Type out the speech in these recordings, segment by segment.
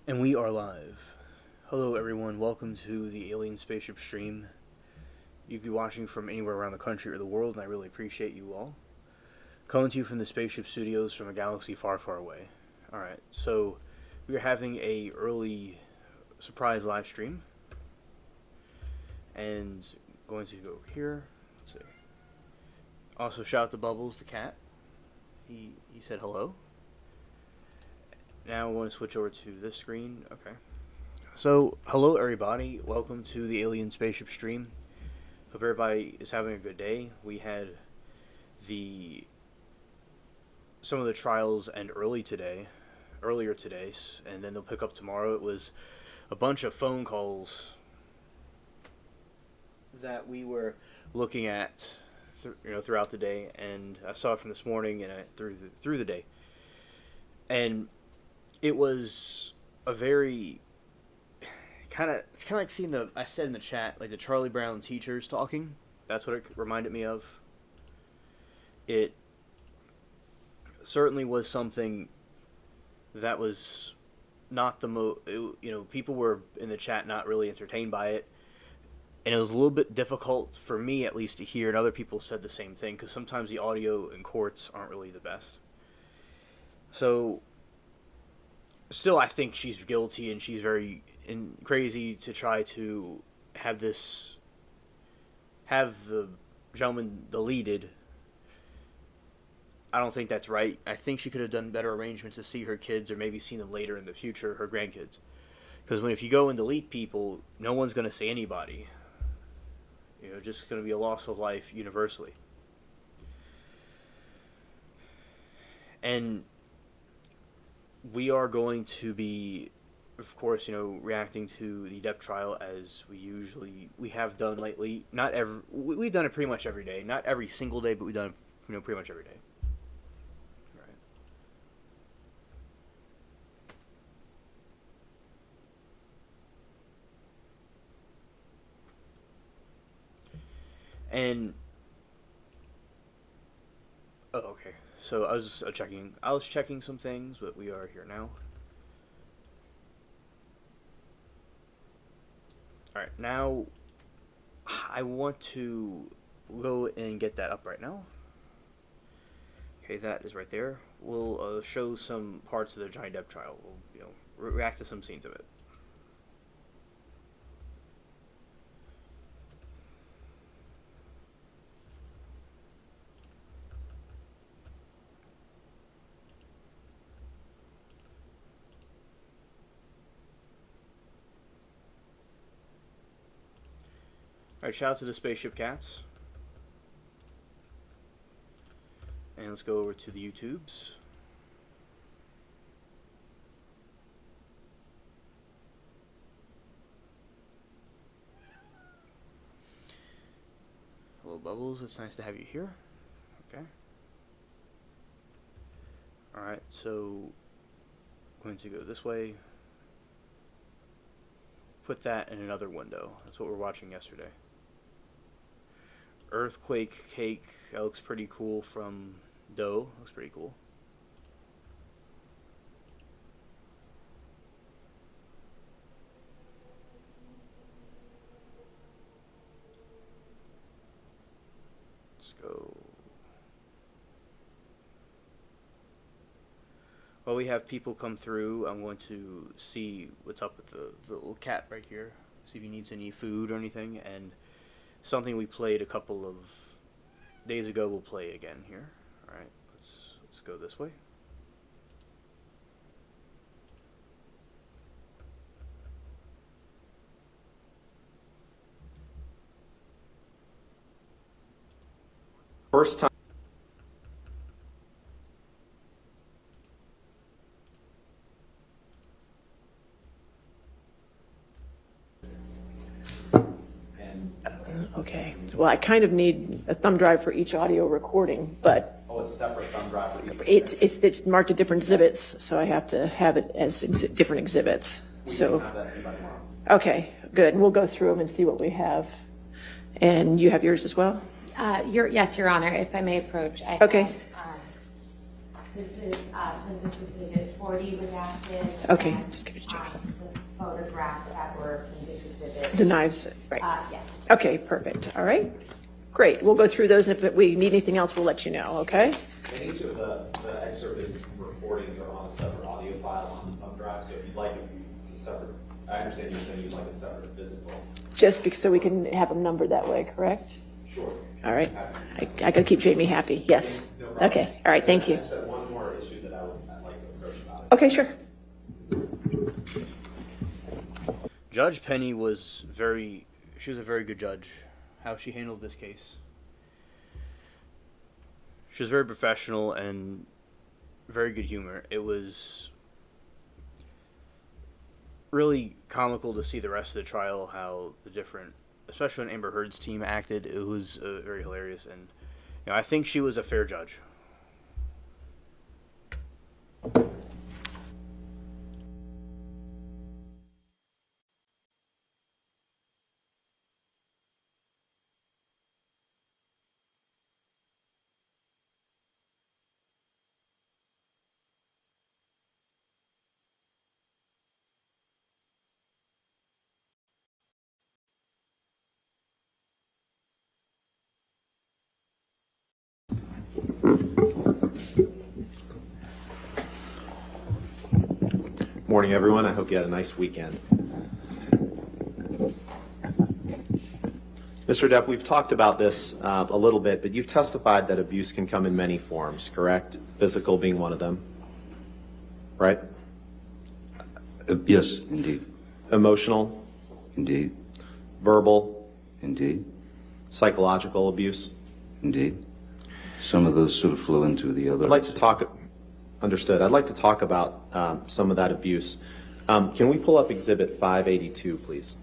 And we are live. Hello everyone, welcome to the Alien Spaceship stream. You could be watching from anywhere around the country or the world, and I really appreciate you all. Coming to you from the Spaceship Studios from a galaxy far, far away. Alright, so we are having a early surprise live stream. And going to go over here. Let's see. Also shout out to Bubbles the cat. He said hello. Now I want to switch over to this screen. Okay. So, hello everybody. Welcome to the Alien Spaceship stream. Hope everybody is having a good day. We had some of the trials end earlier today, and then they'll pick up tomorrow. It was a bunch of phone calls that we were looking at throughout the day, and I saw it from this morning and through the day. And it was a very it's kind of like seeing I said in the chat, like the Charlie Brown teachers talking. That's what it reminded me of. It certainly was something that was not the people were in the chat not really entertained by it, and it was a little bit difficult for me at least to hear, and other people said the same thing, because sometimes the audio in courts aren't really the best. So still, I think she's guilty, and she's very crazy to try to have the gentleman deleted. I don't think that's right. I think she could have done better arrangements to see her kids, or maybe seen them later in the future, her grandkids. Because if you go and delete people, no one's going to say anybody. Just going to be a loss of life universally. And we are going to be, of course, reacting to the Depp trial as we have done lately. We've done it pretty much every day. Not every single day, but we've done it, pretty much every day. All right. And okay. So I was checking some things, but we are here now. Alright, now I want to go and get that up right now. Okay, that is right there. We'll show some parts of the Johnny Depp trial. We'll react to some scenes of it. Alright, shout out to the Spaceship Cats. And let's go over to the YouTubes. Hello, Bubbles. It's nice to have you here. Okay. Alright, so I'm going to go this way. Put that in another window. That's what we were watching yesterday. Earthquake cake. That looks pretty cool from Doe. Looks pretty cool. Let's go. While we have people come through, I'm going to see what's up with the little cat right here. See if he needs any food or anything, and something we played a couple of days ago we'll play again here. Alright, let's go this way. First time. Okay. Well, I kind of need a thumb drive for each audio recording, but Oh, it's separate thumb drive for each. it's marked at different exhibits, so I have to have it as different exhibits. We So, can have that to you by tomorrow. okay, good. We'll go through them and see what we have. And you have yours as well? Yes, Your Honor, if I may approach. Okay. This is Exhibit 40 redacted. Okay, and, just give it to Jamie. The photographs that were in this exhibit. The knives, right. Yes. Okay, perfect. All right. Great. We'll go through those, and if we need anything else, we'll let you know, okay? And each of the excerpted recordings are on a separate audio file on thumb drive, so if you'd like a separate, I understand you're saying you'd like a separate physical. Just because, so we can have them numbered that way, correct? Sure. All right. I got to keep Jamie happy. Yes. No problem. Okay. All right. Thank you. I just had one more issue that I'd like to approach about it. Okay, sure. Judge Penny she was a very good judge. How she handled this case. She was very professional and very good humor. It was really comical to see the rest of the trial, how the different, especially when Amber Heard's team acted. It was very hilarious, and I think she was a fair judge. Morning, everyone. I hope you had a nice weekend. Mr. Depp, we've talked about this a little bit, but you've testified that abuse can come in many forms, correct? Physical being one of them, right? Yes, indeed. Emotional, Indeed. verbal, Indeed. psychological abuse. Indeed. Some of those sort of flow into the other. I'd like to talk, understood. I'd like to talk about some of that abuse. Can we pull up Exhibit 582, please?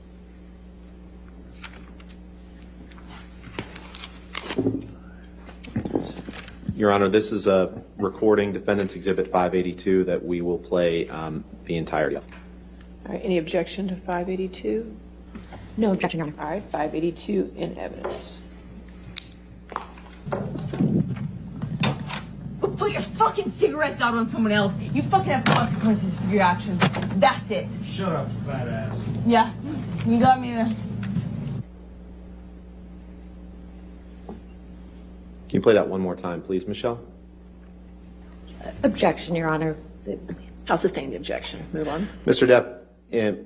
Your Honor, this is a recording, Defendant's Exhibit 582, that we will play the entirety of. All right. Any objection to 582? No objection, Your Honor. All right. 582 in evidence. Go put your fucking cigarettes out on someone else. You fucking have consequences for your actions. That's it. Shut up, fat ass. Yeah, you got me there. Can you play that one more time, please, Michelle? Objection, Your Honor. I'll sustain the objection. Move on. Mr. Depp,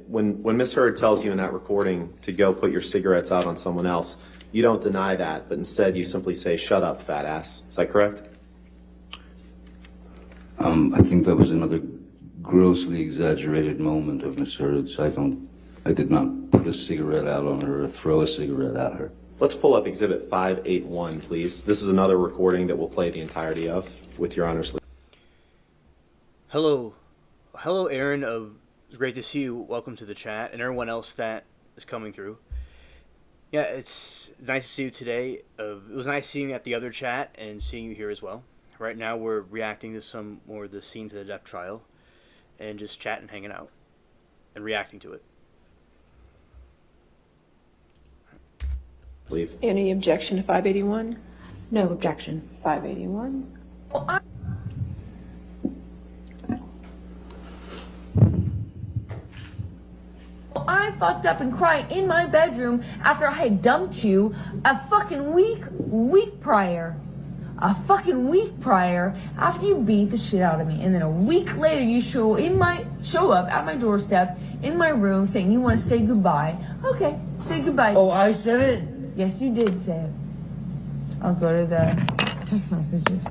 when Ms. Heard tells you in that recording to go put your cigarettes out on someone else, you don't deny that, but instead you simply say, "Shut up, fat ass." Is that correct? I think that was another grossly exaggerated moment of Miss Heard's. I did not put a cigarette out on her or throw a cigarette at her. Let's pull up Exhibit 581, please. This is another recording that we'll play the entirety of, with Your Honor's. Hello, Aaron. It's great to see you. Welcome to the chat, and everyone else that is coming through. Yeah, it's nice to see you today. It was nice seeing you at the other chat and seeing you here as well. Right now, we're reacting to some more of the scenes of the Depp trial, and just chatting, hanging out, and reacting to it. Leave. Any objection to 581? No objection. 581. Well, I fucked up and cried in my bedroom after I had dumped you a fucking week prior. A fucking week prior after you beat the shit out of me. And then a week later you show up at my doorstep in my room saying you want to say goodbye. Okay, say goodbye. Oh, I said it? Yes, you did say it. I'll go to the text messages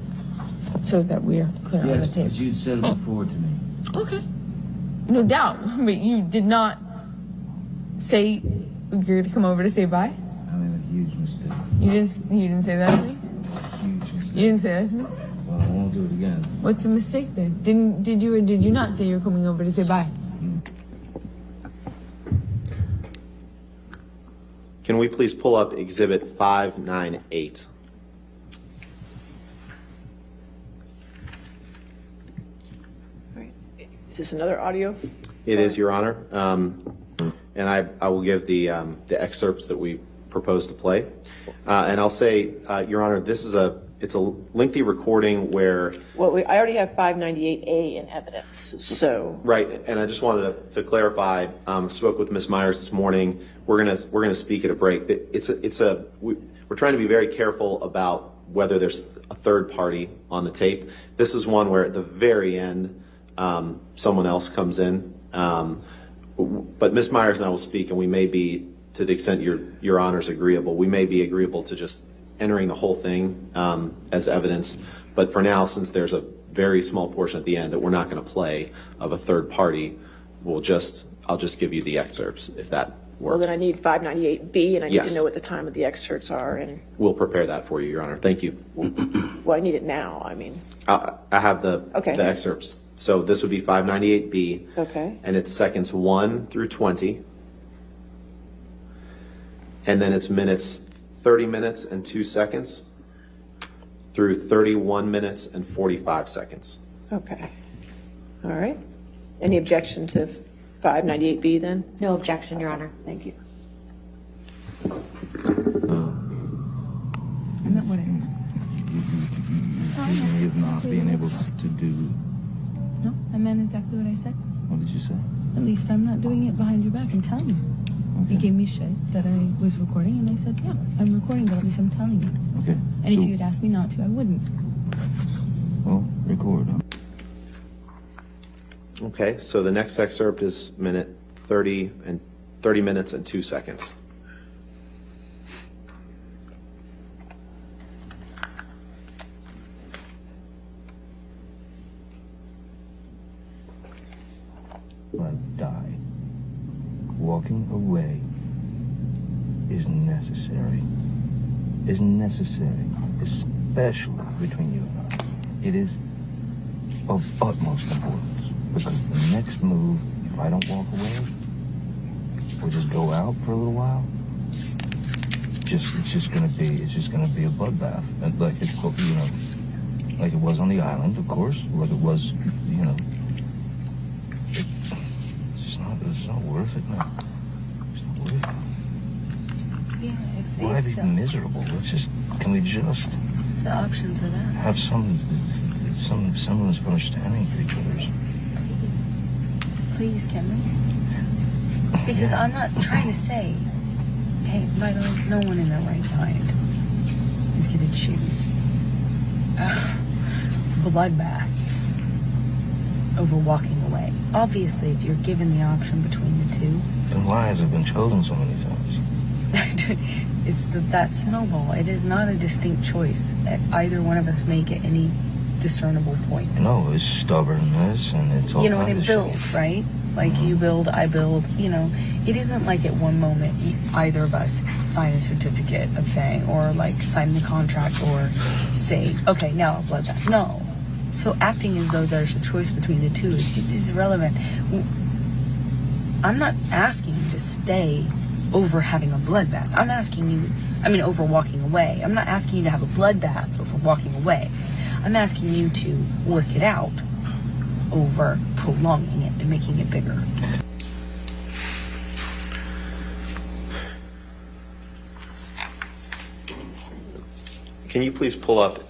so that we're clear on the Yes, tape. because you said it before to me. Okay. No doubt. But you did not say you're going to come over to say bye? I made a huge mistake. You didn't say that to me? Huge mistake. You didn't say that to me? Well, I won't do it again. What's the mistake then? Did you or did you not say you were coming over to say bye? Can we please pull up Exhibit 598? All right. Is this another audio? It is, Your Honor. And I will give the excerpts that we propose to play. And I'll say, Your Honor, this is a it's a lengthy recording where, Well, I already have 598A in evidence, so, right, and I just wanted to clarify, spoke with Ms. Myers this morning. We're gonna speak at a break. We're trying to be very careful about whether there's a third party on the tape. This is one where at the very end, someone else comes in. But Ms. Myers and I will speak, and we may be, to the extent your honor's agreeable, we may be agreeable to just entering the whole thing as evidence. But for now, since there's a very small portion at the end that we're not going to play of a third party, I'll just give you the excerpts if that works. well, then I need 598B, and I need Yes. to know what the time of the excerpts are, and, We'll prepare that for you, Your Honor. Thank you. well, I need it now, I mean, I have the Okay. excerpts. So this would be 598B. Okay. And it's seconds 1 through 20. And then it's 30 minutes and 2 seconds through 31 minutes and 45 seconds. okay. All right. Any objection to 598B then? No objection, Your Honor. Thank you. I meant what I said. You may have not been able to do. No, I meant exactly what I said. What did you say? At least I'm not doing it behind your back. I'm telling you. You gave me shit that I was recording, and I said, yeah, I'm recording, but at least I'm telling you. Okay. And if you had asked me not to, I wouldn't. Well, record, huh? Okay, so the next excerpt is 30 minutes and 2 seconds. I'd die. Walking away is necessary. Is necessary, especially between you and I. It is of utmost importance because the next move, if I don't walk away or just go out for a little while, it's just gonna be a bloodbath, and like it's, you know, like it was on the island, of course, like it was, you know. It's not worth it, man. It's not worth it. Yeah, Why be miserable? Can we just if the options are there. have some semblance of understanding for each other? Please, can we? Because I'm not trying to say, hey, by the way, no one in their right mind is going to choose bloodbath over walking away. Obviously, if you're given the option between the two, Then why has it been chosen so many times? it's that snowball. It is not a distinct choice. Either one of us make at any discernible point. No, it's stubbornness and it's all You know, and kinds it of shit. builds, right? Like you build, I build, you know. It isn't like at one moment either of us sign a certificate of saying, or like sign the contract or say, okay, now bloodbath. No. So acting as though there's a choice between the two is irrelevant. I'm not asking you to stay over having a bloodbath. I'm asking you, over walking away. I'm not asking you to have a bloodbath over walking away. I'm asking you to work it out over prolonging it and making it bigger. Can you please pull up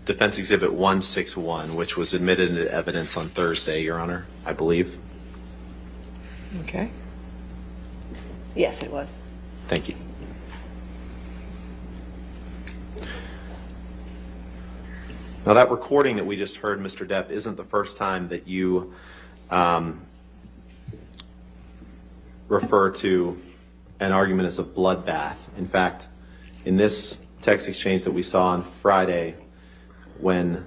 Defense Exhibit 161, which was admitted into evidence on Thursday, Your Honor, I believe? Okay. Yes, it was. Thank you. Now, that recording that we just heard, Mr. Depp, isn't the first time that you refer to an argument as a bloodbath. In fact, in this text exchange that we saw on Friday, when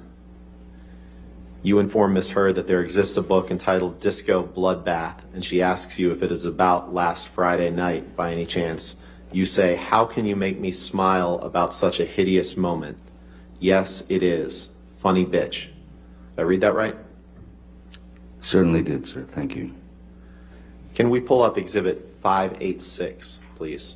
you inform Ms. Heard that there exists a book entitled Disco Bloodbath, and she asks you if it is about last Friday night by any chance, you say, "How can you make me smile about such a hideous moment? Yes, it is. Funny bitch." Did I read that right? Certainly did, sir. Thank you. Can we pull up Exhibit 586, please?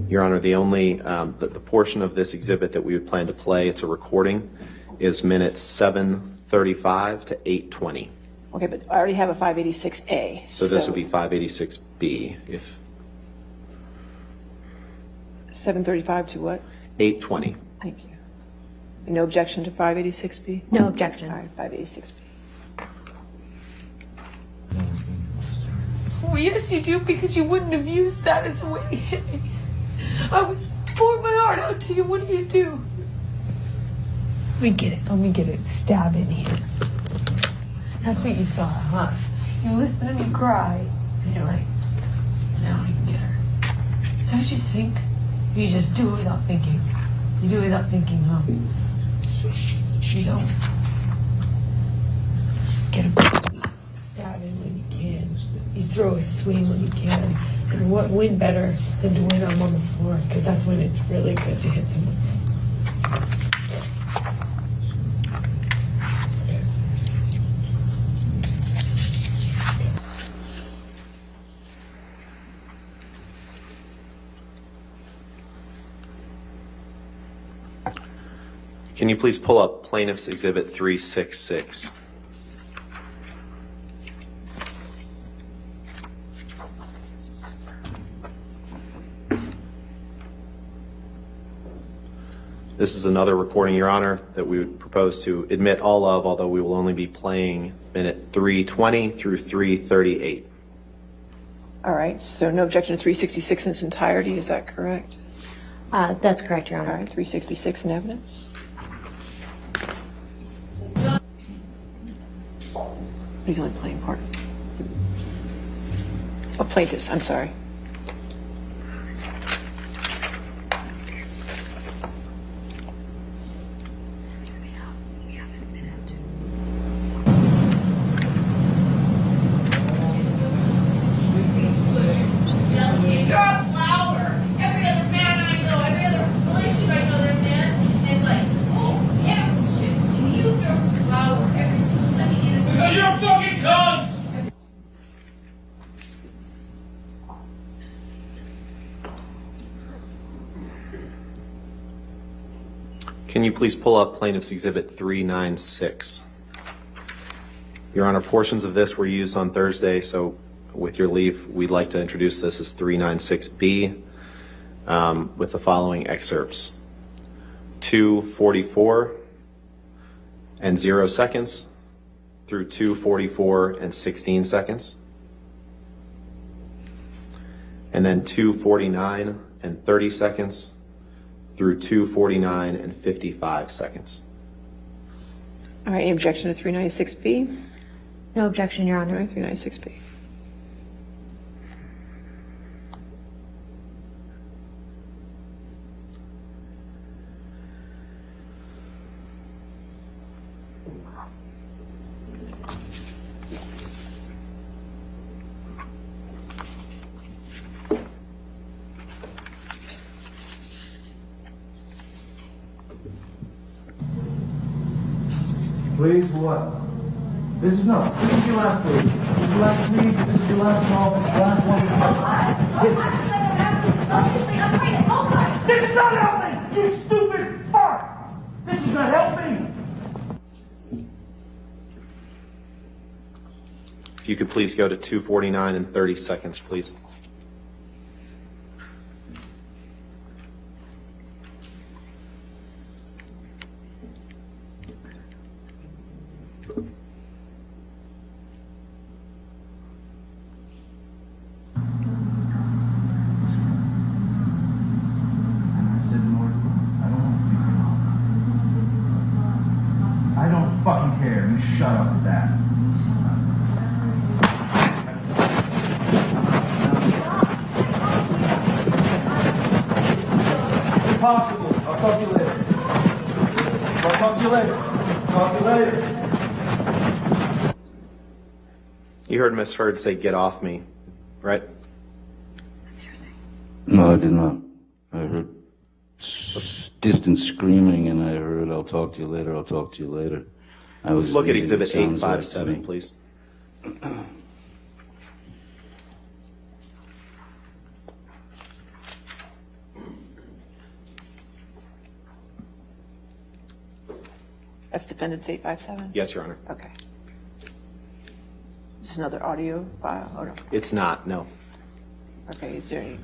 Your Honor, the only, the portion of this exhibit that we would plan to play, it's a recording, is minutes 7 7:35 to 8:20. Okay, but I already have a 586A. So this would be 586B if 7:35 to what? 8:20. Thank you. No objection to 586B? No objection. All right, 586B. Well, yes, you do, because you wouldn't have used that as a way to hit me. I was pouring my heart out to you. What do you do? Let me get it. Let me get it. Stab in here. That's what you saw, huh? You listen to me cry, and you're like, now I can get her. Is that what you think? Or you just do it without thinking? You do it without thinking, huh? You don't. Get him. Stab him when you can. You throw a swing when you can. And what win better than to win them on the floor? Because that's when it's really good to hit someone. Can you please pull up Plaintiff's Exhibit 366? This is another recording, Your Honor, that we would propose to admit all of, although we will only be playing minute 320 through 338. All right, so no objection to 366 in its entirety, is that correct? That's correct, Your All Honor. right, 366 in evidence. He's only playing part. Oh, plaintiffs, I'm sorry. You're a flower. Every other man I know, every other relationship I know, their man is like, oh, yeah, shit. And you're a flower every single time you get a Because you're a fucking cunt! Can you please pull up Plaintiff's Exhibit 396? Your Honor, portions of this were used on Thursday, so with your leave, we'd like to introduce this as 396B with the following excerpts. 2:44 and 0 seconds through 2:44 and 16 seconds. And then 2:49 and 30 seconds through 2:49 and 55 seconds. All right, any objection to 396B? No objection, Your All Honor. right, 396B. Please, what? This is your last please. This is your last please. This is your last call. Last one. This is not helping! You stupid fuck! This is not helping! If you could please go to 2:49 and 30 seconds, please. I don't fucking care. You shut up with that. Impossible. I'll talk to you later. I'll talk to you later. Talk to you later. You heard Miss Heard say, "Get off me," right? No, I did not. I heard distant screaming, and I heard, "I'll talk to you later, I'll talk to you later." Let's look at Exhibit Sounds like 857, to me. please. That's defendant's 857? Yes, Your Honor. Okay. Is this another audio file? Oh, no. It's not, no. Okay, is there any?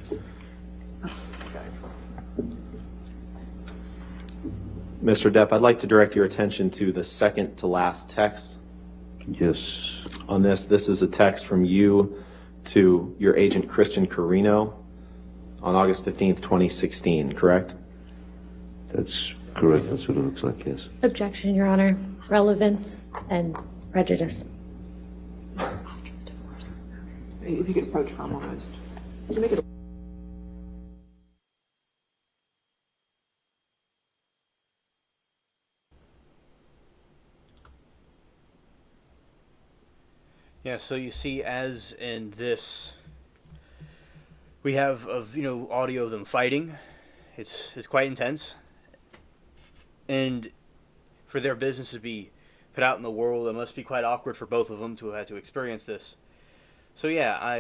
Mr. Depp, I'd like to direct your attention to the second to last text Yes. on this. This is a text from you to your agent Christian Carino on August 15th, 2016, correct? That's correct. That's what it looks like, yes. Objection, Your Honor. Relevance and prejudice. If you could approach from almost. Make it. Yeah, so you see, as in this, we have audio of them fighting. It's quite intense, and for their business to be put out in the world, it must be quite awkward for both of them to have had to experience this. So yeah,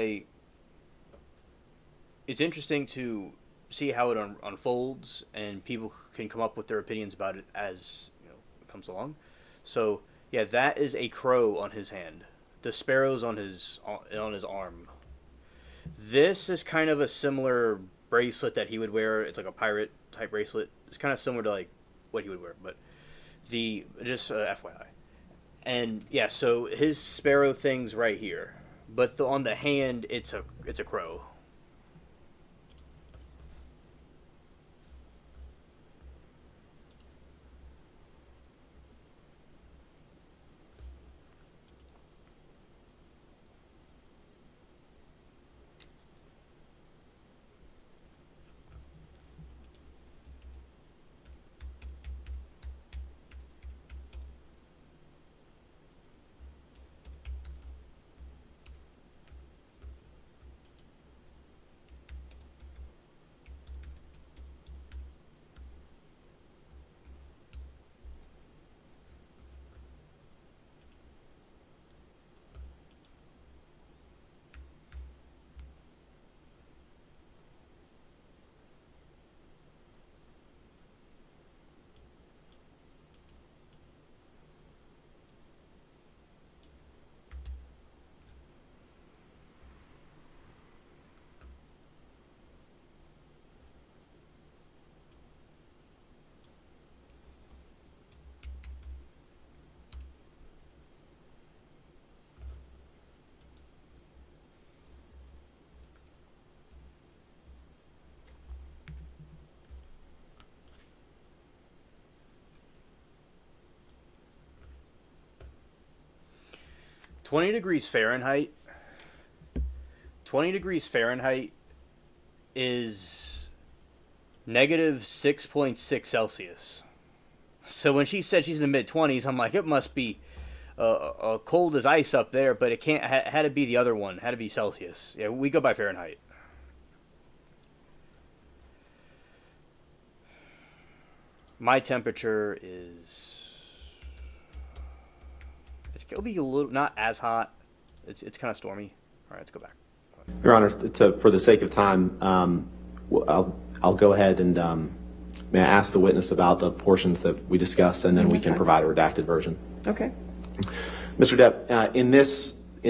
it's interesting to see how it unfolds, and people can come up with their opinions about it as it comes along. So yeah, that is a crow on his hand. The sparrow's on his arm. This is kind of a similar bracelet that he would wear. It's like a pirate type bracelet. It's kind of similar to like what he would wear, but just FYI. And yeah, so his sparrow thing's right here, but on the hand, it's a crow. (20°F). 20°F is -6.6 Celsius. So when she said she's in the mid-20s, I'm like, it must be cold as ice up there, but it can't. Had to be the other one. Had to be Celsius. Yeah, we go by Fahrenheit. My temperature is. It'll be a little not as hot. It's kind of stormy. All right, let's go back. Your Honor, for the sake of time, I'll go ahead and may I ask the witness about the portions that we discussed, and then we can provide a redacted version. Okay. Mr. Depp, in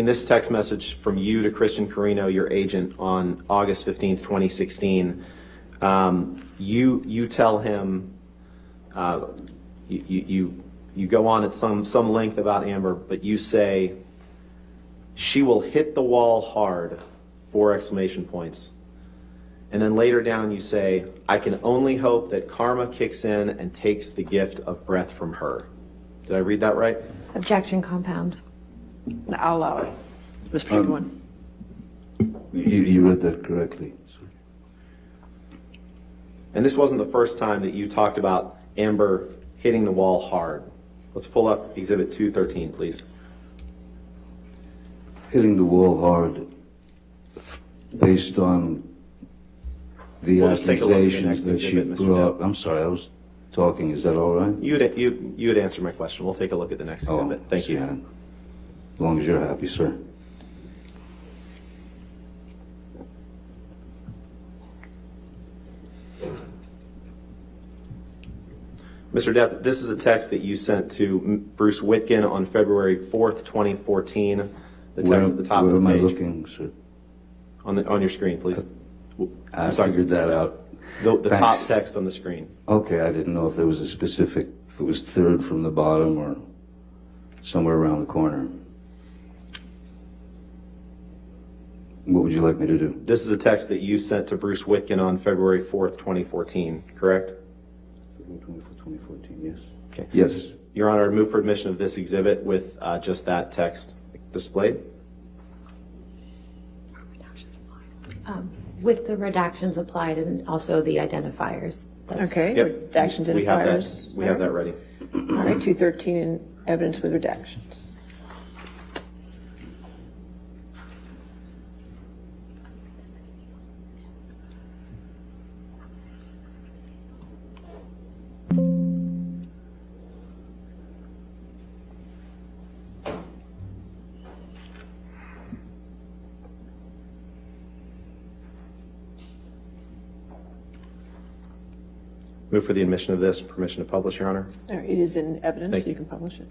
this text message from you to Christian Carino, your agent, on August 15th, 2016, you tell him you go on at some length about Amber, but you say she will hit the wall hard, 4 exclamation points. And then later down you say, I can only hope that karma kicks in and takes the gift of breath from her. Did I read that right? Objection, compound. I'll allow it. Mr. Chairman. You read that correctly. Sorry. And this wasn't the first time that you talked about Amber hitting the wall hard. Let's pull up Exhibit 213, please. Hitting the wall hard based on the We'll just take a look at the accusations next that she exhibit, Mr. brought. Depp. I'm sorry, I was talking. Is that all right? You would answer my question. We'll take a look at the next exhibit. Thank you. Yeah. As long as you're happy, sir. Mr. Depp, this is a text that you sent to Bruce Whitkin on February 4th, 2014. The text at the top of the Where am I page. looking, sir? On your screen, please. I I'm sorry. figured that out. The top Thanks. text on the screen. Okay, I didn't know if there was a specific, if it was third from the bottom or somewhere around the corner. What would you like me to do? This is a text that you sent to Bruce Whitkin on February 4th, 2014, correct? 2014, yes. Okay. Yes. Your Honor, I move for admission of this exhibit with just that text displayed. With the redactions applied and also the identifiers. That's Okay, Yep. redactions and We have that. fires. We have that ready. All right, 213 in evidence with redactions. Move for the admission of this, permission to publish, Your Honor. All right, it is in evidence, Thank so you you. can publish it.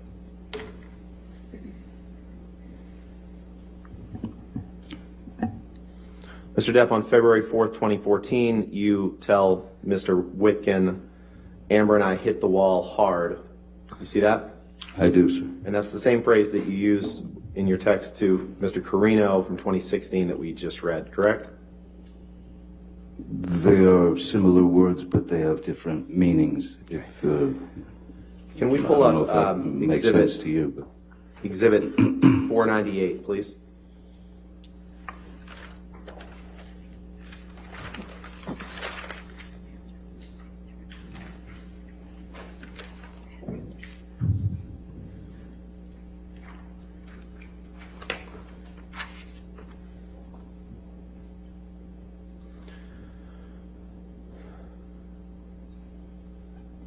Mr. Depp, on February 4th, 2014, you tell Mr. Whitkin, Amber and I hit the wall hard. You see that? I do, sir. And that's the same phrase that you used in your text to Mr. Carino from 2016 that we just read, correct? They are similar words, but they have different meanings. If Can we I pull don't know up if that makes sense to you, but Exhibit 498, please?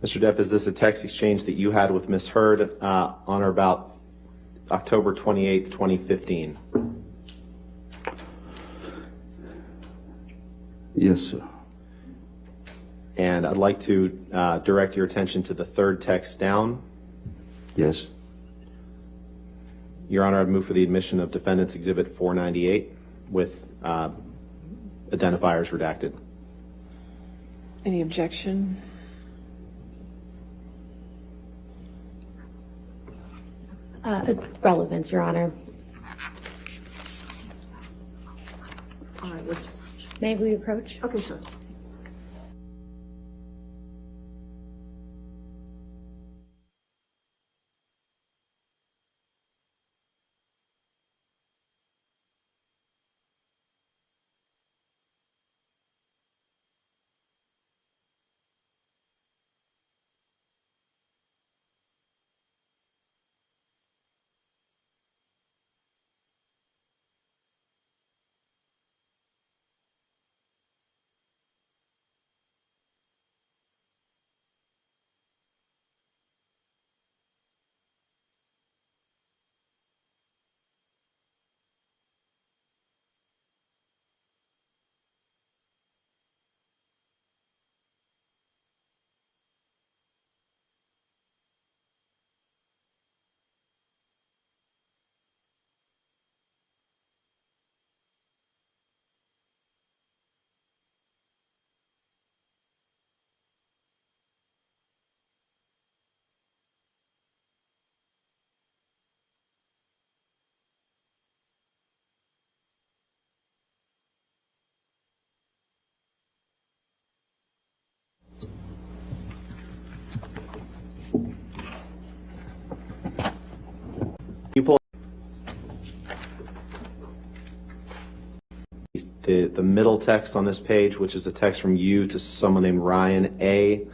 Mr. Depp, is this a text exchange that you had with Ms. Hurd on or about October 28th, 2015? yes, sir. And I'd like to direct your attention to the third text down. Yes. Your Honor, I'd move for the admission of Defendant's Exhibit 498 with identifiers redacted. Any objection? Relevance, Your Honor. All right, let's, May we approach? okay, sure. You pull the middle text on this page, which is a text from you to someone named Ryan A.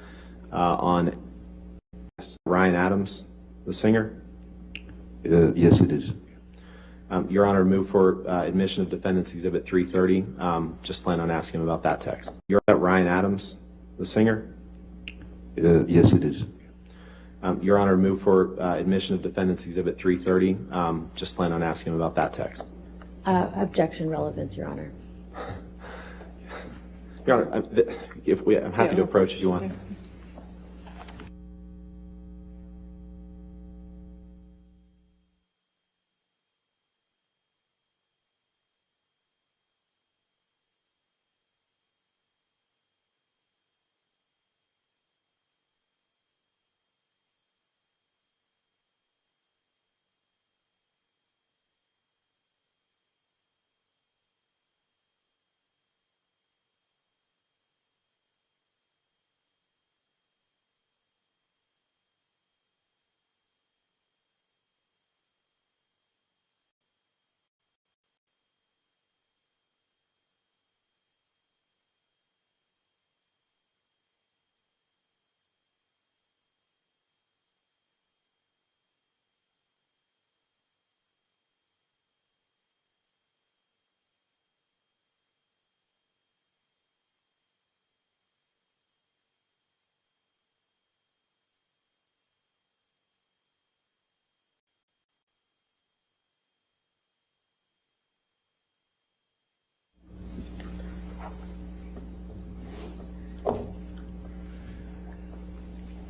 On Ryan Adams, the singer. Yes, it is. Your Honor, move for admission of Defendant's Exhibit 330. Just plan on asking about that text. You're at Ryan Adams, the singer. Yes, it is. Your Honor, move for admission of Defendant's Exhibit 330. Just plan on asking about that text. Objection, relevance, Your Honor. Your Honor, I'm happy to approach if you want.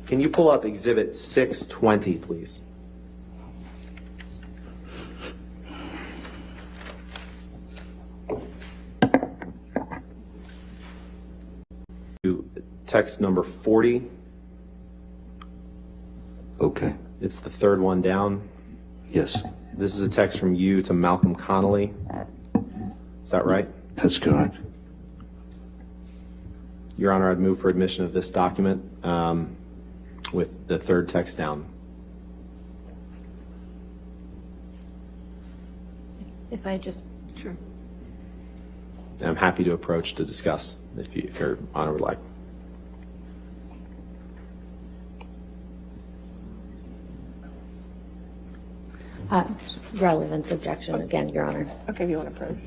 Can you pull up Exhibit 620, please? Text number 40. Okay. It's the third one down. Yes, This is a text from you to Malcolm Connolly. Is that right? that's correct. Your Honor, I'd move for admission of this document with the third text down. If I just, Sure. And I'm happy to approach to discuss if Your Honor would like. relevance objection again, Your Honor. Okay, if you want to approach.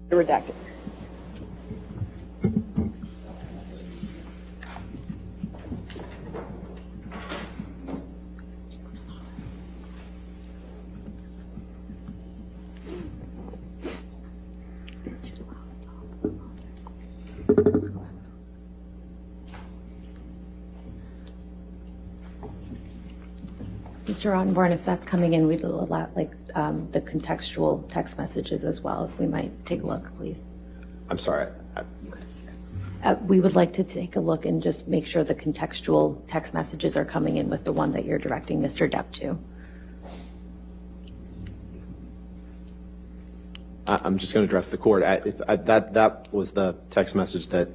Redacted. Mr. Ottenborn, if that's coming in, we'd allow, like, the contextual text messages as well, if we might take a look, please. I'm sorry. We would like to take a look and just make sure the contextual text messages are coming in with the one that you're directing Mr. Depp to. I'm just going to address the court. That was the text message that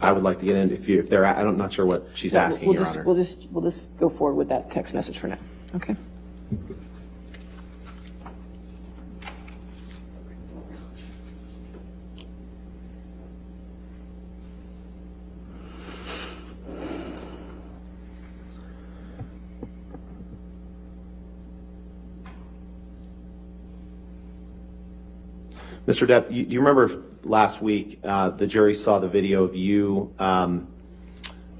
I would like to get in. If they're, I'm not sure what she's asking, Your Honor. We'll just go forward with that text message for now. Okay. Mr. Depp, do you remember last week the jury saw the video of you,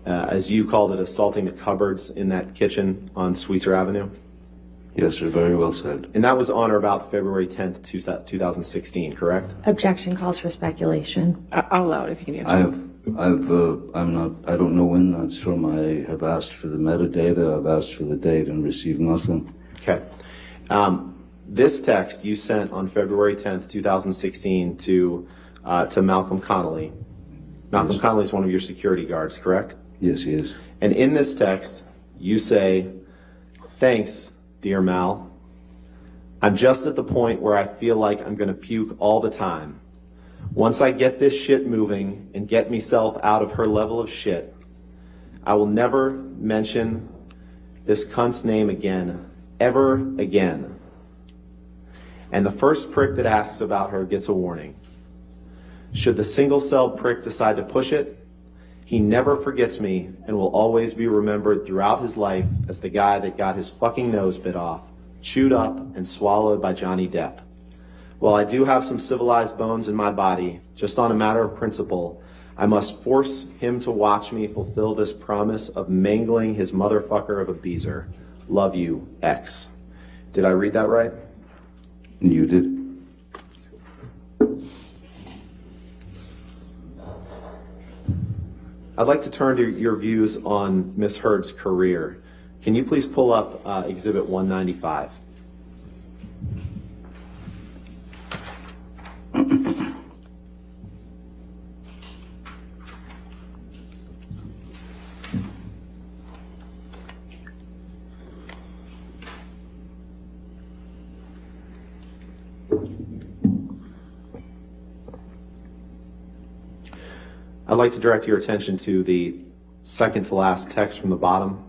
as you called it, assaulting the cupboards in that kitchen on Sweetser Avenue? Yes, sir, very well said. And that was on or about February 10th, 2016, correct? Objection calls for speculation. I'll allow it if you can answer. I don't know when that's from. I have asked for the metadata, I've asked for the date and received nothing. Okay. This text you sent on February 10th, 2016 to Malcolm Connolly. Malcolm Yes. Connolly is one of your security guards, correct? Yes, he is. And in this text, you say, "Thanks, dear Mal. I'm just at the point where I feel like I'm going to puke all the time. Once I get this shit moving and get myself out of her level of shit, I will never mention this cunt's name again, ever again. And the first prick that asks about her gets a warning. Should the single-celled prick decide to push it, he never forgets me and will always be remembered throughout his life as the guy that got his fucking nose bit off, chewed up, and swallowed by Johnny Depp. While I do have some civilized bones in my body, just on a matter of principle, I must force him to watch me fulfill this promise of mangling his motherfucker of a beezer. Love you, X." Did I read that right? You did. I'd like to turn to your views on Ms. Heard's career. Can you please pull up Exhibit 195? I'd like to direct your attention to the second to last text from the bottom.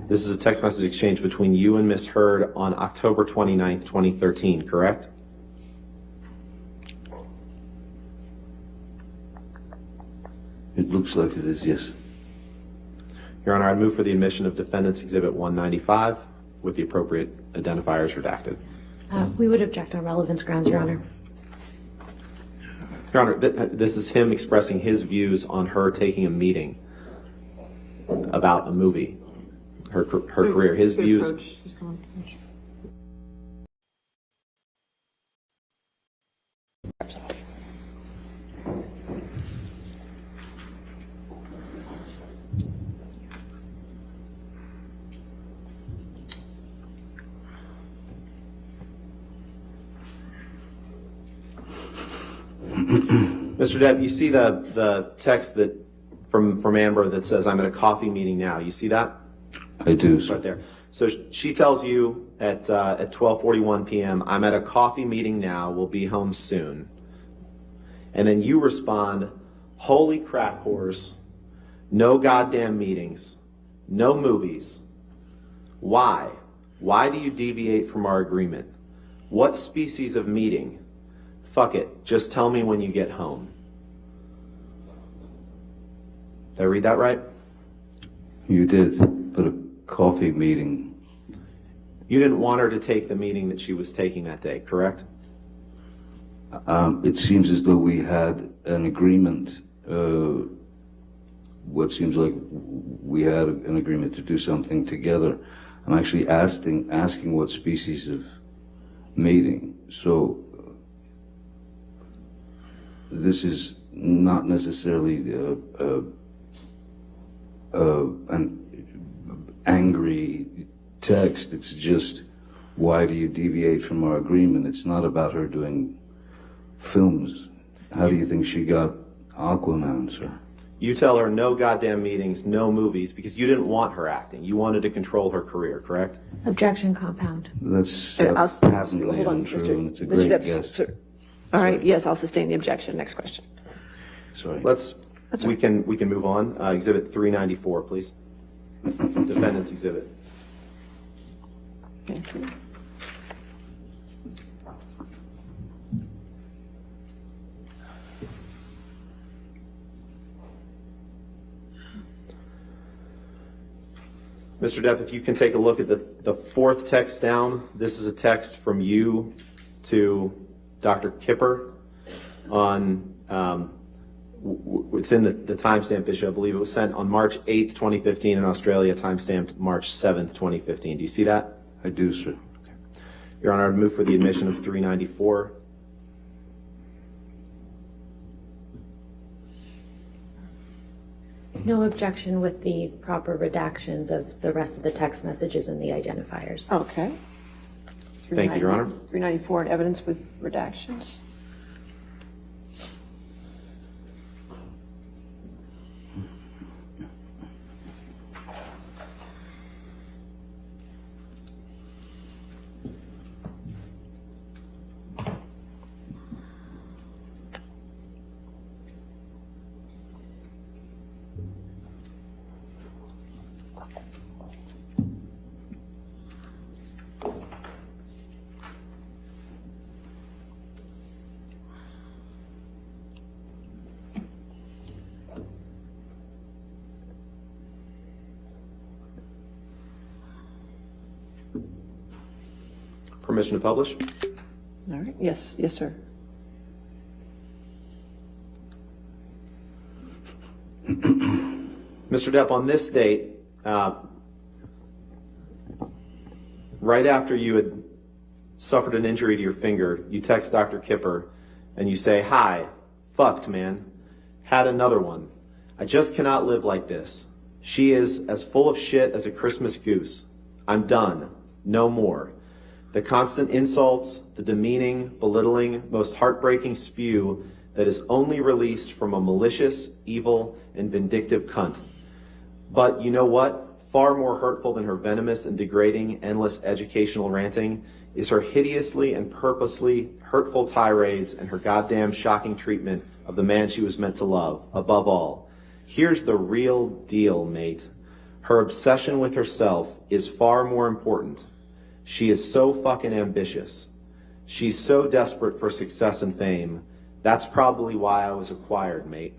This is a text message exchange between you and Ms. Heard on October 29th, 2013, correct? It looks like it is, yes. Your Honor, I'd move for the admission of Defendant's Exhibit 195 with the appropriate identifiers redacted. We would object on relevance grounds, Your Honor. Your Honor, this is him expressing his views on her taking a meeting about a movie, her career, his views. Mr. Depp, you see the text that from Amber that says, I'm at a coffee meeting now. You see that? I do, sir. Right there. So she tells you at 12:41 p.m., I'm at a coffee meeting now. We'll be home soon. And then you respond, holy crap, whores. No goddamn meetings. No movies. Why? Why do you deviate from our agreement? What species of meeting? Fuck it. Just tell me when you get home. Did I read that right? You did, but a coffee meeting. You didn't want her to take the meeting that she was taking that day, correct? It seems as though we had an agreement. What seems like we had an agreement to do something together. I'm actually asking what species of meeting. So this is not necessarily an angry text. It's just, why do you deviate from our agreement? It's not about her doing films. How do you think she got Aquaman, sir? You tell her no goddamn meetings, no movies, because you didn't want her acting. You wanted to control her career, correct? Objection compound. That's hold patently on, untrue, and it's a Mr. great Depp, guess. sir. All right, yes, I'll sustain the objection. Next question. Sorry. We can move on. Exhibit 394, please. Defendant's exhibit. Thank you. Mr. Depp, if you can take a look at the fourth text down. This is a text from you to Dr. Kipper on, it's in the timestamp issue. I believe it was sent on March 8th, 2015 in Australia, timestamped March 7th, 2015. Do you see that? I do, sir. Okay. Your Honor, I'd move for the admission of 394. No objection with the proper redactions of the rest of the text messages and the identifiers. Okay. Thank you, Your Honor. 394 in evidence with redactions. Permission to publish? All right, yes, yes, sir. Mr. Depp, on this date, right after you had suffered an injury to your finger, you text Dr. Kipper and you say, hi, fucked, man. Had another one. I just cannot live like this. She is as full of shit as a Christmas goose. I'm done. No more. The constant insults, the demeaning, belittling, most heartbreaking spew that is only released from a malicious, evil, and vindictive cunt. But you know what? Far more hurtful than her venomous and degrading, endless educational ranting is her hideously and purposely hurtful tirades and her goddamn shocking treatment of the man she was meant to love, above all. Here's the real deal, mate. Her obsession with herself is far more important. She is so fucking ambitious. She's so desperate for success and fame. That's probably why I was acquired, mate.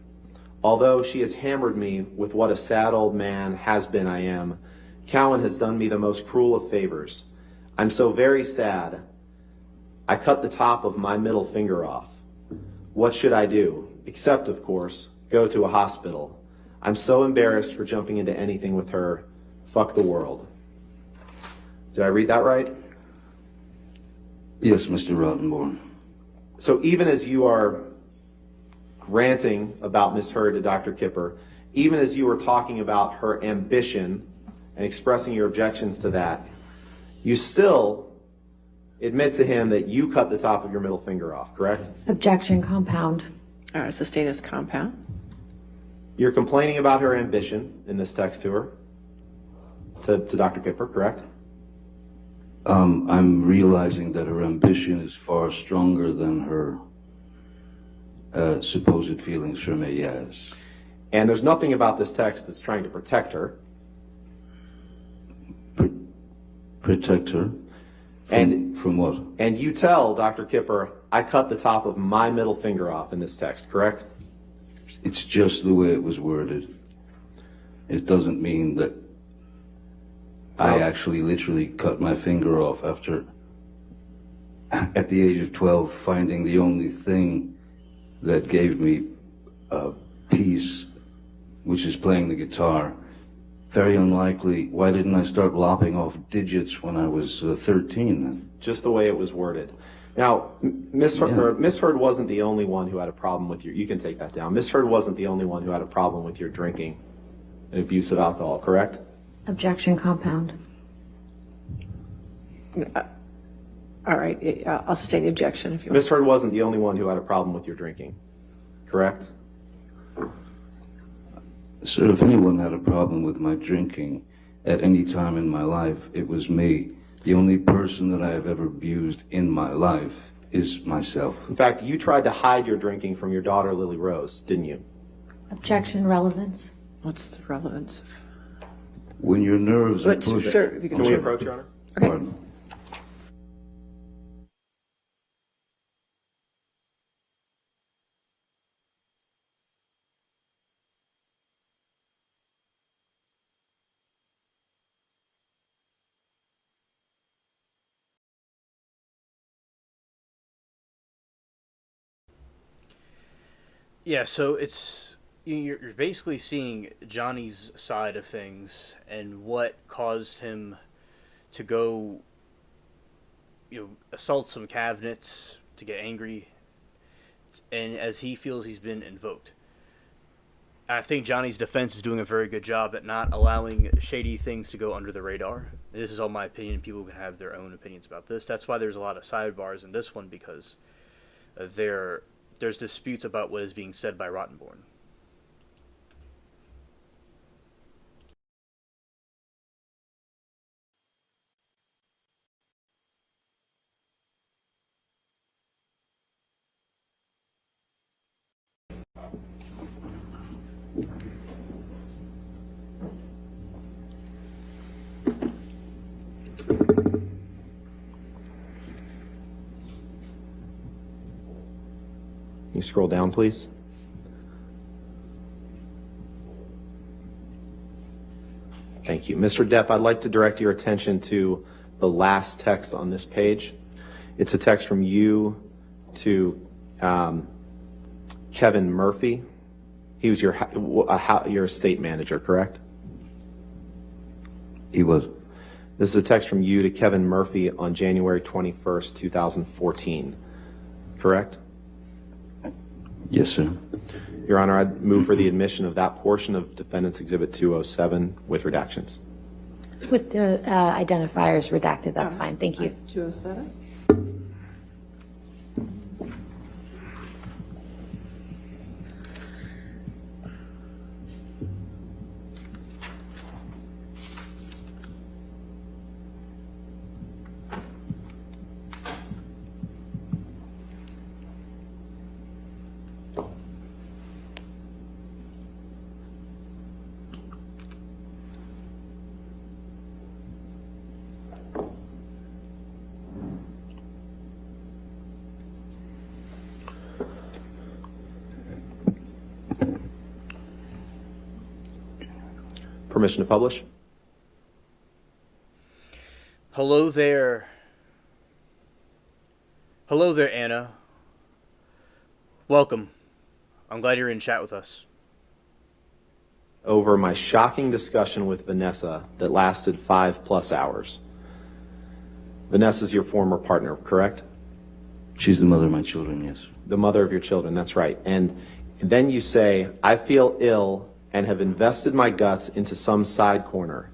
Although she has hammered me with what a sad old man has-been I am, Cowan has done me the most cruel of favors. I'm so very sad. I cut the top of my middle finger off. What should I do? Except, of course, go to a hospital. I'm so embarrassed for jumping into anything with her. Fuck the world. Did I read that right? Yes, Mr. Rottenborn. So even as you are ranting about Ms. Heard to Dr. Kipper, even as you were talking about her ambition and expressing your objections to that, you still admit to him that you cut the top of your middle finger off, correct? Objection, compound. Sustained as compound. You're complaining about her ambition in this text to her, to Dr. Kipper, correct? I'm realizing that her ambition is far stronger than her supposed feelings for me, yes. And there's nothing about this text that's trying to protect her. Protect her? From what? And you tell Dr. Kipper, I cut the top of my middle finger off in this text, correct? It's just the way it was worded. It doesn't mean that I actually literally cut my finger off after, at the age of 12, finding the only thing that gave me peace, which is playing the guitar. Very unlikely. Why didn't I start lopping off digits when I was 13 then? Just the way it was worded. Now, Ms. Heard wasn't the only one who had a problem with you can take that down. Ms. Heard wasn't the only one who had a problem with your drinking and abuse of alcohol, correct? Objection, compound. All right, I'll sustain the objection if you want. Ms. Heard wasn't the only one who had a problem with your drinking, correct? Sir, if anyone had a problem with my drinking at any time in my life, it was me. The only person that I have ever abused in my life is myself. In fact, you tried to hide your drinking from your daughter, Lily Rose, didn't you? Objection, relevance. What's the relevance? When your nerves are pushed... Sir, if you Can we approach, Your Honor? Okay. Pardon? Yeah, so you're basically seeing Johnny's side of things and what caused him to go, assault some cabinets, to get angry, and as he feels he's been invoked. I think Johnny's defense is doing a very good job at not allowing shady things to go under the radar. This is all my opinion. People can have their own opinions about this. That's why there's a lot of sidebars in this one, because there's disputes about what is being said by Rottenborn. Can you scroll down, please? Thank you. Mr. Depp, I'd like to direct your attention to the last text on this page. It's a text from you to Kevin Murphy. He was your estate manager, correct? He was. This is a text from you to Kevin Murphy on January 21st, 2014, correct? Yes, sir. Your Honor, I'd move for the admission of that portion of Defendant's Exhibit 207 with redactions. With the identifiers redacted, that's fine. Thank you. 207? Permission to publish? Hello there. Hello there, Anna. Welcome. I'm glad you're in chat with us. Over my shocking discussion with Vanessa that lasted 5+ hours. Vanessa's your former partner, correct? She's the mother of my children, yes. The mother of your children, that's right. And then you say, I feel ill and have invested my guts into some side corner.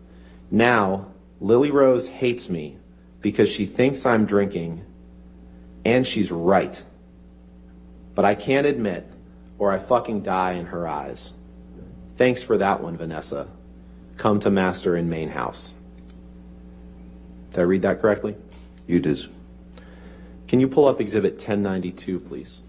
Now, Lily Rose hates me because she thinks I'm drinking, and she's right. But I can't admit, or I fucking die in her eyes. Thanks for that one, Vanessa. Come to master in main house. Did I read that correctly? You did. Can you pull up Exhibit 1092, please?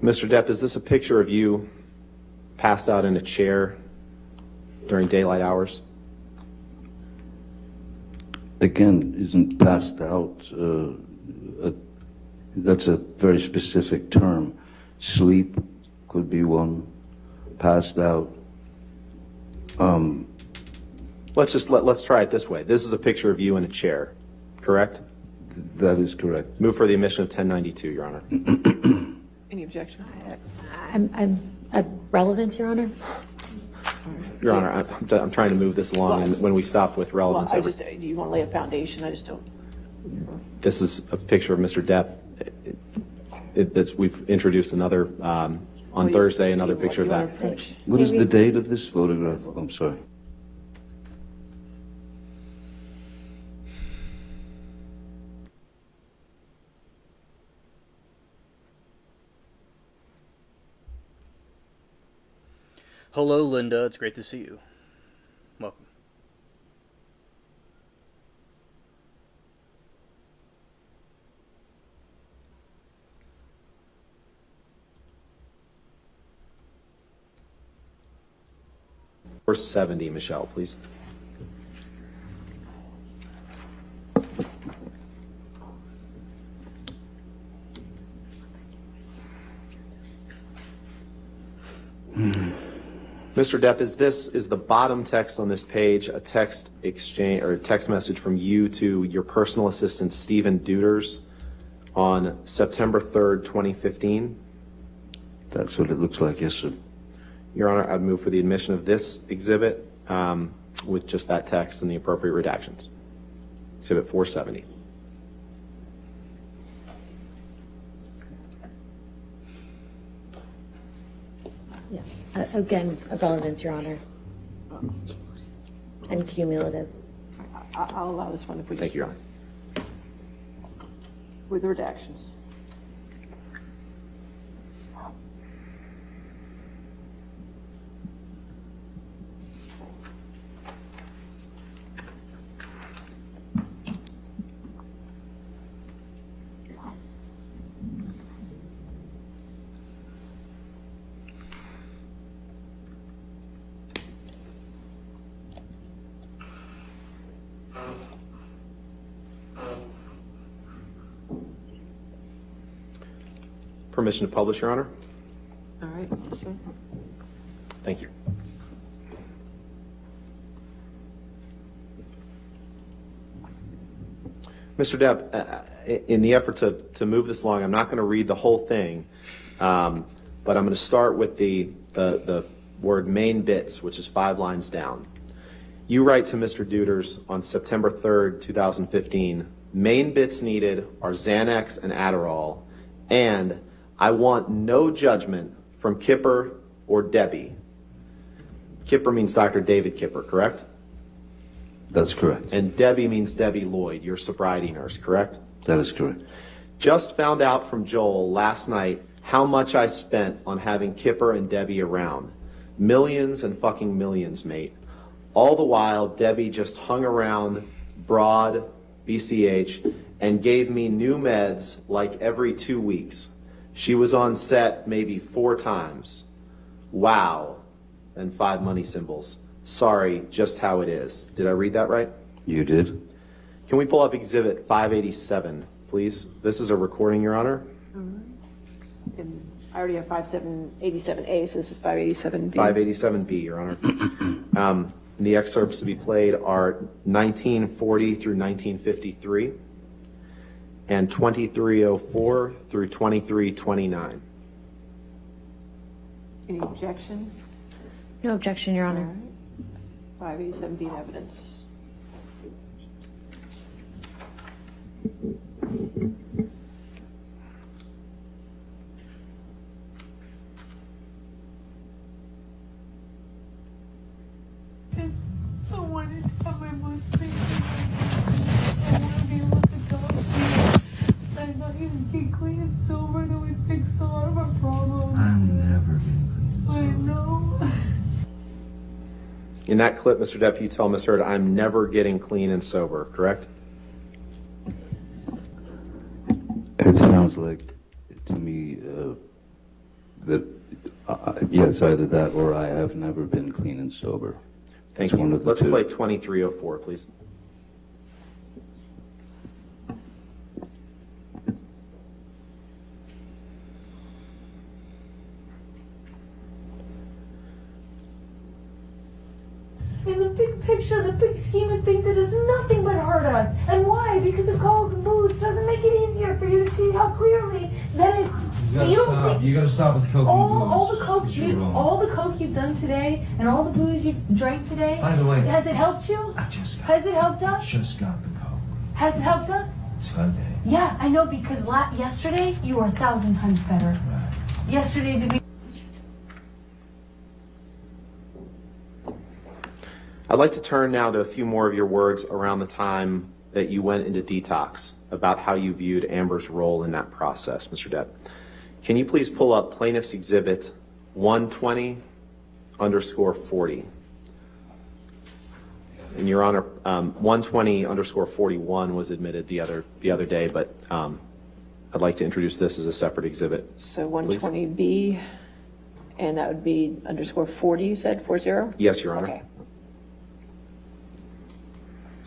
Mr. Depp, is this a picture of you passed out in a chair during daylight hours? Again, isn't passed out, that's a very specific term. Sleep could be one, passed out. Let's try it this way. This is a picture of you in a chair, correct? That is correct. Move for the admission of 1092, Your Honor. Any objection? Relevance, Your Honor? Your Honor, I'm trying to move this along, and when we stop with Well, relevance, you want to lay a foundation, I just don't. this is a picture of Mr. Depp. We've introduced another, on Thursday, another picture of that. What is the date of this photograph? I'm sorry. Hello, Linda. It's great to see you. Welcome. Or 70, Michelle, please. Mr. Depp, is the bottom text on this page a text exchange or a text message from you to your personal assistant, Stephen Duders, on September 3rd, 2015? That's what it looks like, yes, sir. Your Honor, I'd move for the admission of this exhibit with just that text and the appropriate redactions. Exhibit 470. Yeah. Again, relevance, Your Honor. And cumulative. I'll allow this one if we just. Thank you, Your Honor. With the redactions. Permission to publish, Your Honor? All right, yes, sir. Thank you. Mr. Depp, in the effort to move this along, I'm not going to read the whole thing, but I'm going to start with the word main bits, which is 5 lines down. You write to Mr. Duders on September 3rd, 2015, main bits needed are Xanax and Adderall, and I want no judgment from Kipper or Debbie. Kipper means Dr. David Kipper, correct? That's correct. And Debbie means Debbie Lloyd, your sobriety nurse, correct? That is correct. Just found out from Joel last night how much I spent on having Kipper and Debbie around. Millions and fucking millions, mate. All the while, Debbie just hung around Broad, BCH, and gave me new meds like every 2 weeks. She was on set maybe 4 times. Wow. And 5 money symbols. Sorry, just how it is. Did I read that right? You did? Can we pull up Exhibit 587, please? This is a recording, Your Honor. And I already have 5787A, so this is 587B. 587B, Your Honor. The excerpts to be played are 1940 through 1953 and 2304 through 2329. Any objection? No objection, Your Honor. 587B in evidence. I wanted to have my birthday. I want to be able to talk to you. I know you be clean and sober and we fix a lot of our problems. I'm never being clean. I know. In that clip, Mr. Depp, you tell Ms. Hurd, I'm never getting clean and sober, correct? It sounds like to me that yes, either that or I have never been clean and sober. Thank It's you. one of the Let's two. play 2304, please. In the big picture, the big scheme of things, it does nothing but hurt us. And why? Because of coke and booze doesn't make it easier for you to see how clearly that it. You gotta stop. You gotta stop with the coke and booze. All the coke, You're wrong. all the coke you've done today, and all the booze you've drank today. By the way, Has it helped you? I just got. Has it helped us? Just got the coke Has it helped us? today. Yeah, I know because yesterday you were 1,000 times better. Right. Yesterday to be. I'd like to turn now to a few more of your words around the time that you went into detox, about how you viewed Amber's role in that process, Mr. Depp. Can you please pull up Plaintiff's Exhibit 120_40? And Your Honor, 120_41 was admitted the other day, but I'd like to introduce this as a separate exhibit. So 120B, and that would be _40, you said, 40? Yes, Your Honor. Okay.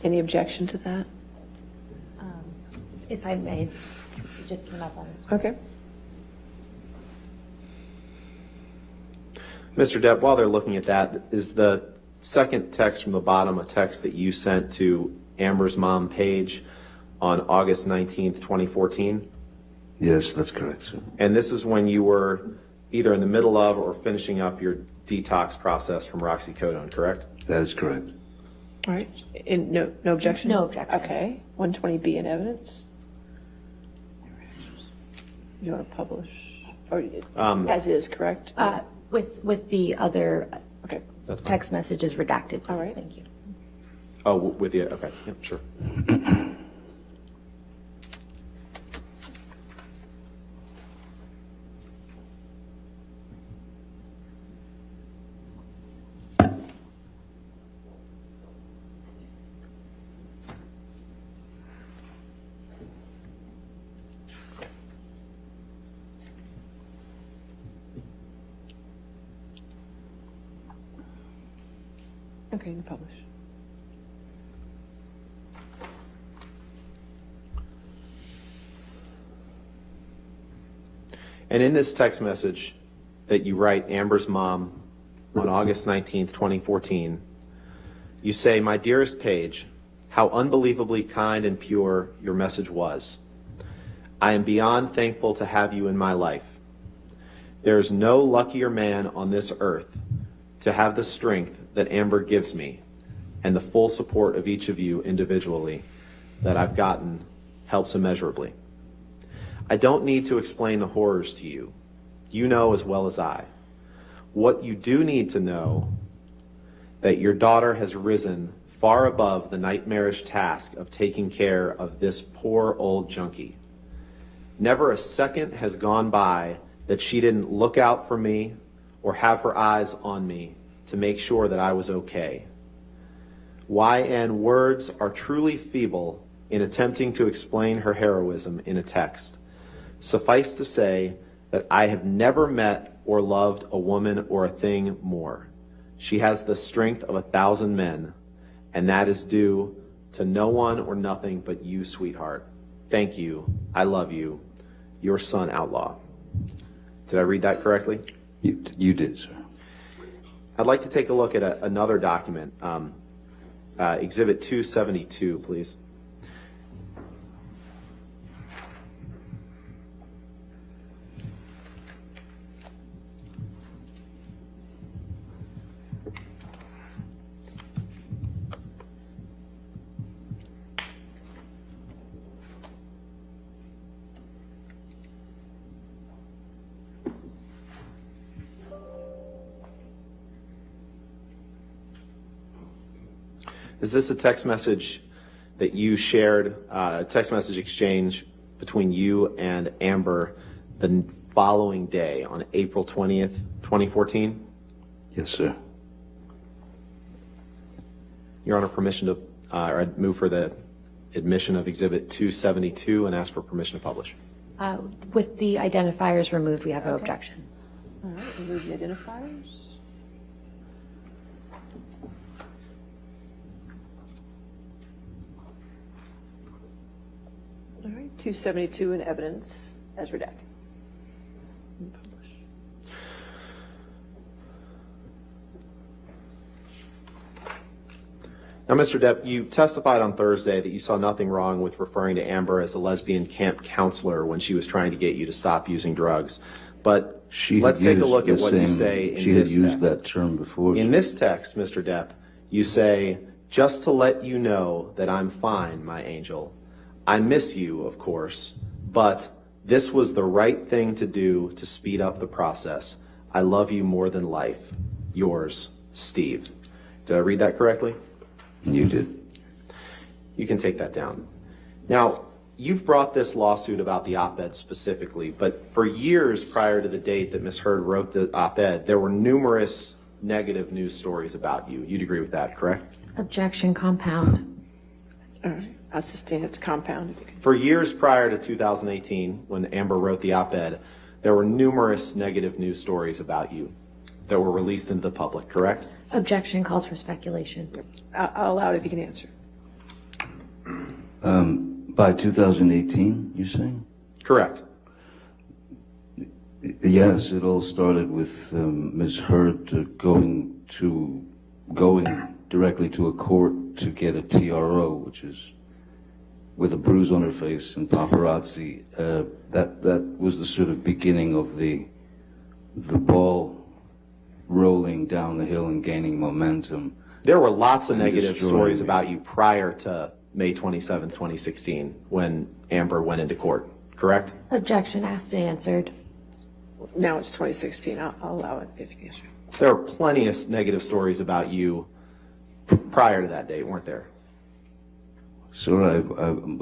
Any objection to that? If I may, it just came up on the screen. Okay. Mr. Depp, while they're looking at that, is the second text from the bottom a text that you sent to Amber's mom, Paige, on August 19th, 2014? Yes, that's correct, sir. And this is when you were either in the middle of or finishing up your detox process from roxycodone, correct? That is correct. All right. And no objection? No objection. Okay. 120B in evidence. You want to publish? Or as is, correct? With the other Okay. That's fine. text messages redacted. All right. Thank you. Oh, with you, okay, yeah, sure. Okay, you can publish. And in this text message that you write Amber's mom on August 19th, 2014, you say, "My dearest Paige, how unbelievably kind and pure your message was. I am beyond thankful to have you in my life. There is no luckier man on this earth to have the strength that Amber gives me and the full support of each of you individually that I've gotten helps immeasurably. I don't need to explain the horrors to you. You know as well as I. What you do need to know, that your daughter has risen far above the nightmarish task of taking care of this poor old junkie. Never a second has gone by that she didn't look out for me or have her eyes on me to make sure that I was okay. YN words are truly feeble in attempting to explain her heroism in a text. Suffice to say that I have never met or loved a woman or a thing more. She has the strength of 1,000 men, and that is due To no one or nothing but you, sweetheart. Thank you. I love you. Your son, Outlaw. Did I read that correctly? You did, sir. I'd like to take a look at another document. Exhibit 272, please. Is this a text message that you shared, a text message exchange between you and Amber the following day on April 20th, 2014? Yes, sir. Your Honor, permission to, or I'd move for the admission of Exhibit 272 and ask for permission to publish. With the identifiers removed, we have no objection. All right, remove the identifiers. All right, 272 in evidence as redacted. Now, Mr. Depp, you testified on Thursday that you saw nothing wrong with referring to Amber as a lesbian camp counselor when she was trying to get you to stop using drugs. But let's take a look at what you say in this text. She had used that term before. In this text, Mr. Depp, you say, just to let you know that I'm fine, my angel. I miss you, of course, but this was the right thing to do to speed up the process. I love you more than life. Yours, Steve. Did I read that correctly? You did. You can take that down. Now, you've brought this lawsuit about the op-ed specifically, but for years prior to the date that Ms. Heard wrote the op-ed, there were numerous negative news stories about you. You'd agree with that, correct? Objection, compound. All right, I'll sustain as to compound if you can. For years prior to 2018, when Amber wrote the op-ed, there were numerous negative news stories about you that were released into the public, correct? Objection calls for speculation. I'll allow it if you can answer. By 2018, you're saying? Correct. Yes, it all started with Ms. Heard going directly to a court to get a TRO, which is with a bruise on her face and paparazzi. That was the sort of beginning of the ball rolling down the hill and gaining momentum. There were lots of negative stories about you prior to May 27, 2016, when Amber went into court, correct? Objection asked and answered. Now it's 2016. I'll allow it if you can answer. There are plenty of negative stories about you prior to that date, weren't there? So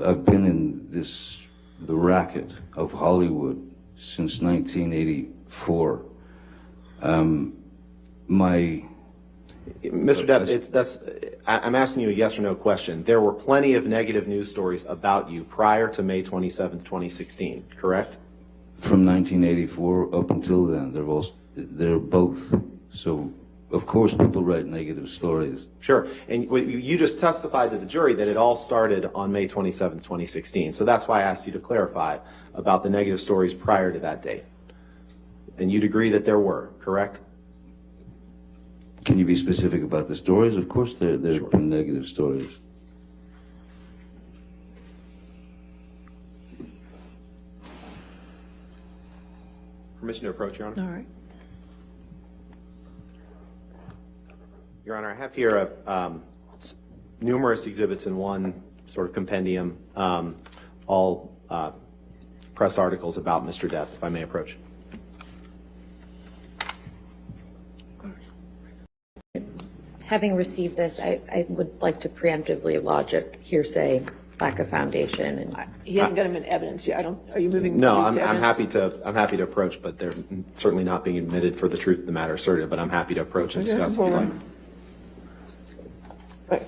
I've been in the racket of Hollywood since 1984. Mr. Depp, I'm asking you a yes or no question. There were plenty of negative news stories about you prior to May 27, 2016, correct? From 1984 up until then, they're both. So, of course, people write negative stories. Sure. And you just testified to the jury that it all started on May 27, 2016. So that's why I asked you to clarify about the negative stories prior to that date. And you'd agree that there were, correct? Can you be specific about the stories? Of course, there have been negative stories. Permission to approach, Your Honor? All right. Your Honor, I have here numerous exhibits in one sort of compendium, all press articles about Mr. Depp, if I may approach. Having received this, I would like to preemptively lodge a hearsay, lack of foundation, and He hasn't got him in evidence yet. Are you moving? No, these I'm to evidence? happy to approach, but they're certainly not being admitted for the truth of the matter asserted, but I'm happy to approach and discuss if you'd like. Right.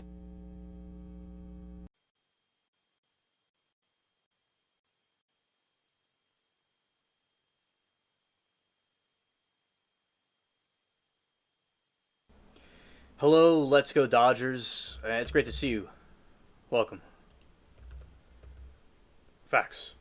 Hello, Let's Go Dodgers. It's great to see you. Welcome. Facts.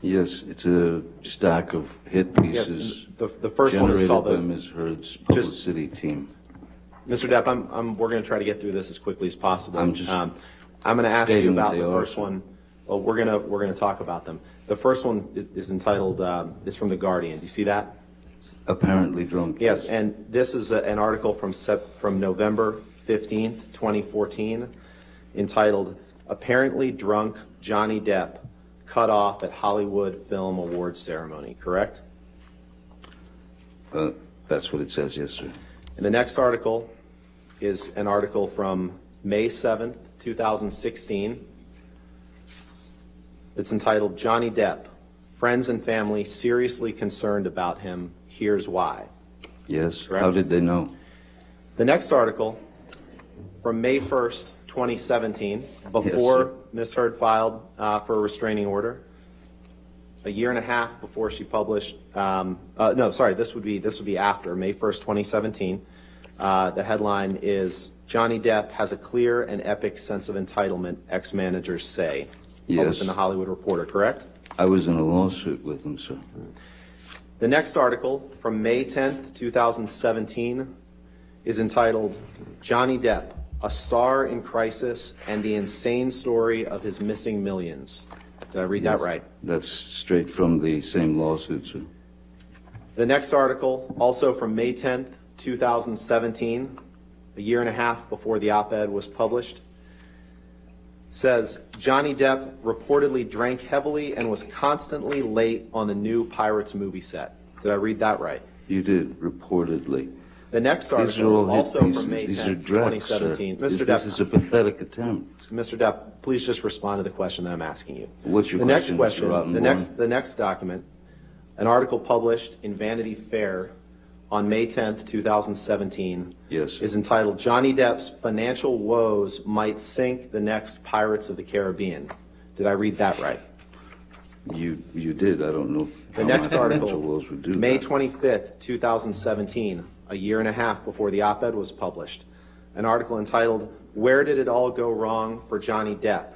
Yes, it's a stack of hit pieces. Yes, the first one is called generated by Ms. Heard's publicity team. Mr. Depp, we're going to try to get through this as quickly as possible. I'm just I'm going to ask you stating about that the they are, first sir. one. Well, we're going to talk about them. The first one is entitled, is from The Guardian. Do you see that? Apparently drunk. Yes, and this is an article from November 15th, 2014, entitled, Apparently Drunk Johnny Depp Cut Off at Hollywood Film Awards Ceremony, correct? That's what it says, yes, sir. And the next article is an article from May 7th, 2016. It's entitled, Johnny Depp, Friends and Family Seriously Concerned About Him, Here's Why. Yes, Correct. how did they know? The next article from May 1st, 2017, before Ms. Heard filed for a restraining order, a year and a half before she published, this would be after, May 1st, 2017. The headline is, Johnny Depp has a clear and epic sense of entitlement, ex-managers say. Published in the Hollywood Reporter, correct? I was in a lawsuit with them, sir. The next article from May 10th, 2017 is entitled, Johnny Depp, a star in crisis and the insane story of his missing millions. Did I read that right? That's straight from the same lawsuit, sir. The next article, also from May 10th, 2017, a year and a half before the op-ed was published, says, Johnny Depp reportedly drank heavily and was constantly late on the new Pirates movie set. Did I read that right? You did, reportedly. The next These are article, all hit also pieces. from May These 10th, are dregs, 2017. sir. Mr. This Depp, is a pathetic attempt. Mr. Depp, please just respond to the question that I'm asking you. What's your The next question, Mr. question, Rottenborn? the next document, an article published in Vanity Fair on May 10th, 2017, Yes. is entitled, Johnny Depp's Financial Woes Might Sink the Next Pirates of the Caribbean. Did I read that right? You did. I don't know The how next my article, financial woes would do May that. 25th, 2017, a year and a half before the op-ed was published, an article entitled, Where Did It All Go Wrong for Johnny Depp?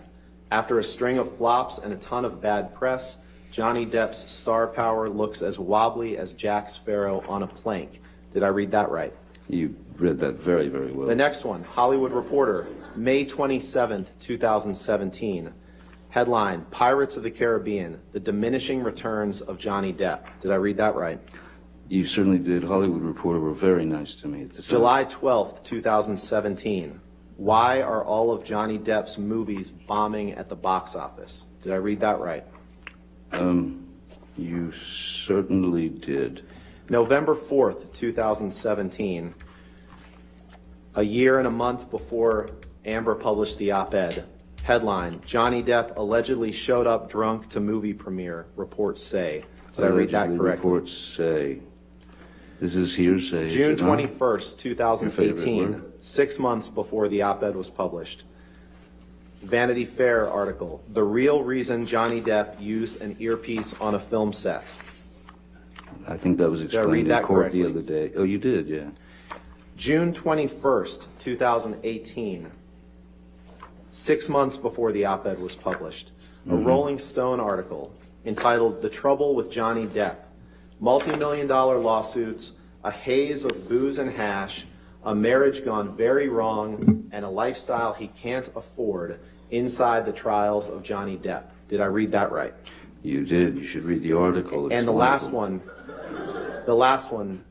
After a string of flops and a ton of bad press, Johnny Depp's star power looks as wobbly as Jack Sparrow on a plank. Did I read that right? You read that very, very well. The next one, Hollywood Reporter, May 27th, 2017. Headline, Pirates of the Caribbean, The Diminishing Returns of Johnny Depp. Did I read that right? You certainly did. Hollywood Reporter were very nice to me at the time. July 12th, 2017. Why are all of Johnny Depp's movies bombing at the box office? Did I read that right? You certainly did. November 4th, 2017. A year and a month before Amber published the op-ed. Headline, Johnny Depp allegedly showed up drunk to movie premiere, reports say. Did I read that Allegedly, correctly? Reports say. This is hearsay. is June it not? 21st, Your favorite 2018, word? 6 months before the op-ed was published. Vanity Fair article, The Real Reason Johnny Depp Used an Earpiece on a Film Set. I think that was I explained read in that court the correctly? other day. Oh, you did, yeah. June 21st, 2018, 6 months before the op-ed was published. A Rolling Stone article entitled, The Trouble with Johnny Depp. Multi-million-dollar lawsuits, a haze of booze and hash, a marriage gone very wrong, and a lifestyle he can't afford inside the trials of Johnny Depp. Did I read that right? You did. You should read the article. It's And the wonderful. last one,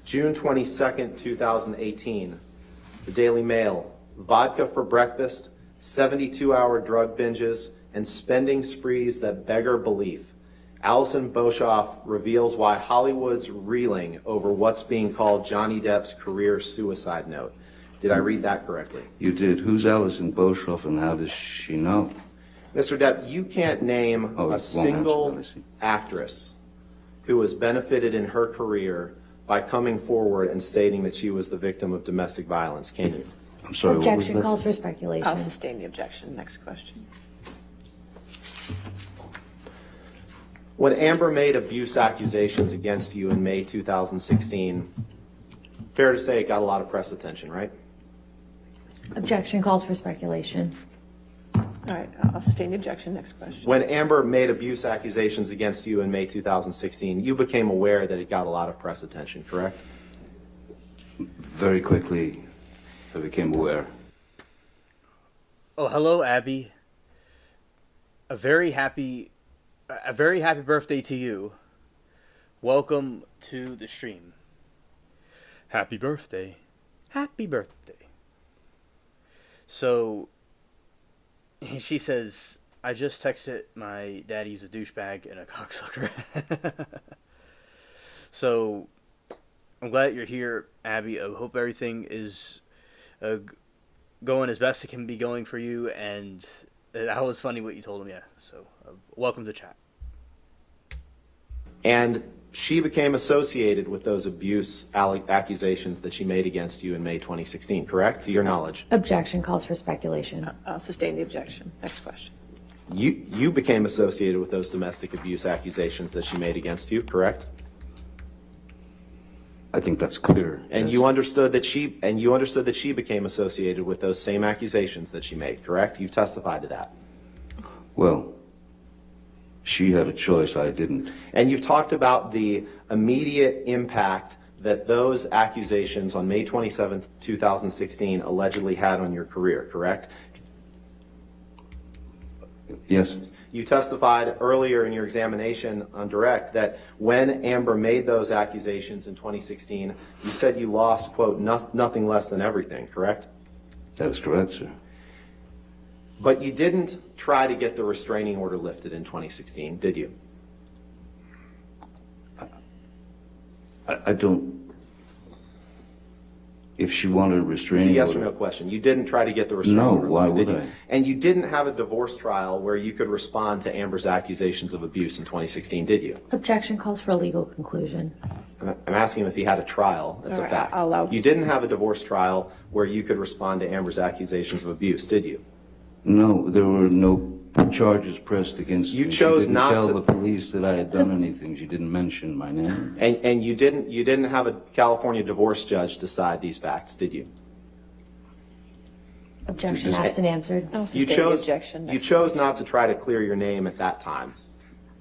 June 22nd, 2018, the Daily Mail, vodka for breakfast, 72-hour drug binges, and spending sprees that beggar belief. Alison Boshoff reveals why Hollywood's reeling over what's being called Johnny Depp's career suicide note. Did I read that correctly? You did. Who's Alison Boshoff and how does she know? Mr. Depp, you can't name Oh, it a won't single answer, I see. actress who has benefited in her career by coming forward and stating that she was the victim of domestic violence, can you? I'm sorry, what was Objection that? calls for speculation. I'll sustain the objection. Next question. When Amber made abuse accusations against you in May 2016, fair to say it got a lot of press attention, right? Objection calls for speculation. All right, I'll sustain the objection. Next question. When Amber made abuse accusations against you in May 2016, you became aware that it got a lot of press attention, correct? Very quickly, I became aware. Oh, hello, Abby. A very happy birthday to you. Welcome to the stream. Happy birthday. Happy birthday. So, she says, I just texted my daddy's a douchebag and a cocksucker. So, I'm glad you're here, Abby. I hope everything is going as best it can be going for you, and that was funny what you told him, yeah. So, welcome to chat. And she became associated with those abuse accusations that she made against you in May 2016, correct? To your knowledge. Objection calls for speculation. I'll sustain the objection. Next question. You became associated with those domestic abuse accusations that she made against you, correct? I think that's clear. And yes. you understood that she became associated with those same accusations that she made, correct? You've testified to that. Well, she had a choice, I didn't. And you've talked about the immediate impact that those accusations on May 27th, 2016 allegedly had on your career, correct? Yes. You testified earlier in your examination on direct that when Amber made those accusations in 2016, you said you lost, quote, nothing less than everything, correct? That is correct, sir. But you didn't try to get the restraining order lifted in 2016, did you? I don't... If she wanted a It's a restraining yes or order... no question. You didn't try to get the restraining No, order why lifted, would did you? I? And you didn't have a divorce trial where you could respond to Amber's accusations of abuse in 2016, did you? Objection calls for a legal conclusion. I'm asking him if he had a trial. That's All a right, fact. I'll allow- You didn't have a divorce trial where you could respond to Amber's accusations of abuse, did you? No, there were no charges pressed against You me. chose She didn't not tell to- the police that I had done anything. She didn't mention my name. And you didn't have a California divorce judge decide these facts, did you? Objection asked and answered. I'll You sustain the chose objection. you Next chose not to try to clear your name at that time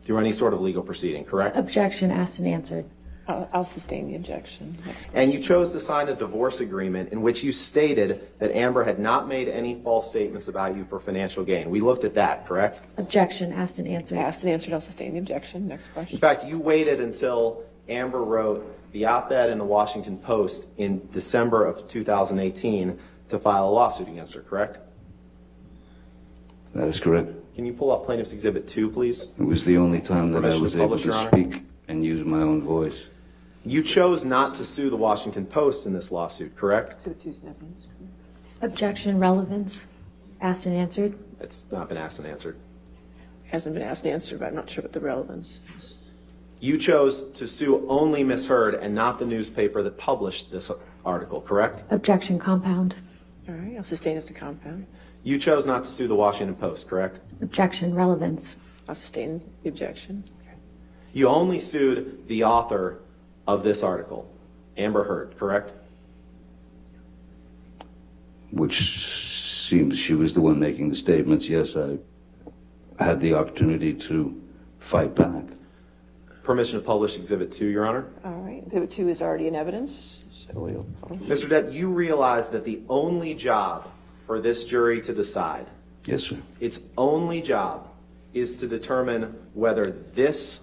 through any sort of legal proceeding, correct? Objection asked and answered. I'll sustain the objection. Next question. And you chose to sign a divorce agreement in which you stated that Amber had not made any false statements about you for financial gain. We looked at that, correct? Objection asked and answered. Asked and answered. I'll sustain the objection. Next In question. fact, you waited until Amber wrote the op-ed in the Washington Post in December of 2018 to file a lawsuit against her, correct? That is correct. Can you pull up Plaintiff's Exhibit 2, please? It was the only time that I Permission was to able publish, to Your Honor? speak and use my own voice. You chose not to sue the Washington Post in this lawsuit, correct? Objection relevance asked and answered. It's not been asked and answered. Hasn't been asked and answered, but I'm not sure what the relevance is. You chose to sue only Ms. Heard and not the newspaper that published this article, correct? Objection compound. All right, I'll sustain as to compound. You chose not to sue the Washington Post, correct? Objection relevance. I'll sustain the objection. You only sued the author of this article, Amber Heard, correct? Which seems she was the one making the statements. Yes, I had the opportunity to fight back. Permission to publish Exhibit 2, Your Honor. All right, Exhibit 2 is already in evidence, so we'll... Mr. Depp, you realize that the only job for this jury to decide, Yes, sir. its only job is to determine whether this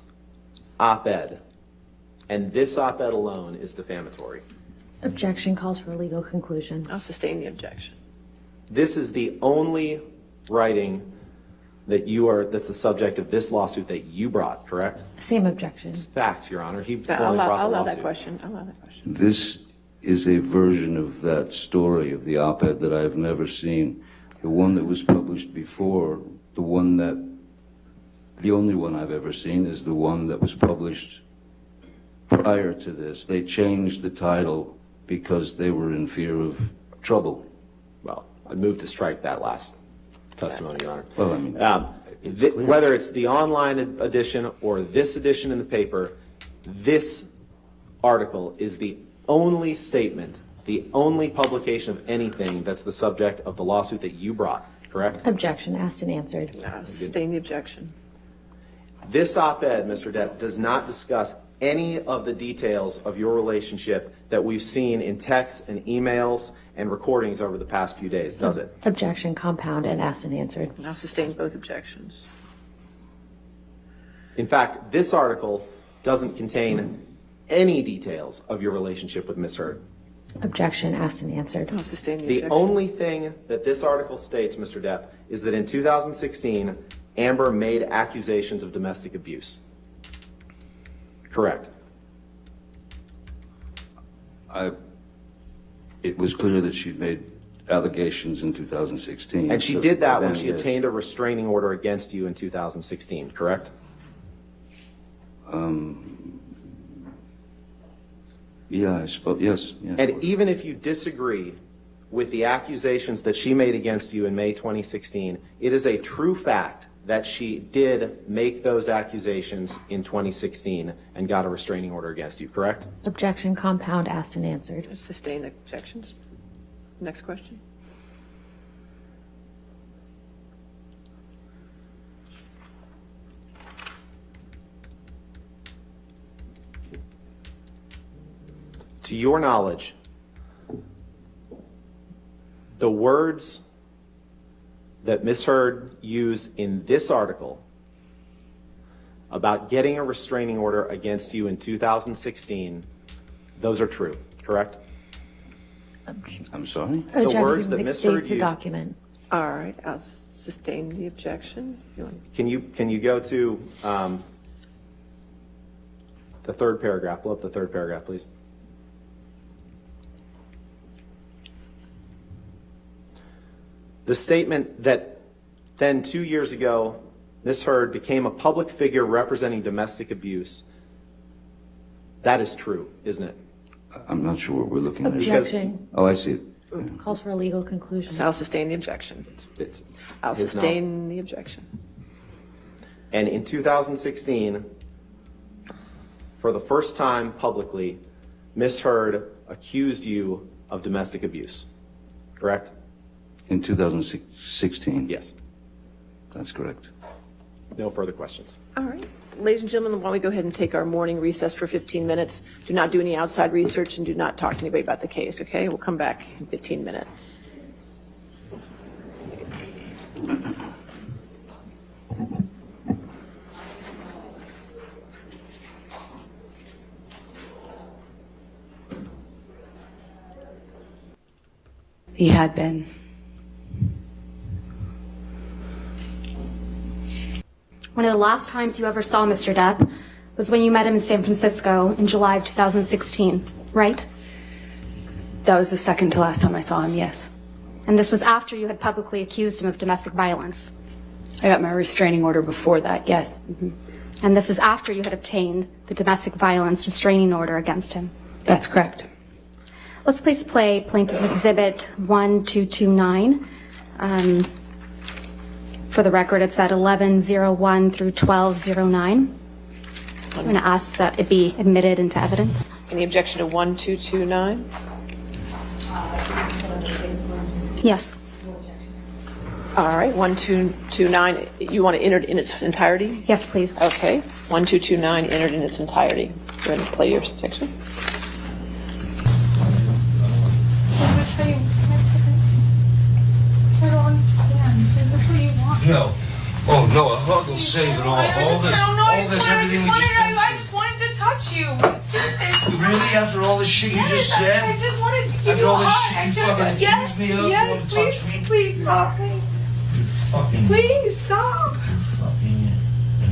op-ed and this op-ed alone is defamatory. Objection calls for a legal conclusion. I'll sustain the objection. This is the only writing that that's the subject of this lawsuit that you brought, correct? Same objection. Facts, Your Honor. He I'll slowly brought the allow that lawsuit. question. I'll allow that question. This is a version of that story of the op-ed that I've never seen. The one that was published before, the only one I've ever seen is the one that was published prior to this, they changed the title because they were in fear of trouble. Well, I moved to strike that last testimony, Your Honor. Well, I mean, Whether it's the online edition or this edition in the paper, this article is the only statement, the only publication of anything that's the subject of the lawsuit that you brought, correct? Objection asked and answered. No, sustain the objection. This op-ed, Mr. Depp, does not discuss any of the details of your relationship that we've seen in texts and emails and recordings over the past few days, does it? Objection compound and asked and answered. Now sustain both objections. In fact, this article doesn't contain any details of your relationship with Ms. Heard. Objection asked and answered. Now sustain the The objection. only thing that this article states, Mr. Depp, is that in 2016, Amber made accusations of domestic abuse. Correct. It was clear that she'd made allegations in 2016. And she So did that when then, she yes. obtained a restraining order against you in 2016, correct? Yeah, I suppose, yes. Yeah, And even if you disagree with the accusations that she made against you in May 2016, it is a true fact that she did make those accusations in 2016 and got a restraining order against you, correct? Objection compound asked and answered. Sustain the objections. Next question. To your knowledge, the words that Ms. Heard used in this article about getting a restraining order against you in 2016, those are true, correct? I'm sorry? Objection words that Ms. states Heard the used. document. All right, I'll sustain the objection. You want- Can you go to the third paragraph? Pull up the third paragraph, please. The statement that then 2 years ago, Ms. Heard became a public figure representing domestic abuse, that is true, isn't it? I'm not sure what we're looking at. Objection Oh, I see it. calls for a legal conclusion. So I'll sustain the objection. It's I'll his sustain the objection. And in 2016, for the first time publicly, Ms. Heard accused you of domestic abuse, correct? In 2016? Yes. That's correct. No further questions. All right. Ladies and gentlemen, why don't we go ahead and take our morning recess for 15 minutes? Do not do any outside research and do not talk to anybody about the case, okay? We'll come back in 15 minutes. He had been. One of the last times you ever saw Mr. Depp was when you met him in San Francisco in July of 2016, right? That was the second to last time I saw him, yes. And this was after you had publicly accused him of domestic violence. I got my restraining order before that, yes. And this is after you had obtained the domestic violence restraining order against him. That's correct. Let's please play Plaintiff's Exhibit 1229. For the record, it's at 1101 through 1209. I'm going to ask that it be admitted into evidence. Any objection to 1229? Yes. All right, 1229, you want to enter it in its entirety? Yes, please. Okay, 1229 entered in its entirety. Go ahead and play your section. I don't understand. Is this what you want? No. Oh, no, a hug will save it all. All this, everything we just been I just wanted to touch you. through. Really? After all the shit you just said? I just wanted to give After you a all this hug. shit you fucking accused me of? You want to touch me? Please stop. Fucking, Please stop. fucking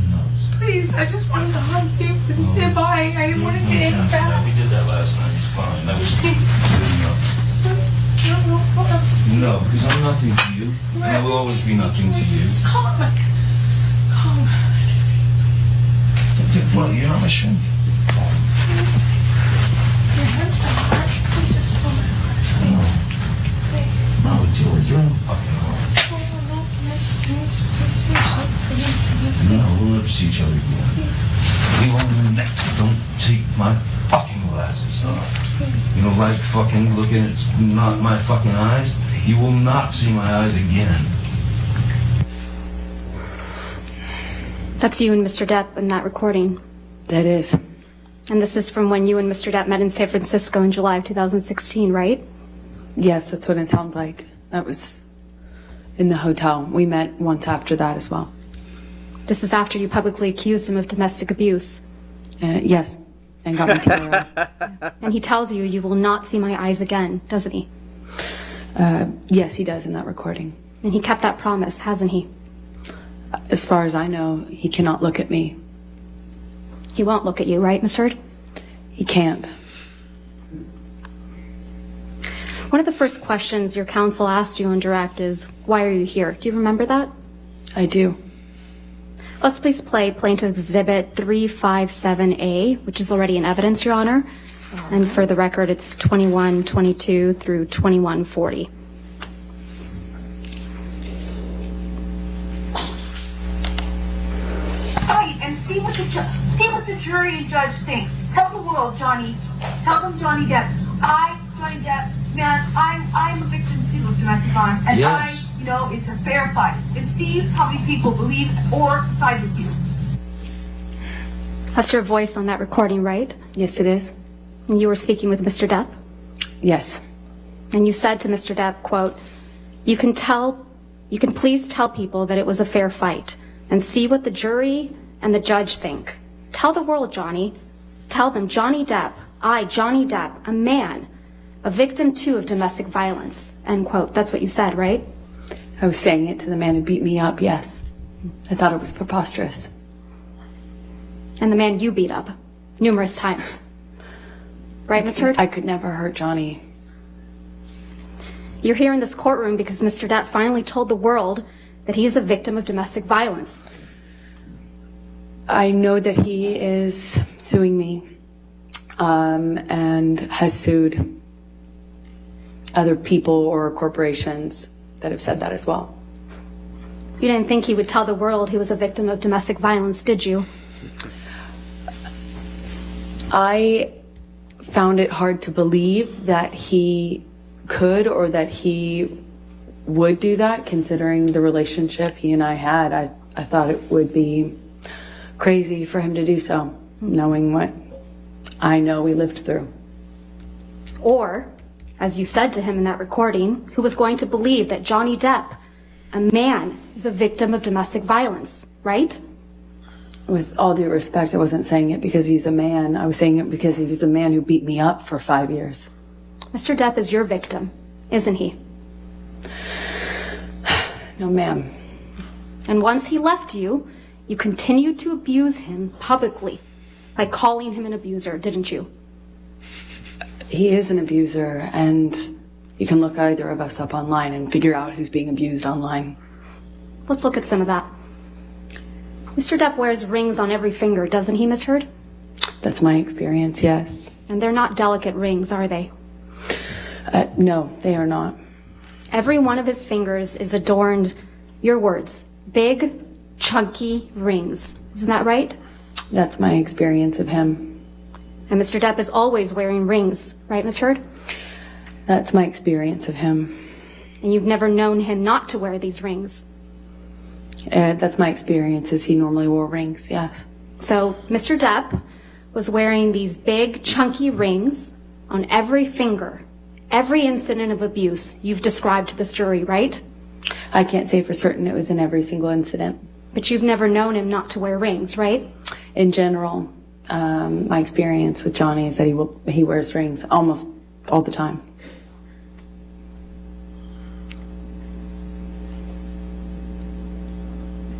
nuts. Please, I just wanted to hug you and say bye. I wanted to Yeah, get back. we did that last night. It's fine. That was good enough. No, because I'm nothing to you. And I will always be nothing to you. Calm. Well, you're not my shrink. see each other again. We will never. Don't take my fucking glasses off. You don't like fucking looking at not my fucking eyes? You will not see my eyes again. That's you and Mr. Depp in that recording. That is. And this is from when you and Mr. Depp met in San Francisco in July of 2016, right? Yes, that's what it sounds like. That was in the hotel. We met once after that as well. This is after you publicly accused him of domestic abuse. Yes, and got me to And he tells you, you will not see my eyes again, doesn't he? Yes, he does in that recording. And he kept that promise, hasn't he? As far as I know, he cannot look at me. He won't look at you, right, Miss Heard? He can't. One of the first questions your counsel asked you on direct is, why are you here? Do you remember that? I do. Let's please play Plaintiff Exhibit 357A, which is already in evidence, Your Honor. And for the record, it's 2122 through 2140. Right, and see what the jury and judge think. Tell the world, Johnny. Tell them, Johnny Depp. Johnny Depp, man, I'm a victim too of domestic violence, and Yes. it's a fair fight. And see how many people believe or side with you. That's your voice on that recording, right? Yes, it is. And you were speaking with Mr. Depp? Yes. And you said to Mr. Depp, quote, you can please tell people that it was a fair fight and see what the jury and the judge think. Tell the world, Johnny. Tell them, Johnny Depp, Johnny Depp, a man, a victim too of domestic violence, end quote. That's what you said, right? I was saying it to the man who beat me up, yes. I thought it was preposterous. And the man you beat up numerous times. Right, Ms. Heard? I could never hurt Johnny. You're here in this courtroom because Mr. Depp finally told the world that he is a victim of domestic violence. I know that he is suing me and has sued other people or corporations that have said that as well. You didn't think he would tell the world he was a victim of domestic violence, did you? I found it hard to believe that he could or that he would do that, considering the relationship he and I had. I thought it would be crazy for him to do so, knowing what I know we lived through. Or, as you said to him in that recording, who was going to believe that Johnny Depp, a man, is a victim of domestic violence, right? With all due respect, I wasn't saying it because he's a man. I was saying it because he was a man who beat me up for 5 years. Mr. Depp is your victim, isn't he? No, ma'am. And once he left you, you continued to abuse him publicly by calling him an abuser, didn't you? He is an abuser, and you can look either of us up online and figure out who's being abused online. Let's look at some of that. Mr. Depp wears rings on every finger, doesn't he, Miss Heard? That's my experience, yes. And they're not delicate rings, are they? No, they are not. Every one of his fingers is adorned, your words, big, chunky rings. Isn't that right? That's my experience of him. And Mr. Depp is always wearing rings, right, Miss Heard? That's my experience of him. And you've never known him not to wear these rings. That's my experience, is he normally wore rings, yes. So Mr. Depp was wearing these big, chunky rings on every finger, every incident of abuse you've described to this jury, right? I can't say for certain it was in every single incident. But you've never known him not to wear rings, right? In general, my experience with Johnny is that he wears rings almost all the time.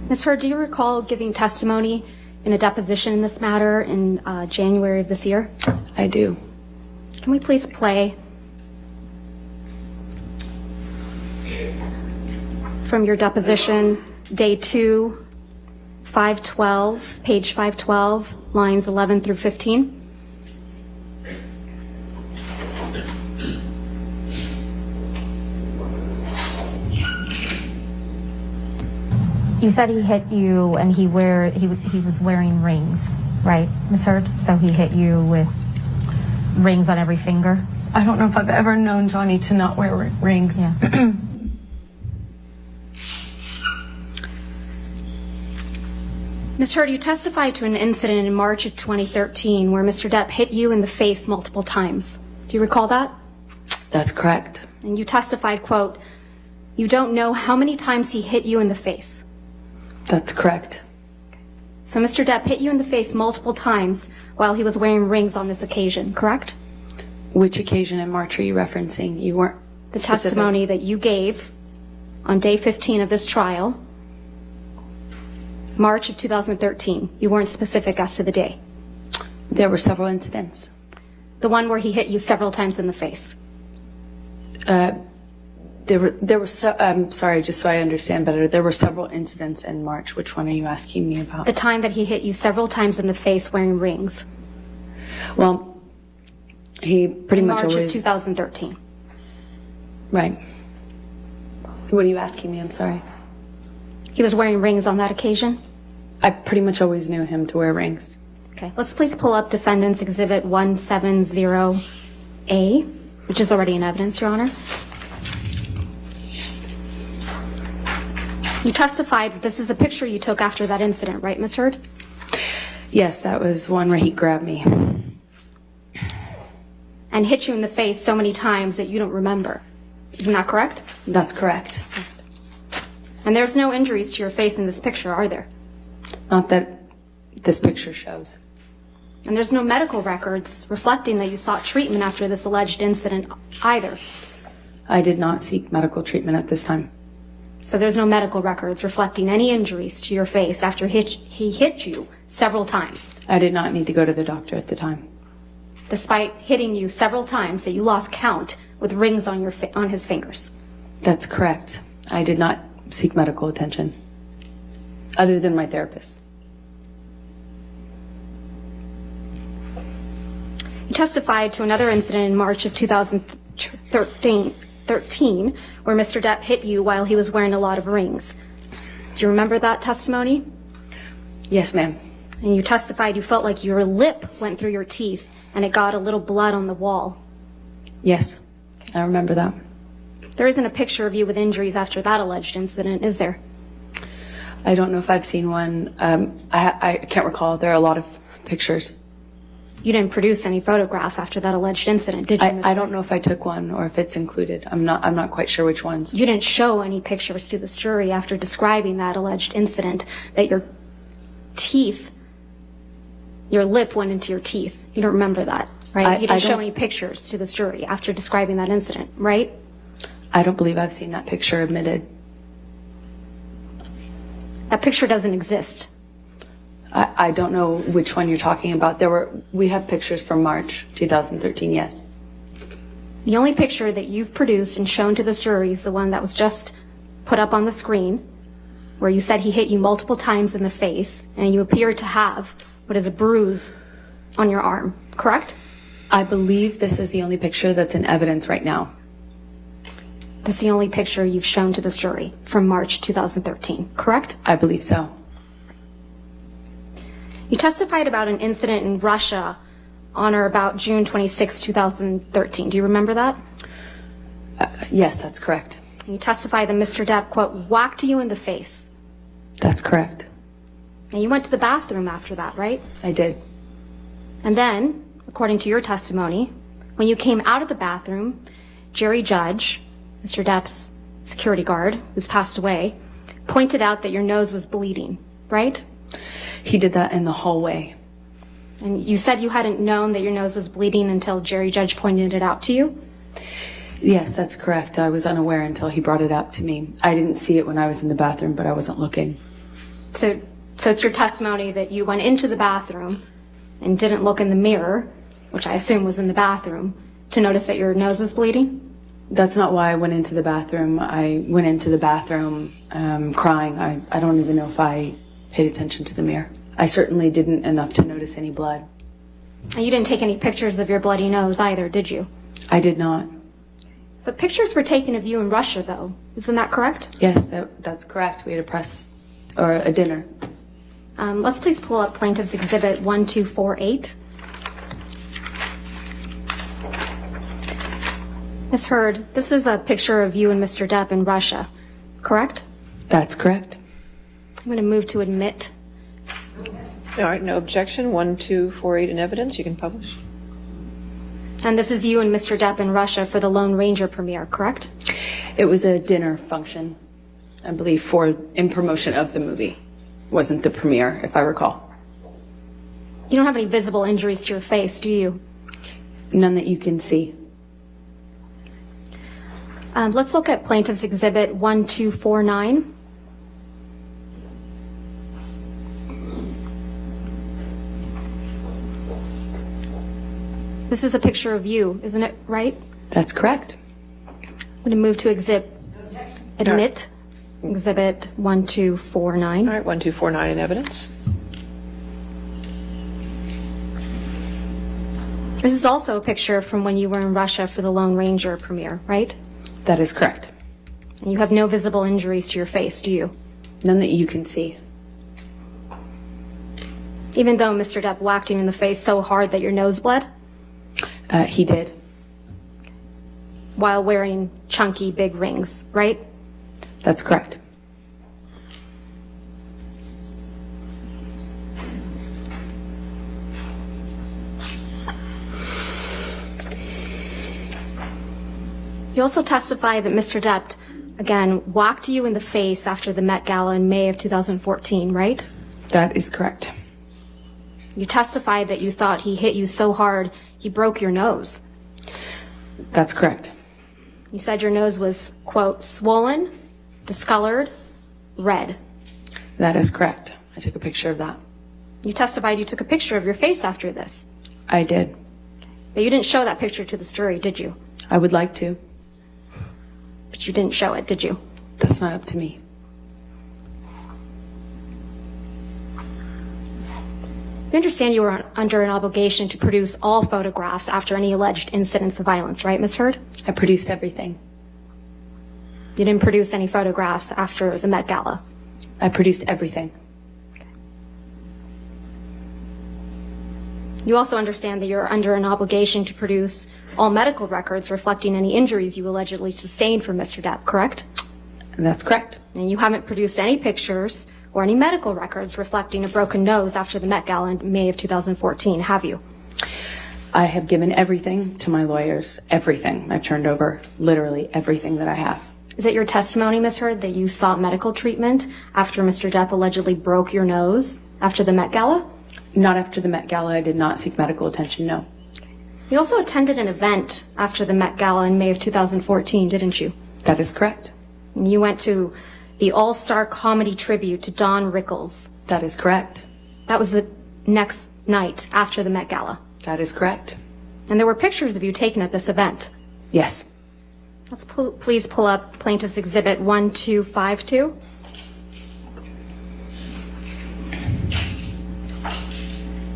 Ms. Heard, do you recall giving testimony in a deposition in this matter in January of this year? I do. Can we please play from your deposition, day 2, 512, page 512, lines 11 through 15? You said he hit you and he was wearing rings, right, Ms. Heard? So he hit you with rings on every finger? I don't know if I've ever known Johnny to not wear rings. Yeah. Ms. Heard, you testified to an incident in March of 2013 where Mr. Depp hit you in the face multiple times. Do you recall that? That's correct. And you testified, quote, you don't know how many times he hit you in the face. That's correct. So Mr. Depp hit you in the face multiple times while he was wearing rings on this occasion, correct? Which occasion in March are you referencing? You weren't The specific. testimony that you gave on day 15 of this trial, March of 2013. You weren't specific as to the day. There were several incidents. The one where he hit you several times in the face. I'm sorry, just so I understand better, there were several incidents in March. Which one are you asking me about? The time that he hit you several times in the face wearing rings. Well, he pretty much March always... of 2013. Right. What are you asking me? I'm sorry. He was wearing rings on that occasion? I pretty much always knew him to wear rings. Okay, let's please pull up Defendant's Exhibit 170A, which is already in evidence, Your Honor. You testified that this is a picture you took after that incident, right, Ms. Heard? Yes, that was one where he grabbed me. And hit you in the face so many times that you don't remember. Isn't that correct? That's correct. And there's no injuries to your face in this picture, are there? Not that this picture shows. And there's no medical records reflecting that you sought treatment after this alleged incident either. I did not seek medical treatment at this time. So there's no medical records reflecting any injuries to your face after he hit you several times. I did not need to go to the doctor at the time. Despite hitting you several times that you lost count with rings on his fingers. That's correct. I did not seek medical attention, other than my therapist. You testified to another incident in March of 2013 where Mr. Depp hit you while he was wearing a lot of rings. Do you remember that testimony? Yes, ma'am. And you testified you felt like your lip went through your teeth and it got a little blood on the wall. Yes, I remember that. There isn't a picture of you with injuries after that alleged incident, is there? I don't know if I've seen one. I can't recall. There are a lot of pictures. You didn't produce any photographs after that alleged incident, did you? I don't know if I took one or if it's included. I'm not quite sure which ones. You didn't show any pictures to this jury after describing that alleged incident that your lip went into your teeth. You don't remember that, right? You didn't show any pictures to this jury after describing that incident, right? I don't believe I've seen that picture admitted. That picture doesn't exist. I don't know which one you're talking about. We have pictures from March 2013, yes. The only picture that you've produced and shown to this jury is the one that was just put up on the screen, where you said he hit you multiple times in the face, and you appear to have what is a bruise on your arm, correct? I believe this is the only picture that's in evidence right now. That's the only picture you've shown to this jury from March 2013, correct? I believe so. You testified about an incident in Russia on or about June 26, 2013. Do you remember that? Yes, that's correct. You testified that Mr. Depp, quote, whacked you in the face. That's correct. And you went to the bathroom after that, right? I did. And then, according to your testimony, when you came out of the bathroom, Jerry Judge, Mr. Depp's security guard, who's passed away, pointed out that your nose was bleeding, right? He did that in the hallway. And you said you hadn't known that your nose was bleeding until Jerry Judge pointed it out to you? Yes, that's correct. I was unaware until he brought it up to me. I didn't see it when I was in the bathroom, but I wasn't looking. So it's your testimony that you went into the bathroom and didn't look in the mirror, which I assume was in the bathroom, to notice that your nose was bleeding? That's not why I went into the bathroom. I went into the bathroom crying. I don't even know if I paid attention to the mirror. I certainly didn't enough to notice any blood. And you didn't take any pictures of your bloody nose either, did you? I did not. But pictures were taken of you in Russia, though. Isn't that correct? Yes, that's correct. We had a press or a dinner. Let's please pull up Plaintiff's Exhibit 1248. Ms. Heard, this is a picture of you and Mr. Depp in Russia, correct? That's correct. I'm going to move to admit. All right, no objection. 1248 in evidence. You can publish. And this is you and Mr. Depp in Russia for the Lone Ranger premiere, correct? It was a dinner function, I believe, in promotion of the movie. Wasn't the premiere, if I recall. You don't have any visible injuries to your face, do you? None that you can see. Let's look at Plaintiff's Exhibit 1249. This is a picture of you, isn't it right? That's correct. I'm going to move to admit Exhibit 1249. All right, 1249 in evidence. This is also a picture from when you were in Russia for the Lone Ranger premiere, right? That is correct. And you have no visible injuries to your face, do you? None that you can see. Even though Mr. Depp whacked you in the face so hard that your nose bled? He did. While wearing chunky big rings, right? That's correct. You also testify that Mr. Depp, again, whacked you in the face after the Met Gala in May of 2014, right? That is correct. You testified that you thought he hit you so hard he broke your nose. That's correct. You said your nose was, quote, swollen, discolored, red. That is correct. I took a picture of that. You testified you took a picture of your face after this. I did. But you didn't show that picture to the jury, did you? I would like to. But you didn't show it, did you? That's not up to me. You understand you were under an obligation to produce all photographs after any alleged incidents of violence, right, Ms. Heard? I produced everything. You didn't produce any photographs after the Met Gala. I produced everything. You also understand that you're under an obligation to produce all medical records reflecting any injuries you allegedly sustained from Mr. Depp, correct? That's correct. And you haven't produced any pictures or any medical records reflecting a broken nose after the Met Gala in May of 2014, have you? I have given everything to my lawyers. Everything. I've turned over literally everything that I have. Is it your testimony, Ms. Heard, that you sought medical treatment after Mr. Depp allegedly broke your nose after the Met Gala? Not after the Met Gala. I did not seek medical attention, no. You also attended an event after the Met Gala in May of 2014, didn't you? That is correct. And you went to the all-star comedy tribute to Don Rickles. That is correct. That was the next night after the Met Gala. That is correct. And there were pictures of you taken at this event. Yes. Let's please pull up Plaintiff's Exhibit 1252.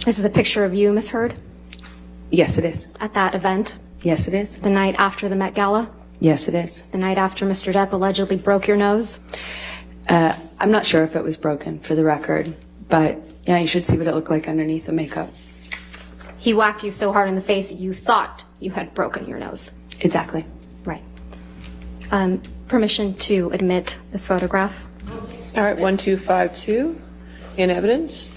This is a picture of you, Ms. Heard, Yes, it is. at that event, Yes, it is. the night after the Met Gala, Yes, it is. the night after Mr. Depp allegedly broke your nose. I'm not sure if it was broken, for the record, but yeah, you should see what it looked like underneath the makeup. He whacked you so hard in the face that you thought you had broken your nose. Exactly. Right. Permission to admit this photograph. All right, 1252 in evidence.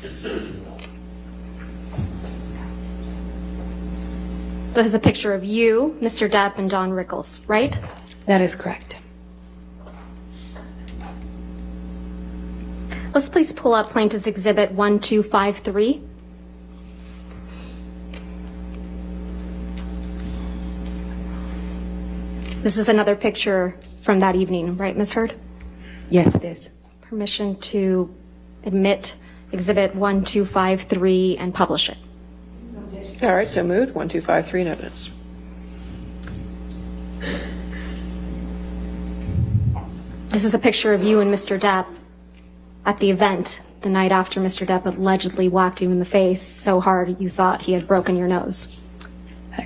This is a picture of you, Mr. Depp, and Don Rickles, right? That is correct. Let's please pull up Plaintiff's Exhibit 1253. This is another picture from that evening, right, Ms. Heard? Yes, it is. Permission to admit Exhibit 1253 and publish it. All right, so moved. 1253 in evidence. This is a picture of you and Mr. Depp at the event the night after Mr. Depp allegedly whacked you in the face so hard you thought he had broken your nose.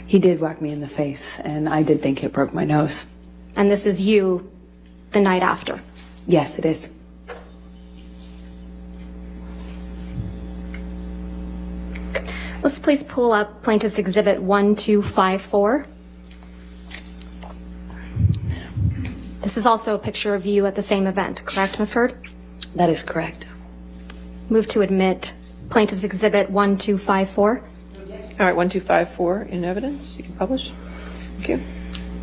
He did whack me in the face, and I did think it broke my nose. And this is you the night after. Yes, it is. Let's please pull up Plaintiff's Exhibit 1254. This is also a picture of you at the same event, correct, Ms. Heard? That is correct. Move to admit Plaintiff's Exhibit 1254. All right, 1254 in evidence. You can publish. Thank you.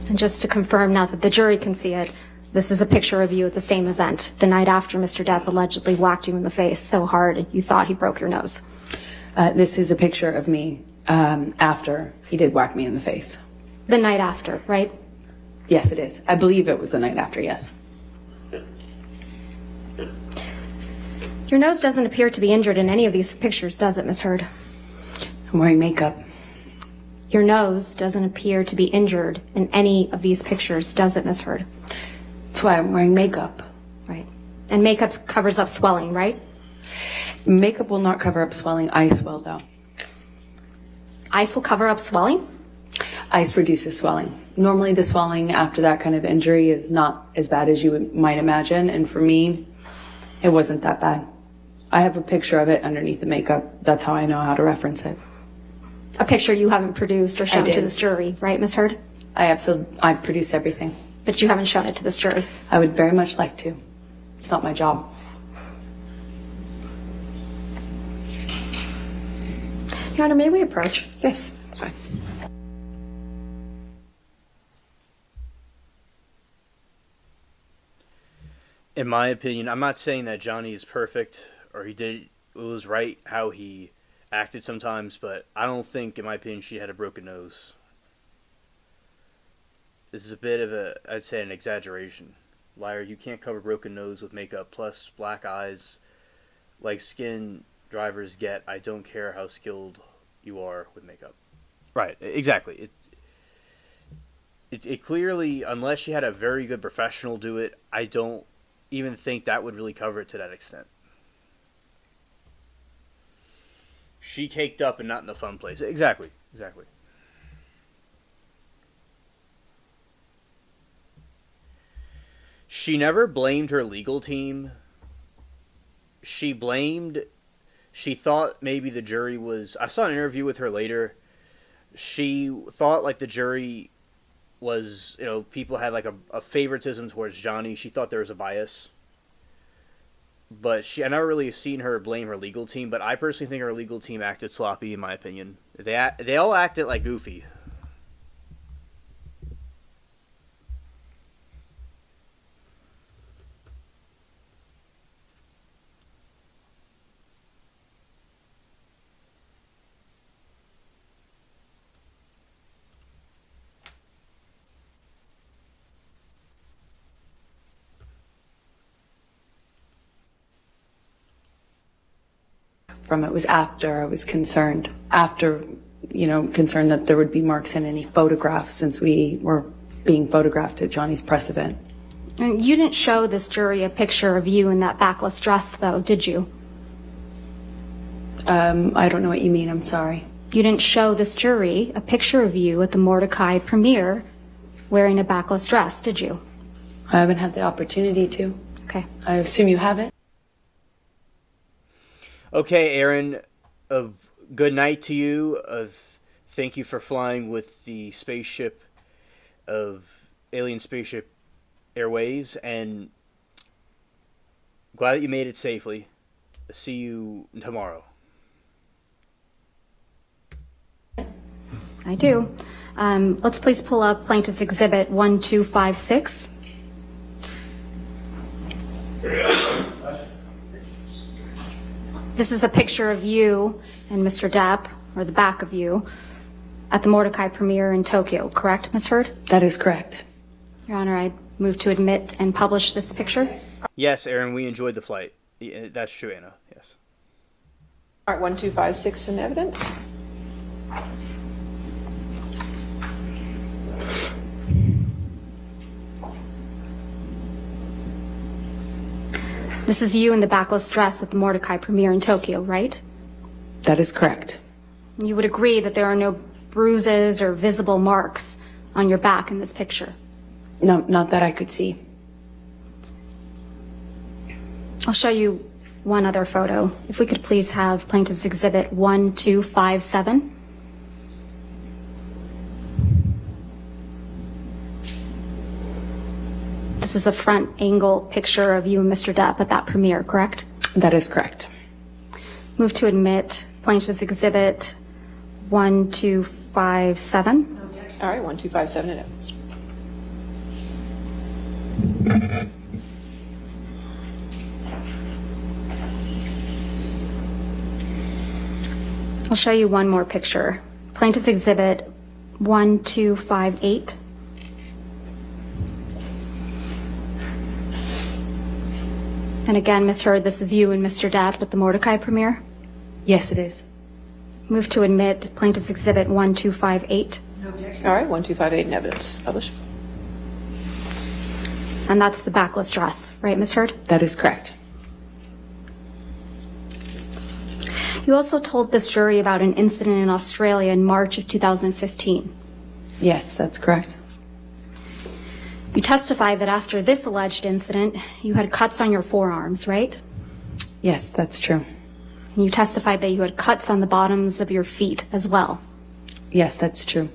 And just to confirm now that the jury can see it, this is a picture of you at the same event, the night after Mr. Depp allegedly whacked you in the face so hard you thought he broke your nose. This is a picture of me after he did whack me in the face. The night after, right? Yes, it is. I believe it was the night after, yes. Your nose doesn't appear to be injured in any of these pictures, does it, Ms. Heard? I'm wearing makeup. Your nose doesn't appear to be injured in any of these pictures, does it, Ms. Heard? That's why I'm wearing makeup. Right. And makeup covers up swelling, right? Makeup will not cover up swelling. Ice will, though. Ice will cover up swelling? Ice reduces swelling. Normally the swelling after that kind of injury is not as bad as you might imagine, and for me, it wasn't that bad. I have a picture of it underneath the makeup. That's how I know how to reference it. A picture you haven't produced or shown did. to this jury, right, Ms. Heard? I produced everything. But you haven't shown it to this jury. I would very much like to. It's not my job. Your Honor, may we approach? Yes, that's fine. In my opinion, I'm not saying that Johnny is perfect or it was right how he acted sometimes, but I don't think, in my opinion, she had a broken nose. This is a bit of I'd say an exaggeration. Liar, you can't cover broken nose with makeup, plus black eyes like skin drivers get. I don't care how skilled you are with makeup. Right, exactly. It clearly, unless she had a very good professional do it, I don't even think that would really cover it to that extent. She caked up and not in a fun place. Exactly. She never blamed her legal team. She thought maybe the jury was... I saw an interview with her later. She thought like the jury was, people had like a favoritism towards Johnny. She thought there was a bias. But I never really seen her blame her legal team, but I personally think her legal team acted sloppy, in my opinion. They all acted like goofy. From it was after I was concerned. Concerned that there would be marks in any photographs since we were being photographed at Johnny's press event. And you didn't show this jury a picture of you in that backless dress, though, did you? I don't know what you mean. I'm sorry. You didn't show this jury a picture of you at the Mordecai premiere wearing a backless dress, did you? I haven't had the opportunity to. Okay. I assume you have it? Okay, Aaron, good night to you. Thank you for flying with the spaceship of Alien Spaceship Airways, and glad that you made it safely. See you tomorrow. I do. Let's please pull up Plaintiff's Exhibit 1256. This is a picture of you and Mr. Depp, or the back of you, at the Mordecai premiere in Tokyo, correct, Ms. Heard? That is correct. Your Honor, I move to admit and publish this picture. Yes, Aaron, we enjoyed the flight. Yeah, that's true, Anna, yes. All right, 1256 in evidence. This is you in the backless dress at the Mordecai premiere in Tokyo, right? That is correct. You would agree that there are no bruises or visible marks on your back in this picture? No, not that I could see. I'll show you one other photo. If we could please have Plaintiff's Exhibit 1257. This is a front angle picture of you and Mr. Depp at that premiere, correct? That is correct. Move to admit Plaintiff's Exhibit 1257. All right, 1257 it is. I'll show you one more picture. Plaintiff's Exhibit 1258. And again, Ms. Hurd, this is you and Mr. Depp at the Mordecai premiere. Yes, it is. Move to admit Plaintiff's Exhibit 1258. All right, 1258 in evidence. Publish. And that's the backless dress, right, Ms. Hurd? That is correct. You also told this jury about an incident in Australia in March of 2015. Yes, that's correct. You testified that after this alleged incident, you had cuts on your forearms, right? Yes, that's true. And you testified that you had cuts on the bottoms of your feet as well. Yes, that's true.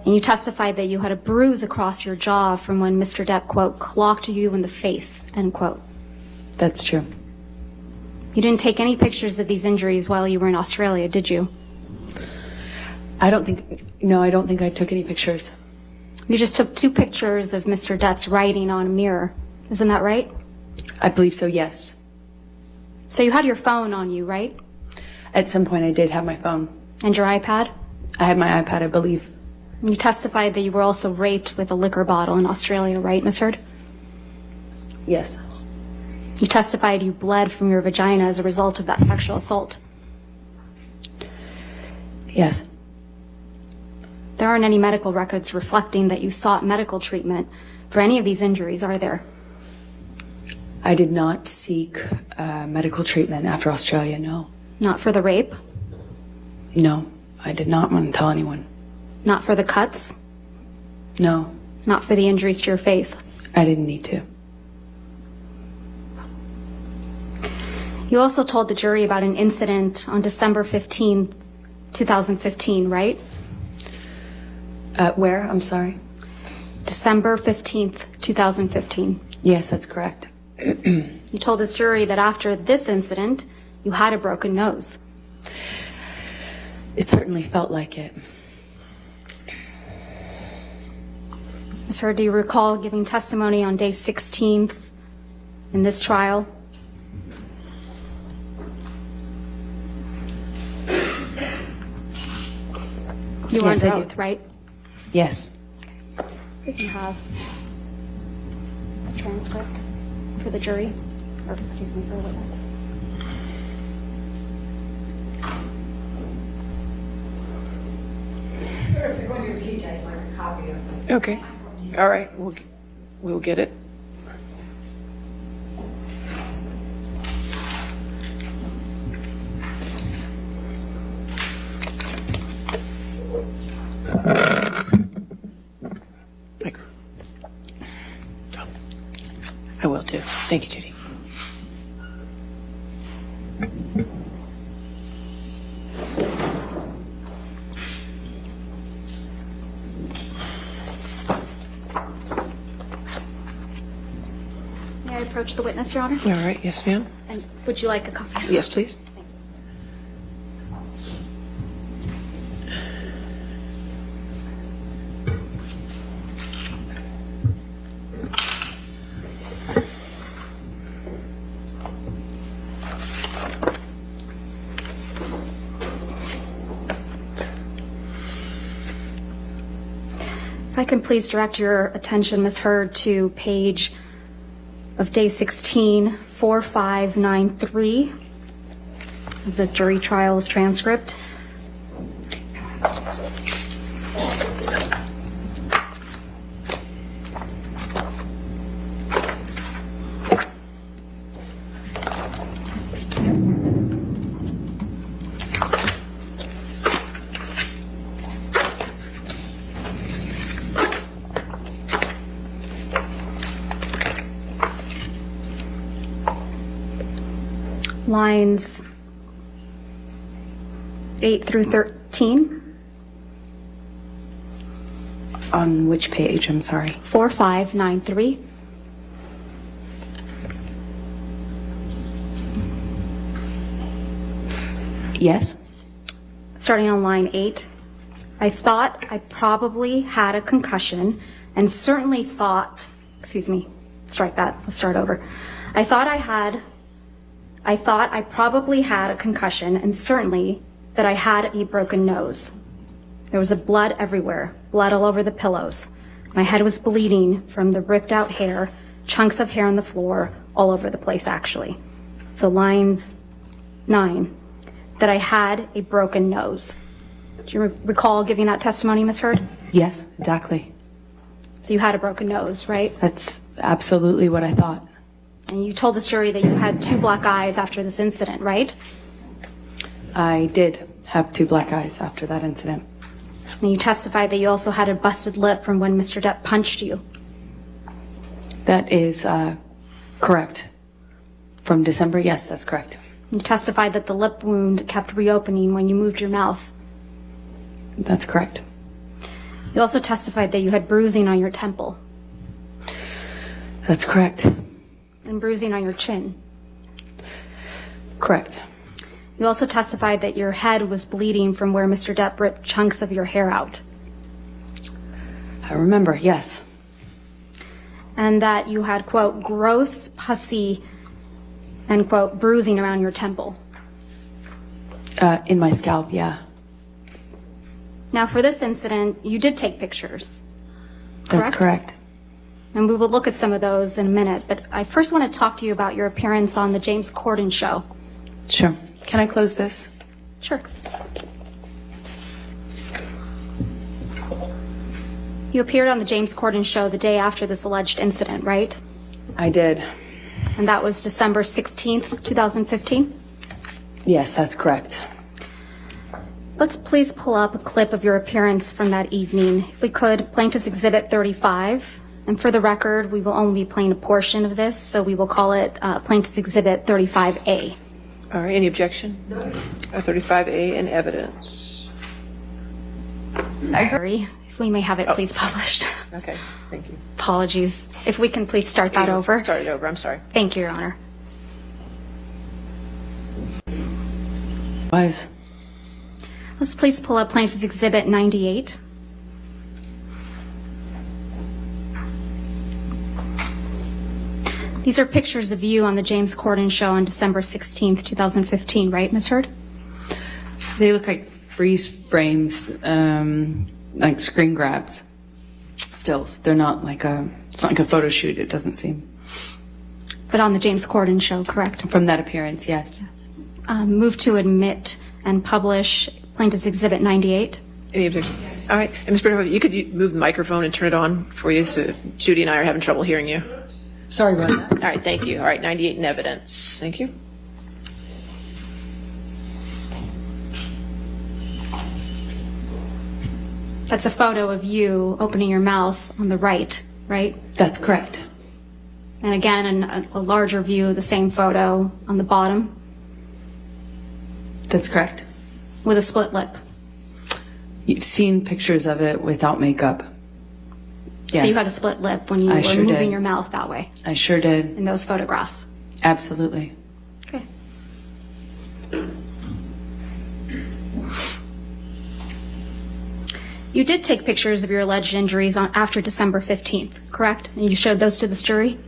And you testified that you had a bruise across your jaw from when Mr. Depp, quote, clocked you in the face, end quote. That's true. You didn't take any pictures of these injuries while you were in Australia, did you? I don't think I took any pictures. You just took 2 pictures of Mr. Depp's writing on a mirror. Isn't that right? I believe so, yes. So you had your phone on you, right? At some point I did have my phone. And your iPad? I had my iPad, I believe. And you testified that you were also raped with a liquor bottle in Australia, right, Ms. Hurd? Yes. You testified you bled from your vagina as a result of that sexual assault. Yes. There aren't any medical records reflecting that you sought medical treatment for any of these injuries, are there? I did not seek medical treatment after Australia, no. Not for the rape? No, I did not want to tell anyone. Not for the cuts? No. Not for the injuries to your face? I didn't need to. You also told the jury about an incident on December 15, 2015, right? Where? I'm sorry. December 15th, 2015. Yes, that's correct. You told this jury that after this incident, you had a broken nose. It certainly felt like it. Ms. Hurd, do you recall giving testimony on day 16th in this trial? You were Yes, under I do. oath, right? Yes. We can have a transcript for the jury, or excuse me, for the witness. If you're going to repeat, I'd like a copy of it. Okay. All right, we'll get it. I will do. Thank you, Judy. May I approach the witness, Your Honor? All right, yes, ma'am. And would you like a copy? Yes, please. If I can please direct your attention, Ms. Hurd, to page of day 16, 4593 of the jury trials transcript. lines 8 through 13. On which page? I'm sorry. 4593. Yes. Starting on line 8. I thought I probably had a concussion and certainly thought, excuse me, strike that, let's start over. I thought I probably had a concussion and certainly that I had a broken nose. There was blood everywhere, blood all over the pillows. My head was bleeding from the ripped out hair, chunks of hair on the floor, all over the place actually. So lines 9, that I had a broken nose. Do you recall giving that testimony, Ms. Heard? Yes, exactly. So you had a broken nose, right? That's absolutely what I thought. And you told the jury that you had 2 black eyes after this incident, right? I did have 2 black eyes after that incident. And you testified that you also had a busted lip from when Mr. Depp punched you. That is correct. From December, yes, that's correct. You testified that the lip wound kept reopening when you moved your mouth. That's correct. You also testified that you had bruising on your temple That's correct. and bruising on your chin. Correct. You also testified that your head was bleeding from where Mr. Depp ripped chunks of your hair out. I remember, yes. And that you had, quote, gross, pussy, and, quote, bruising around your temple. In my scalp, yeah. Now, for this incident, you did take pictures. That's correct. And we will look at some of those in a minute, but I first want to talk to you about your appearance on the James Corden show. Sure. Can I close this? Sure. You appeared on the James Corden show the day after this alleged incident, right? I did. And that was December 16th, 2015? Yes, that's correct. Let's please pull up a clip of your appearance from that evening. If we could, Plaintiff's Exhibit 35. And for the record, we will only be playing a portion of this, so we will call it Plaintiff's Exhibit 35A. All right, any objection? No. 35A in evidence. I agree. If we may have it please published. Okay, thank you. Apologies. If we can please start that over. Start it over, I'm sorry. Thank you, Your Honor. Was. Let's please pull up Plaintiff's Exhibit 98. These are pictures of you on the James Corden show on December 16th, 2015, right, Ms. Heard? They look like freeze frames, like screen grabs. Stills. They're not like it's not like a photo shoot, it doesn't seem. But on the James Corden show, correct? From that appearance, yes. Move to admit and publish Plaintiff's Exhibit 98. Any objection? All right, and Ms. Bernhoff, you could move the microphone and turn it on for you, so Judy and I are having trouble hearing you. Sorry about that. All right, thank you. All right, 98 in evidence. Thank you. That's a photo of you opening your mouth on the right, right? That's correct. And again, a larger view of the same photo on the bottom That's correct. with a split lip. You've seen pictures of it without makeup. Yes. So you had a split lip when you I were sure moving did. your mouth that way I sure did. in those photographs. Absolutely. Okay. You did take pictures of your alleged injuries after December 15th, correct? And you showed those to the jury?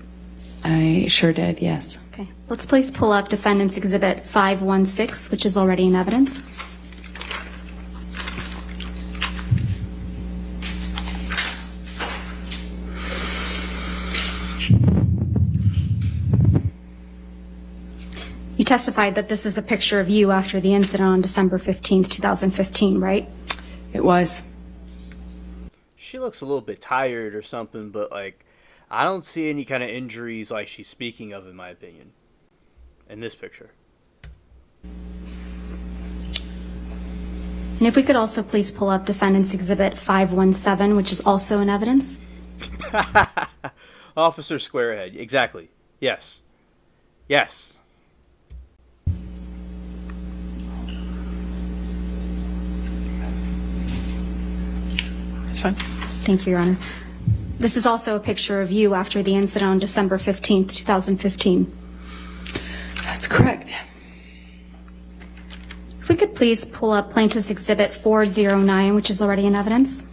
I sure did, yes. Okay. Let's please pull up Defendant's Exhibit 516, which is already in evidence. You testified that this is a picture of you after the incident on December 15th, 2015, right? It was. She looks a little bit tired or something, but like I don't see any kind of injuries like she's speaking of, in my opinion, in this picture. And if we could also please pull up Defendant's Exhibit 517, which is also in evidence. Officer Squarehead, exactly. Yes. Yes. That's fine. Thank you, Your Honor. This is also a picture of you after the incident on December 15th, 2015. That's correct. If we could please pull up Plaintiff's Exhibit 409, which is already in evidence.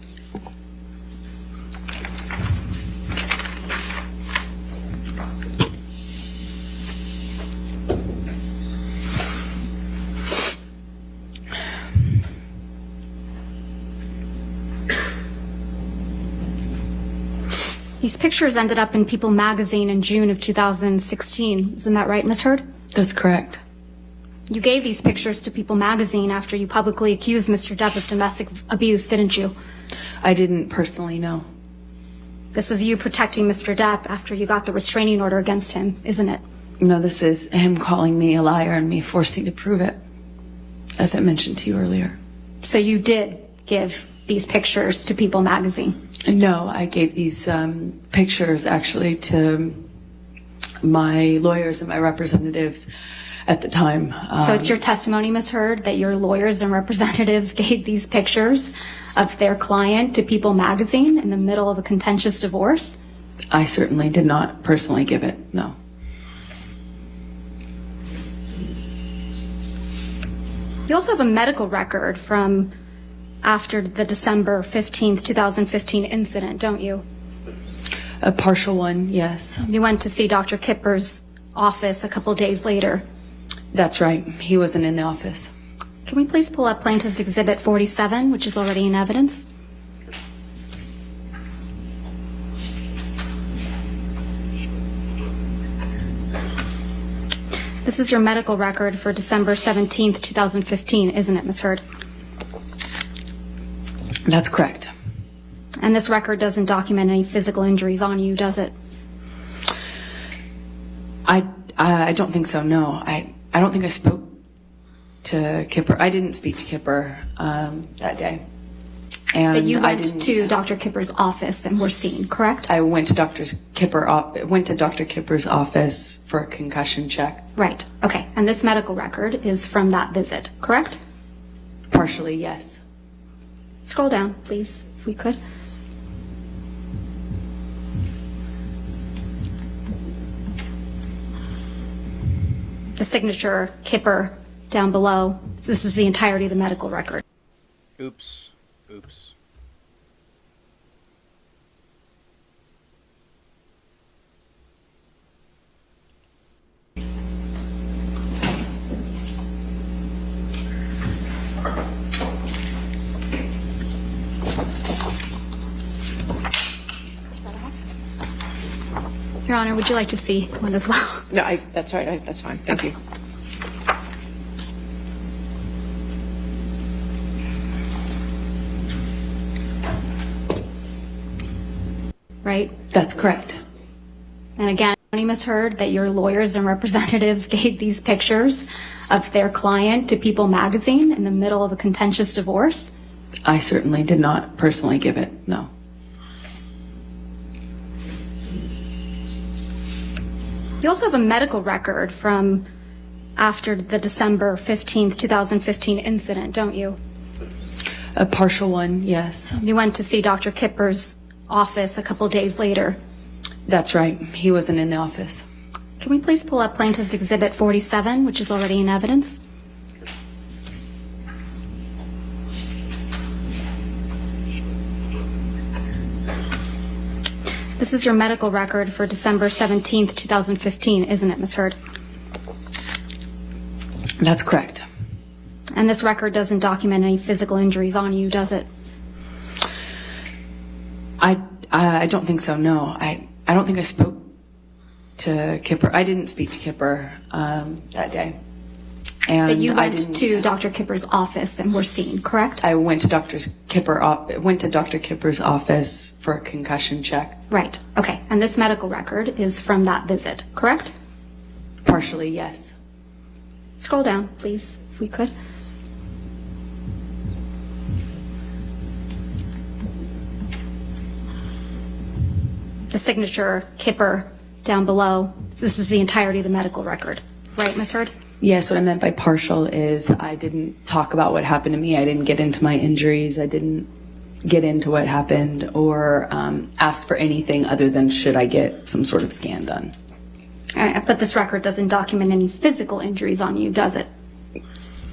These pictures ended up in People magazine in June of 2016. Isn't that right, Ms. Heard? That's correct. You gave these pictures to People magazine after you publicly accused Mr. Depp of domestic abuse, didn't you? I didn't personally know. This was you protecting Mr. Depp after you got the restraining order against him, isn't it? No, this is him calling me a liar and me forcing to prove it, as I mentioned to you earlier. So you did give these pictures to People magazine? No, I gave these pictures actually to my lawyers and my representatives at the time. So it's your testimony, Ms. Heard, that your lawyers and representatives gave these pictures of their client to People magazine in the middle of a contentious divorce? I certainly did not personally give it, no. You also have a medical record from after the December 15th, 2015 incident, don't you? A partial one, yes. You went to see Dr. Kipper's office a couple days later. That's right. He wasn't in the office. Can we please pull up Plaintiff's Exhibit 47, which is already in evidence? This is your medical record for December 17th, 2015, isn't it, Ms. Heard? That's correct. And this record doesn't document any physical injuries on you, does it? I don't think so, no. I don't think I spoke to Kipper. I didn't speak to Kipper that day. And but you went to Dr. Kipper's office and were seen, correct? I went to Dr. Kipper's office for a concussion check. Right, okay. And this medical record is from that visit, correct? Partially, yes. Scroll down, please, if we could. The signature, Kipper, down below. This is the entirety of the medical record. Oops. Oops. Your Honor, would you like to see one as well? No, that's all right. That's fine. Thank you. Right? That's correct. And again, Ms. Heard, that your lawyers and representatives gave these pictures of their client to People magazine in the middle of a contentious divorce? I certainly did not personally give it, no. You also have a medical record from after the December 15th, 2015 incident, don't you? A partial one, yes. You went to see Dr. Kipper's office a couple days later. That's right. He wasn't in the office. Can we please pull up Plaintiff's Exhibit 47, which is already in evidence? This is your medical record for December 17th, 2015, isn't it, Ms. Heard? That's correct. And this record doesn't document any physical injuries on you, does it? I don't think so, no. I don't think I spoke to Kipper. I didn't speak to Kipper that day. And but you went to Dr. Kipper's office and were seen, correct? I went to Dr. Kipper's office for a concussion check. Right, okay. And this medical record is from that visit, correct? Partially, yes. Scroll down, please, if we could. The signature, Kipper, down below. This is the entirety of the medical record. Right, Ms. Heard? Yes, what I meant by partial is I didn't talk about what happened to me. I didn't get into my injuries. I didn't get into what happened or ask for anything other than should I get some sort of scan done. But this record doesn't document any physical injuries on you, does it?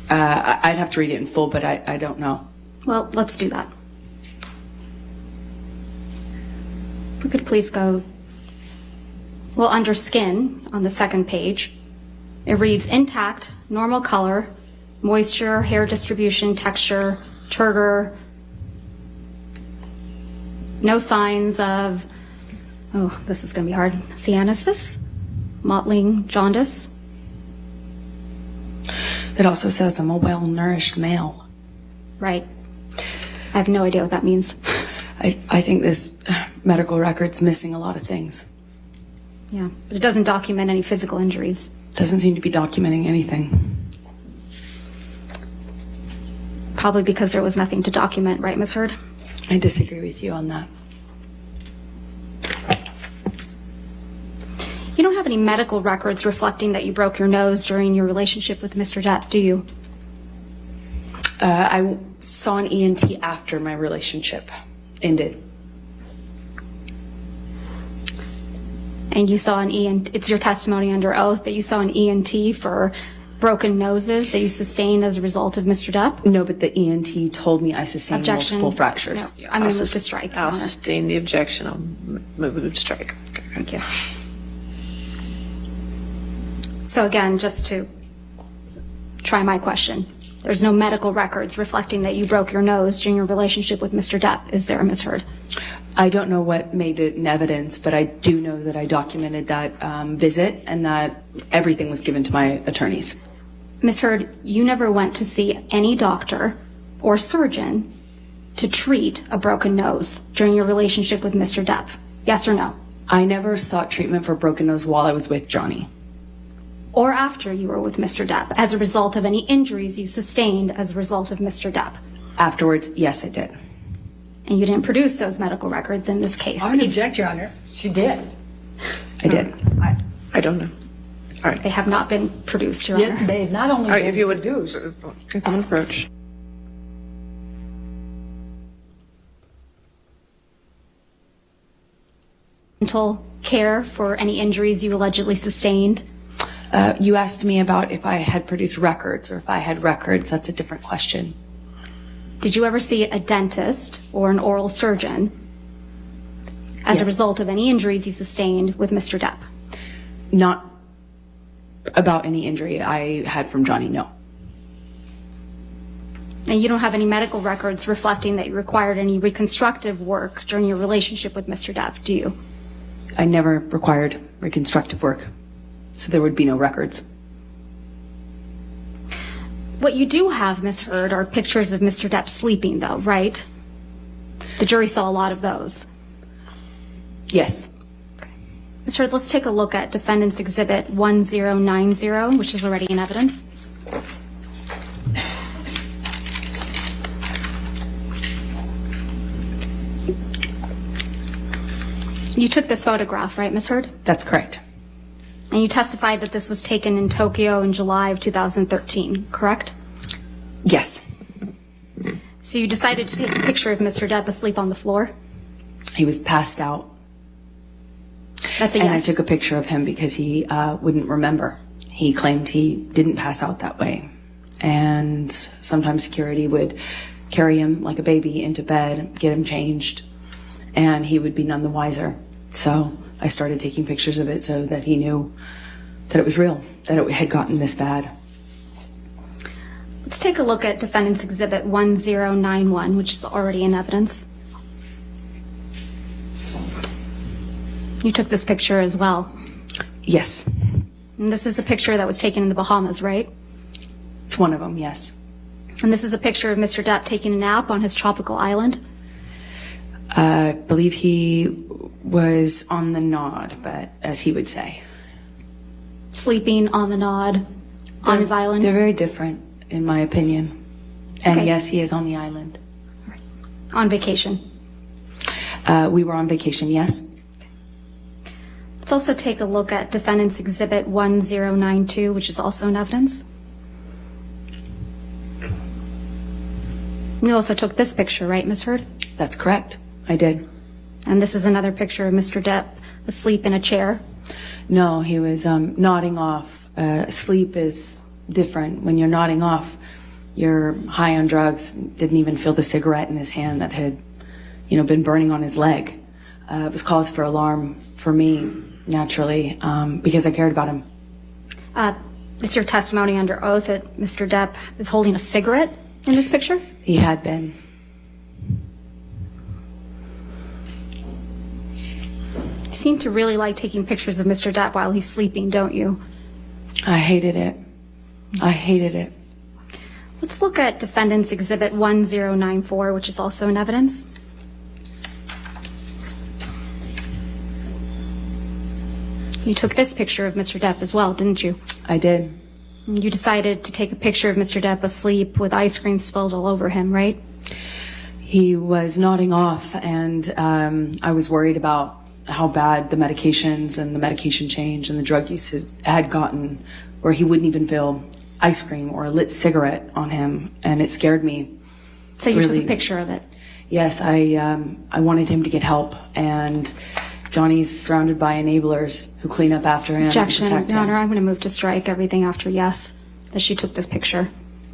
I'd have to read it in full, but I don't know. Well, let's do that. We could please go, well, under skin on the second page, it reads intact, normal color, moisture, hair distribution, texture, turgor, no signs of, oh, this is going to be hard, cyanosis, mottling, jaundice. It also says I'm a well-nourished male. Right. I have no idea what that means. I think this medical record's missing a lot of things. Yeah, but it doesn't document any physical injuries. Doesn't seem to be documenting anything. Probably because there was nothing to document, right, Ms. Heard? I disagree with you on that. You don't have any medical records reflecting that you broke your nose during your relationship with Mr. Depp, do you? I saw an ENT after my relationship ended. And you saw an ENT, it's your testimony under oath that you saw an ENT for broken noses that you sustained as a result of Mr. Depp? No, but the ENT told me I sustained Objection. multiple fractures. No, I'm going to move to strike. I'll sustain the objection. I'll move to strike. Okay. Thank you. So again, just to try my question, there's no medical records reflecting that you broke your nose during your relationship with Mr. Depp, is there, Ms. Heard? I don't know what made it in evidence, but I do know that I documented that visit and that everything was given to my attorneys. Ms. Heard, you never went to see any doctor or surgeon to treat a broken nose during your relationship with Mr. Depp, yes or no? I never sought treatment for a broken nose while I was with Johnny. Or after you were with Mr. Depp, as a result of any injuries you sustained as a result of Mr. Depp? Afterwards, yes, I did. And you didn't produce those medical records in this case? I would object, Your Honor. She did. I did. I don't know. All right. They have not been produced, Your Honor. Yeah, they not only All right, been if you would produced. come and approach. Dental care for any injuries you allegedly sustained? You asked me about if I had produced records or if I had records. That's a different question. Did you ever see a dentist or an oral surgeon as a result of any injuries you sustained with Mr. Depp? Not about any injury I had from Johnny, no. And you don't have any medical records reflecting that you required any reconstructive work during your relationship with Mr. Depp, do you? I never required reconstructive work, so there would be no records. What you do have, Ms. Heard, are pictures of Mr. Depp sleeping, though, right? The jury saw a lot of those. Yes. Ms. Heard, let's take a look at Defendant's Exhibit 1090, which is already in evidence. You took this photograph, right, Ms. Heard? That's correct. And you testified that this was taken in Tokyo in July of 2013, correct? Yes. So you decided to take a picture of Mr. Depp asleep on the floor? He was passed out. That's a yes. And I took a picture of him because he wouldn't remember. He claimed he didn't pass out that way. And sometimes security would carry him like a baby into bed, get him changed, and he would be none the wiser. So I started taking pictures of it so that he knew that it was real, that it had gotten this bad. Let's take a look at Defendant's Exhibit 1091, which is already in evidence. You took this picture as well. Yes. And this is the picture that was taken in the Bahamas, right? It's one of them, yes. And this is a picture of Mr. Depp taking a nap on his tropical island? I believe he was on the nod, but as he would say. Sleeping on the nod on his island? They're very different, in my opinion. And Okay. yes, he is on the island. On vacation? We were on vacation, yes. Let's also take a look at Defendant's Exhibit 1092, which is also in evidence. You also took this picture, right, Ms. Heard? That's correct. I did. And this is another picture of Mr. Depp asleep in a chair. No, he was nodding off. Sleep is different. When you're nodding off, you're high on drugs. Didn't even feel the cigarette in his hand that had, been burning on his leg. It was cause for alarm for me, naturally, because I cared about him. It's your testimony under oath that Mr. Depp is holding a cigarette in this picture? He had been. You seem to really like taking pictures of Mr. Depp while he's sleeping, don't you? I hated it. I hated it. Let's look at Defendant's Exhibit 1094, which is also in evidence. You took this picture of Mr. Depp as well, didn't you? I did. You decided to take a picture of Mr. Depp asleep with ice cream spilled all over him, right? He was nodding off, and I was worried about how bad the medications and the medication change and the drug use had gotten, where he wouldn't even feel ice cream or a lit cigarette on him, and it scared me. So you really. took a picture of it? Yes, I wanted him to get help, and Johnny's surrounded by enablers who clean up after him. Objection, and protect Your him. Honor, I'm going to move to strike everything after yes, that she took this picture.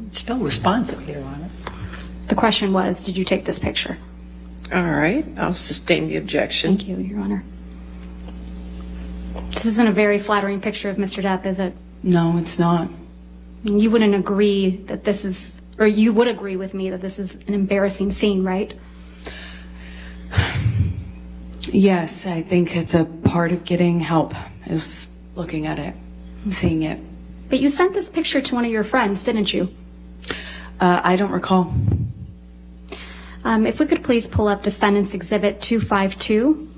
It's still responsive, Your Honor. The question was, did you take this picture? All right, I'll sustain the objection. Thank you, Your Honor. This isn't a very flattering picture of Mr. Depp, is it? No, it's not. You wouldn't agree that this is, or you would agree with me that this is an embarrassing scene, right? Yes, I think it's a part of getting help, is looking at it, seeing it. But you sent this picture to one of your friends, didn't you? I don't recall. If we could please pull up Defendant's Exhibit 252.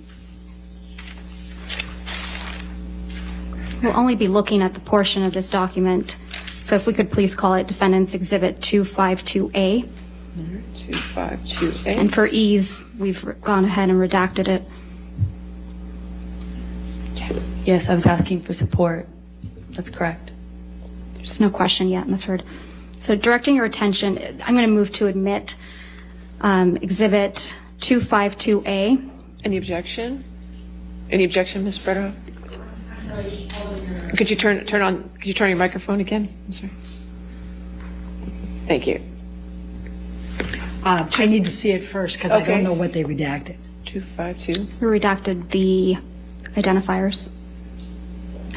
We'll only be looking at the portion of this document, so if we could please call it Defendant's Exhibit 252A. 252A. And for ease, we've gone ahead and redacted it. Yes, I was asking for support. That's correct. There's no question yet, Ms. Heard. So directing your attention, I'm going to move to admit Exhibit 252A. Any objection? Any objection, Ms. Bretta? Could you turn your microphone again? I'm sorry. Thank you. I need to see it first because I don't know what they redacted. 252. We redacted the identifiers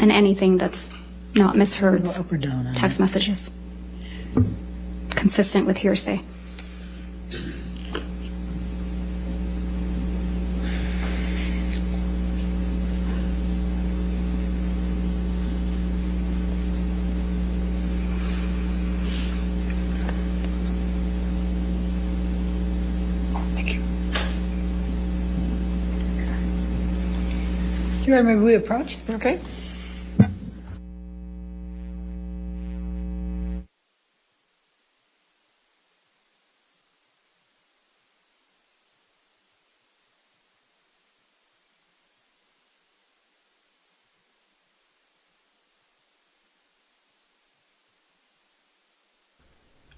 and anything that's not Ms. Heard's Up or down on text messages. Consistent with hearsay. Your Honor, may we approach? Okay.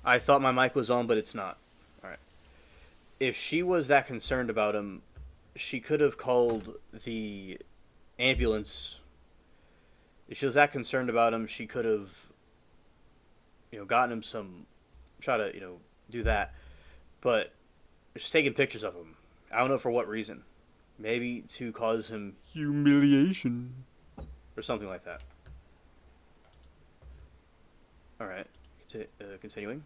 I thought my mic was on, but it's not. All right. If she was that concerned about him, she could have called the ambulance. If she was that concerned about him, she could have, gotten him try to, do that. But she's taking pictures of him. I don't know for what reason. Maybe to cause him humiliation or something like that. All right. Continuing.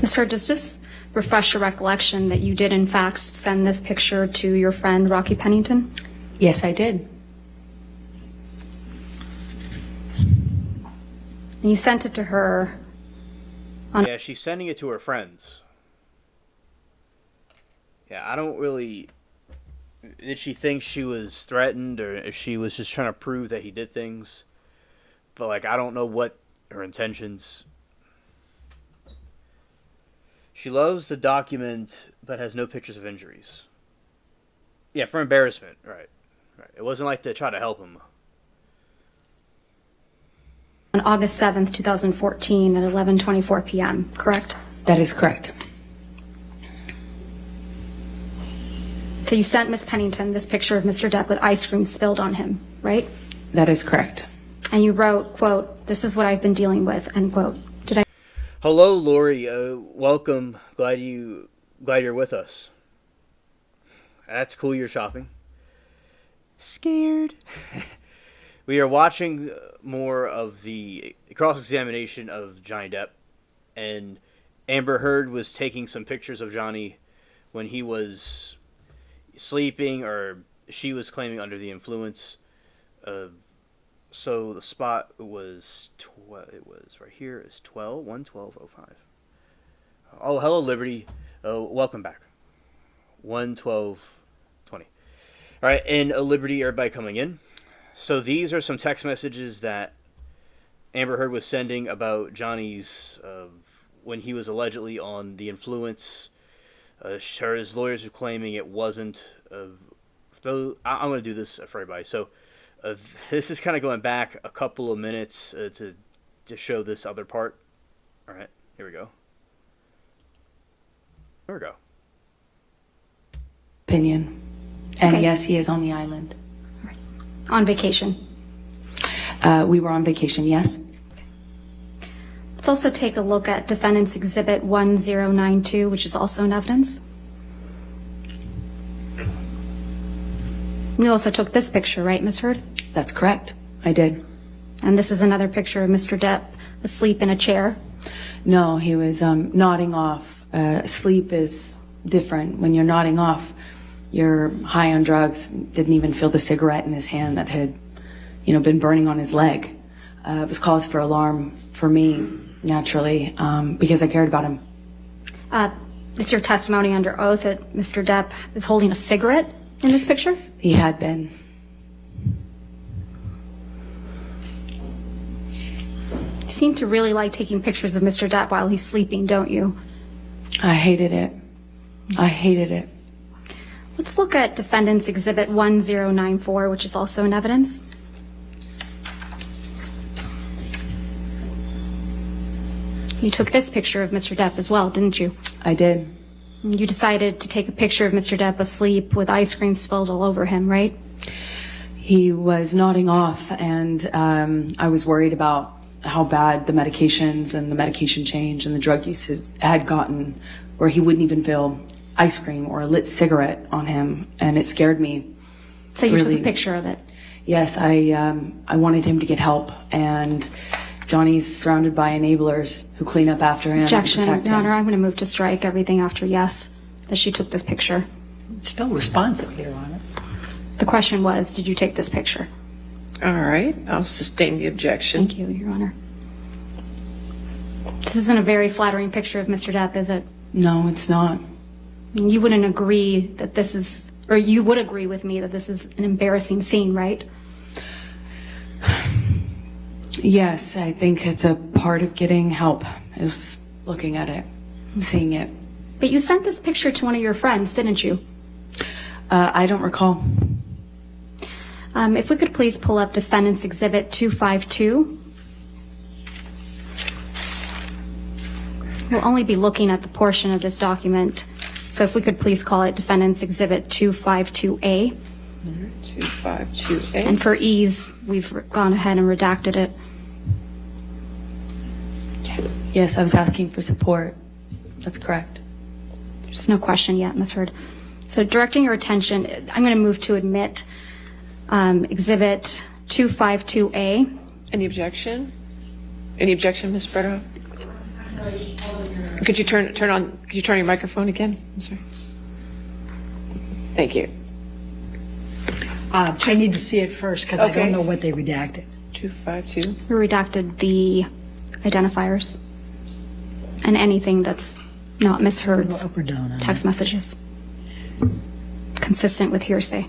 Ms. Heard, does this refresh your recollection that you did in fact send this picture to your friend Rocky Pennington? Yes, I did. And you sent it to her Yeah, she's sending it to her friends. Yeah, I don't really... Did she think she was threatened, or if she was just trying to prove that he did things? But, I don't know what her intentions... She loves the document, but has no pictures of injuries. Yeah, for embarrassment, right. It wasn't like to try to help him. on August 7th, 2014 at 11:24 p.m., correct? That is correct. So you sent Miss Pennington this picture of Mr. Depp with ice cream spilled on him, right? That is correct. And you wrote, quote, "This is what I've been dealing with," end quote. Did I? Hello, Lori. Welcome. Glad you're with us. That's cool. You're shopping. Scared. We are watching more of the cross-examination of Johnny Depp, and Amber Heard was taking some pictures of Johnny when he was sleeping, or she was claiming under the influence. So the spot was it was right here is 112:05. Oh, hello, Liberty. Welcome back. 112:20. All right, and Liberty, everybody coming in. So these are some text messages that Amber Heard was sending about Johnny's when he was allegedly on the influence. His lawyers are claiming it wasn't. I'm going to do this for everybody. So this is kind of going back a couple of minutes to show this other part. All right, here we go. Here we go. Opinion. And Okay. yes, he is on the island. On vacation. We were on vacation, yes. Let's also take a look at Defendant's Exhibit 1092, which is also in evidence. You also took this picture, right, Ms. Heard? That's correct. I did. And this is another picture of Mr. Depp asleep in a chair. No, he was nodding off. Sleep is different. When you're nodding off, you're high on drugs. Didn't even feel the cigarette in his hand that had, been burning on his leg. It was cause for alarm for me, naturally, because I cared about him. It's your testimony under oath that Mr. Depp is holding a cigarette in this picture? He had been. You seem to really like taking pictures of Mr. Depp while he's sleeping, don't you? I hated it. I hated it. Let's look at Defendant's Exhibit 1094, which is also in evidence. You took this picture of Mr. Depp as well, didn't you? I did. You decided to take a picture of Mr. Depp asleep with ice cream spilled all over him, right? He was nodding off, and I was worried about how bad the medications and the medication change and the drug use had gotten, where he wouldn't even feel ice cream or a lit cigarette on him, and it scared me. So you really. took a picture of it? Yes, I wanted him to get help, and Johnny's surrounded by enablers who clean up after him. Objection, and protect Your him. Honor, I'm going to move to strike everything after yes, that she took this picture. It's still responsive, Your Honor. The question was, did you take this picture? All right, I'll sustain the objection. Thank you, Your Honor. This isn't a very flattering picture of Mr. Depp, is it? No, it's not. You wouldn't agree that this is, or you would agree with me that this is an embarrassing scene, right? Yes, I think it's a part of getting help, is looking at it, seeing it. But you sent this picture to one of your friends, didn't you? I don't recall. If we could please pull up Defendant's Exhibit 252. We'll only be looking at the portion of this document, so if we could please call it Defendant's Exhibit 252A. 252A. And for ease, we've gone ahead and redacted it. Yes, I was asking for support. That's correct. There's no question yet, Ms. Heard. So directing your attention, I'm going to move to admit Exhibit 252A. Any objection? Any objection, Ms. Brito? Could you turn your microphone again? I'm sorry. Thank you. I need to see it first because I Okay. don't know what they redacted. 252. We redacted the identifiers and anything that's not Ms. Heard's Up or down on text messages, consistent with hearsay.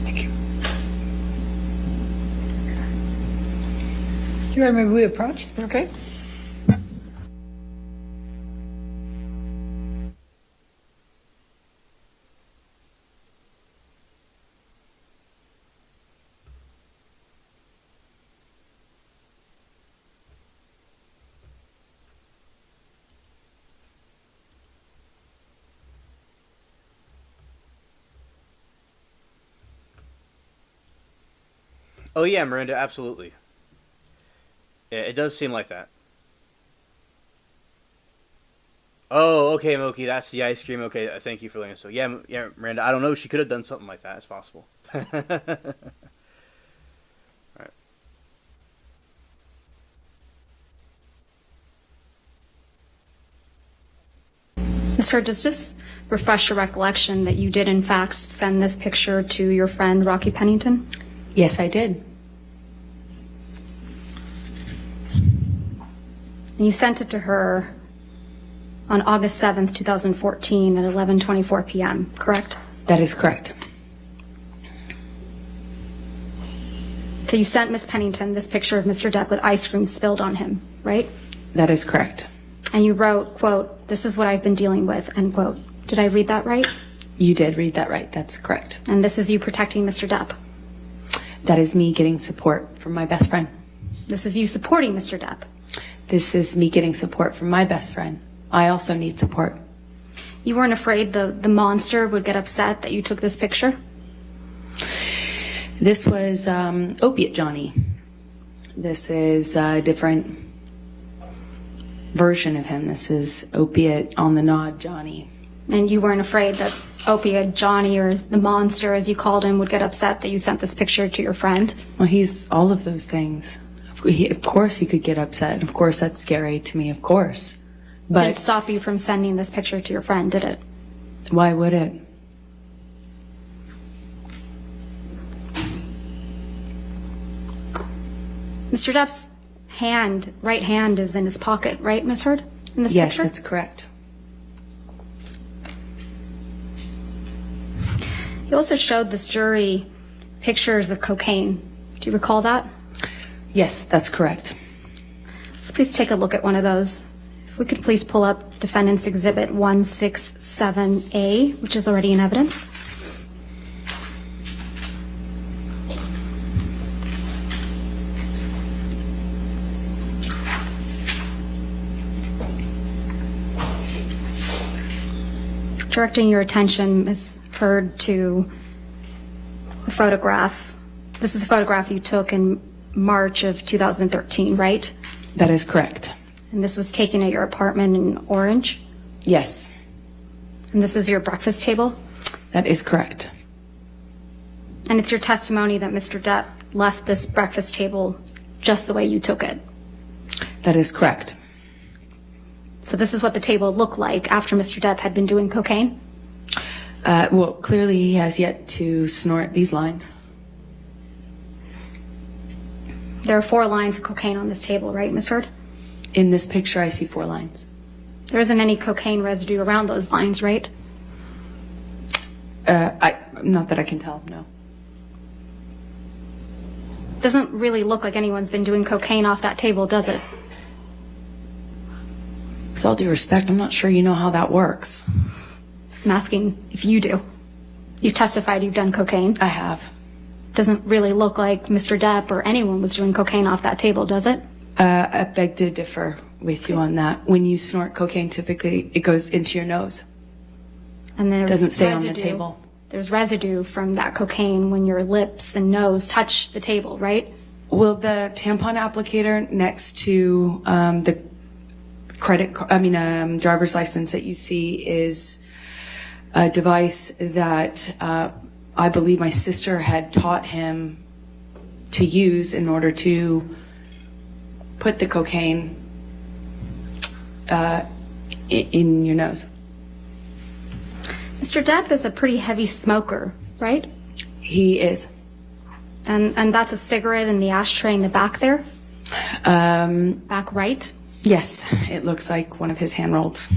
Thank you. You remember we approached? Okay. Oh yeah, Miranda, absolutely. Yeah, it does seem like that. Oh, okay, Moki, that's the ice cream. Okay, thank you for letting us know. Yeah, yeah, Miranda, I don't know. She could have done something like that. It's possible. Right. Sir, does this refresh your recollection that you did in fact send this picture to your friend Rocky Pennington? Yes, I did. And you sent it to her on August 7th, 2014 at 11:24 p.m., correct? That is correct. So you sent Miss Pennington this picture of Mr. Depp with ice cream spilled on him, right? That is correct. And you wrote, quote, "This is what I've been dealing with," end quote. Did I read that right? You did read that right. That's correct. And this is you protecting Mr. Depp? That is me getting support from my best friend. This is you supporting Mr. Depp? This is me getting support from my best friend. I also need support. You weren't afraid the monster would get upset that you took this picture? This was Opiate Johnny. This is a different version of him. This is Opiate on the Nod Johnny. And you weren't afraid that Opiate Johnny, or the monster as you called him, would get upset that you sent this picture to your friend? Well, he's all of those things. Of course he could get upset. Of course that's scary to me, of course. But Didn't stop you from sending this picture to your friend, did it? why would it? Mr. Depp's right hand is in his pocket, right, Miss Heard? In this Yes, picture? that's correct. You also showed this jury pictures of cocaine. Do you recall that? Yes, that's correct. Let's please take a look at one of those. If we could please pull up Defendant's Exhibit 167A, which is already in evidence. Directing your attention, Ms. Heard, to the photograph. This is a photograph you took in March of 2013, right? That is correct. And this was taken at your apartment in Orange? Yes, And this is your breakfast table? that is correct. And it's your testimony that Mr. Depp left this breakfast table just the way you took it? That is correct. So this is what the table looked like after Mr. Depp had been doing cocaine? Well, clearly he has yet to snort these lines. There are 4 lines of cocaine on this table, right, Ms. Heard? In this picture, I see 4 lines. There isn't any cocaine residue around those lines, right? Not that I can tell, no. Doesn't really look like anyone's been doing cocaine off that table, does it? With all due respect, I'm not sure you know how that works. I'm asking if you do. You've testified you've done cocaine. I have. Doesn't really look like Mr. Depp or anyone was doing cocaine off that table, does it? I beg to differ with you on that. When you snort cocaine, typically it goes into your nose. And there's Doesn't stay residue. on the table. There's residue from that cocaine when your lips and nose touch the table, right? Well, the tampon applicator next to the driver's license that you see is a device that I believe my sister had taught him to use in order to put the cocaine in your nose. Mr. Depp is a pretty heavy smoker, right? He is. And that's a cigarette in the ashtray in the back there? Back right? Yes, it looks like one of his hand rolls.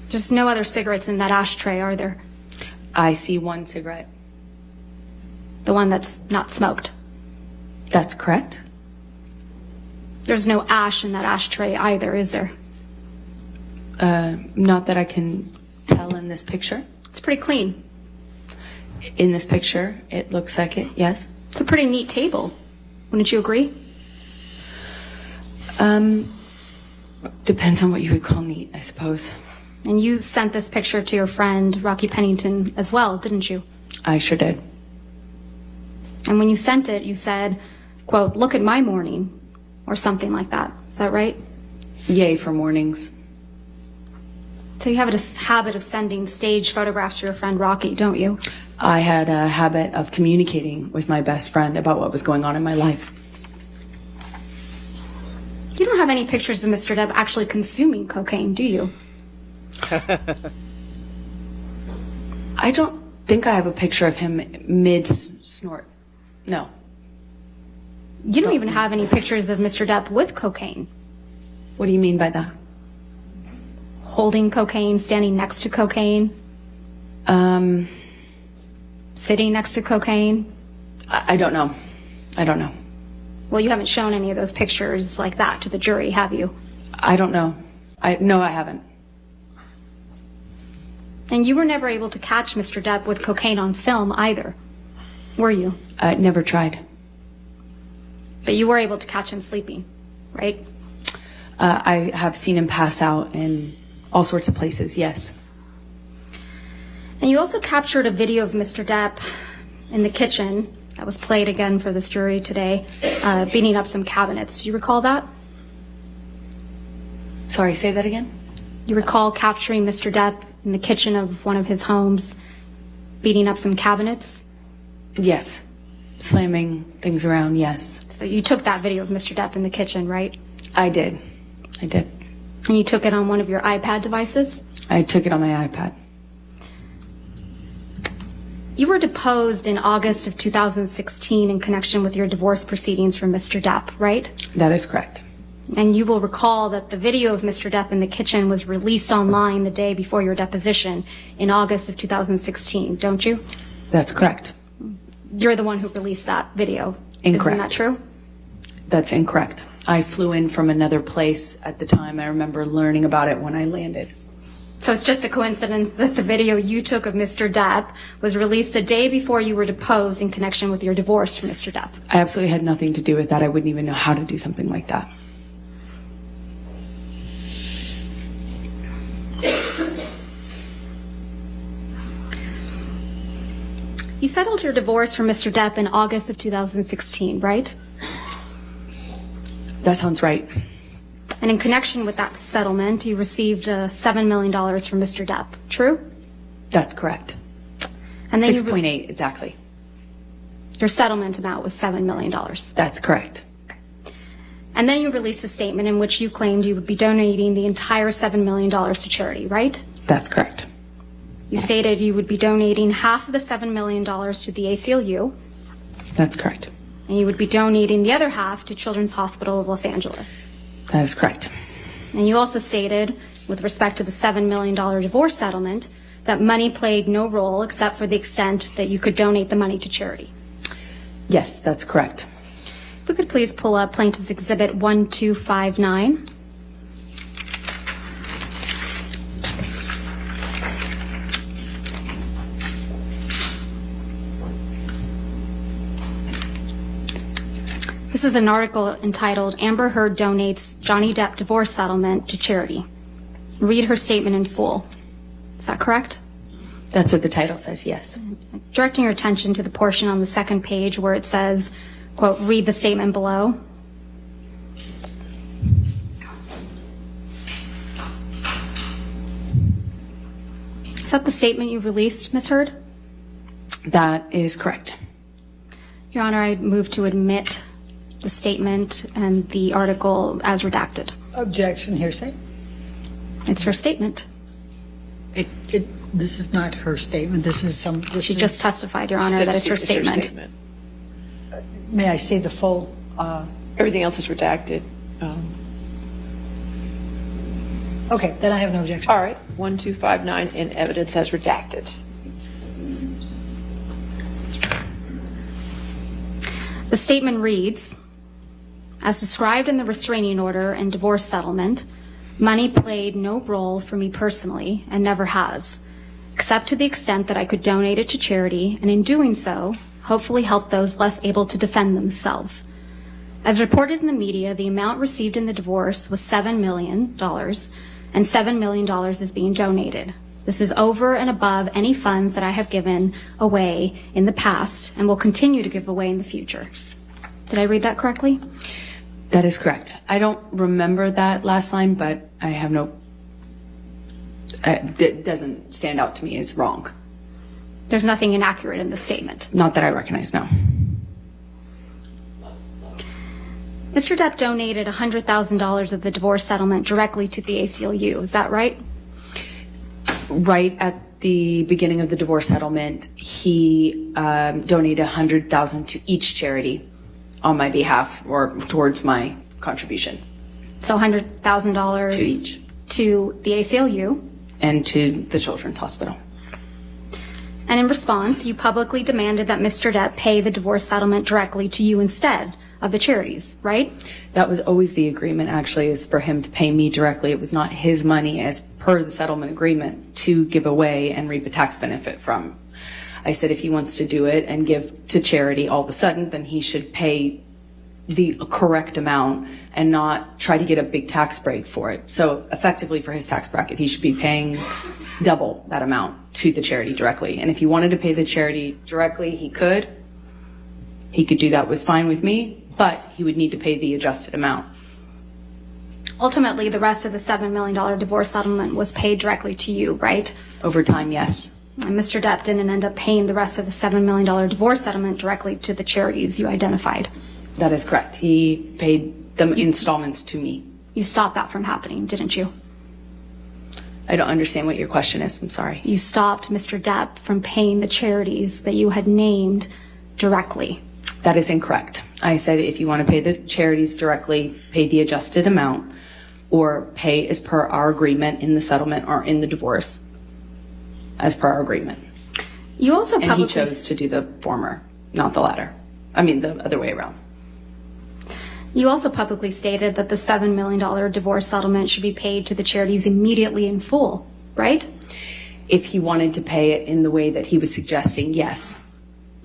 There's no other cigarettes in that ashtray, are there? I see one cigarette. The one that's not smoked? That's correct. There's no ash in that ashtray either, is there? Not that I can tell in this picture. It's pretty clean. In this picture, it looks like it, yes. It's a pretty neat table. Wouldn't you agree? Depends on what you would call neat, I suppose. And you sent this picture to your friend, Rocky Pennington, as well, didn't you? I sure did. And when you sent it, you said, quote, "Look at my morning," or something like that. Is that right? Yay for mornings. So you have a habit of sending staged photographs to your friend Rocky, don't you? I had a habit of communicating with my best friend about what was going on in my life. You don't have any pictures of Mr. Depp actually consuming cocaine, do you? I don't think I have a picture of him mid-snort. No. You don't even have any pictures of Mr. Depp with cocaine. What do you mean by that? Holding cocaine, standing next to cocaine, sitting next to cocaine. I don't know. I don't know. Well, you haven't shown any of those pictures like that to the jury, have you? I don't know. No, I haven't. And you were never able to catch Mr. Depp with cocaine on film either, were you? I never tried. But you were able to catch him sleeping, right? I have seen him pass out in all sorts of places, yes. And you also captured a video of Mr. Depp in the kitchen that was played again for this jury today, beating up some cabinets. Do you recall that? Sorry, say that again? You recall capturing Mr. Depp in the kitchen of one of his homes, beating up some cabinets? Yes. Slamming things around, yes. So you took that video of Mr. Depp in the kitchen, right? I did. I did. And you took it on one of your iPad devices? I took it on my iPad. You were deposed in August of 2016 in connection with your divorce proceedings from Mr. Depp, right? That is correct. And you will recall that the video of Mr. Depp in the kitchen was released online the day before your deposition in August of 2016, don't you? That's correct. You're the one who released that video. Incorrect. Isn't that true? That's incorrect. I flew in from another place at the time. I remember learning about it when I landed. So it's just a coincidence that the video you took of Mr. Depp was released the day before you were deposed in connection with your divorce from Mr. Depp. I absolutely had nothing to do with that. I wouldn't even know how to do something like that. You settled your divorce from Mr. Depp in August of 2016, right? That sounds right. And in connection with that settlement, you received $7 million from Mr. Depp, true? That's correct. And then 6.8, exactly. Your settlement amount was $7 million. That's correct. And then you released a statement in which you claimed you would be donating the entire $7 million to charity, right? That's correct. You stated you would be donating half of the $7 million to the ACLU. That's correct. And you would be donating the other half to Children's Hospital of Los Angeles. That is correct. And you also stated, with respect to the $7 million divorce settlement, that money played no role except for the extent that you could donate the money to charity. Yes, that's correct. If we could please pull up Plaintiff's Exhibit 1259. This is an article entitled Amber Heard Donates Johnny Depp Divorce Settlement to Charity. Read her statement in full. Is that correct? That's what the title says, yes. Directing your attention to the portion on the second page where it says, quote, read the statement below. Is that the statement you released, Ms. Heard? That is correct. Your Honor, I move to admit the statement and the article as redacted. Objection, hearsay. It's her statement. This is not her statement. This is some. She just testified, Your Honor, that it's her statement. May I see the full? Everything else is redacted. Okay, then I have no objection. All right, 1259 in evidence as redacted. The statement reads, As described in the restraining order and divorce settlement, money played no role for me personally and never has, except to the extent that I could donate it to charity, and in doing so, hopefully help those less able to defend themselves. As reported in the media, the amount received in the divorce was $7 million, and $7 million is being donated. This is over and above any funds that I have given away in the past and will continue to give away in the future. Did I read that correctly? That is correct. I don't remember that last line, but I have no, it doesn't stand out to me as wrong. There's nothing inaccurate in the statement. Not that I recognize, no. Mr. Depp donated $100,000 of the divorce settlement directly to the ACLU. Is that right? Right at the beginning of the divorce settlement, he donated $100,000 to each charity on my behalf or towards my contribution. So $100,000 to each. To the ACLU. And to the Children's Hospital. And in response, you publicly demanded that Mr. Depp pay the divorce settlement directly to you instead of the charities, right? That was always the agreement, actually, is for him to pay me directly. It was not his money as per the settlement agreement to give away and reap a tax benefit from. I said if he wants to do it and give to charity all of a sudden, then he should pay the correct amount and not try to get a big tax break for it. So effectively for his tax bracket, he should be paying double that amount to the charity directly. And if he wanted to pay the charity directly, he could. He could do that, was fine with me, but he would need to pay the adjusted amount. Ultimately, the rest of the $7 million divorce settlement was paid directly to you, right? Over time, yes. And Mr. Depp didn't end up paying the rest of the $7 million divorce settlement directly to the charities you identified. That is correct. He paid the installments to me. You stopped that from happening, didn't you? I don't understand what your question is. I'm sorry. You stopped Mr. Depp from paying the charities that you had named directly. That is incorrect. I said if you want to pay the charities directly, pay the adjusted amount, or pay as per our agreement in the settlement or in the divorce, as per our agreement. You also and he chose to do the former, not the latter. I mean, the other way around. You also publicly stated that the $7 million divorce settlement should be paid to the charities immediately in full, right? If he wanted to pay it in the way that he was suggesting, yes.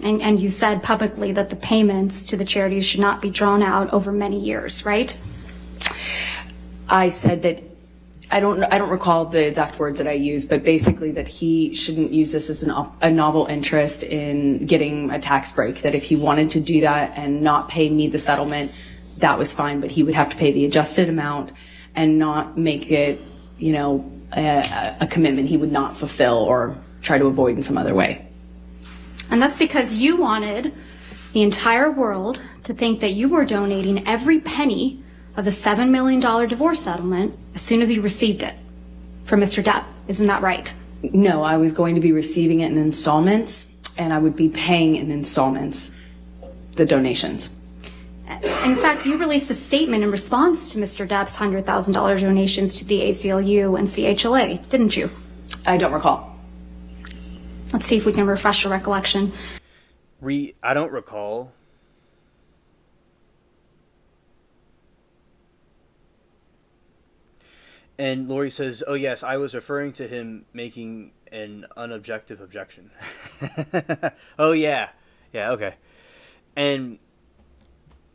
And you said publicly that the payments to the charities should not be drawn out over many years, right? I said that I don't recall the exact words that I used, but basically that he shouldn't use this as a novel interest in getting a tax break. That if he wanted to do that and not pay me the settlement, that was fine, but he would have to pay the adjusted amount and not make it, you know, a commitment he would not fulfill or try to avoid in some other way. And that's because you wanted the entire world to think that you were donating every penny of the $7 million divorce settlement as soon as you received it from Mr. Depp. Isn't that right? No, I was going to be receiving it in installments, and I would be paying in installments the donations. In fact, you released a statement in response to Mr. Depp's $100,000 donations to the ACLU and CHLA, didn't you? I don't recall. Let's see if we can refresh your recollection. I don't recall. And Lori says, oh yes, I was referring to him making an unobjective objection. Oh yeah. Yeah, okay. And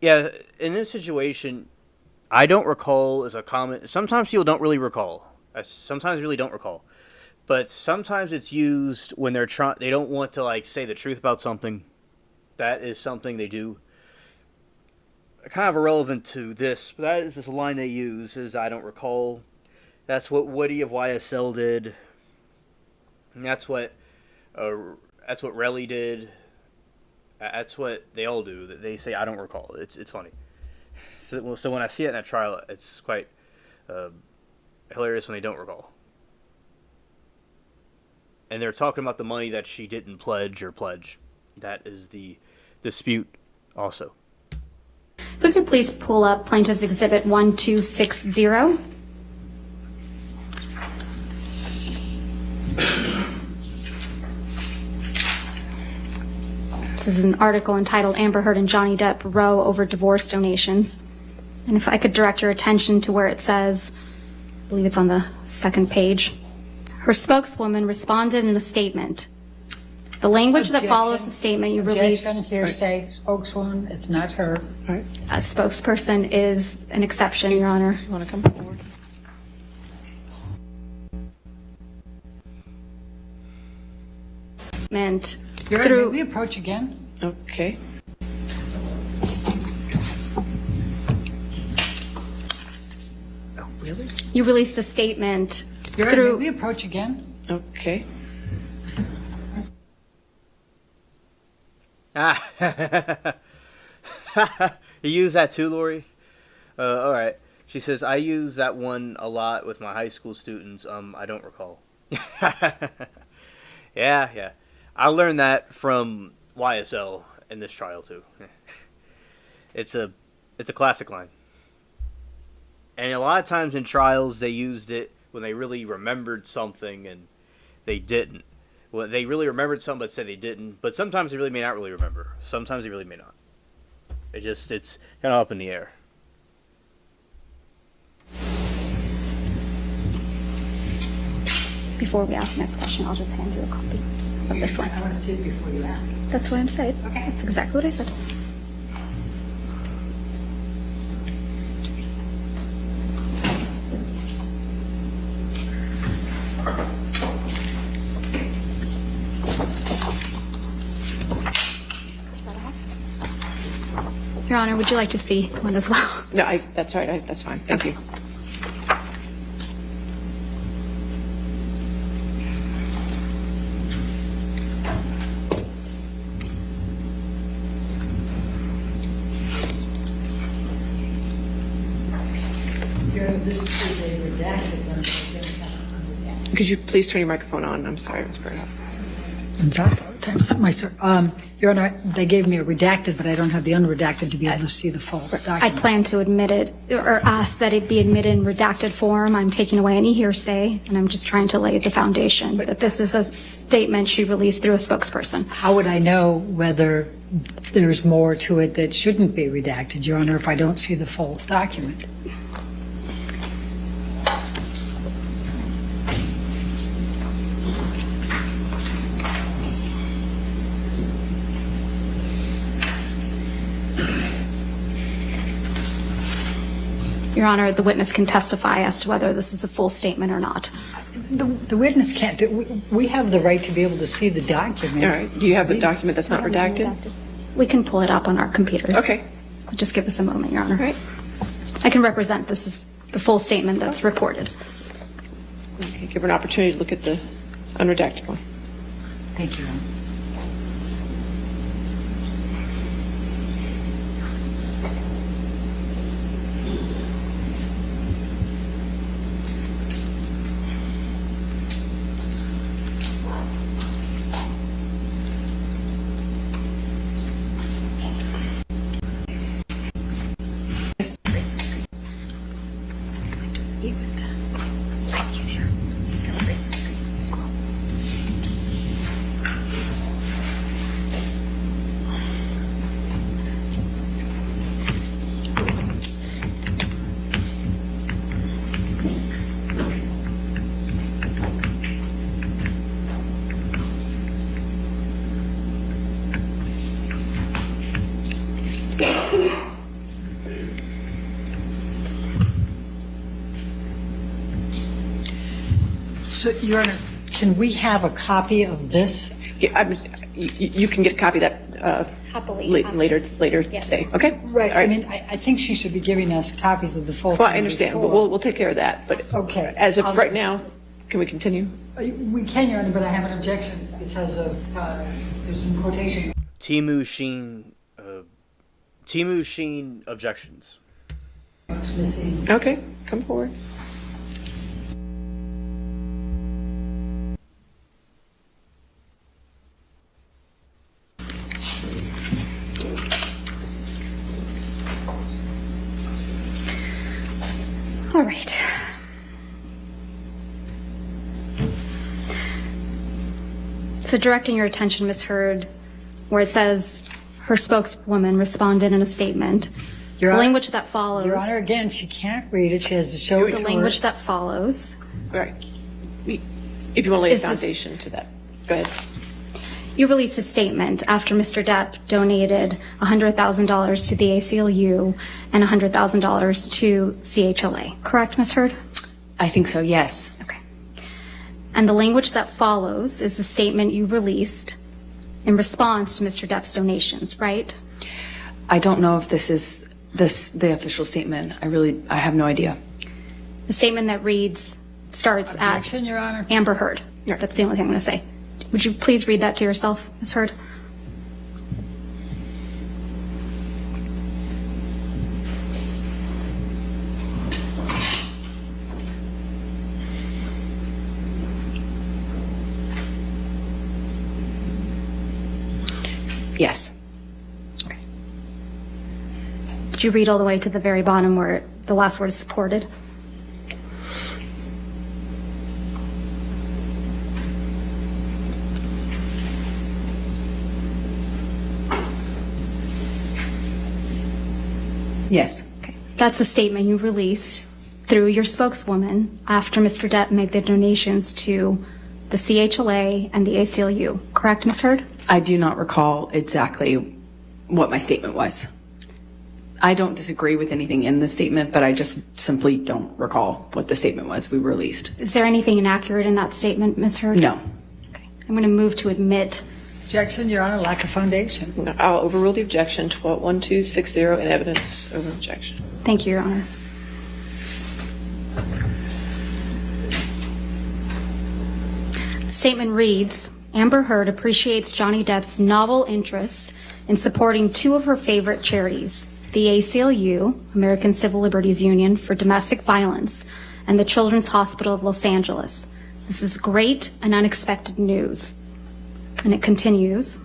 yeah, in this situation, I don't recall as a comment. Sometimes people don't really recall. I sometimes really don't recall. But sometimes it's used when they don't want to like say the truth about something. That is something they do. Kind of irrelevant to this, but that is this line they use is I don't recall. That's what Woody of YSL did. And that's what Relly did. That's what they all do. They say I don't recall. It's funny. So when I see it in a trial, it's quite hilarious when they don't recall. And they're talking about the money that she didn't pledge. That is the dispute also. If we could please pull up Plaintiff's Exhibit 1260. This is an article entitled Amber Heard and Johnny Depp Row Over Divorce Donations. And if I could direct your attention to where it says, I believe it's on the second page, her spokeswoman responded in a statement. The language that follows the statement you released. Objection, hearsay, spokeswoman, it's not her. A spokesperson is an exception, Your Honor. You want to come forward? Meant Your Honor, may through. we approach again? Okay. Oh, really? You released a statement Your Honor, may through. we approach again? Okay. You use that too, Lori? All right. She says, I use that one a lot with my high school students. I don't recall. Yeah. I learned that from YSL in this trial too. It's a classic line. And a lot of times in trials they used it when they really remembered something and they didn't. Well, they really remembered something but said they didn't. But sometimes they really may not really remember. Sometimes they really may not. It's kind of up in the air. Before we ask the next question, I'll just hand you a copy of this one. I want to see it before you ask it. That's what I'm saying. Okay. That's exactly what I said. Your Honor, would you like to see one as well? No, that's all right. That's fine. Thank you. This is a redacted. Could you please turn your microphone on? I'm sorry, Ms. Burnoff. Your Honor, they gave me a redacted, but I don't have the unredacted to be able to see the full I document. plan to admit it, or ask that it be admitted in redacted form. I'm taking away any hearsay, and I'm just trying to lay the foundation that this is a statement she released through a spokesperson. How would I know whether there's more to it that shouldn't be redacted, Your Honor, if I don't see the full document? Your Honor, the witness can testify as to whether this is a full statement or not. The witness can't do, we have the right to be able to see the document. All right. Do you have a document that's not redacted? We can pull it up on our computers. Okay. Just give us a moment, Your Honor. All right. I can represent this is the full statement that's reported. Okay. Give her an opportunity to look at the unredacted one. Thank you, Your Honor. So, Your Honor, can we have a copy of this? Yeah, you can get a copy of that Happily. later Yes. today. Okay? Right, All right. I mean, I think she should be giving us copies of the full. Well, I thing understand, but before. we'll take care of that. But Okay. as of right now, can we continue? We can, Your Honor, but I have an objection because of, there's some quotation. Timu Sheen objections. Missing. Okay, come forward. All right. So directing your attention, Ms. Hurd, where it says her spokeswoman responded in a statement, Your The Honor- language that follows. Your Honor, again, she can't read it. She has to show it The to language her. that follows. Right. If you want to lay a Is this- foundation to that. Go ahead. You released a statement after Mr. Depp donated $100,000 to the ACLU and $100,000 to CHLA. Correct, Ms. Heard? I think so, yes. Okay. And the language that follows is the statement you released in response to Mr. Depp's donations, right? I don't know if this is the official statement. I have no idea. The statement that starts Objection, at Your Honor. Amber Heard. That's the only thing I'm going to say. Would you please read that to yourself, Ms. Heard? Yes. Did you read all the way to the very bottom where the last word is supported? Yes. Okay. That's a statement you released through your spokeswoman after Mr. Depp made the donations to the CHLA and the ACLU. Correct, Ms. Heard? I do not recall exactly what my statement was. I don't disagree with anything in the statement, but I just simply don't recall what the statement was we released. Is there anything inaccurate in that statement, Ms. Heard? No. Okay. I'm going to move to admit. Objection, Your Honor, lack of foundation. No, I'll overrule the objection. 1260 in evidence over objection. Thank you, Your Honor. The statement reads, Amber Heard appreciates Johnny Depp's novel interest in supporting two of her favorite charities, the ACLU, American Civil Liberties Union for Domestic Violence, and the Children's Hospital of Los Angeles. This is great and unexpected news. And it continues.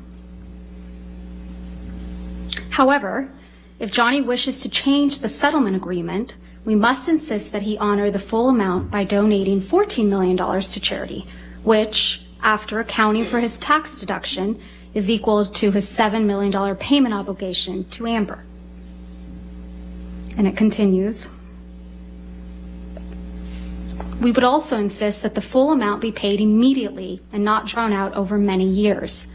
However, if Johnny wishes to change the settlement agreement, we must insist that he honor the full amount by donating $14 million to charity, which, after accounting for his tax deduction, is equal to his $7 million payment obligation to Amber. And it continues. We would also insist that the full amount be paid immediately and not drawn out over many years.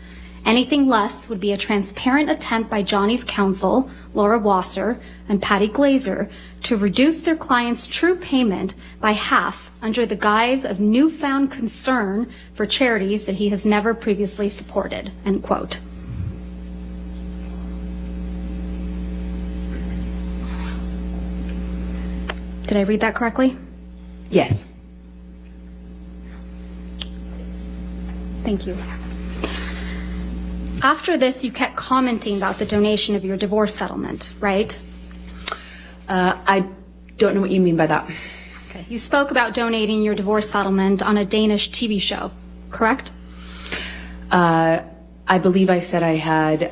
Anything less would be a transparent attempt by Johnny's counsel, Laura Wasser and Patty Glazer, to reduce their client's true payment by half under the guise of newfound concern for charities that he has never previously supported, end quote. Did I read that correctly? Yes. Thank you. After this, you kept commenting about the donation of your divorce settlement, right? I don't know what you mean by that. Okay. You spoke about donating your divorce settlement on a Danish TV show, correct? I believe I said I had.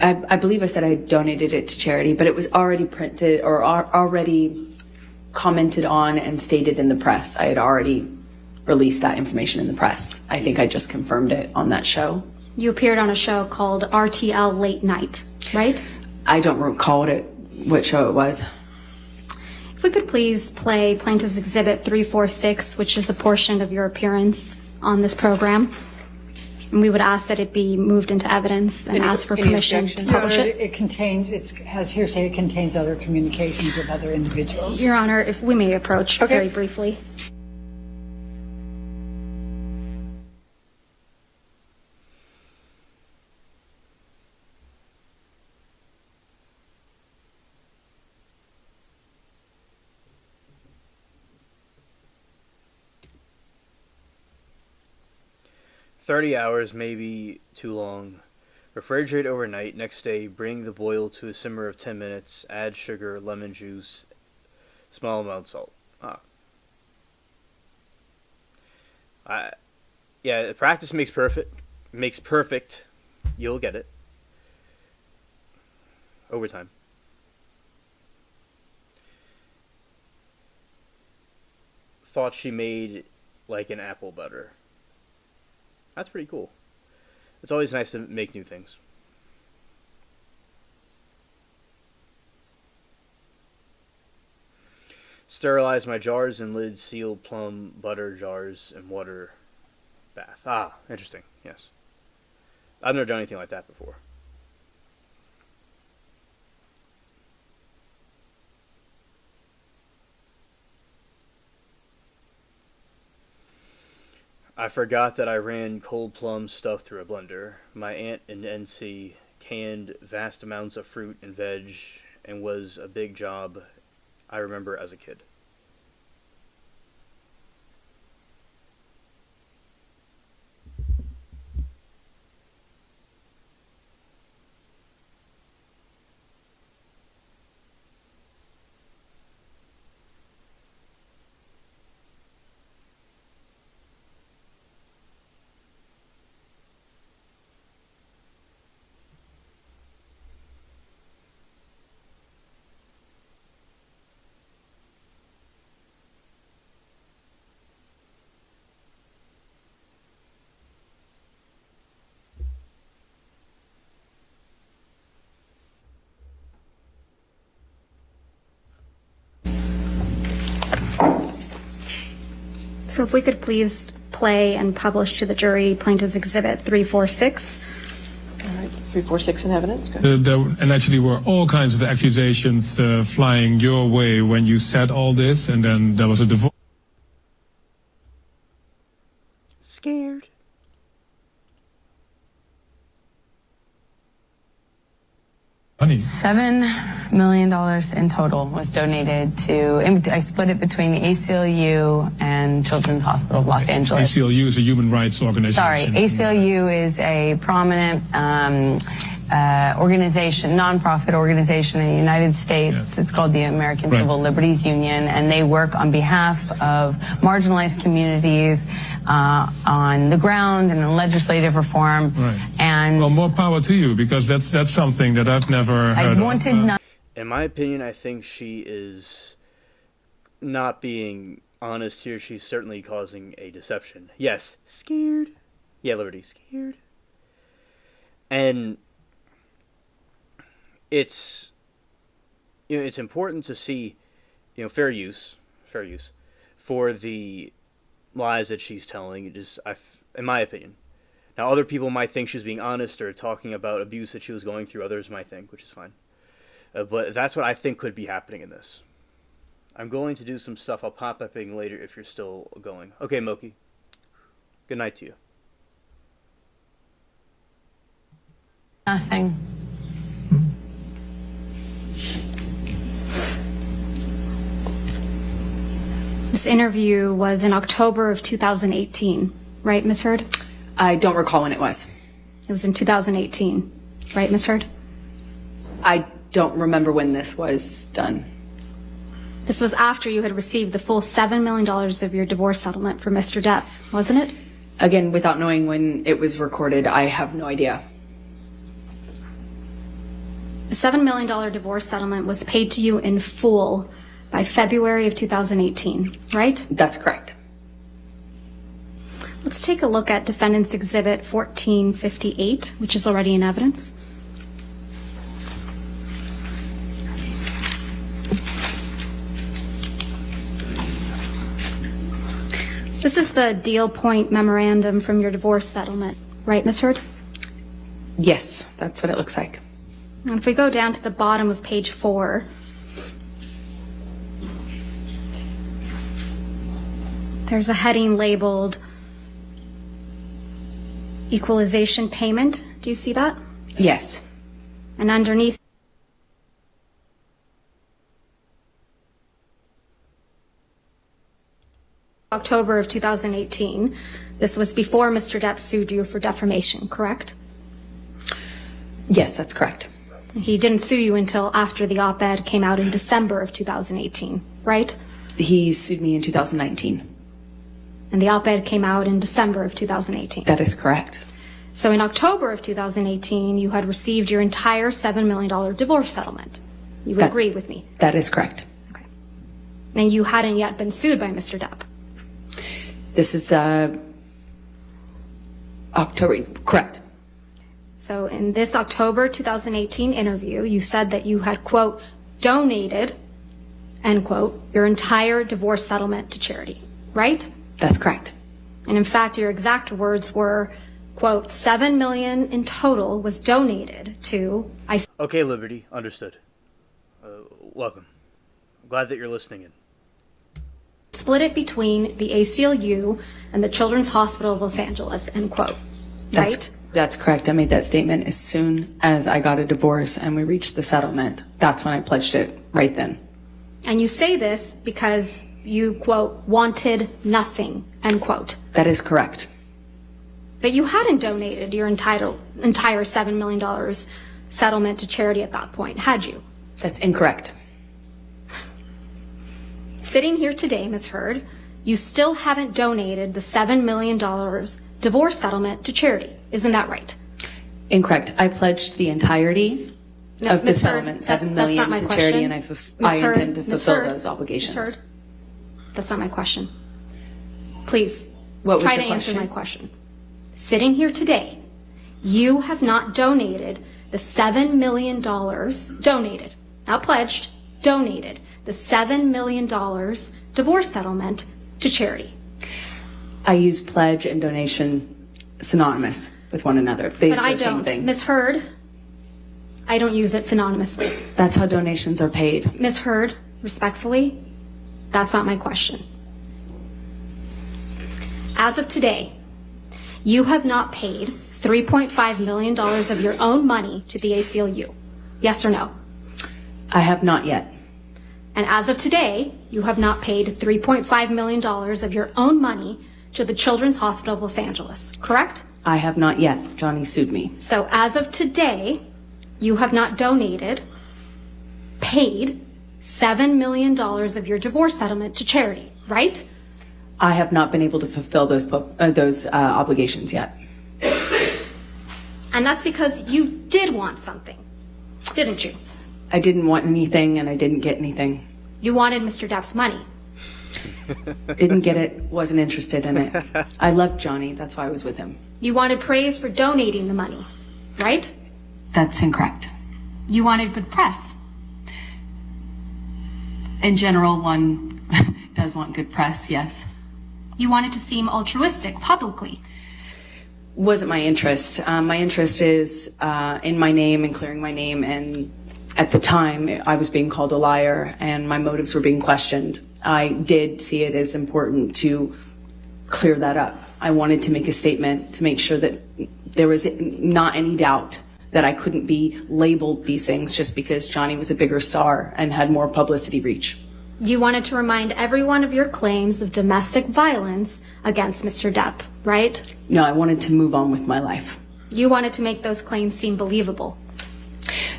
I believe I said I donated it to charity, but it was already printed or already commented on and stated in the press. I had already released that information in the press. I think I just confirmed it on that show. You appeared on a show called RTL Late Night, right? I don't recall what show it was. If we could please play Plaintiff's Exhibit 346, which is a portion of your appearance on this program. And we would ask that it be moved into evidence and ask for permission to publish it. It contains, it has hearsay, it contains other communications with other individuals. Your Honor, if we may approach very briefly. $30 may be too long. Refrigerate overnight. Next day, bring the boil to a simmer of 10 minutes. Add sugar, lemon juice, small amount of salt. Yeah, practice makes perfect. Makes perfect. You'll get it. Over time. Thought she made like an apple butter. That's pretty cool. It's always nice to make new things. Sterilize my jars and lids, seal plum butter jars and water bath. Ah, interesting. Yes. I've never done anything like that before. I forgot that I ran cold plum stuff through a blender. My aunt in NC canned vast amounts of fruit and veg and was a big job I remember as a kid. So if we could please play and publish to the jury Plaintiff's Exhibit 346. All right, 346 in evidence. Go. And actually were all kinds of accusations flying your way when you said all this, and then there was a divorce. Scared. $7 million in total was donated to, I split it between the ACLU and Children's Hospital of Los Angeles. ACLU is a human rights organization. Sorry, ACLU is a prominent organization, nonprofit organization in the United States. Yeah. It's called the American Civil Liberties Union, and they work on behalf of marginalized communities on the ground and in legislative reform. Right. And well, more power to you, because that's something that I've never heard of. In my opinion, I think she is not being honest here. She's certainly causing a deception. Yes, scared. Yeah, Liberty, scared. And it's, you know, it's important to see, you know, fair use for the lies that she's telling. It is, in my opinion. Now, other people might think she's being honest or talking about abuse that she was going through. Others might think, which is fine. But that's what I think could be happening in this. I'm going to do some stuff. I'll pop up in later if you're still going. Okay, Moki. Good night to you. Nothing. This interview was in October of 2018, right, Ms. Heard? I don't recall when it was. It was in 2018, right, Ms. Heard? I don't remember when this was done. This was after you had received the full $7 million of your divorce settlement from Mr. Depp, wasn't it? Again, without knowing when it was recorded, I have no idea. The $7 million divorce settlement was paid to you in full by February of 2018, right? That's correct. Let's take a look at Defendant's Exhibit 1458, which is already in evidence. This is the deal point memorandum from your divorce settlement, right, Ms. Heard? Yes, that's what it looks like. And if we go down to the bottom of page 4, there's a heading labeled Equalization Payment. Do you see that? Yes. And underneath, October of 2018, this was before Mr. Depp sued you for defamation, correct? Yes, that's correct. He didn't sue you until after the op-ed came out in December of 2018, right? He sued me in 2019. And the op-ed came out in December of 2018. That is correct. So in October of 2018, you had received your entire $7 million divorce settlement. You would agree with me? That is correct. Okay. And you hadn't yet been sued by Mr. Depp? This is October, correct. So in this October 2018 interview, you said that you had, quote, donated end quote, your entire divorce settlement to charity, right? That's correct. And in fact, your exact words were, quote, $7 million in total was donated to. Okay, Liberty, understood. Welcome. I'm glad that you're listening in. Split it between the ACLU and the Children's Hospital of Los Angeles, end quote. Right? That's correct. I made that statement as soon as I got a divorce and we reached the settlement. That's when I pledged it, right then. And you say this because you, quote, wanted nothing, end quote. That is correct. But you hadn't donated your entire $7 million settlement to charity at that point, had you? That's incorrect. Sitting here today, Ms. Heard, you still haven't donated the $7 million divorce settlement to charity. Isn't that right? Incorrect. I pledged the entirety of the Ms. settlement, Heard, $7 million to charity, and I intend to fulfill those obligations. Ms. Heard, that's not my question. Please, What was try your to answer question? my question. Sitting here today, you have not donated the $7 million, donated, not pledged, donated the $7 million divorce settlement to charity. I use pledge and donation synonymous with one another. But They're I the same don't. thing. Ms. Heard, I don't use it synonymously. That's how donations are paid. Ms. Heard, respectfully, that's not my question. As of today, you have not paid $3.5 million of your own money to the ACLU. Yes or no? I have not yet. And as of today, you have not paid $3.5 million of your own money to the Children's Hospital of Los Angeles, correct? I have not yet. Johnny sued me. So as of today, you have not donated, paid $7 million of your divorce settlement to charity, right? I have not been able to fulfill those obligations yet. And that's because you did want something, didn't you? I didn't want anything and I didn't get anything. You wanted Mr. Depp's money. Didn't get it, wasn't interested in it. I loved Johnny, that's why I was with him. You wanted praise for donating the money, right? That's incorrect. You wanted good press. In general, one does want good press, yes. You wanted to seem altruistic publicly. Wasn't my interest. My interest is in my name and clearing my name, and at the time I was being called a liar and my motives were being questioned. I did see it as important to clear that up. I wanted to make a statement to make sure that there was not any doubt that I couldn't be labeled these things just because Johnny was a bigger star and had more publicity reach. You wanted to remind everyone of your claims of domestic violence against Mr. Depp, right? No, I wanted to move on with my life. You wanted to make those claims seem believable.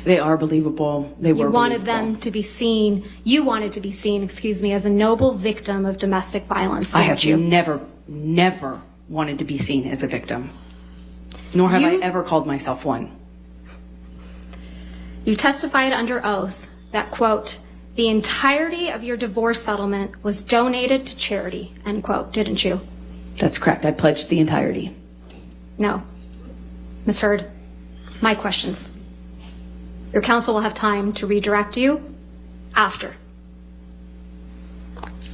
They are believable. They were You wanted believable. them to be seen, you wanted to be seen, as a noble victim of domestic violence, I didn't have you? never wanted to be seen as a victim. Nor have I ever called myself one. You testified under oath that, quote, the entirety of your divorce settlement was donated to charity, end quote, didn't you? That's correct. I pledged the entirety. No. Ms. Heard, my questions. Your counsel will have time to redirect you after.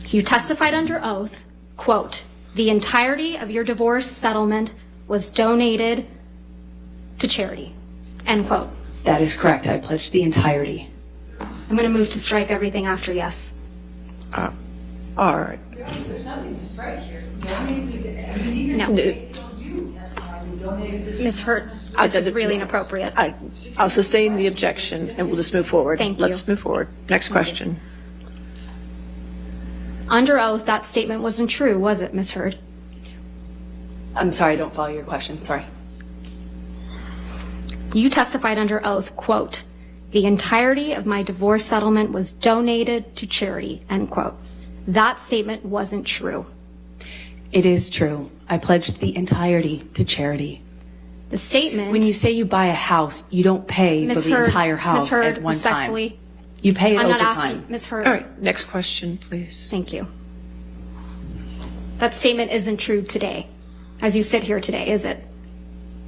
You testified under oath, quote, the entirety of your divorce settlement was donated to charity, end quote. That is correct. I pledged the entirety. I'm going to move to strike everything after yes. All right. There's nothing to strike here. No. Ms. Hurt, this is really inappropriate. I'll sustain the objection and we'll just move forward. Thank you. Let's move forward. Next question. Under oath, that statement wasn't true, was it, Ms. Heard? I'm sorry, I don't follow your question. Sorry. You testified under oath, quote, the entirety of my divorce settlement was donated to charity, end quote. That statement wasn't true. It is true. I pledged the entirety to charity. The statement... When you say you buy a house, you don't pay for Ms. the Heard, entire house Ms. Heard, at one respectfully, time. You pay it I'm over not time. asking, Ms. Heard. All right. Next question, please. Thank you. That statement isn't true today, as you sit here today, is it?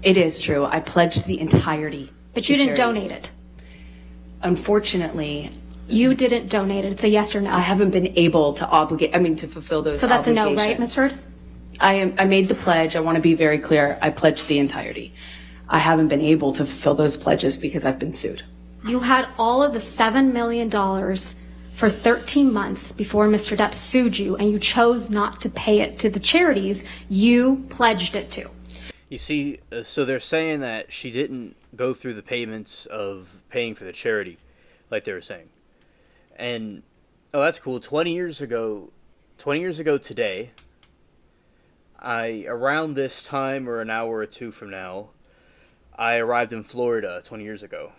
It is true. I pledged the entirety. But to you didn't charity. donate it. Unfortunately, You didn't donate it. It's a yes or no. I haven't been able to to fulfill those So that's a no, right, obligations. Ms. Heard? I made the pledge. I want to be very clear. I pledged the entirety. I haven't been able to fulfill those pledges because I've been sued. You had all of the $7 million for 13 months before Mr. Depp sued you, and you chose not to pay it to the charities you pledged it to. You see, so they're saying that she didn't go through the payments of paying for the charity, like they were saying. And, oh, that's cool. 20 years ago today, around this time or an hour or two from now, I arrived in Florida 20 years ago.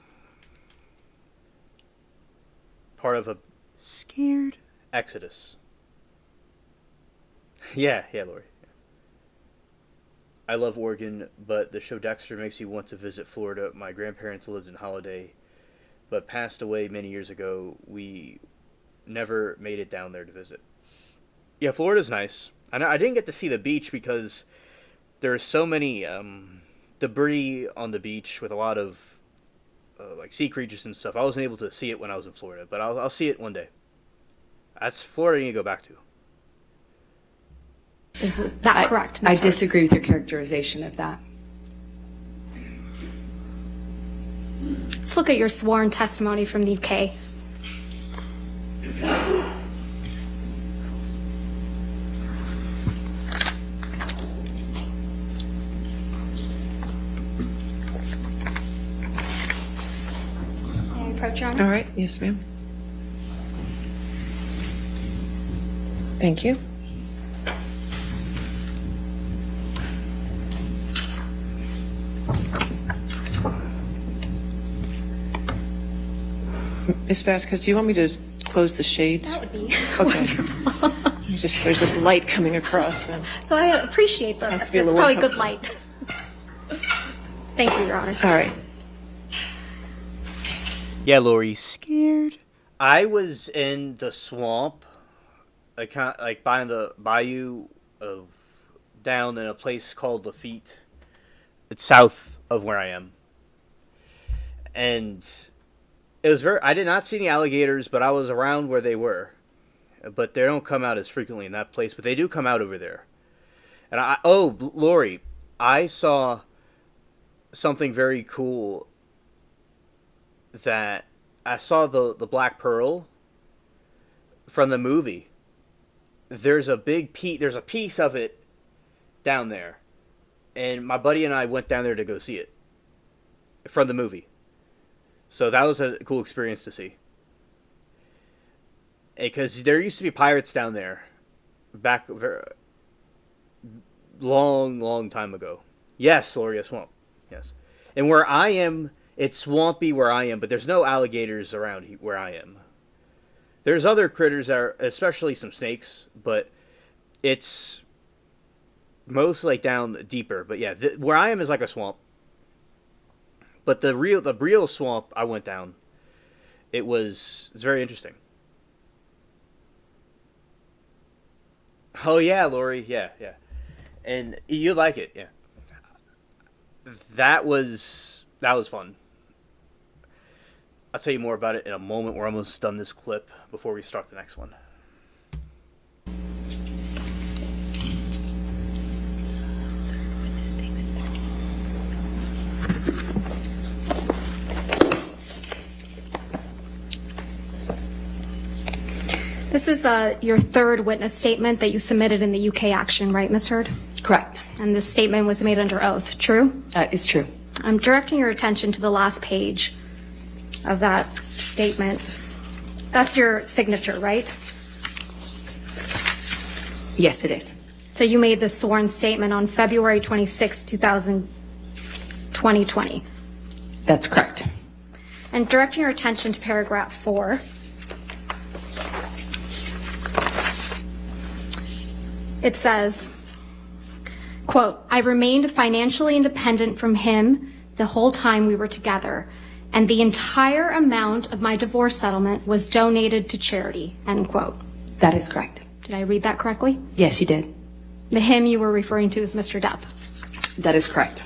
Part of a scared exodus. Yeah, Lori. I love Oregon, but the show Dexter makes me want to visit Florida. My grandparents lived in Holiday, but passed away many years ago. We never made it down there to visit. Yeah, Florida's nice. I didn't get to see the beach because there's so many debris on the beach with a lot of like sea creatures and stuff. I wasn't able to see it when I was in Florida, but I'll see it one day. That's Florida you need to go back to. Is that correct, Ms. I Heard? disagree with your characterization of that. Let's look at your sworn testimony from the UK. May I approach, Your Honor? All right, yes, ma'am. Thank you. Ms. Vasquez, do you want me to close the shades? That would be Okay. wonderful. There's this light coming across. And So I appreciate that. Has It's to be a little probably more good light. Thank you, Your Honor. all right. Yeah, Lori, scared. I was in the swamp, like by the bayou, down in a place called Lafitte. It's south of where I am, and it was I did not see any alligators, but I was around where they were. But they don't come out as frequently in that place, but they do come out over there. And Lori, I saw something very cool. That I saw the Black Pearl from the movie. There's a piece of it down there, and my buddy and I went down there to go see it from the movie. So that was a cool experience to see. Because there used to be pirates down there back long time ago. Yes, Lori, a swamp. Yes. And where I am, it's swampy where I am, but there's no alligators around where I am. There's other critters, especially some snakes, but it's mostly like down deeper. But yeah, where I am is like a swamp. But the real swamp I went down, it's very interesting. Oh yeah, Lori, yeah. And you like it, yeah. That was fun. I'll tell you more about it in a moment. We're almost done this clip before we start the next one. This is your third witness statement that you submitted in the UK action, right, Ms. Heard? Correct. And this statement was made under oath, true? That is true. I'm directing your attention to the last page of that statement. That's your signature, right? Yes, it is. So you made this sworn statement on February 26, 2020. That's correct. And directing your attention to paragraph 4. It says, quote, I remained financially independent from him the whole time we were together, and the entire amount of my divorce settlement was donated to charity, end quote. That is correct. Did I read that correctly? Yes, you did. The him you were referring to is Mr. Depp. That is correct.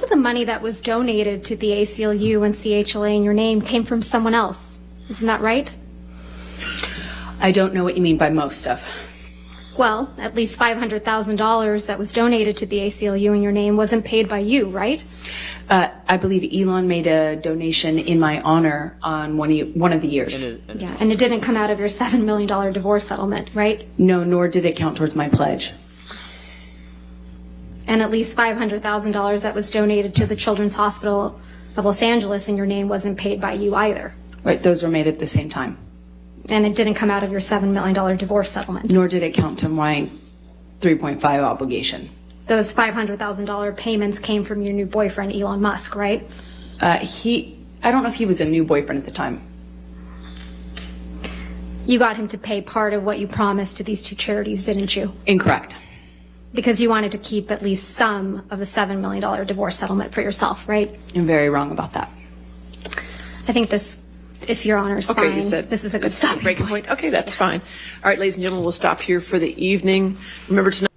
most of the money that was donated to the ACLU and CHLA in your name came from someone else. Isn't that right? I don't know what you mean by most of. Well, at least $500,000 that was donated to the ACLU in your name wasn't paid by you, right? I believe Elon made a donation in my honor on one of the years. Yeah, and it didn't come out of your $7 million divorce settlement, right? No, nor did it count towards my pledge. And at least $500,000 that was donated to the Children's Hospital of Los Angeles in your name wasn't paid by you either. Right, those were made at the same time. And it didn't come out of your $7 million divorce settlement. Nor did it count to my 3.5 obligation. Those $500,000 payments came from your new boyfriend, Elon Musk, right? I don't know if he was a new boyfriend at the time. You got him to pay part of what you promised to these two charities, didn't you? Incorrect. Because you wanted to keep at least some of the $7 million divorce settlement for yourself, right? You're very wrong about that. I think this, if Your Honor is Okay, fine, you said this is a good stopping breaking point. Okay, that's fine. All right, ladies and gentlemen, we'll stop here for the evening. Remember tonight.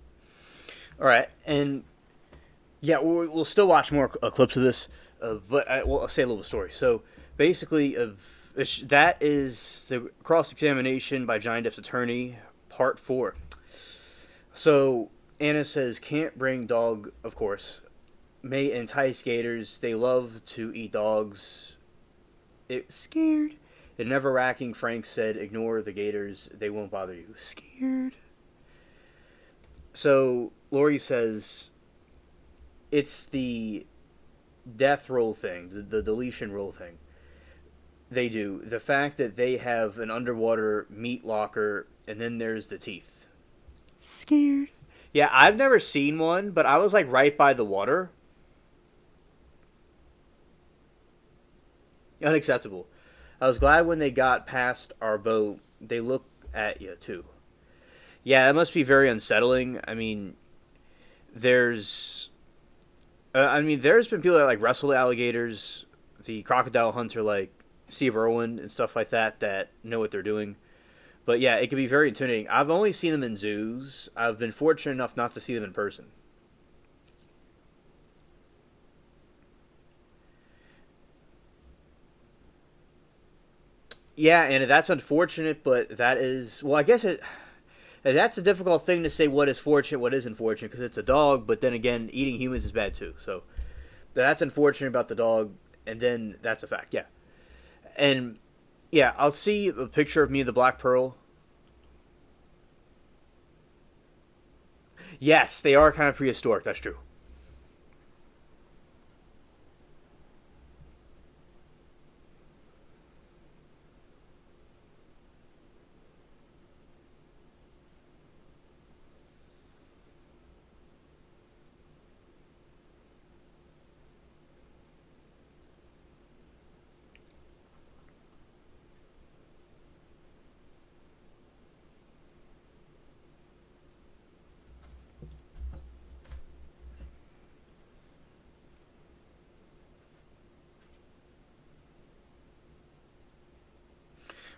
All right, and yeah, we'll still watch more clips of this, but I'll say a little story. So basically, that is the cross-examination by Johnny Depp's attorney, part 4. So Anna says, can't bring dog, of course. May entice gators. They love to eat dogs. Scared. The never-racking Frank said, ignore the gators. They won't bother you. Scared. So Lori says it's the death roll thing, the deletion roll thing. They do. The fact that they have an underwater meat locker, and then there's the teeth. Scared. Yeah, I've never seen one, but I was like right by the water. Unacceptable. I was glad when they got past our boat, they look at you too. Yeah, that must be very unsettling. I mean, there's been people that like wrestle alligators, the crocodile hunter like Steve Irwin and stuff like that know what they're doing. But yeah, it can be very intimidating. I've only seen them in zoos. I've been fortunate enough not to see them in person. Yeah, and that's unfortunate, but that is, well, I guess that's a difficult thing to say what is fortunate, what isn't fortunate, because it's a dog, but then again, eating humans is bad too. So that's unfortunate about the dog, and then that's a fact, yeah. And yeah, I'll see a picture of me and the Black Pearl. Yes, they are kind of prehistoric, that's true.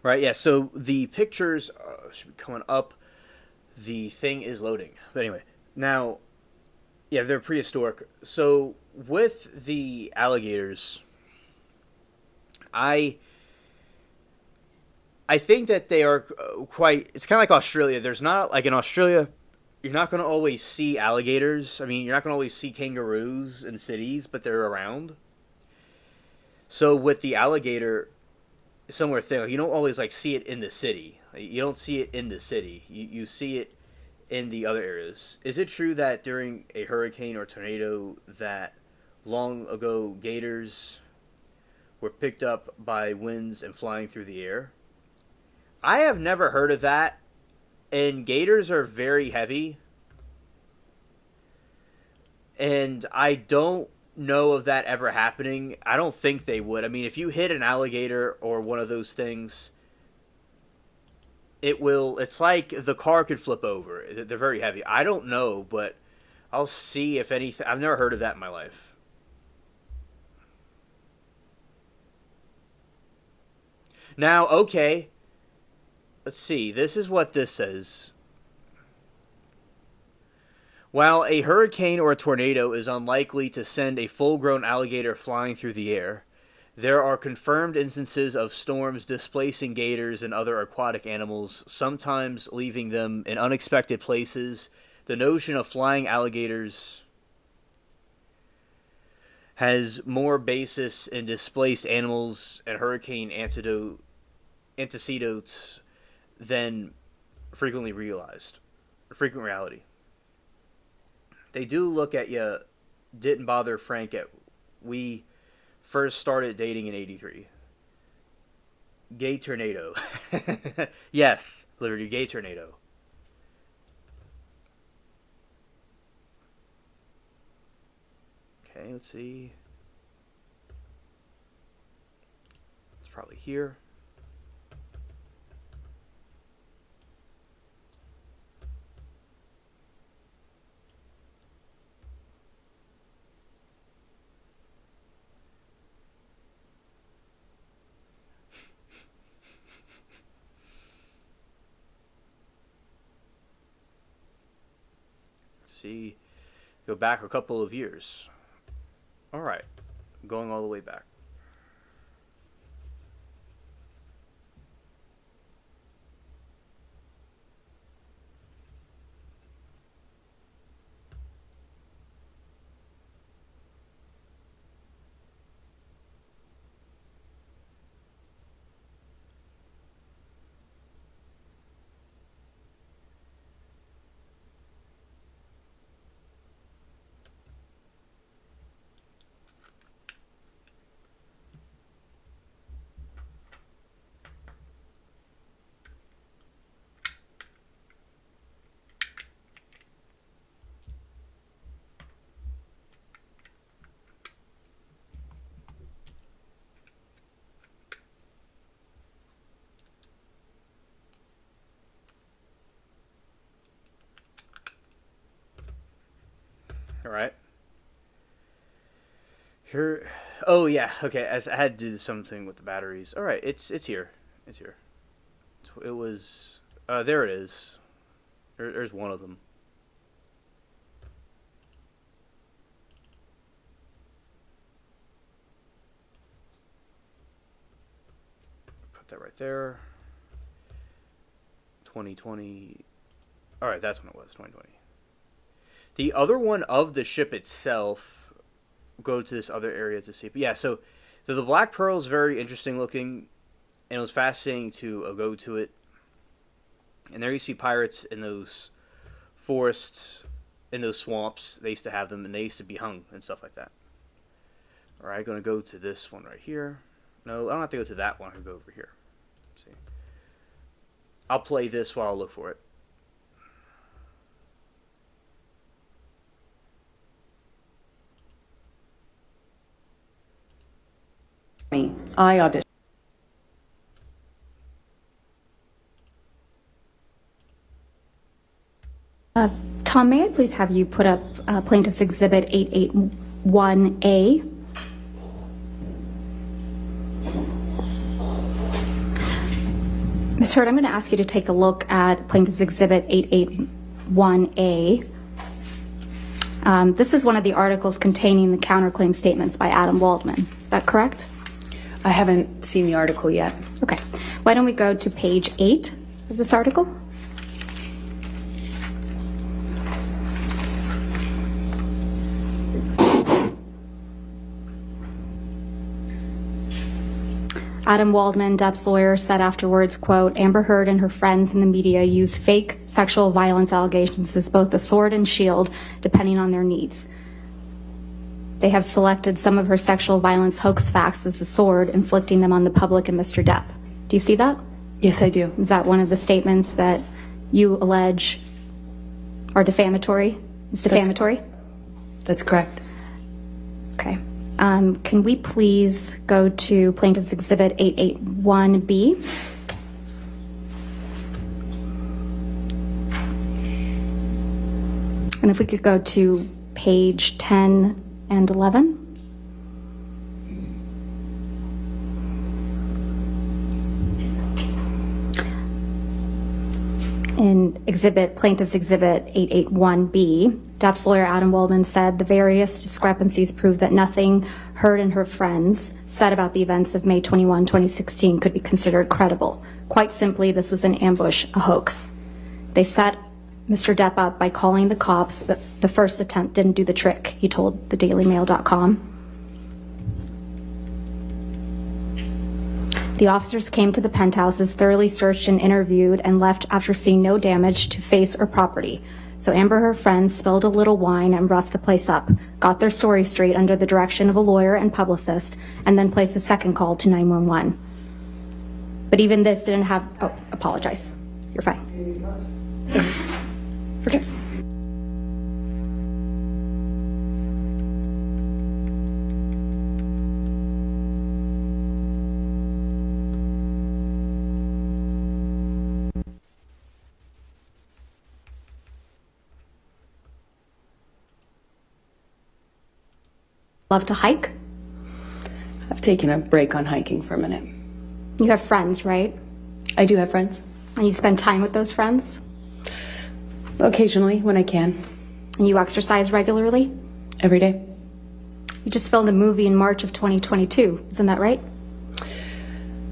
Right, yeah, so the pictures should be coming up. The thing is loading. But anyway, now, yeah, they're prehistoric. So with the alligators, I think that they are quite, it's kind of like Australia. There's not, like in Australia, you're not going to always see alligators. I mean, you're not going to always see kangaroos in cities, but they're around. So with the alligator, similar thing. Like, you don't always like see it in the city. You don't see it in the city. You see it in the other areas. Is it true that during a hurricane or tornado that long ago gators were picked up by winds and flying through the air? I have never heard of that. And gators are very heavy. And I don't know of that ever happening. I don't think they would. I mean, if you hit an alligator or one of those things, it's like the car could flip over. They're very heavy. I don't know, but I'll see if anything. I've never heard of that in my life. Now, okay. Let's see. This is what this says. While a hurricane or a tornado is unlikely to send a full-grown alligator flying through the air, there are confirmed instances of storms displacing gators and other aquatic animals, sometimes leaving them in unexpected places. The notion of flying alligators has more basis in displaced animals and hurricane antecedents than frequent reality. They do look at you. Didn't bother Frank at we first started dating in '83. Gay tornado. Yes, Liberty, gay tornado. Okay, let's see. It's probably here. See, go back a couple of years. All right, going all the way back. All right. Here. Oh yeah. Okay. As I had to do something with the batteries. All right. It's here. It's here. It was. There it is. There's one of them. Put that right there. 2020. All right. That's when it was. 2020. The other one of the ship itself, go to this other area to see. But yeah, so the Black Pearl is very interesting looking, and it was fascinating to go to it. And there used to be pirates in those forests, in those swamps. They used to have them, and they used to be hung and stuff like that. All right, going to go to this one right here. No, I don't have to go to that one. I'll go over here. Let's see. I'll play this while I look for it. I auditioned. Tom, may I please have you put up Plaintiff's Exhibit 881A? Ms. Hurd, I'm going to ask you to take a look at Plaintiff's Exhibit 881A. This is one of the articles containing the counterclaim statements by Adam Waldman. Is that correct? I haven't seen the article yet. Okay. Why don't we go to page 8 of this article? Adam Waldman, Depp's lawyer, said afterwards, quote, Amber Heard and her friends in the media use fake sexual violence allegations as both a sword and shield, depending on their needs. They have selected some of her sexual violence hoax facts as a sword, inflicting them on the public and Mr. Depp. Do you see that? Yes, I do. Is that one of the statements that you allege are defamatory? It's defamatory? That's correct. Okay. Can we please go to Plaintiff's Exhibit 881B? And if we could go to page 10 and 11. In Plaintiff's Exhibit 881B, Depp's lawyer, Adam Waldman, said the various discrepancies prove that nothing Heard and her friends said about the events of May 21, 2016 could be considered credible. Quite simply, this was an ambush, a hoax. They set Mr. Depp up by calling the cops, but the first attempt didn't do the trick, he told thedailymail.com. The officers came to the penthouses, thoroughly searched and interviewed, and left after seeing no damage to face or property. So Amber and her friends spilled a little wine and roughed the place up, got their story straight under the direction of a lawyer and publicist, and then placed a second call to 911. But even this didn't have, oh, apologize. You're fine. Okay. Love to hike? I've taken a break on hiking for a minute. You have friends, right? I do have friends. And you spend time with those friends? Occasionally, when I can. And you exercise regularly? Every day. You just filmed a movie in March of 2022, isn't that right?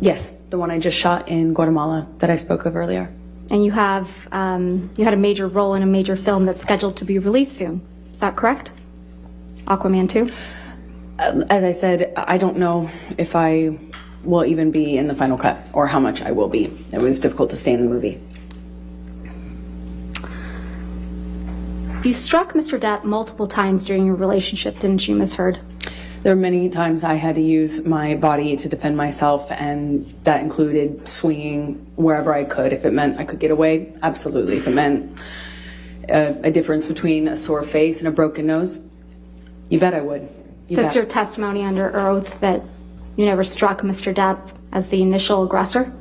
Yes, the one I just shot in Guatemala that I spoke of earlier. And you have, you had a major role in a major film that's scheduled to be released soon. Is that correct? Aquaman 2? As I said, I don't know if I will even be in the final cut or how much I will be. It was difficult to stay in the movie. You struck Mr. Depp multiple times during your relationship, didn't you, Ms. Heard? There were many times I had to use my body to defend myself, and that included swinging wherever I could. If it meant I could get away, absolutely. If it meant a difference between a sore face and a broken nose, you bet I would. That's your testimony under oath that you never struck Mr. Depp as the initial aggressor?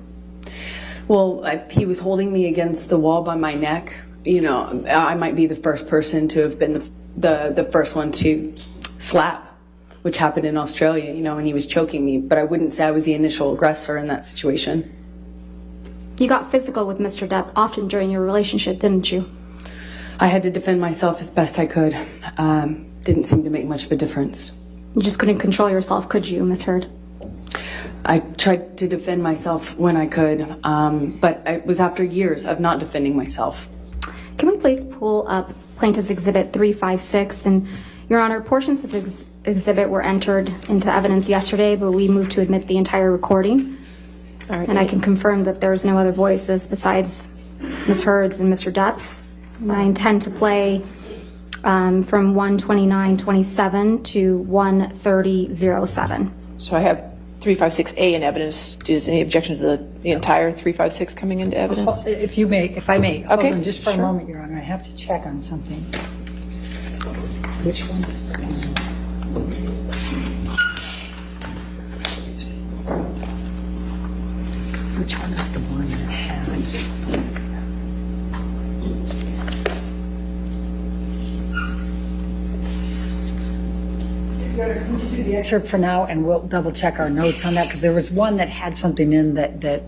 Well, he was holding me against the wall by my neck. You know, I might be the first person to have been the first one to slap, which happened in Australia, you know, and he was choking me. But I wouldn't say I was the initial aggressor in that situation. You got physical with Mr. Depp often during your relationship, didn't you? I had to defend myself as best I could. Didn't seem to make much of a difference. You just couldn't control yourself, could you, Ms. Heard? I tried to defend myself when I could, but it was after years of not defending myself. Can we please pull up Plaintiff's Exhibit 356? And, Your Honor, portions of the exhibit were entered into evidence yesterday, but we moved to admit the entire recording. All right, and I can confirm that there's no other voices besides Ms. Heard's and Mr. Depp's. And I intend to play from 1:29:27 to 1:30:07. So I have 356A in evidence. Is any objection to the entire 356 coming into evidence? If I may. Okay, Hold on just for sure. a moment, Your Honor. I have to check on something. Which one? Which one is the one that has? Do the excerpt for now, and we'll double check our notes on that, because there was one that had something in that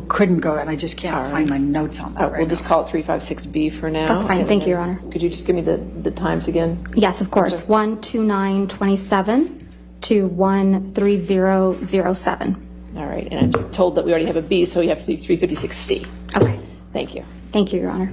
couldn't go, and I just can't find my notes on that. We'll just call it 356B for now. That's fine. Thank you, Your Honor. Could you just give me the times again? Yes, of course. 1:29:27 to 1:30:07. All right, and I'm just told that we already have a B, so you have to do 356C. Okay. Thank you. Thank you, Your Honor.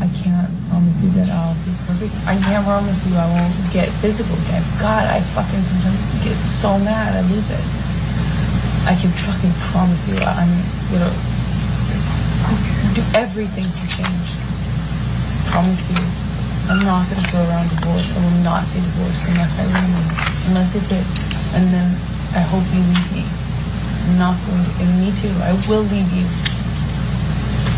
I can't promise you that I'll be perfect. I can't promise you I won't get physical again. God, I fucking sometimes get so mad I lose it. I can fucking promise you I'm gonna do everything to change. Promise you. I'm not gonna throw around divorce. I will not say divorce unless I leave you. Unless it's it. And then I hope you leave me. I'm not going to, and me too. I will leave you.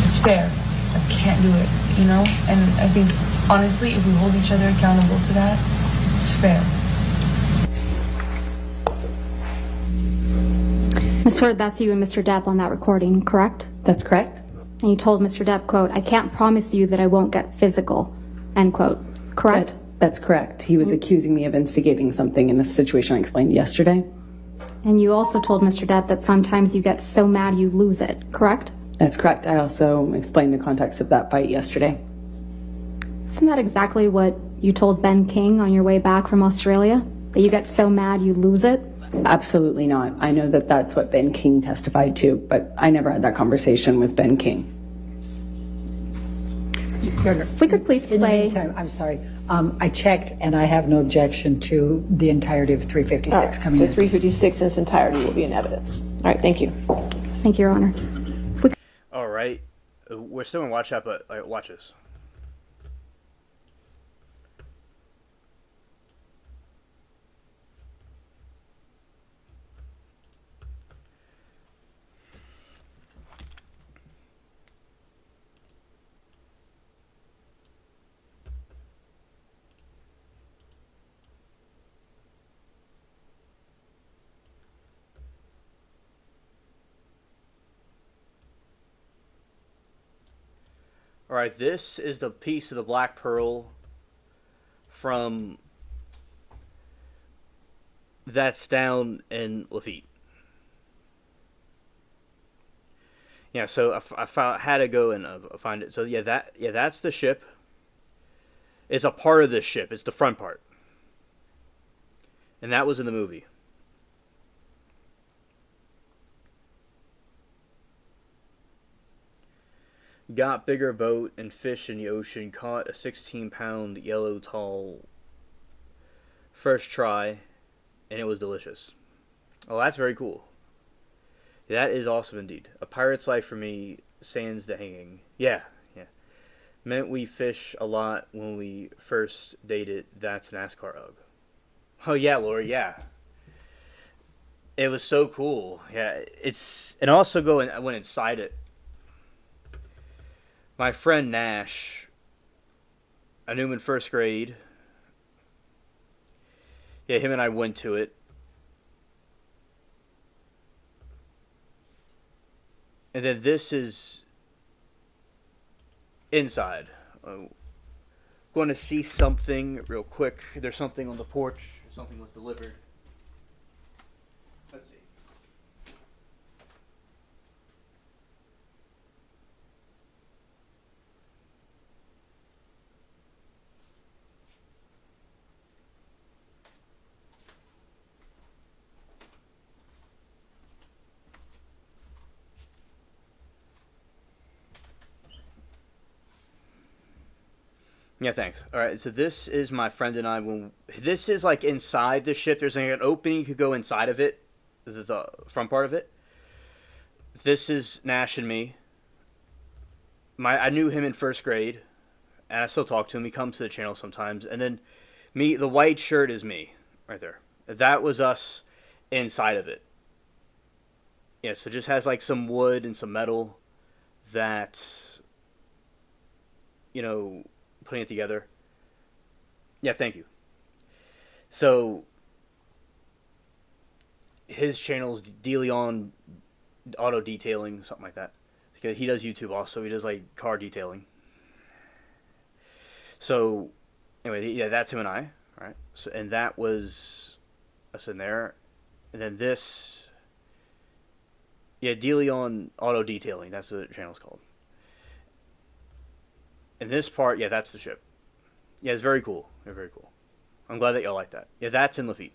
It's fair. I can't do it, you know? And I think, honestly, if we hold each other accountable to that, it's fair. Ms. Heard, that's you and Mr. Depp on that recording, correct? That's correct. And you told Mr. Depp, quote, "I can't promise you that I won't get physical," end quote. Correct? That's correct. He was accusing me of instigating something in a situation I explained yesterday. And you also told Mr. Depp that sometimes you get so mad you lose it, correct? That's correct. I also explained the context of that fight yesterday. Isn't that exactly what you told Ben King on your way back from Australia? That you get so mad you lose it? Absolutely not. I know that that's what Ben King testified to, but I never had that conversation with Ben King. If we could please In the play. meantime, I'm sorry. I checked, and I have no objection to the entirety of 356 All right, coming so in. 356 in its entirety will be in evidence. All right, thank you. Thank you, Your Honor. All right, we're still in watch out, but watch this. All right, this is the piece of the Black Pearl from that's down in Lafitte. Yeah, so I had to go and find it. So yeah, that's the ship. It's a part of this ship. It's the front part, and that was in the movie. Got bigger boat and fish in the ocean. Caught a 16-pound yellow tall first try, and it was delicious. Oh, that's very cool. That is awesome indeed. A pirate's life for me, sans the hanging. Yeah. Meant we fish a lot when we first dated. That's NASCAR UG. Oh yeah, Lori, yeah. It was so cool. Yeah, and also I went inside it. My friend Nash, I knew him in first grade. Yeah, him and I went to it. And then this is inside. Going to see something real quick. There's something on the porch. Something was delivered. Let's see. Yeah, thanks. All right, so this is my friend and I. This is like inside the ship. There's like an opening. You could go inside of it, the front part of it. This is Nash and me. I knew him in first grade, and I still talk to him. He comes to the channel sometimes. And then me, the white shirt is me, right there. That was us inside of it. Yeah, so it just has like some wood and some metal that, putting it together. Yeah, thank you. So his channel's DeLeon Auto Detailing, something like that. He does YouTube also. He does like car detailing. So anyway, yeah, that's him and I, right? So, and that was us in there. And then this, yeah, DeLeon Auto Detailing. That's what the channel's called. And this part, yeah, that's the ship. Yeah, it's very cool. They're very cool. I'm glad that y'all like that. Yeah, that's in Lafitte.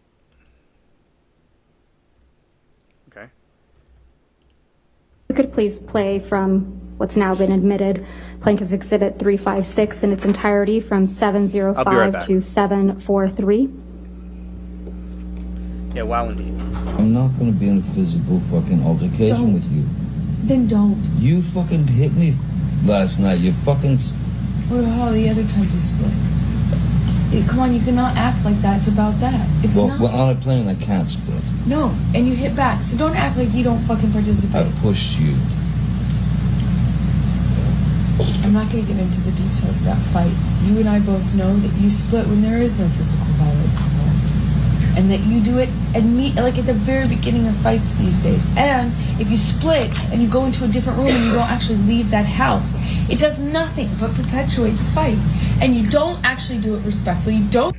Okay. You could please play from what's now been admitted, Plaintiff's Exhibit 356 in its entirety from 705 to 743. Yeah, wow indeed. I'm not gonna be in a physical fucking altercation with you. Then don't. You fucking hit me last night. You fucking... What about all the other times you split? Come on, you cannot act like that. It's about that. It's not. Well, on a plane, I can't split. No, and you hit back. So don't act like you don't fucking participate. I pushed you. I'm not going to get into the details of that fight. You and I both know that you split when there is no physical violence involved. And that you do it like at the very beginning of fights these days. And if you split and you go into a different room and you don't actually leave that house, it does nothing but perpetuate the fight. And you don't actually do it respectfully. You don't.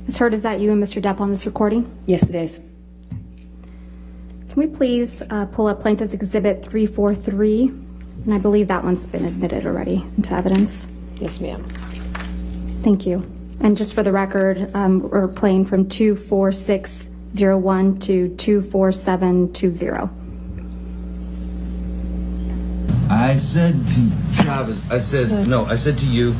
Ms. Hurd, is that you and Mr. Depp on this recording? Yes, it is. Can we please pull up Plaintiff's Exhibit 343? And I believe that one's been admitted already into evidence. Yes, ma'am. Thank you. And just for the record, we're playing from 24601 to 24720. I said to Travis, I said to you,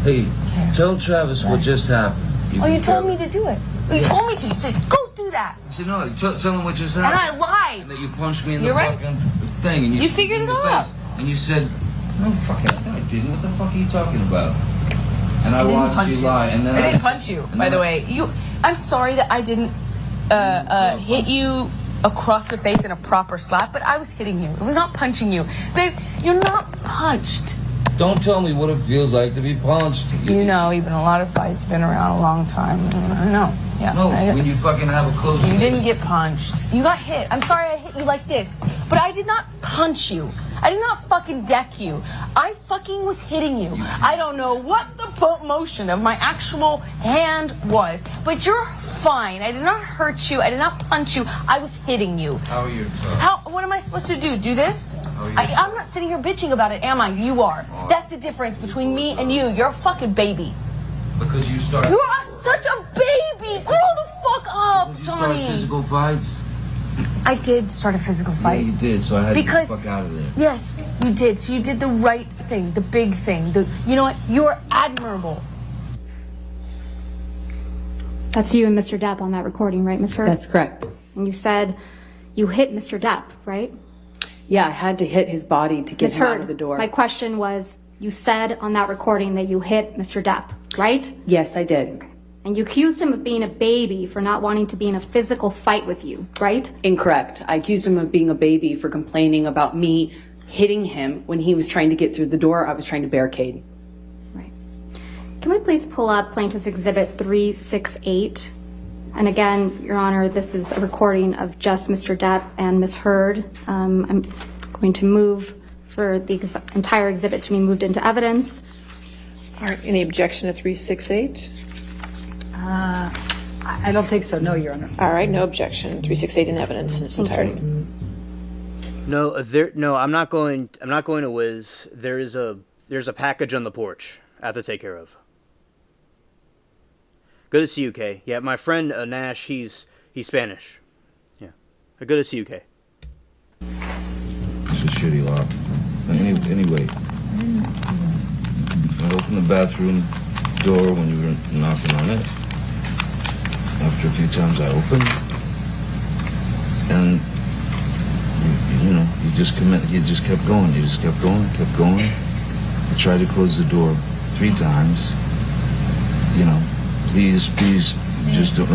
hey, tell Travis what just happened. Oh, you told me to do it. You told me to. You said, go do that. I said, no, tell him what just And happened. I lied. And that you punched me in the You're right. fucking thing. And You figured it out. And you said, no, fucking, I didn't. What the fuck are you talking about? And I didn't watched punch you lie. And then I didn't punch you, by the way. I'm sorry that I didn't hit you across the face in a proper slap, but I was hitting you. It was not punching you. Babe, you're not punched. Don't tell me what it feels like to be punched. You know, you've been in a lot of fights, been around a long time. I know. Yeah. No, when you fucking have a close You didn't get punched. You got hit. I'm sorry I hit you like this, but I did not punch you. I did not fucking deck you. I fucking was hitting you. I don't know what the motion of my actual hand was, but you're fine. I did not hurt you. I did not punch you. I was hitting you. How are you? What am I supposed to do? Do this? I'm not sitting here bitching about it, am I? You are. That's the difference between me and you. You're a fucking baby. Because you started. You are such a baby. Grow the fuck up, You started Johnny. physical fights. I did start a physical fight. Yeah, you did. So I had Because- to get the fuck out of there. Yes, you did. So you did the right thing, the big thing. You know what? You're admirable. That's you and Mr. Depp on that recording, right, Ms. Hurd? That's correct. And you said you hit Mr. Depp, right? Yeah, I had to hit his body to get Ms. him out Hurd, of the door. my question was, you said on that recording that you hit Mr. Depp, right? Yes, I did. And you accused him of being a baby for not wanting to be in a physical fight with you, right? Incorrect. I accused him of being a baby for complaining about me hitting him when he was trying to get through the door. I was trying to barricade. Right. Can we please pull up Plaintiff's Exhibit 368? And again, Your Honor, this is a recording of just Mr. Depp and Ms. Hurd. I'm going to move for the entire exhibit to be moved into evidence. All right, any objection to 368? I don't think so, no, Your Honor. All right, no objection. 368 in evidence in its entirety. No, I'm not going to whiz. There's a package on the porch I have to take care of. Good to see you, Kay. Yeah, my friend Nash, he's Spanish. Yeah. Good to see you, Kay. It's a shitty lock. Anyway, I opened the bathroom door when you were knocking on it. After a few times I opened, and you just kept going. You just kept going. I tried to close the door 3 times. Please, just don't.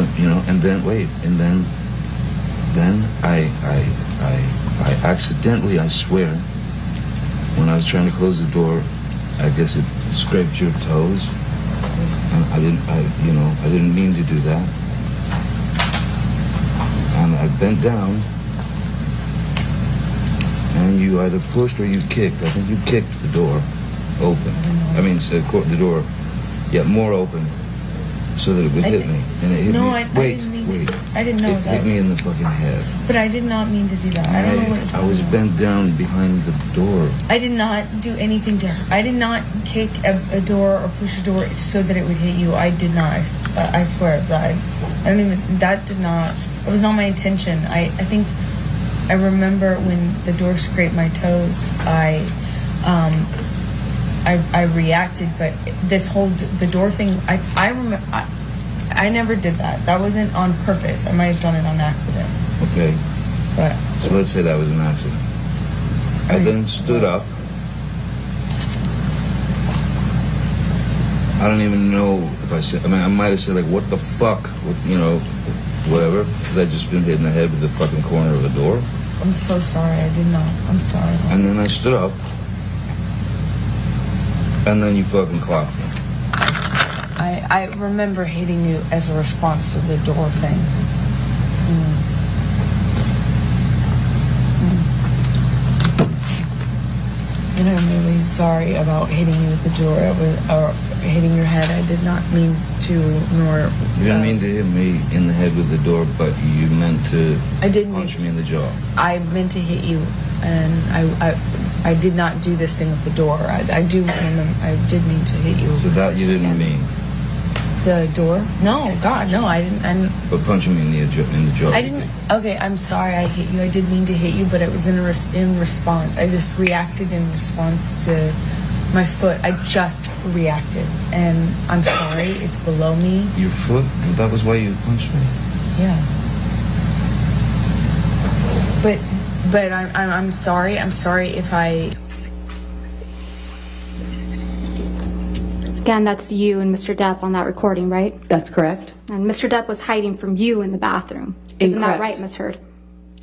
And then wait, and then I accidentally, I swear, when I was trying to close the door, I guess it scraped your toes, and I didn't mean to do that. And I bent down, and you either pushed or you kicked. I think you kicked the door open. The door, more open, so that it would hit me. And it hit me. I didn't mean to. I didn't know it that. hit me in the fucking head. But I did not mean to do that. I don't know what you're I talking was about. bent down behind the door. I did not do anything to her. I did not kick a door or push a door so that it would hit you. I did not. I swear that it was not my intention. I think I remember when the door scraped my toes, I reacted, but the door thing, I remember, I never did that. That wasn't on purpose. I might have done it on accident. Okay. But so let's say that was an accident. I then stood up. I don't even know if I said, I might have said like, what the fuck, whatever, because I'd just been hit in the head with the fucking corner of the door. I'm so sorry. I did not. I'm sorry. And then I stood up. And then you fucking clocked me. I remember hitting you as a response to the door thing. And I'm really sorry about hitting you with the door. hitting your head. I did not mean to, nor... You didn't mean to hit me in the head with the door, but you meant to punch me in the jaw. I meant to hit you, and I did not do this thing with the door. I did mean to hit you. So that you didn't mean? The door? No, God, no, I didn't. But punching me in the jaw. I didn't. Okay, I'm sorry I hit you. I did mean to hit you, but it was in response. I just reacted in response to my foot. I just reacted, and I'm sorry. It's below me. Your foot? That was why you punched me? Yeah. But I'm sorry. I'm sorry if I... Again, that's you and Mr. Depp on that recording, right? That's correct. And Mr. Depp was hiding from you in the bathroom. Isn't that right, Ms. Heard?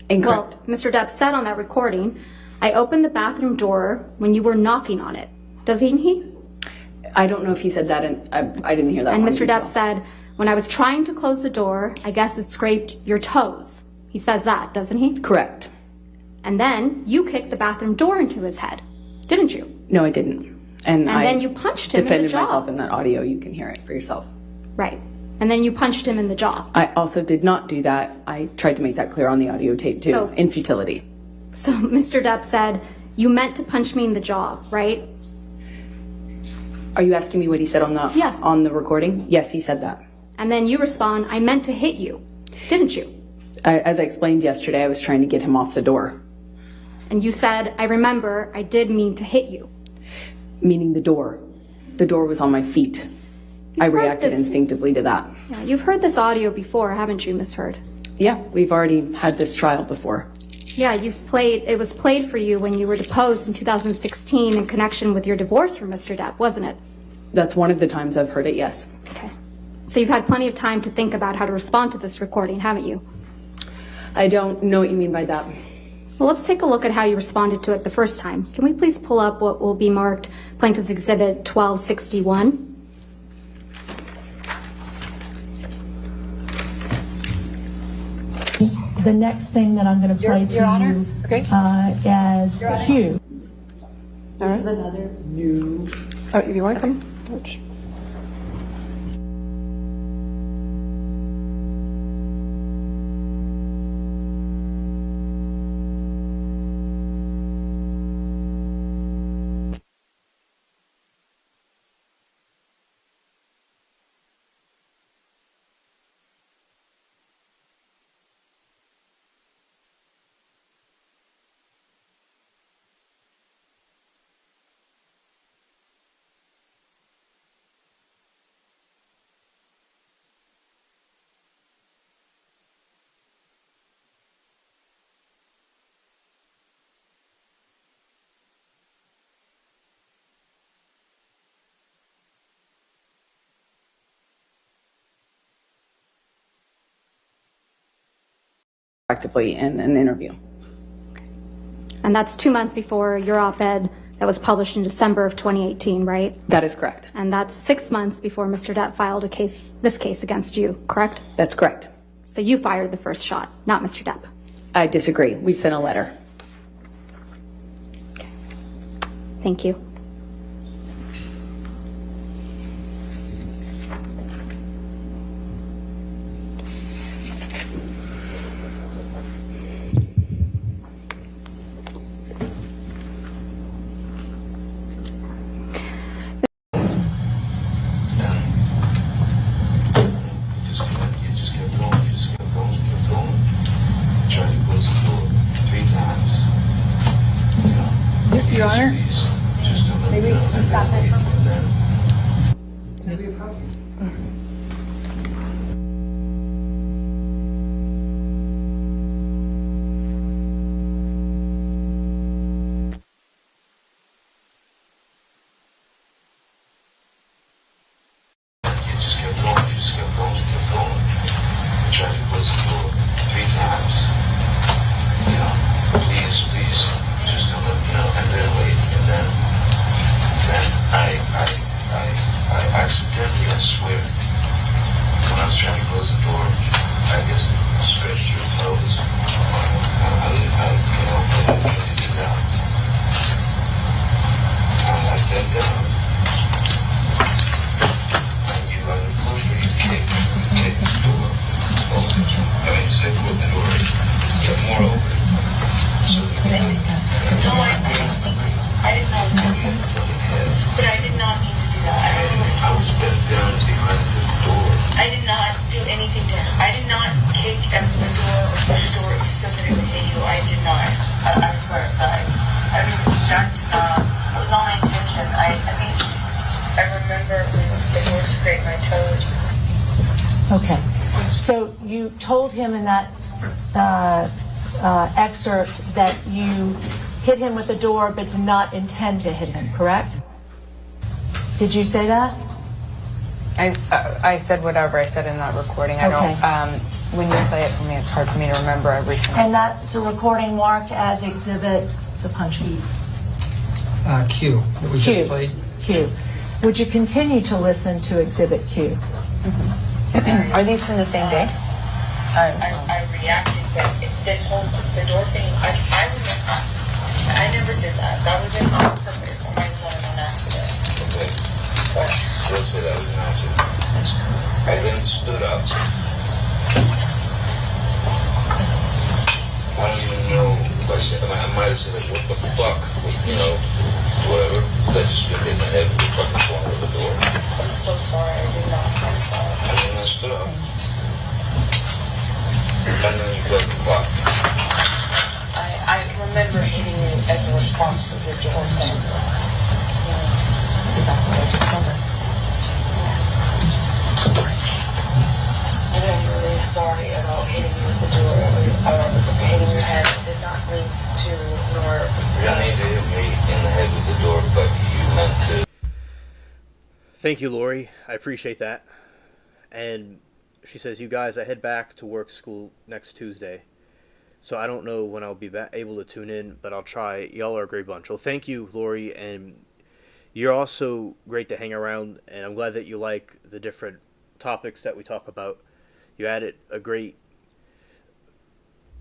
Incorrect. Well, Mr. Depp said on that recording, I opened the bathroom door when you were knocking on it. Doesn't he? I don't know if he said that, and I didn't hear that. And one Mr. detail. Depp said, when I was trying to close the door, I guess it scraped your toes. He says that, doesn't he? Correct. And then you kicked the bathroom door into his head, didn't you? No, I didn't. And then you punched him in the defended jaw. myself in that audio. You can hear it for yourself. Right. And then you punched him in the jaw. I also did not do that. I tried to make that clear on the audio tape too, So- in futility. So Mr. Depp said, you meant to punch me in the jaw, right? Are you asking me what he said on the recording? Yes, he said that. And then you respond, I meant to hit you, didn't you? As I explained yesterday, I was trying to get him off the door. And you said, I remember, I did mean to hit you. Meaning the door. The door was on my feet. I reacted instinctively to that. Yeah, you've heard this audio before, haven't you, Miss Heard? Yeah, we've already had this trial before. Yeah, it was played for you when you were deposed in 2016 in connection with your divorce from Mr. Depp, wasn't it? That's one of the times I've heard it, yes. Okay. So you've had plenty of time to think about how to respond to this recording, haven't you? I don't know what you mean by that. Well, let's take a look at how you responded to it the first time. Can we please pull up what will be marked Plaintiff's Exhibit 1261? The next thing that I'm going to play to Your Honor? you as Hugh. All right. Another new. Oh, if you want to come, George. Actively in an interview. And that's 2 months before your op-ed that was published in December of 2018, right? That is correct. And that's 6 months before Mr. Depp filed this case against you, correct? That's correct. So you fired the first shot, not Mr. Depp. I disagree. We sent a letter. Thank you. Your Honor, maybe we stop that for Please, just don't, and then wait, and then I the door is so that it would hit you. I did not. I swear. I mean, that was not my intention. I think I remember when the door scraped my toes. Okay. So you told him in that excerpt that you hit him with the door but did not intend to hit him, correct? Did you say that? I said whatever I said in that recording. I Okay. don't. When you play it for me, it's hard for me to remember every single. And that's a recording marked as exhibit the punch key. Q that we just played. Q. Would you continue to listen to exhibit Q? Are these from the same day? I reacted, but the door thing, I never did that. That was on purpose. I might have done it on accident. Okay. Let's say that was an accident. I then stood up. I don't even know if I said, I might have said, what the fuck, whatever. I just been hit in the head with the fucking corner of the door. I'm so sorry. I did not. I'm sorry. And then I stood up. And then you felt the clock. I remember hitting you as a response to the door thing. That's exactly what I just told her. And I'm really sorry about hitting you with the door or hitting your head. I did not mean to, nor. You don't need to hit me in the head with the door, but you meant to. Thank you, Lori. I appreciate that. And she says, you guys, I head back to work school next Tuesday. So I don't know when I'll be able to tune in, but I'll try. Y'all are a great bunch. Well, thank you, Lori. And you're also great to hang around. And I'm glad that you like the different topics that we talk about. You added a great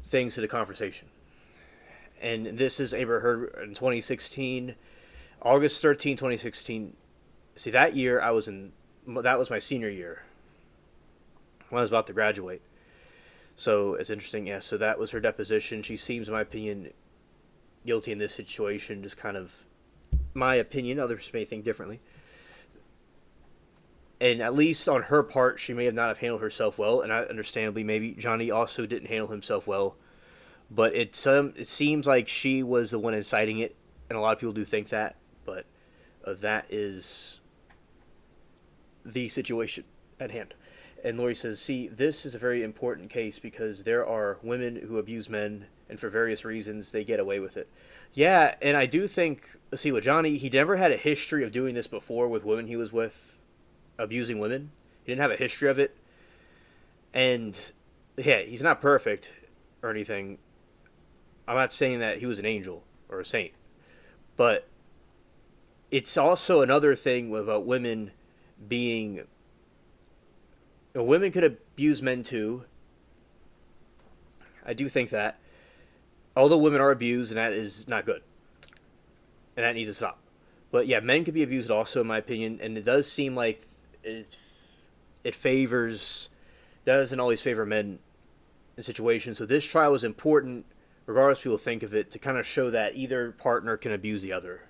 things to the conversation. And this is Amber Heard in 2016, August 13, 2016. See, that year that was my senior year when I was about to graduate. So it's interesting, yeah. So that was her deposition. She seems, in my opinion, guilty in this situation. Just kind of my opinion. Others may think differently. And at least on her part, she may have not have handled herself well. And understandably, maybe Johnny also didn't handle himself well. But it seems like she was the one inciting it. And a lot of people do think that. But that is the situation at hand. And Lori says, see, this is a very important case because there are women who abuse men, and for various reasons, they get away with it. Yeah, and I do think, see, with Johnny, he never had a history of doing this before with women he was with, abusing women. He didn't have a history of it. And, yeah, he's not perfect or anything. I'm not saying that he was an angel or a saint. But it's also another thing about women being... Women could abuse men too. I do think that. Although women are abused, and that is not good. And that needs to stop. But yeah, men could be abused also, in my opinion. And it does seem like it favors... doesn't always favor men in situations. So this trial is important, regardless of people think of it, to kind of show that either partner can abuse the other.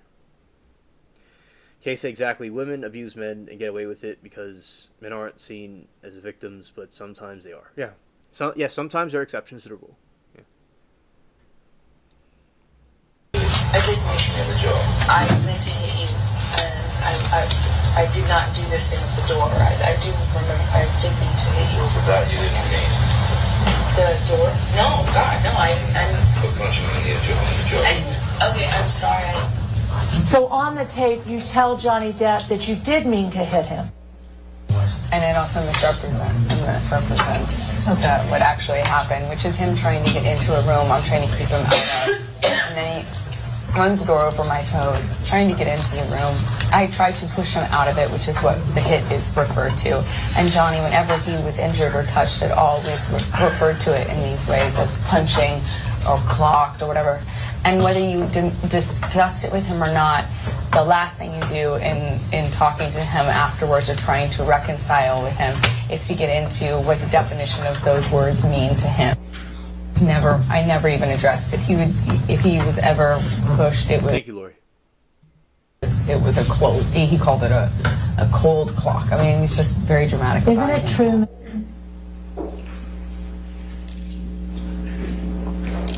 Case exactly, women abuse men and get away with it because men aren't seen as victims, but sometimes they are. Yeah. Sometimes there are exceptions to the rule. Yeah. I did I meant to hit you, and I did not do this thing with the door. I do remember, I did mean to hit you. For that you didn't mean? The door? No, God, no, Put punching in the jaw. Okay, I'm sorry. So on the tape, you tell Johnny Depp that you did mean to hit him. And it also misrepresents what actually happened, which is him trying to get into a room I'm trying to keep him out of. And then he runs the door over my toes, trying to get into the room. I tried to push him out of it, which is what the hit is referred to. And Johnny, whenever he was injured or touched, it always referred to it in these ways of punching or clocked or whatever. And whether you discussed it with him or not, the last thing you do in talking to him afterwards or trying to reconcile with him is to get into what the definition of those words mean to him. I never even addressed it. If he was ever pushed, it was. Thank you, Lori. It was a cold. He called it a cold clock. I mean, it's just very dramatic. Isn't it true?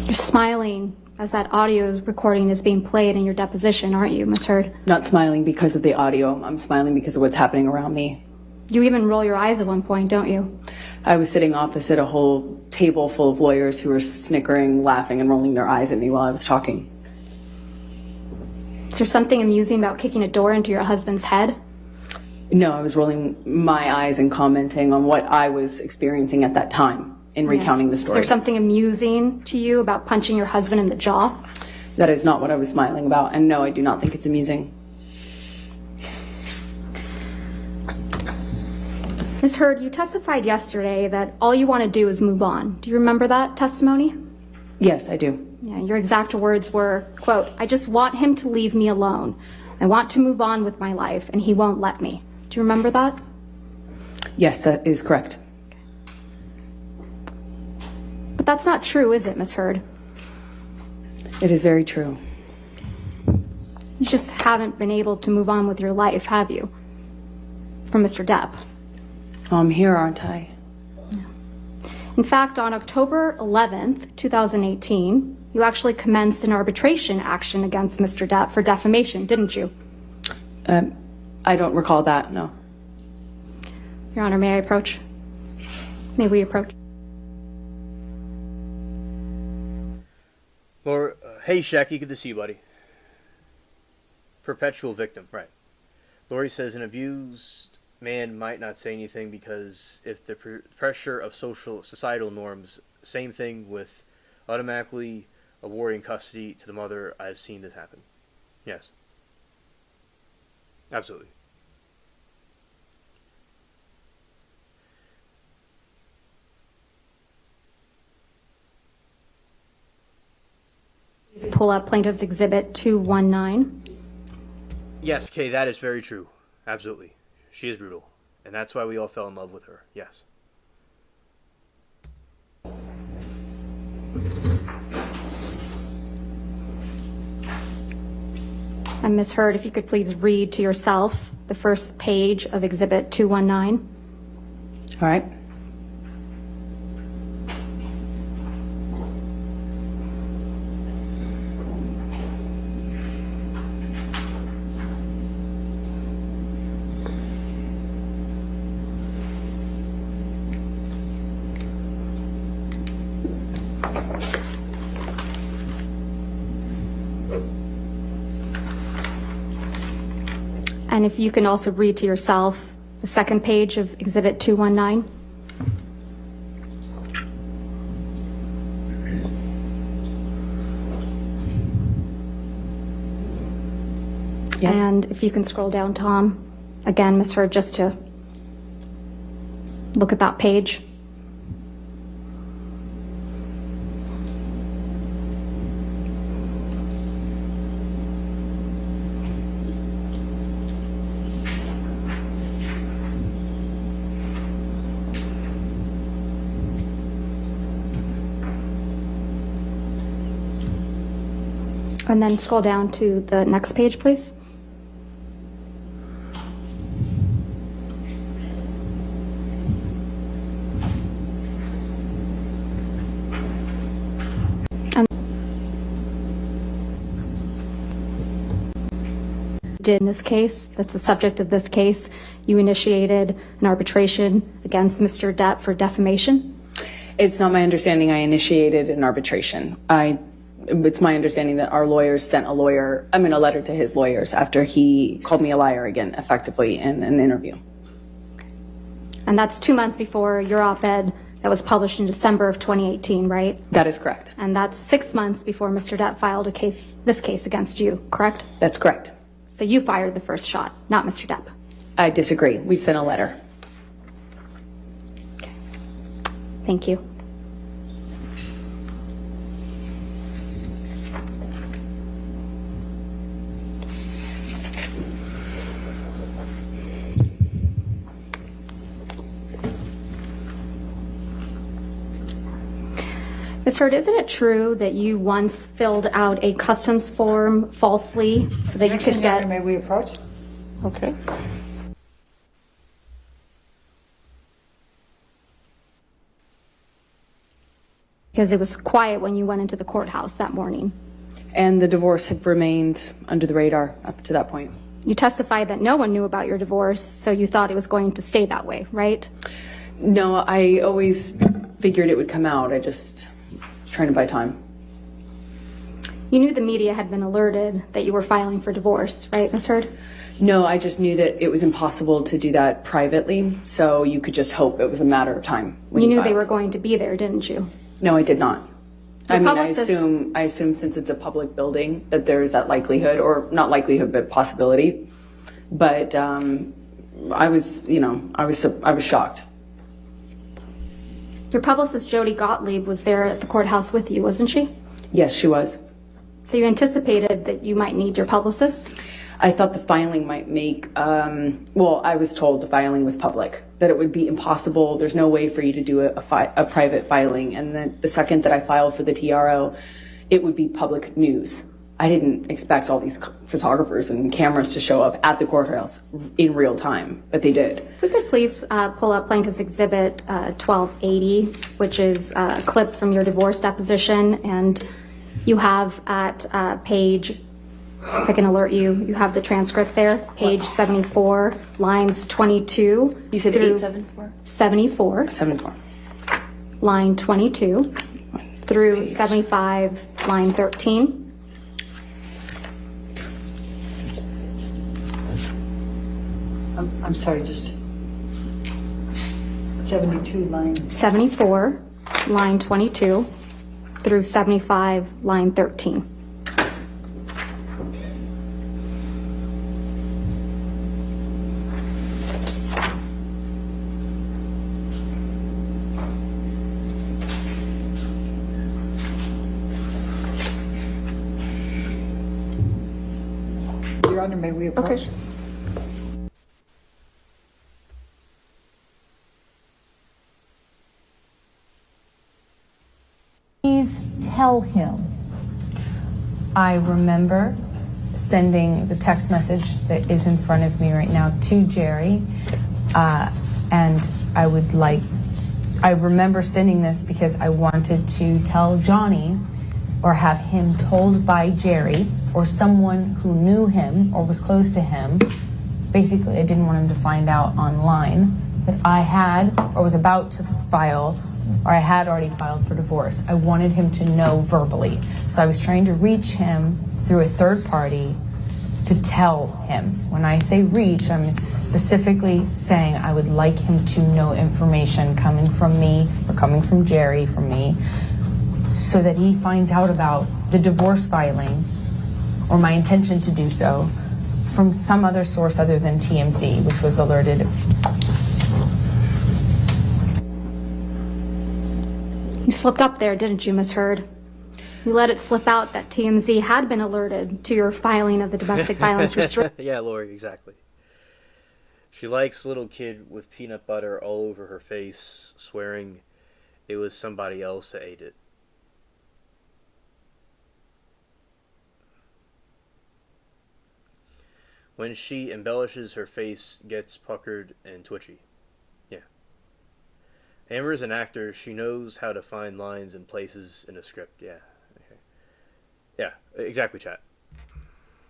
You're smiling as that audio recording is being played in your deposition, aren't you, Ms. Heard? Not smiling because of the audio. I'm smiling because of what's happening around me. You even roll your eyes at one point, don't you? I was sitting opposite a whole table full of lawyers who were snickering, laughing, and rolling their eyes at me while I was talking. Is there something amusing about kicking a door into your husband's head? No, I was rolling my eyes and commenting on what I was experiencing at that time in recounting the story. Is there something amusing to you about punching your husband in the jaw? That is not what I was smiling about, and no, I do not think it's amusing. Ms. Heard, you testified yesterday that all you want to do is move on. Do you remember that testimony? Yes, I do. Yeah, your exact words were, quote, "I just want him to leave me alone. I want to move on with my life, and he won't let me." Do you remember that? Yes, that is correct. But that's not true, is it, Ms. Heard? It is very true. You just haven't been able to move on with your life, have you? From Mr. Depp. I'm here, aren't I? In fact, on October 11th, 2018, you actually commenced an arbitration action against Mr. Depp for defamation, didn't you? I don't recall that, no. Your Honor, may I approach? May we approach? Laura, hey, Shecky, good to see you, buddy. Perpetual victim, right. Lori says an abused man might not say anything because if the pressure of societal norms, same thing with automatically awarding custody to the mother. I've seen this happen. Yes. Absolutely. Please pull up Plaintiff's Exhibit 219. Yes, Kay, that is very true. Absolutely. She is brutal. And that's why we all fell in love with her. Yes. And Ms. Heard, if you could please read to yourself the first page of Exhibit 219. All right. And if you can also read to yourself the second page of Exhibit 219. Yes. And if you can scroll down, Tom. Again, Ms. Heard, just to look at that page. And then scroll down to the next page, please. And in this case, that's the subject of this case, you initiated an arbitration against Mr. Depp for defamation? It's not my understanding I initiated an arbitration. It's my understanding that our lawyers sent a letter to his lawyers after he called me a liar again, effectively, in an interview. And that's 2 months before your op-ed that was published in December of 2018, right? That is correct. And that's 6 months before Mr. Depp filed this case against you, correct? That's correct. So you fired the first shot, not Mr. Depp. I disagree. We sent a letter. Okay. Thank you. Ms. Heard, isn't it true that you once filled out a customs form falsely so that you could get... May we approach? Okay. because it was quiet when you went into the courthouse that morning. And the divorce had remained under the radar up to that point. You testified that no one knew about your divorce, so you thought it was going to stay that way, right? No, I always figured it would come out. I just was trying to buy time. You knew the media had been alerted that you were filing for divorce, right, Ms. Heard? No, I just knew that it was impossible to do that privately, so you could just hope it was a matter of time. You knew they were going to be there, didn't you? No, I did not. I mean, I publicist- assume since it's a public building that there's that likelihood, or not likelihood, but possibility. But I was shocked. Your publicist, Jody Gottlieb, was there at the courthouse with you, wasn't she? Yes, she was. So you anticipated that you might need your publicist? I thought the filing might make, I was told the filing was public, that it would be impossible. There's no way for you to do a private filing. And then the second that I filed for the TRO, it would be public news. I didn't expect all these photographers and cameras to show up at the courthouse in real time, but they did. If we could please pull up Plaintiff's Exhibit 1280, which is a clip from your divorce deposition, and you have at page, if I can alert you, you have the transcript there, page 74, lines 22. You said through 874? 74. 74. Line 22 through 75, line 13. I'm sorry, just 72 lines. 74, line 22 through 75, line 13. Your Honor, may we approach? Okay. Please tell him. I remember sending the text message that is in front of me right now to Jerry, and I remember sending this because I wanted to tell Johnny or have him told by Jerry or someone who knew him or was close to him. Basically, I didn't want him to find out online that I had or was about to file, or I had already filed for divorce. I wanted him to know verbally. So I was trying to reach him through a third party to tell him. When I say reach, I'm specifically saying I would like him to know information coming from me or coming from Jerry from me, so that he finds out about the divorce filing or my intention to do so from some other source other than TMZ, which was alerted. You slipped up there, didn't you, Ms. Heard? You let it slip out that TMZ had been alerted to your filing of the domestic violence restriction. Yeah, Lori, exactly. She likes little kid with peanut butter all over her face, swearing it was somebody else that ate it. When she embellishes, her face gets puckered and twitchy. Yeah. Amber's an actor. She knows how to find lines and places in a script. Yeah. Okay. Yeah, exactly, chat.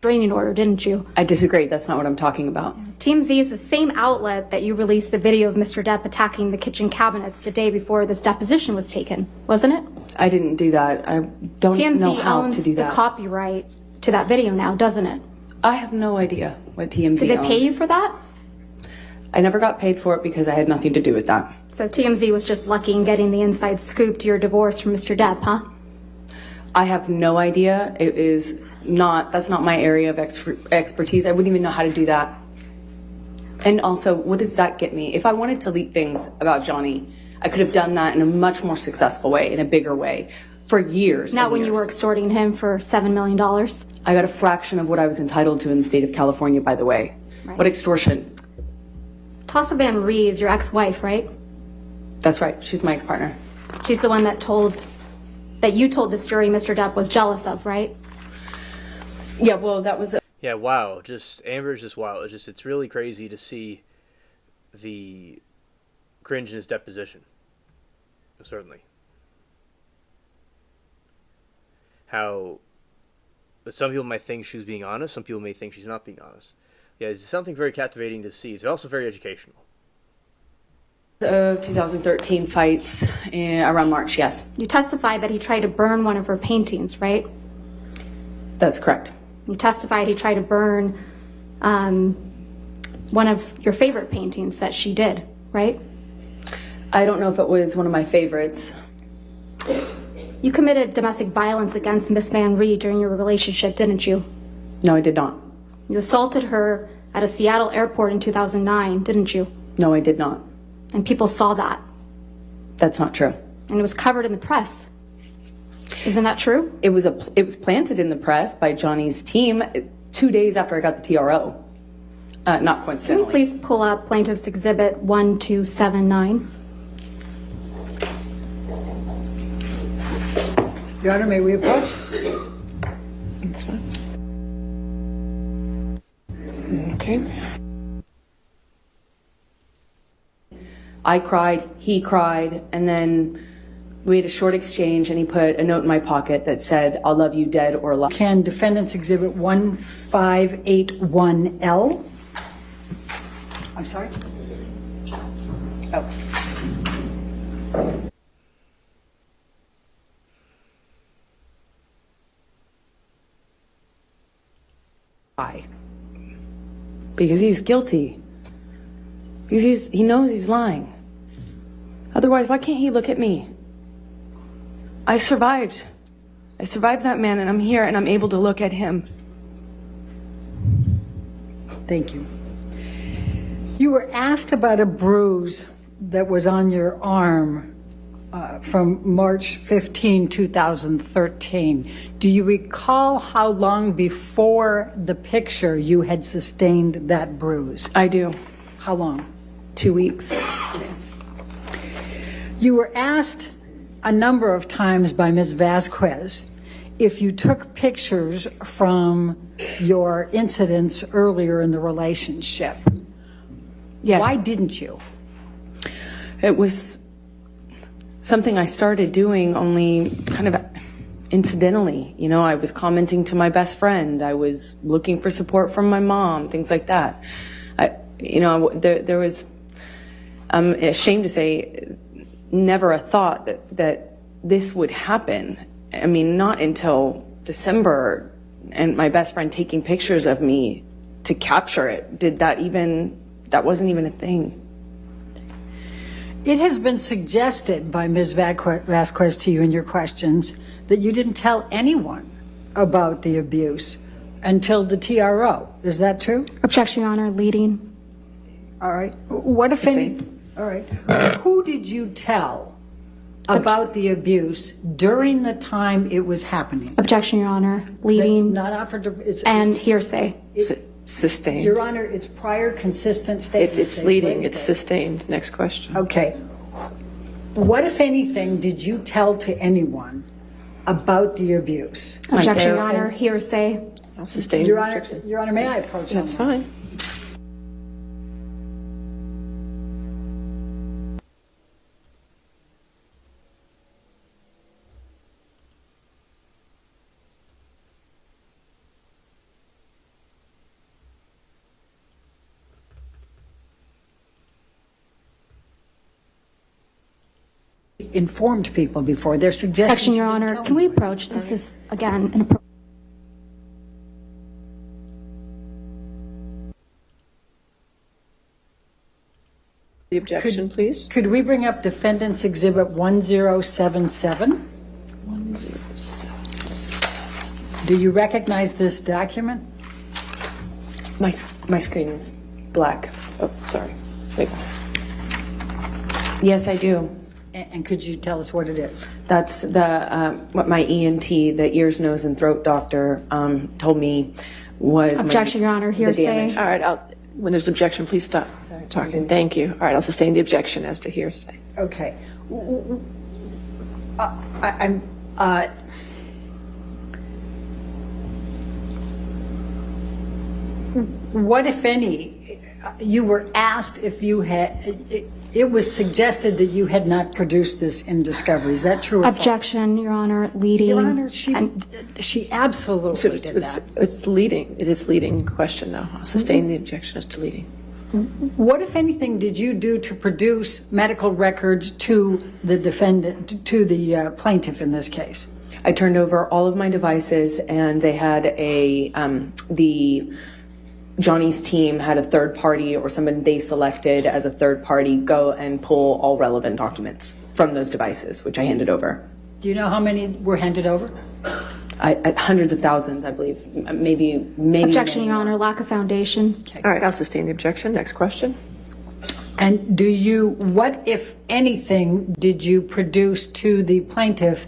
Restraining order, didn't you? I disagree. That's not what I'm talking about. TMZ is the same outlet that you released the video of Mr. Depp attacking the kitchen cabinets the day before this deposition was taken, wasn't it? I didn't do that. I don't know TMZ how owns to do the that. copyright to that video now, doesn't it? I have no idea what TMZ Did they owns. pay you for that? I never got paid for it because I had nothing to do with that. So TMZ was just lucky in getting the inside scoop to your divorce from Mr. Depp, huh? I have no idea. That's not my area of expertise. I wouldn't even know how to do that. And also, what does that get me? If I wanted to leak things about Johnny, I could have done that in a much more successful way, in a bigger way, for years. Not and when you years. were extorting him for $7 million. I got a fraction of what I was entitled to in the state of California, by the way. Right. What extortion? Tassa Van Reeves, your ex-wife, right? That's right. She's my ex-partner. She's the one that you told this jury Mr. Depp was jealous of, right? Yeah, well, that was... Yeah, wow. Amber's just wow. It's really crazy to see the cringe in his deposition. Certainly. how some people might think she was being honest, some people may think she's not being honest. Yeah, it's something very captivating to see. It's also very educational. 2013 fights around March, yes. You testified that he tried to burn one of her paintings, right? That's correct. You testified he tried to burn one of your favorite paintings that she did, right? I don't know if it was one of my favorites. You committed domestic violence against Miss Van Reed during your relationship, didn't you? No, I did not. You assaulted her at a Seattle airport in 2009, didn't you? No, I did not. And people saw that. That's not true. And it was covered in the press. Isn't that true? It was planted in the press by Johnny's team 2 days after I got the TRO. Not coincidentally. Can we please pull up Plaintiff's Exhibit 1279? Your Honor, may we approach? That's fine. Okay. I cried, he cried, and then we had a short exchange, and he put a note in my pocket that said, "I'll love you dead or alive." Can Defendant's Exhibit 1581L? I'm sorry? Oh. Why? Because he's guilty. Because he knows he's lying. Otherwise, why can't he look at me? I survived. I survived that man, and I'm here, and I'm able to look at him. Thank you. You were asked about a bruise that was on your arm from March 15, 2013. Do you recall how long before the picture you had sustained that bruise? I do. How long? 2 weeks. You were asked a number of times by Ms. Vasquez if you took pictures from your incidents earlier in the relationship. Yes. Why didn't you? It was something I started doing only kind of incidentally. You know, I was commenting to my best friend. I was looking for support from my mom, things like that. There was, I'm ashamed to say, never a thought that this would happen. I mean, not until December and my best friend taking pictures of me to capture it. That wasn't even a thing. It has been suggested by Ms. Vasquez to you in your questions that you didn't tell anyone about the abuse until the TRO. Is that true? Objection, Your Honor. Leading. All right. What if any? All right. Who did you tell about the abuse during the time it was happening? Objection, Your Honor. Leading. That's not offered to. And hearsay. Sustained. Your Honor, it's prior consistent statements. It's leading. It's sustained. Next question. Okay. What, if anything, did you tell to anyone about the abuse? Objection, Your Honor. Hearsay. I'll sustain. Your Honor, may I approach? That's fine. Informed people before their suggestions. Objection, Your Honor. Can we approach? This is, again, an approach. The objection, please. Could we bring up Defendant's Exhibit 1077? 1077. Do you recognize this document? My screen is black. Oh, sorry. Wait. Yes, I do. And could you tell us what it is? That's what my ENT, the ears, nose, and throat doctor, told me was. Objection, Your Honor. Hearsay. All right. When there's objection, please stop talking. Thank you. All right. I'll sustain the objection as to hearsay. Okay. What, if any, you were asked if you had, It was suggested that you had not produced this in discovery. Is that true or false? Objection, Your Honor, leading. Your Honor, she absolutely did that. It's leading. It's leading question now. I'll sustain the objection as to leading. What, if anything, did you do to produce medical records to the defendant, to the plaintiff in this case? I turned over all of my devices, and they had Johnny's team had a third party or someone they selected as a third party go and pull all relevant documents from those devices, which I handed over. Do you know how many were handed over? Hundreds of thousands, I believe. Maybe. Objection, Your Honor, lack of foundation. All right, I'll sustain the objection. Next question. And what, if anything, did you produce to the plaintiff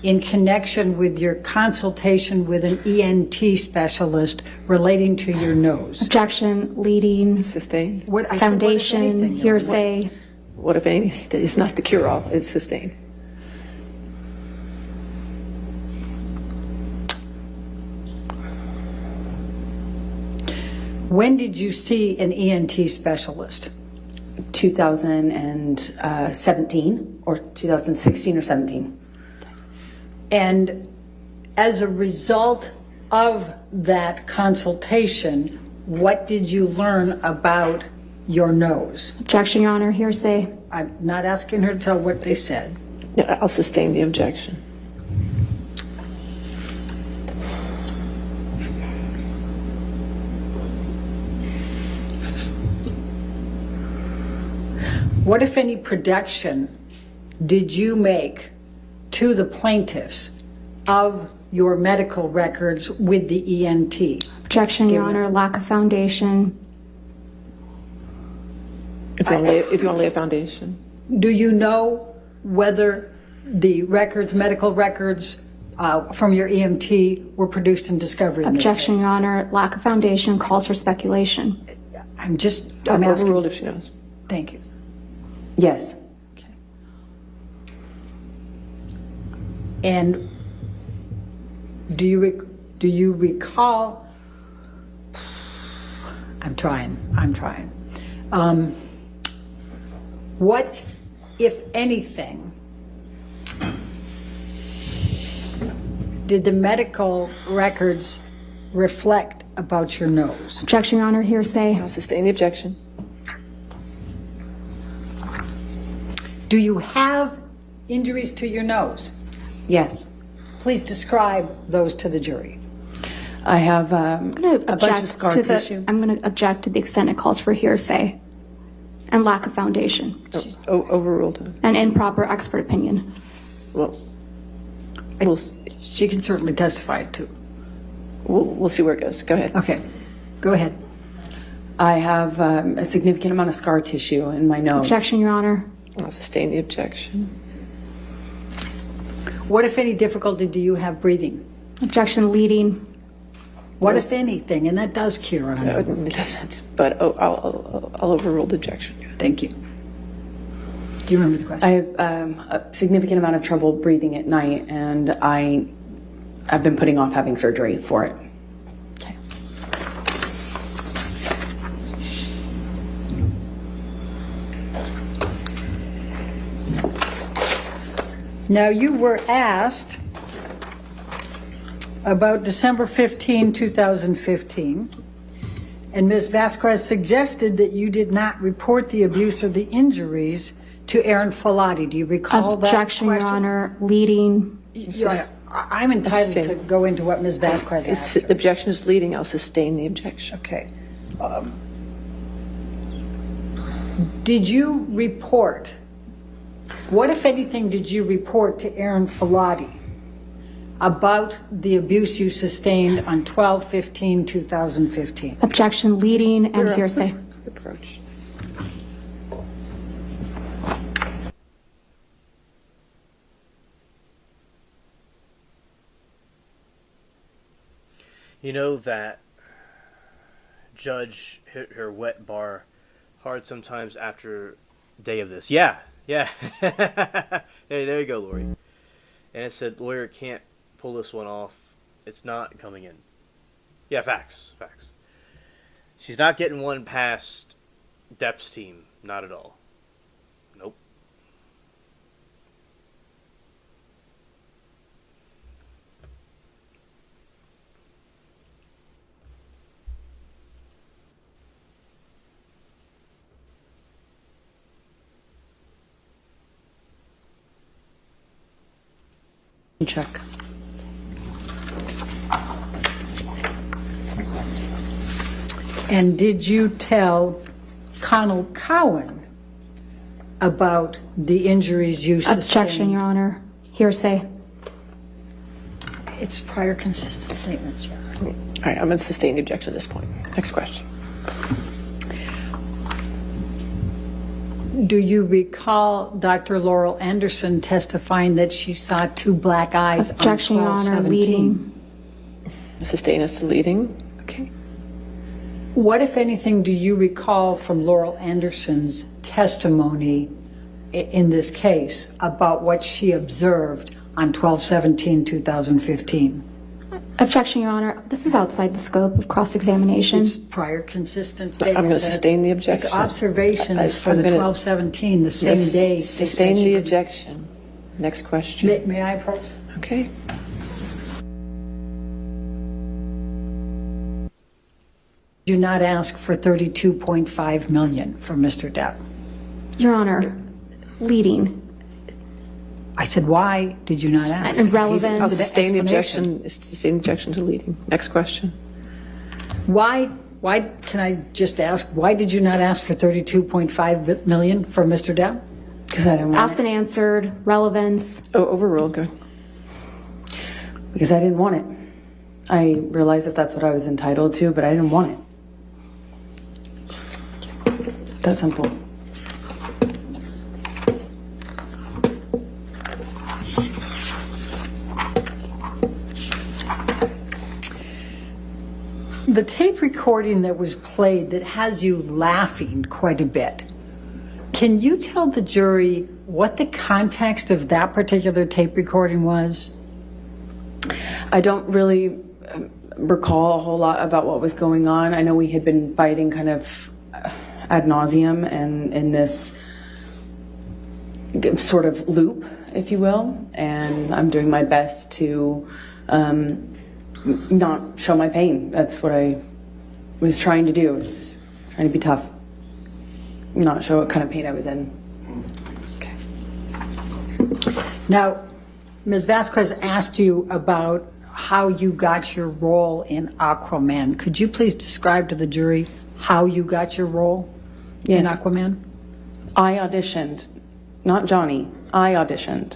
in connection with your consultation with an ENT specialist relating to your nose? Objection, leading. Sustained. Foundation, hearsay. What, if anything? It's not the cure-all. It's sustained. When did you see an ENT specialist? 2017 or 2016 or 17. And as a result of that consultation, what did you learn about your nose? Objection, Your Honor, hearsay. I'm not asking her to tell what they said. No, I'll sustain the objection. What, if any, production did you make to the plaintiffs of your medical records with the ENT? Objection, Your Honor, lack of foundation. If you only have foundation. Do you know whether the medical records from your EMT were produced in discovery? Objection, Your Honor, lack of foundation calls for speculation. I'm asking. Overruled if she knows. Thank you. Yes. Okay. And do you recall? I'm trying. What, if anything, did the medical records reflect about your nose? Objection, Your Honor, hearsay. I'll sustain the objection. Do you have injuries to your nose? Yes. Please describe those to the jury. I have a bunch of scar I'm tissue. going to object to the extent it calls for hearsay and lack of foundation. Overruled. And improper expert opinion. Well, she can certainly testify too. We'll see where it goes. Go ahead. Okay. Go ahead. I have a significant amount of scar tissue in my nose. Objection, Your Honor. I'll sustain the objection. What, if any, difficulty do you have breathing? Objection, leading. What, if anything? And that does cure on No, it doesn't. But I'll overrule the objection. Thank you. Do you remember the question? I have a significant amount of trouble breathing at night, and I've been putting off having surgery for it. Okay. Now, you were asked about December 15, 2015, and Ms. Vasquez suggested that you did not report the abuse or the injuries to Aaron Falati. Do you recall that Objection, Your Honor, leading. I'm entitled to go into what Ms. Vasquez asked. The objection is leading. I'll sustain the objection. Okay. Did you report, what, if anything, did you report to Aaron Falati about the abuse you sustained on 12/15/2015? Objection, leading and hearsay. Approach. You know that judge hit her wet bar hard sometimes after day of this. Yeah. There you go, Lori. And it said, lawyer can't pull this one off. It's not coming in. Yeah, facts. She's not getting one past Depp's team. Not at all. Check. And did you tell Connell Cowan about the injuries you sustained? Objection, Your Honor. Hearsay. It's prior consistent statements, Your Honor. All right, I'm going to sustain the objection at this point. Next question. Do you recall Dr. Laurel Anderson testifying that she saw two black eyes Objection, on Your Honor. 12/17? Leading. Sustain as to leading. Okay. What, if anything, do you recall from Laurel Anderson's testimony in this case about what she observed on 12/17/2015? Objection, Your Honor. This is outside the scope of cross-examination. It's prior consistent statements. I'm going to sustain the objection. It's observations for the 12/17, the same day. Sustain the objection. Next question. May I approach? Okay. Do not ask for $32.5 million for Mr. Depp. Your Honor. Leading. I said, why did you not ask? Irrelevant. I'll sustain the objection. Sustain the objection to leading. Next question. Why, can I just ask, why did you not ask for $32.5 million for Mr. Depp? Because I didn't want Asked and answered. Relevance. Oh, overruled. Go. Because I didn't want it. I realized that that's what I was entitled to, but I didn't want it. That simple. The tape recording that was played that has you laughing quite a bit, can you tell the jury what the context of that particular tape recording was? I don't really recall a whole lot about what was going on. I know we had been fighting kind of ad nauseum and in this sort of loop, if you will, and I'm doing my best to not show my pain. That's what I was trying to do, was trying to be tough, not show what kind of pain I was in. Okay. Now, Ms. Vasquez asked you about how you got your role in Aquaman. Could you please describe to the jury how you got your role in Aquaman? I auditioned, not Johnny. I auditioned.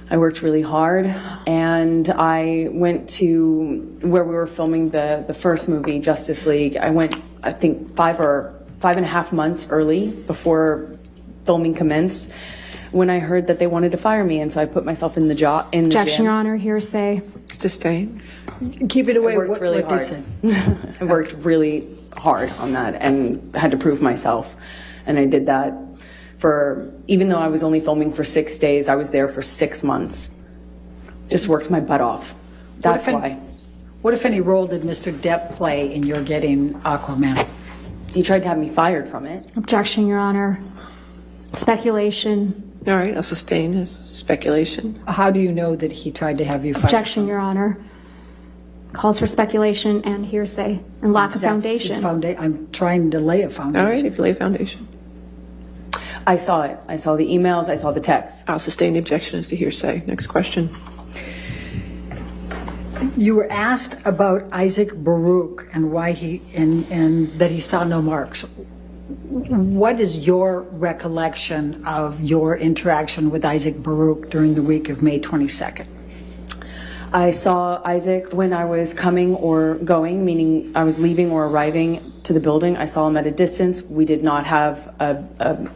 I worked really hard, and I went to where we were filming the first movie, Justice League. I went, I think, 5.5 months early before filming commenced, when I heard that they wanted to fire me, and so I put myself in the job. Objection, Your Honor. Hearsay. Sustain. Keep it away. I worked really hard. I worked really hard on that and had to prove myself, and I did that. Even though I was only filming for 6 days, I was there for 6 months. Just worked my butt off. That's why. What, if any, role did Mr. Depp play in your getting Aquaman? He tried to have me fired from it. Objection, Your Honor. Speculation. All right, I'll sustain as speculation. How do you know that he tried to have you fired? Objection, Your Honor. Calls for speculation and hearsay and lack of foundation. I'm trying to lay a foundation. All right, if you lay a foundation. I saw it. I saw the emails. I saw the texts. I'll sustain the objection as to hearsay. Next question. You were asked about Isaac Baruch and why and that he saw no marks. What is your recollection of your interaction with Isaac Baruch during the week of May 22nd? I saw Isaac when I was coming or going, meaning I was leaving or arriving to the building. I saw him at a distance. We did not have a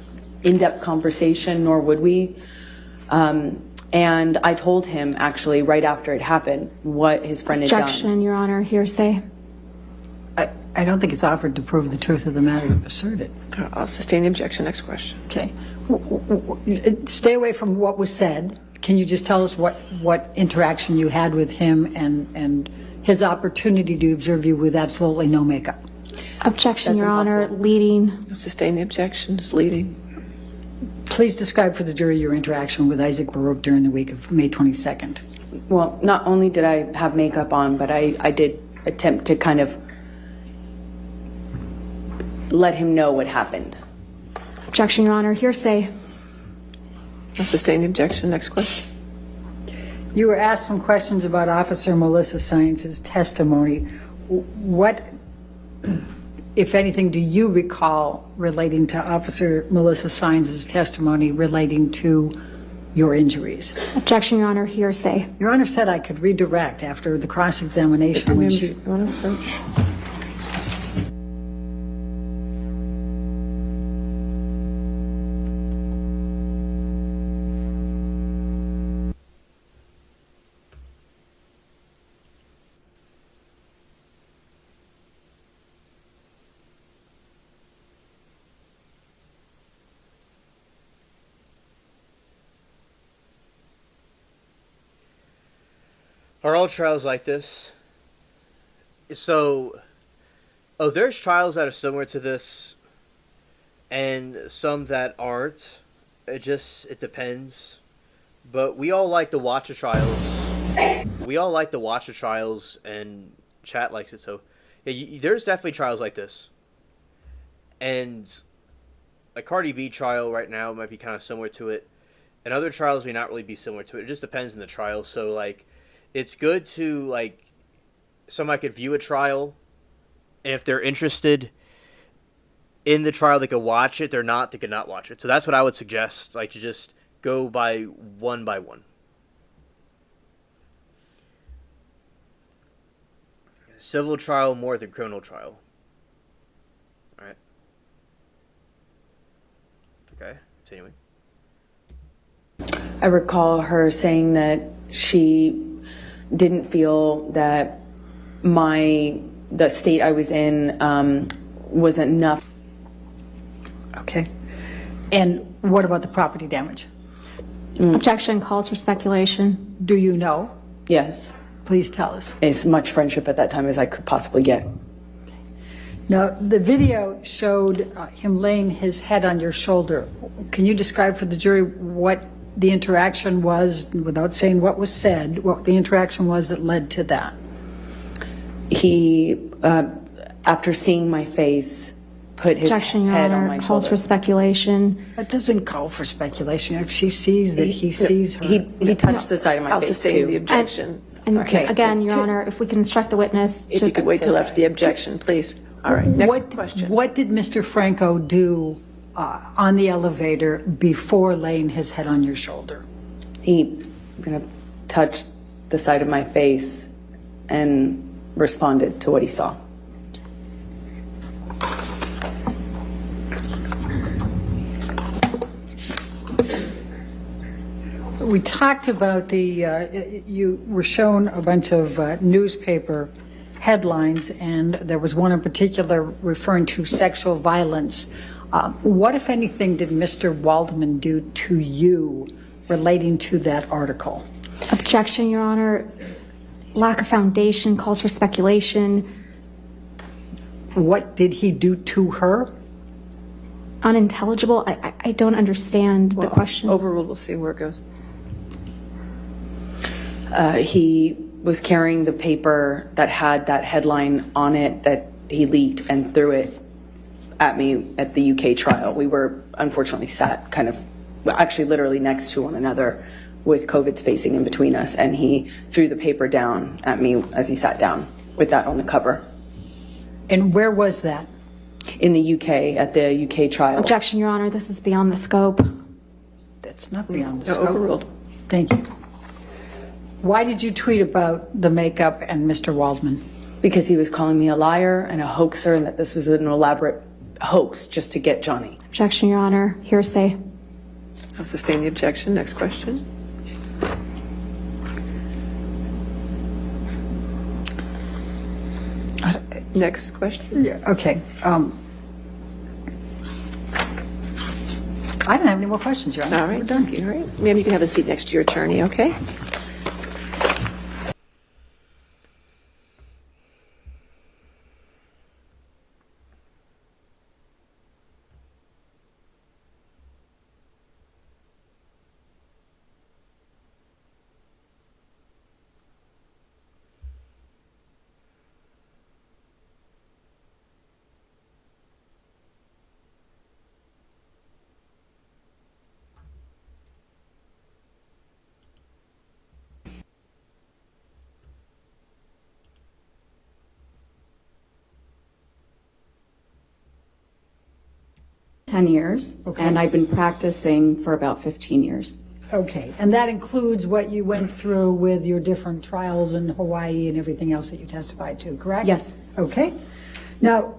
in-depth conversation, nor would we. And I told him, actually, right after it happened, what his friend had done. Objection, Your Honor. Hearsay. I don't think it's offered to prove the truth of the matter asserted. I'll sustain the objection. Next question. Okay. Stay away from what was said. Can you just tell us what interaction you had with him and his opportunity to observe you with absolutely no makeup? Objection, That's Your Honor. impossible. Leading. I'll sustain the objection as leading. Please describe for the jury your interaction with Isaac Baruch during the week of May 22nd. Well, not only did I have makeup on, but I did attempt to kind of let him know what happened. Objection, Your Honor. Hearsay. I'll sustain the objection. Next question. You were asked some questions about Officer Melissa Science's testimony. What, if anything, do you recall relating to Officer Melissa Science's testimony relating to your injuries? Objection, Your Honor, hearsay. Your Honor said I could redirect after the cross-examination when she... You want to approach? Are all trials like this? So, there's trials that are similar to this, and some that aren't. It depends. But we all like to watch the trials. We all like to watch the trials, and chat likes it. So, yeah, there's definitely trials like this. And a Cardi B trial right now might be kind of similar to it, and other trials may not really be similar to it. It just depends on the trial. So, like, it's good to, like, somebody could view a trial, and if they're interested in the trial, they could watch it. They're not, they could not watch it. So that's what I would suggest, like, to just go by one. Civil trial more than criminal trial. All right. Okay, continuing. I recall her saying that she didn't feel that the state I was in was enough. Okay. And what about the property damage? Objection, calls for speculation. Do you know? Yes. Please tell us. As much friendship at that time as I could possibly get. Now, the video showed him laying his head on your shoulder. Can you describe for the jury what the interaction was, without saying what was said, what the interaction was that led to that? He, after seeing my face, put his Objection, Your head Honor, on my calls shoulder. for speculation. That doesn't call for speculation. If she sees that he sees her. He touched the side of my I'll face, sustain too. the objection. And Okay. again, Your Honor, if we can instruct the witness If you could wait till after the objection, please. All right, next question. What did Mr. Franco do on the elevator before laying his head on your shoulder? He touched the side of my face and responded to what he saw. We talked about you were shown a bunch of newspaper headlines, and there was one in particular referring to sexual violence. What, if anything, did Mr. Waldman do to you relating to that article? Objection, Your Honor. Lack of foundation calls for speculation. What did he do to her? Unintelligible. I don't understand the question. Overruled. We'll see where it goes. He was carrying the paper that had that headline on it that he leaked and threw it at me at the UK trial. We were unfortunately sat actually literally next to one another with COVID spacing in between us, and he threw the paper down at me as he sat down with that on the cover. And where was that? In the UK, at the UK trial. Objection, Your Honor. This is beyond the scope. That's not beyond the No, scope. overruled. Thank you. Why did you tweet about the makeup and Mr. Waldman? Because he was calling me a liar and a hoaxer, and that this was an elaborate hoax just to get Johnny. Objection, Your Honor. Hearsay. I'll sustain the objection. Next question. Next question. Yeah, okay. I don't have any more questions, Your Honor. All right, thank you. All right. Ma'am, you can have a seat next to your attorney, okay? 10 years, and I've been practicing for about 15 years. Okay, and that includes what you went through with your different trials in Hawaii and everything else that you testified to, correct? Yes. Okay. Now,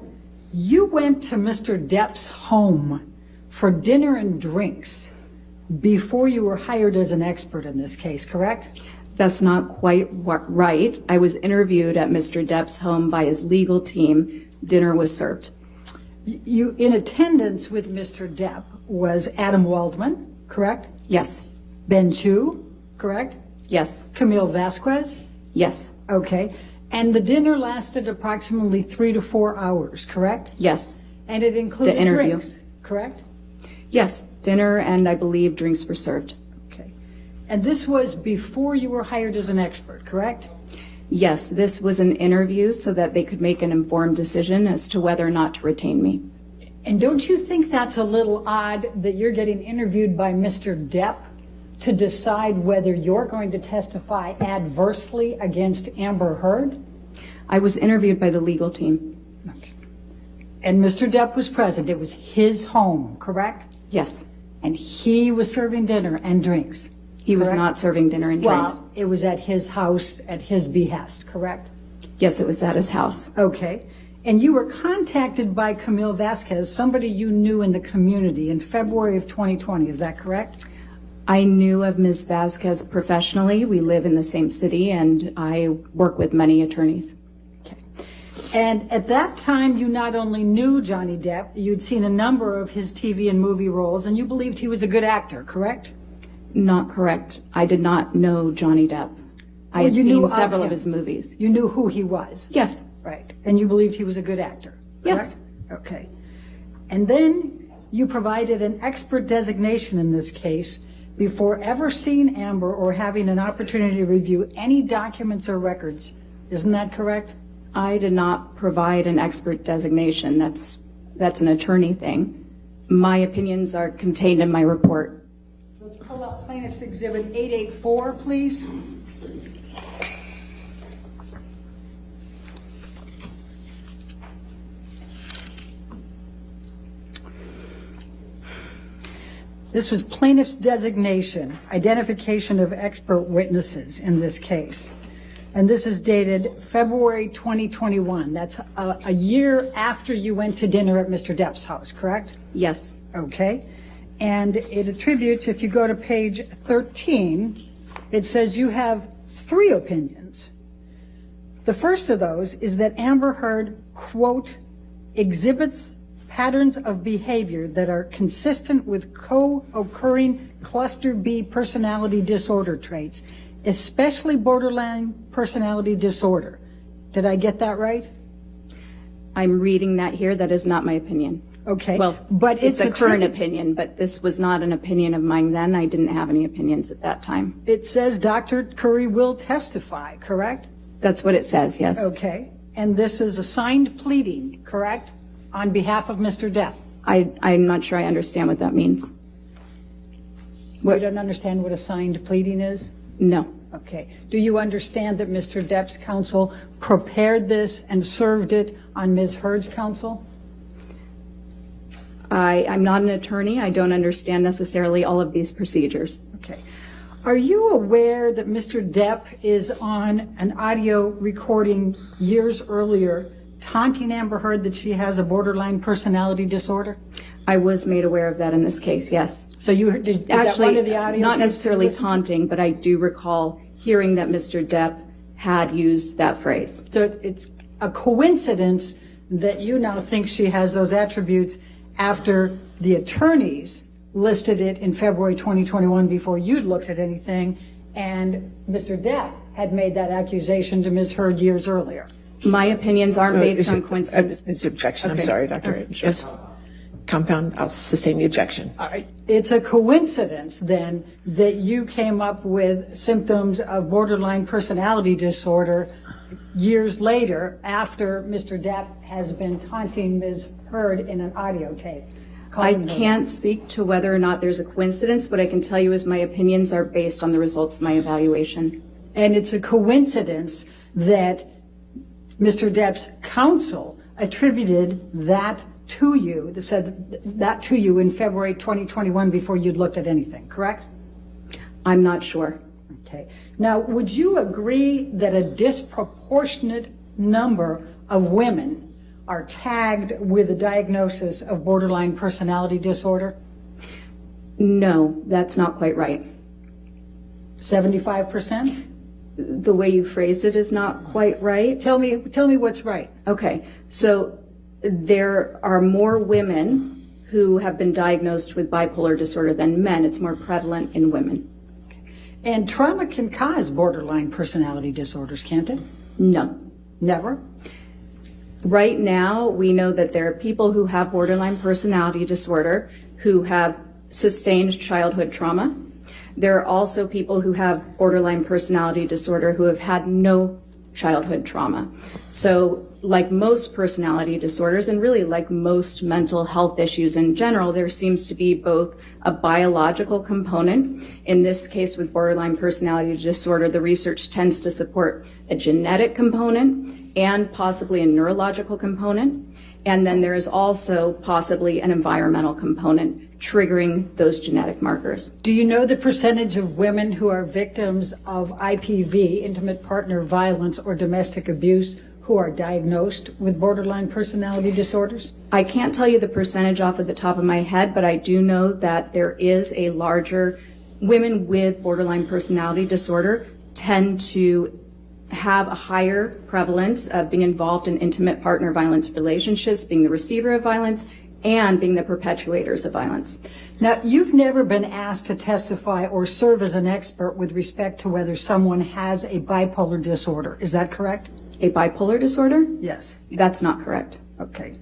you went to Mr. Depp's home for dinner and drinks before you were hired as an expert in this case, correct? That's not quite right. I was interviewed at Mr. Depp's home by his legal team. Dinner was served. You, in attendance with Mr. Depp was Adam Waldman, correct? Yes. Ben Chu, correct? Yes. Camille Vasquez? Yes. Okay. And the dinner lasted approximately 3 to 4 hours, correct? Yes. And it included The interview. drinks, correct? Yes. Dinner and I believe drinks were served. Okay. And this was before you were hired as an expert, correct? Yes, this was an interview so that they could make an informed decision as to whether or not to retain me. And don't you think that's a little odd that you're getting interviewed by Mr. Depp to decide whether you're going to testify adversely against Amber Heard? I was interviewed by the legal team. Okay. And Mr. Depp was present. It was his home, correct? Yes. And he was serving dinner and drinks. He was correct? not serving dinner and drinks. Well, it was at his house at his behest, correct? Yes, it was at his house. Okay. And you were contacted by Camille Vasquez, somebody you knew in the community, in February of 2020. Is that correct? I knew of Ms. Vasquez professionally. We live in the same city, and I work with many attorneys. And at that time, you not only knew Johnny Depp, you'd seen a number of his TV and movie roles, and you believed he was a good actor, correct? Not correct. I did not know Johnny Depp. I had seen several of his movies. You knew who he was? Yes. Right. And you believed he was a good actor? Yes. Correct? Okay. And then you provided an expert designation in this case before ever seeing Amber or having an opportunity to review any documents or records. Isn't that correct? I did not provide an expert designation. That's an attorney thing. My opinions are contained in my report. Let's pull up Plaintiff's Exhibit 884, please. This was plaintiff's designation, identification of expert witnesses in this case. And this is dated February 2021. That's a year after you went to dinner at Mr. Depp's house, correct? Yes. Okay. And it attributes, if you go to page 13, it says you have 3 opinions. The first of those is that Amber Heard, quote, exhibits patterns of behavior that are consistent with co-occurring cluster B personality disorder traits, especially borderline personality disorder. Did I get that right? I'm reading that here. That is not my opinion. Okay. Well, but it's a current opinion, but this was not an opinion of mine then. I didn't have any opinions at that time. It says Dr. Curry will testify, correct? That's what it says, yes. Okay. And this is a signed pleading, correct? On behalf of Mr. Depp. I'm not sure I understand what that means. You don't understand what a signed pleading is? No. Okay. Do you understand that Mr. Depp's counsel prepared this and served it on Ms. Heard's counsel? I'm not an attorney. I don't understand necessarily all of these procedures. Okay. Are you aware that Mr. Depp is on an audio recording years earlier taunting Amber Heard that she has a borderline personality disorder? I was made aware of that in this case, yes. So you did Actually, that one of the audios not you necessarily listened to? taunting, but I do recall hearing that Mr. Depp had used that phrase. So it's a coincidence that you now think she has those attributes after the attorneys listed it in February 2021 before you'd looked at anything, and Mr. Depp had made that accusation to Ms. Heard years earlier. My opinions aren't based on coincidence. It's objection. Okay. I'm sorry, Dr. All right. Yes. Compound, I'll sustain the objection. All right. It's a coincidence then that you came up with symptoms of borderline personality disorder years later after Mr. Depp has been taunting Ms. Heard in an audio tape. I can't speak to whether or not there's a coincidence. What I can tell you is my opinions are based on the results of my evaluation. And it's a coincidence that Mr. Depp's counsel attributed that to you, that said that to you in February 2021 before you'd looked at anything, correct? I'm not sure. Okay. Now, would you agree that a disproportionate number of women are tagged with a diagnosis of borderline personality disorder? No, that's not quite right. 75%? The way you phrased it is not quite right. Tell me what's right. Okay, so there are more women who have been diagnosed with bipolar disorder than men. It's more prevalent in women. And trauma can cause borderline personality disorders, can't it? No. Never? Right now, we know that there are people who have borderline personality disorder who have sustained childhood trauma. There are also people who have borderline personality disorder who have had no childhood trauma. So like most personality disorders, and really like most mental health issues in general, there seems to be both a biological component. In this case, with borderline personality disorder, the research tends to support a genetic component and possibly a neurological component. And then there is also possibly an environmental component triggering those genetic markers. Do you know the percentage of women who are victims of IPV, intimate partner violence, or domestic abuse who are diagnosed with borderline personality disorders? I can't tell you the percentage off of the top of my head, but I do know that there is a larger, women with borderline personality disorder tend to have a higher prevalence of being involved in intimate partner violence relationships, being the receiver of violence, and being the perpetuators of violence. Now, you've never been asked to testify or serve as an expert with respect to whether someone has a bipolar disorder. Is that correct? A bipolar disorder? Yes. That's not correct. Okay.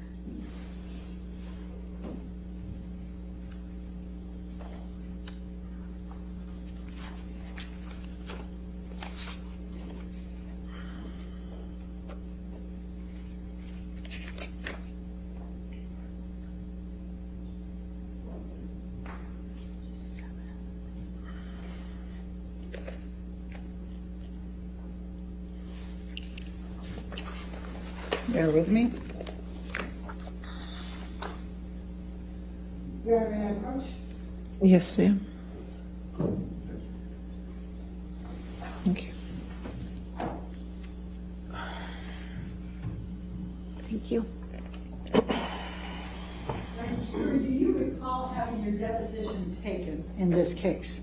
Bear with me. May I approach? Yes, ma'am. Thank you. Thank you. Do you recall having your deposition taken in this case?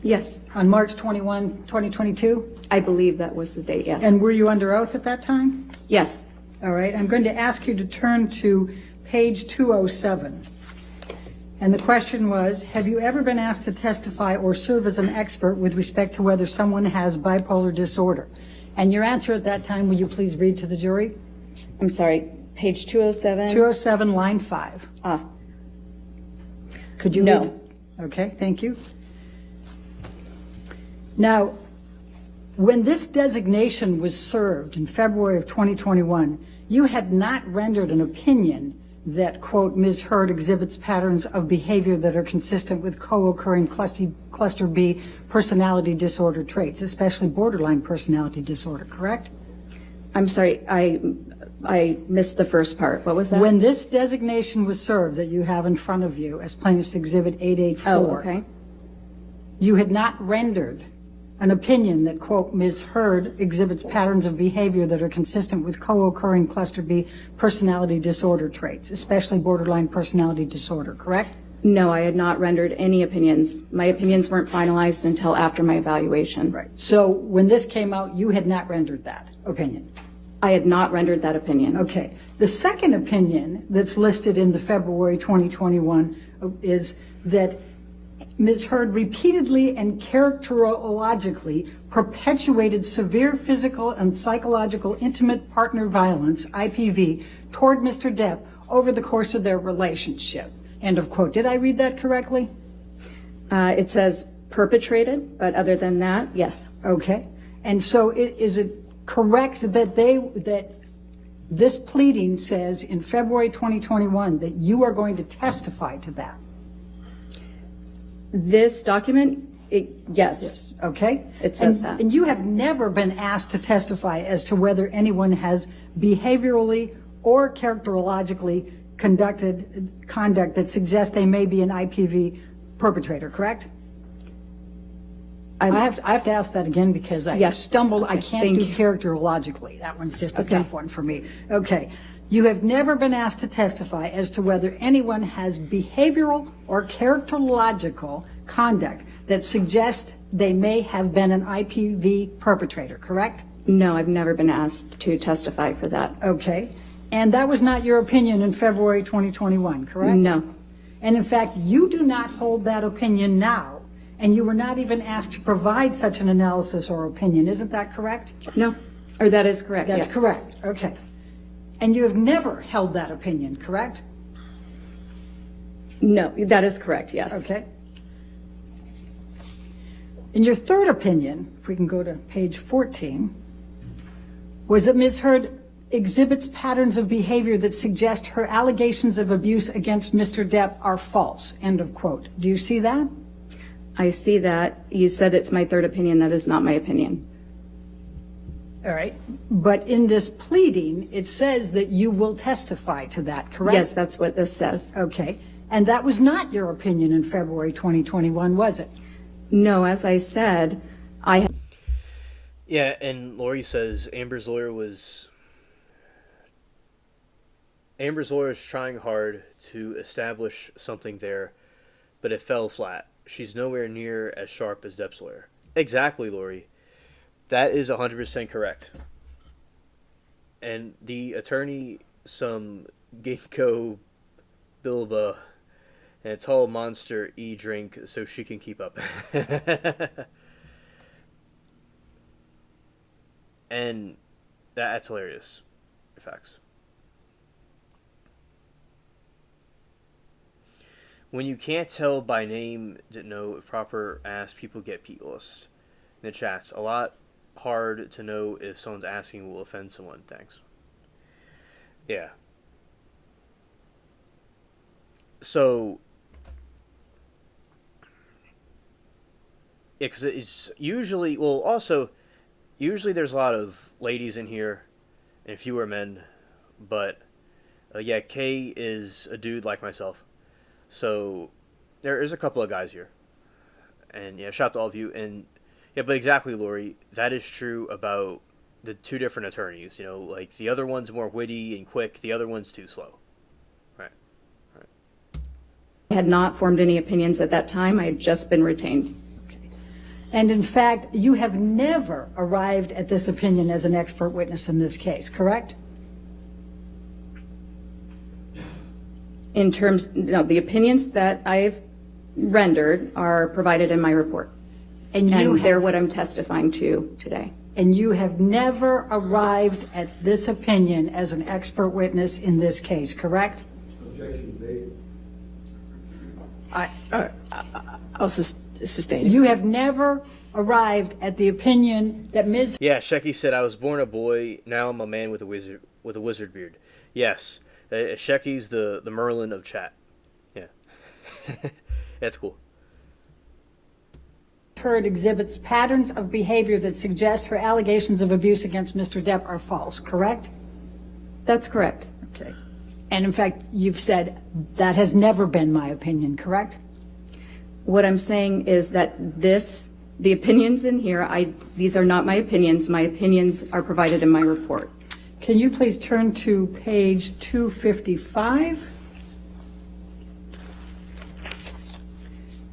Yes. On March 21, 2022? I believe that was the date, yes. And were you under oath at that time? Yes. All right, I'm going to ask you to turn to page 207. And the question was, have you ever been asked to testify or serve as an expert with respect to whether someone has bipolar disorder? And your answer at that time, will you please read to the jury? I'm sorry, page 207? 207, line 5. Could you No. read? Okay, thank you. Now, when this designation was served in February of 2021, you had not rendered an opinion that, quote, Ms. Heard exhibits patterns of behavior that are consistent with co-occurring cluster B personality disorder traits, especially borderline personality disorder, correct? I'm sorry, I missed the first part. What was that? When this designation was served that you have in front of you as Plaintiff's Exhibit 884, Oh, okay. you had not rendered an opinion that, quote, Ms. Heard exhibits patterns of behavior that are consistent with co-occurring cluster B personality disorder traits, especially borderline personality disorder, correct? No, I had not rendered any opinions. My opinions weren't finalized until after my evaluation. Right. So when this came out, you had not rendered that opinion? I had not rendered that opinion. Okay. The second opinion that's listed in the February 2021 is that Ms. Heard repeatedly and characterologically perpetuated severe physical and psychological intimate partner violence, IPV, toward Mr. Depp over the course of their relationship. End of quote. Did I read that correctly? It says perpetrated, but other than that, yes. Okay. And so is it correct that this pleading says in February 2021 that you are going to testify to that? This document, yes. Okay. It says that. And you have never been asked to testify as to whether anyone has behaviorally or characterologically conduct that suggests they may be an IPV perpetrator, correct? I have to ask that again because I stumbled. I can't do characterologically. That one's just a tough one for me. Okay. You have never been asked to testify as to whether anyone has behavioral or characterological conduct that suggests they may have been an IPV perpetrator, correct? No, I've never been asked to testify for that. Okay. And that was not your opinion in February 2021, correct? No. And in fact, you do not hold that opinion now, and you were not even asked to provide such an analysis or opinion. Isn't that correct? No. Or that is correct, That's yes. correct. Okay. And you have never held that opinion, correct? No, that is correct, yes. Okay. And your third opinion, if we can go to page 14, was that Ms. Heard exhibits patterns of behavior that suggest her allegations of abuse against Mr. Depp are false, end of quote. Do you see that? I see that. You said it's my third opinion. That is not my opinion. All right. But in this pleading, it says that you will testify to that, correct? Yes, that's what this says. Okay. And that was not your opinion in February 2021, was it? No, as I said, Yeah, and Lori says Amber's lawyer was trying hard to establish something there, but it fell flat. She's nowhere near as sharp as Depp's lawyer. Exactly, Lori. That is 100% correct. And the attorney, some ginkgo bilba and a tall monster drink so she can keep up. And that's hilarious. Facts. When you can't tell by name to know if proper ass people get P-list. In the chats, a lot hard to know if someone's asking will offend someone. Thanks. Yeah. So, because it's usually, well, also, usually there's a lot of ladies in here and fewer men, but yeah, Kay is a dude like myself. So there is a couple of guys here. And yeah, shout out to all of you. And yeah, but exactly, Lori, that is true about the two different attorneys. You know, like the other one's more witty and quick, the other one's too slow. Right. I had not formed any opinions at that time. I had just been retained. And in fact, you have never arrived at this opinion as an expert witness in this case, correct? In terms, no, the opinions that I've rendered are provided in my report. And they're what I'm testifying to today. And you have never arrived at this opinion as an expert witness in this case, correct? I'll sustain it. You have never arrived at the opinion that Ms. Yeah, Shecky said, I was born a boy, now I'm a man with a wizard beard. Yes, Shecky's the Merlin of chat. Yeah. That's cool. Heard exhibits patterns of behavior that suggest her allegations of abuse against Mr. Depp are false, correct? That's correct. Okay. And in fact, you've said that has never been my opinion, correct? What I'm saying is that the opinions in here, these are not my opinions. My opinions are provided in my report. Can you please turn to page 255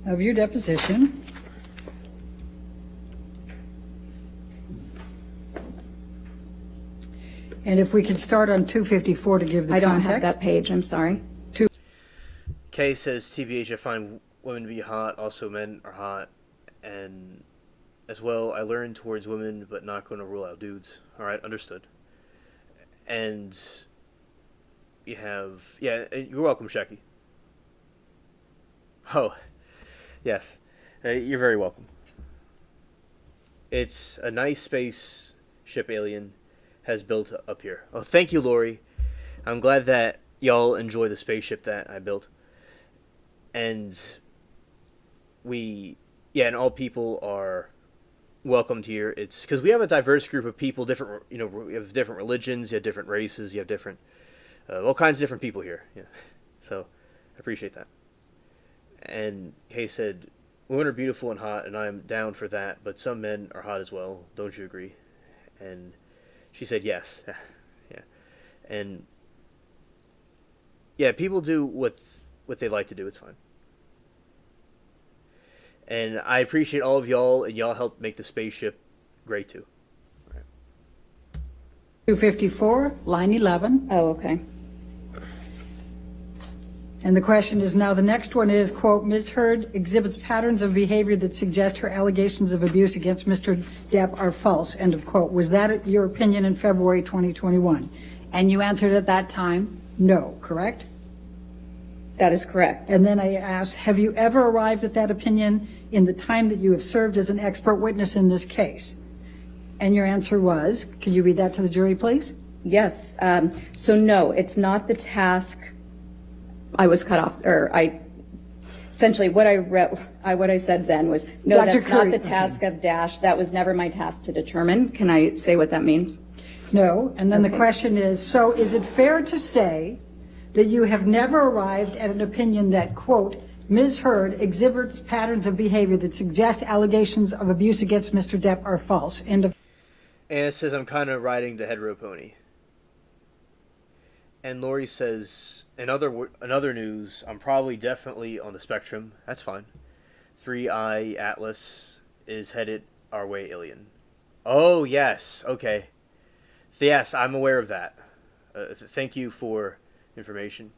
of your deposition? And if we could start on 254 to give the context. I don't have that page, I'm sorry. Kay says, TBH, I find women to be hot, also men are hot, and as well, I learn towards women, but not going to rule out dudes. Alright, understood. And you have, yeah, you're welcome, Shecky. Oh, yes, you're very welcome. It's a nice spaceship alien has built up here. Oh, thank you, Lori. I'm glad that y'all enjoy the spaceship that I built. And and all people are welcomed here. It's because we have a diverse group of people, different, we have different religions, you have different races, you have different all kinds of different people here. Yeah. So I appreciate that. And Kay said, women are beautiful and hot, and I'm down for that, but some men are hot as well. Don't you agree? And she said, yes. Yeah. And yeah, people do what they like to do. It's fine. And I appreciate all of y'all, and y'all helped make the spaceship great too. 254, line 11. Oh, okay. And the question is now, the next one is, quote, Ms. Heard exhibits patterns of behavior that suggest her allegations of abuse against Mr. Depp are false, end of quote. Was that your opinion in February 2021? And you answered at that time, no, correct? That is correct. And then I asked, have you ever arrived at that opinion in the time that you have served as an expert witness in this case? And your answer was, could you read that to the jury, please? Yes. So no, it's not the task. I was cut off, or essentially what I said then was, no, Dr. that's Curry, not the task of Dash. That was never my task to determine. Can I say what that means? No. And then the question is, so is it fair to say that you have never arrived at an opinion that, quote, Ms. Heard exhibits patterns of behavior that suggest allegations of abuse against Mr. Depp are false, end of. And it says, I'm kind of riding the hetero pony. And Lori says, in other news, I'm probably definitely on the spectrum. That's fine. 3i Atlas is headed our way, alien. Oh, yes. Okay. So, yes, I'm aware of that. Thank you for information.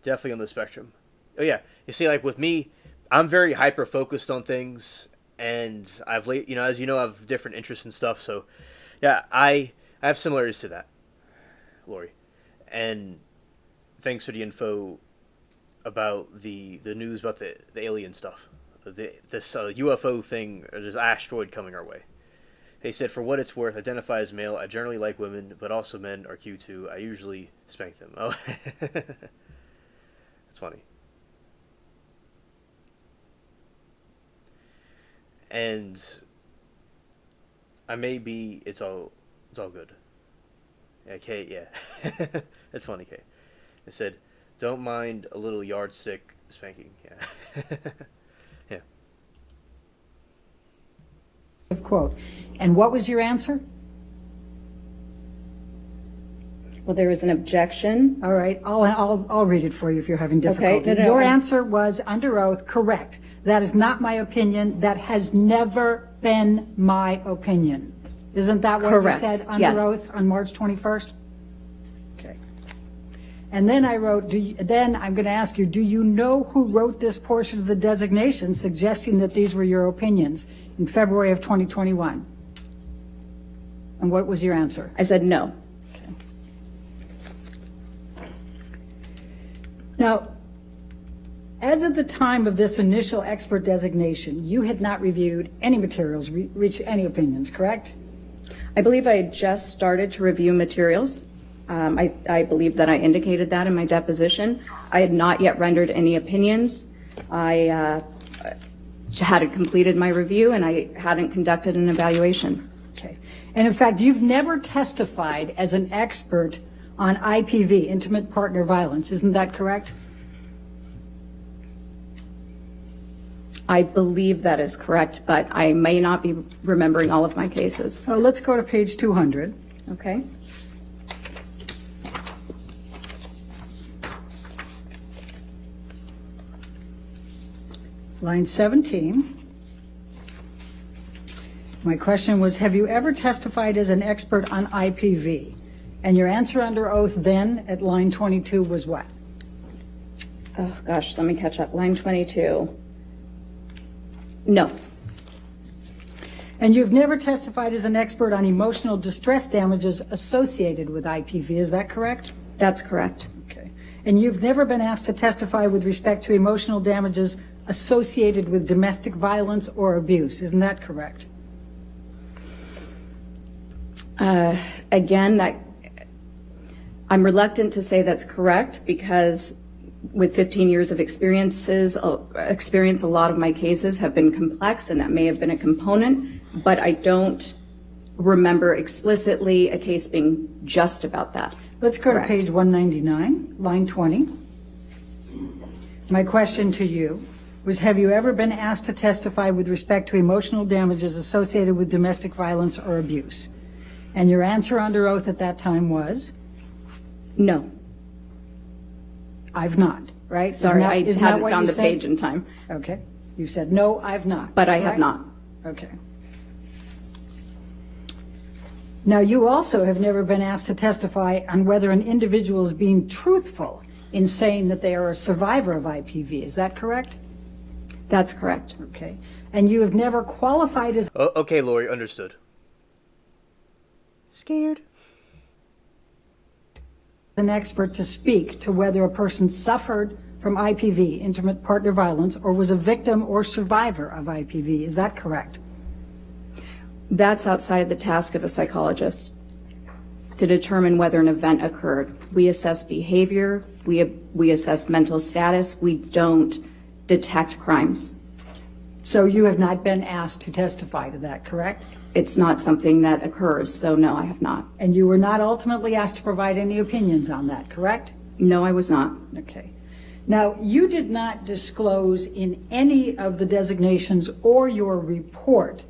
Definitely on the spectrum. Oh, yeah. You see, like with me, I'm very hyper-focused on things. And I've, as you know, I have different interests and stuff. So, yeah, I have similarities to that, Lori. And thanks for the info about the news about the alien stuff. This UFO thing, or this asteroid coming our way. They said, for what it's worth, identify as male. I generally like women, but also men are cute too. I usually spank them. Oh, that's funny. And I may be. It's all good. Yeah, Kate. Yeah, that's funny, Kate. I said, don't mind a little yardstick spanking. Yeah. Yeah. Of quote. And what was your answer? Well, there was an objection. All right, I'll read it for you if you're having difficulty. Okay. Your answer was under oath, correct. That is not my opinion. That has never been my opinion. Isn't that what Correct. you said under Yes. oath on March 21st? Okay. And then I wrote, then I'm going to ask you, do you know who wrote this portion of the designation suggesting that these were your opinions in February of 2021? And what was your answer? I said no. Now, as of the time of this initial expert designation, you had not reviewed any materials, reached any opinions, correct? I believe I had just started to review materials. I believe that I indicated that in my deposition. I had not yet rendered any opinions. I hadn't completed my review, and I hadn't conducted an evaluation. Okay. And in fact, you've never testified as an expert on IPV, intimate partner violence. Isn't that correct? I believe that is correct, but I may not be remembering all of my cases. Oh, let's go to page 200. Okay. Line 17. My question was, have you ever testified as an expert on IPV? And your answer under oath then at line 22 was what? Oh, gosh, let me catch up. Line 22. No. And you've never testified as an expert on emotional distress damages associated with IPV, is that correct? That's correct. Okay. And you've never been asked to testify with respect to emotional damages associated with domestic violence or abuse, isn't that correct? Again, I'm reluctant to say that's correct because with 15 years of experience, a lot of my cases have been complex, and that may have been a component, but I don't remember explicitly a case being just about that. Let's go Correct. to page 199, line 20. My question to you was, have you ever been asked to testify with respect to emotional damages associated with domestic violence or abuse? And your answer under oath at that time was? No. I've not, right? Sorry, I isn't that hadn't what found you the said? page in time. Okay. You said, no, I've not. But I have correct? not. Okay. Now, you also have never been asked to testify on whether an individual is being truthful in saying that they are a survivor of IPV. Is that correct? That's correct. Okay. And you have never qualified as Okay, Lori, understood. Scared. an expert to speak to whether a person suffered from IPV, intimate partner violence, or was a victim or survivor of IPV. Is that correct? That's outside the task of a psychologist to determine whether an event occurred. We assess behavior, we assess mental status, we don't detect crimes. So you have not been asked to testify to that, correct? It's not something that occurs, so no, I have not. And you were not ultimately asked to provide any opinions on that, correct? No, I was not. Okay. Now, you did not disclose in any of the designations or your report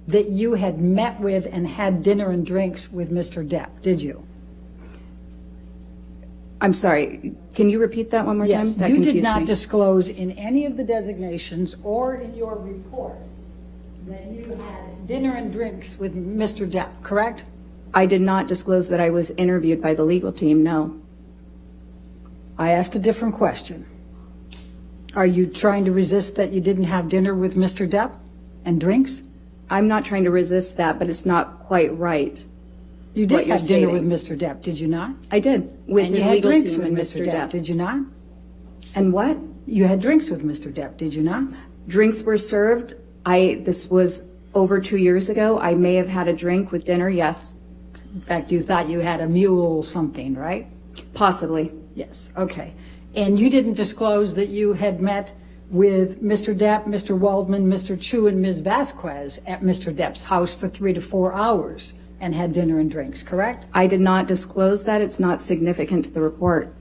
that you had met with and had dinner and drinks with Mr. Depp, did you? I'm sorry, can you repeat that one more Yes, time? That you did confused not me. disclose in any of the designations or in your report that you had dinner and drinks with Mr. Depp, correct? I did not disclose that I was interviewed by the legal team, no. I asked a different question. Are you trying to resist that you didn't have dinner with Mr. Depp and drinks? I'm not trying to resist that, but it's not quite right. You what did you're have dinner stating. with Mr. Depp, did you not? I did, with And his you had legal drinks team with and Mr. Mr. Depp, did you not? And what? You had drinks with Mr. Depp, did you not? Drinks were served. This was over 2 years ago. I may have had a drink with dinner, yes. In fact, you thought you had a mule something, right? Possibly. Yes, okay. And you didn't disclose that you had met with Mr. Depp, Mr. Waldman, Mr. Chu, and Ms. Vasquez at Mr. Depp's house for 3 to 4 hours and had dinner and drinks, correct? I did not disclose that. It's not significant to the report.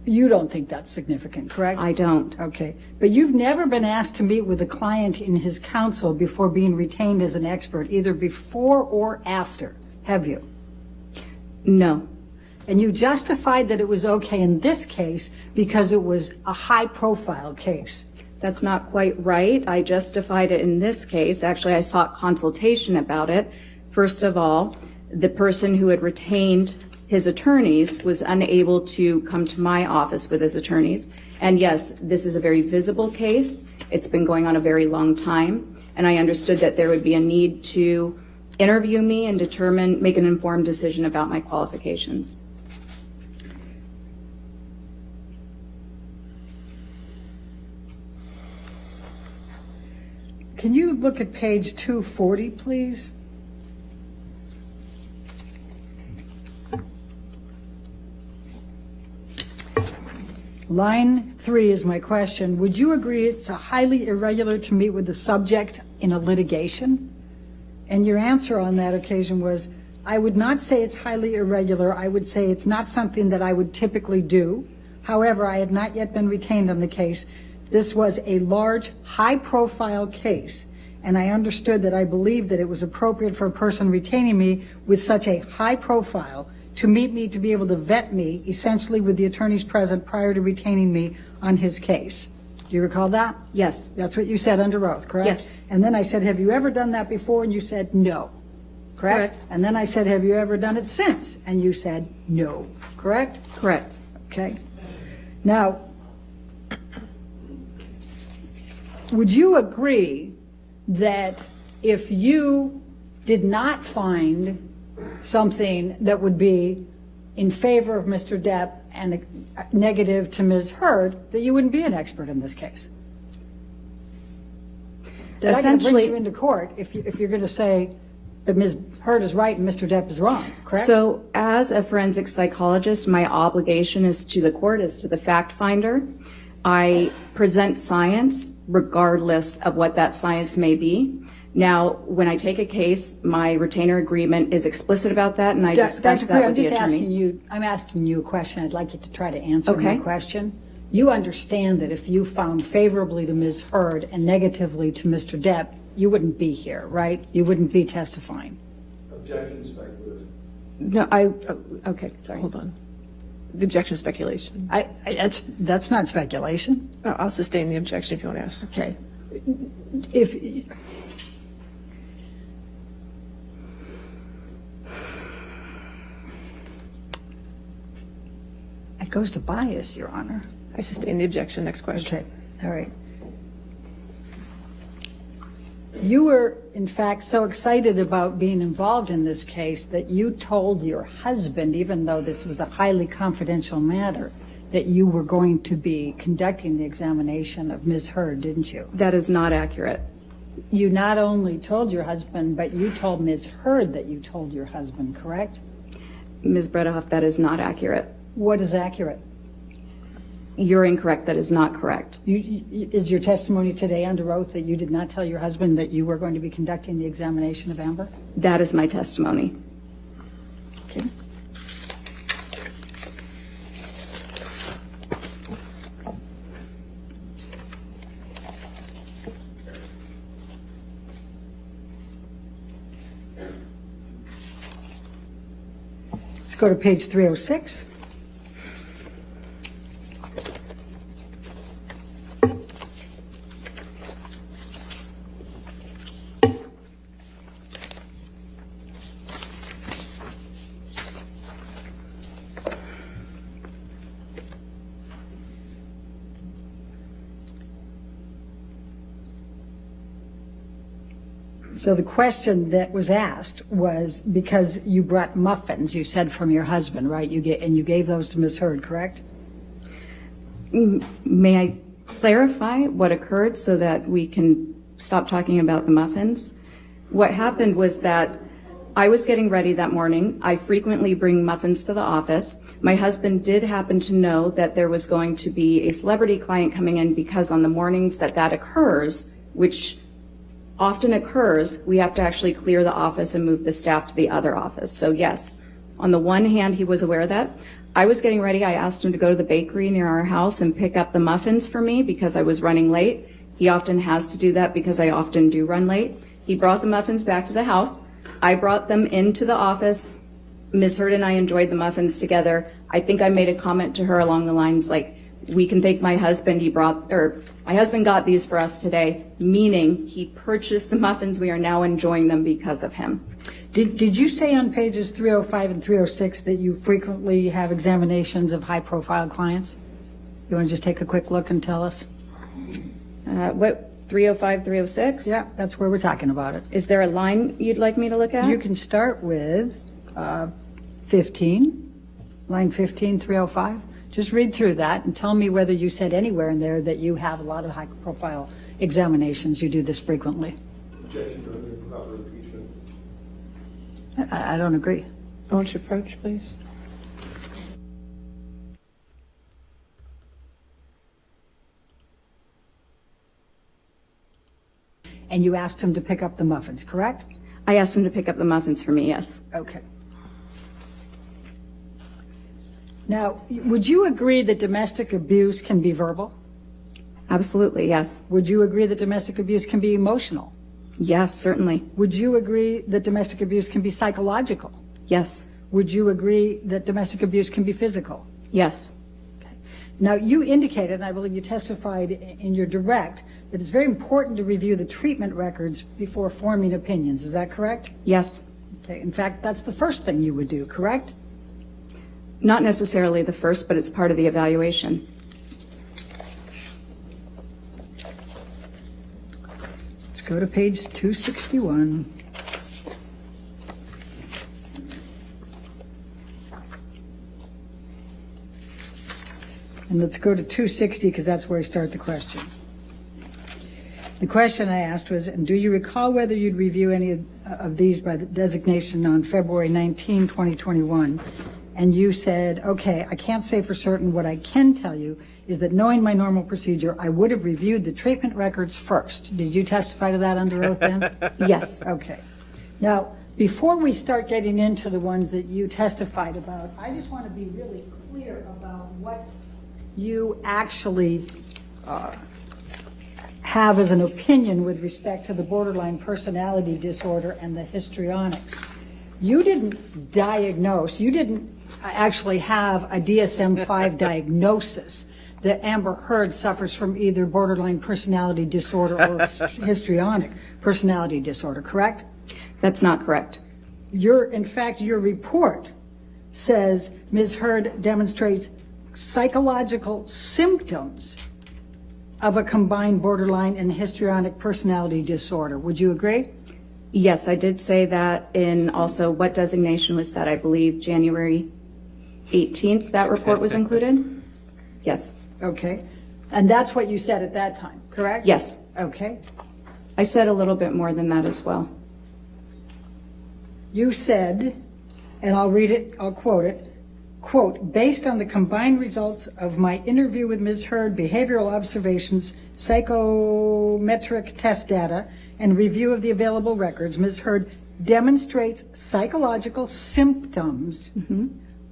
You don't think that's significant, correct? I don't. Okay. But you've never been asked to meet with a client in his counsel before being retained as an expert, either before or after, have you? No. And you justified that it was okay in this case because it was a high-profile case. That's not quite right. I justified it in this case. Actually, I sought consultation about it. First of all, the person who had retained his attorneys was unable to come to my office with his attorneys. And yes, this is a very visible case. It's been going on a very long time. And I understood that there would be a need to interview me and make an informed decision about my qualifications. Can you look at page 240, please? Line 3 is my question. Would you agree it's highly irregular to meet with the subject in a litigation? And your answer on that occasion was, I would not say it's highly irregular. I would say it's not something that I would typically do. However, I had not yet been retained on the case. This was a large, high-profile case, and I understood that I believed that it was appropriate for a person retaining me with such a high profile to meet me, to be able to vet me, essentially with the attorneys present prior to retaining me on his case. Do you recall that? Yes. That's what you said under oath, correct? Yes. And then I said, have you ever done that before? And you said, no. Correct? And then I said, have you ever done it since? And you said, no. Correct? Correct. Okay. Now, would you agree that if you did not find something that would be in favor of Mr. Depp and a negative to Ms. Heard, that you wouldn't be an expert in this case? That I can bring you into court if you're going to say that Ms. Heard is right and Mr. Depp is wrong, correct? So as a forensic psychologist, my obligation is to the court, is to the fact finder. I present science regardless of what that science may be. Now, when I take a case, my retainer agreement is explicit about that, and I discuss Dr. that Craig, with the attorneys. I'm asking you a question. I'd like you to try to answer my Okay. question. You understand that if you found favorably to Ms. Heard and negatively to Mr. Depp, you wouldn't be here, right? You wouldn't be testifying. Objection speculative. No, okay, sorry. Hold on. The objection is speculation. That's not speculation. I'll sustain the objection if you want to ask. Okay. If it goes to bias, Your Honor. I sustain the objection. Next question. Okay, all right. You were, in fact, so excited about being involved in this case that you told your husband, even though this was a highly confidential matter, that you were going to be conducting the examination of Ms. Heard, didn't you? That is not accurate. You not only told your husband, but you told Ms. Heard that you told your husband, correct? Ms. Bredehoff, that is not accurate. What is accurate? You're incorrect. That is not correct. Is your testimony today under oath that you did not tell your husband that you were going to be conducting the examination of Amber? That is my testimony. Okay. Let's go to page 306. So the question that was asked was because you brought muffins, you said, from your husband, right? You gave those to Ms. Heard, correct? May I clarify what occurred so that we can stop talking about the muffins? What happened was that I was getting ready that morning. I frequently bring muffins to the office. My husband did happen to know that there was going to be a celebrity client coming in because on the mornings that occurs, which often occurs, we have to actually clear the office and move the staff to the other office. So yes, on the one hand, he was aware of that. I was getting ready. I asked him to go to the bakery near our house and pick up the muffins for me because I was running late. He often has to do that because I often do run late. He brought the muffins back to the house. I brought them into the office. Ms. Heard and I enjoyed the muffins together. I think I made a comment to her along the lines like, we can thank my husband. My husband got these for us today, meaning he purchased the muffins. We are now enjoying them because of him. Did you say on pages 305 and 306 that you frequently have examinations of high-profile clients? You want to just take a quick look and tell us? What, 305, 306? Yeah, that's where we're talking about it. Is there a line you'd like me to look at? You can start with 15, line 15, 305. Just read through that and tell me whether you said anywhere in there that you have a lot of high-profile examinations. You do this frequently. Objection to improper impeachment. I don't agree. I want your approach, please. And you asked him to pick up the muffins, correct? I asked him to pick up the muffins for me, yes. Okay. Now, would you agree that domestic abuse can be verbal? Absolutely, yes. Would you agree that domestic abuse can be emotional? Yes, certainly. Would you agree that domestic abuse can be psychological? Yes. Would you agree that domestic abuse can be physical? Yes. Okay. Now, you indicated, and I believe you testified in your direct, that it's very important to review the treatment records before forming opinions. Is that correct? Yes. Okay. In fact, that's the first thing you would do, correct? Not necessarily the first, but it's part of the evaluation. Let's go to page 261. And let's go to 260 because that's where I start the question. The question I asked was, and do you recall whether you'd review any of these by the designation on February 19, 2021? and you said, okay, I can't say for certain. What I can tell you is that knowing my normal procedure, I would have reviewed the treatment records first. Did you testify to that under oath then? Yes. Okay. Now, before we start getting into the ones that you testified about, I just want to be really clear about what you actually have as an opinion with respect to the borderline personality disorder and the histrionics. You didn't diagnose, you didn't actually have a DSM-5 diagnosis that Amber Heard suffers from either borderline personality disorder or histrionic personality disorder, correct? That's not correct. In fact, your report says Ms. Heard demonstrates psychological symptoms of a combined borderline and histrionic personality disorder. Would you agree? Yes, I did say that in also what designation was that? I believe January 18th, that report was included? Yes. Okay. And that's what you said at that time, correct? Yes. Okay. I said a little bit more than that as well. You said, and I'll read it, I'll quote it, quote, based on the combined results of my interview with Ms. Heard, behavioral observations, psychometric test data, and review of the available records, Ms. Heard demonstrates psychological symptoms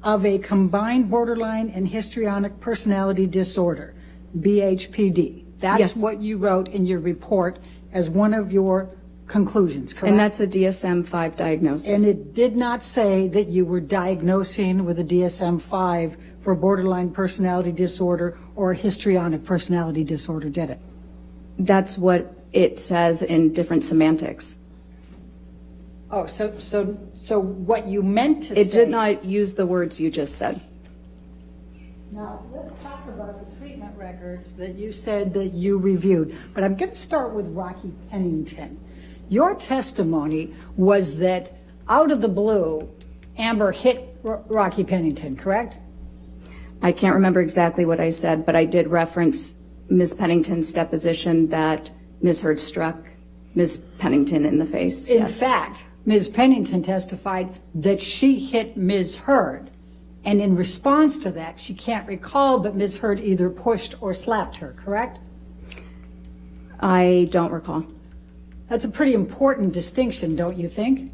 of a combined borderline and histrionic personality disorder, BHPD. That's Yes. what you wrote in your report as one of your conclusions, correct? And that's a DSM-5 diagnosis. And it did not say that you were diagnosing with a DSM-5 for borderline personality disorder or histrionic personality disorder, did it? That's what it says in different semantics. Oh, so what you meant to say... It did not use the words you just said. Now, let's talk about the treatment records that you said that you reviewed. But I'm going to start with Rocky Pennington. Your testimony was that out of the blue, Amber hit Rocky Pennington, correct? I can't remember exactly what I said, but I did reference Ms. Pennington's deposition that Ms. Heard struck Ms. Pennington in the face. In Yes. fact, Ms. Pennington testified that she hit Ms. Heard. And in response to that, she can't recall, but Ms. Heard either pushed or slapped her, correct? I don't recall. That's a pretty important distinction, don't you think?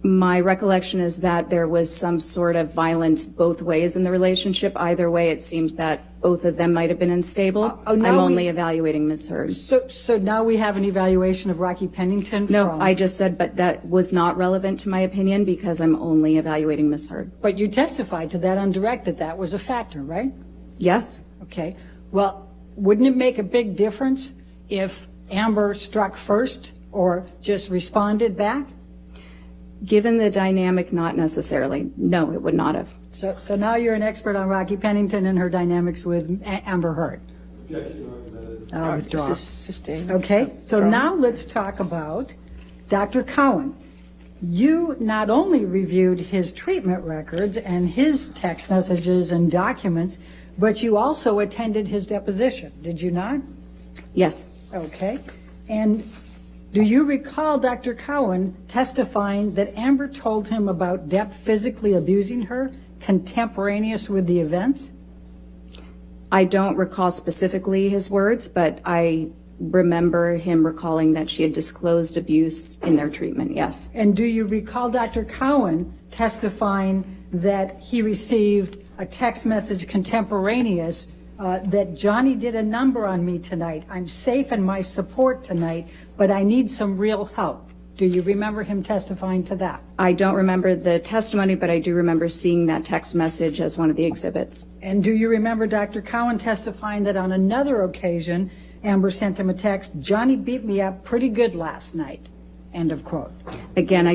My recollection is that there was some sort of violence both ways in the relationship. Either way, it seems that both of them might have been unstable. I'm only evaluating Ms. Heard. So now we have an evaluation of Rocky Pennington? No, I just said, but that was not relevant to my opinion because I'm only evaluating Ms. Heard. But you testified to that on direct that that was a factor, right? Yes. Okay. Well, wouldn't it make a big difference if Amber struck first or just responded back? Given the dynamic, not necessarily. No, it would not have. So now you're an expert on Rocky Pennington and her dynamics with Amber Heard. I'll withdraw. Okay, so now let's talk about Dr. Cowan. You not only reviewed his treatment records and his text messages and documents, but you also attended his deposition, did you not? Yes. Okay. And do you recall Dr. Cowan testifying that Amber told him about Depp physically abusing her contemporaneous with the events? I don't recall specifically his words, but I remember him recalling that she had disclosed abuse in their treatment, yes. And do you recall Dr. Cowan testifying that he received a text message contemporaneous that Johnny did a number on me tonight. I'm safe in my support tonight, but I need some real help. Do you remember him testifying to that? I don't remember the testimony, but I do remember seeing that text message as one of the exhibits. And do you remember Dr. Cowan testifying that on another occasion, Amber sent him a text, Johnny beat me up pretty good last night, end of quote. Again,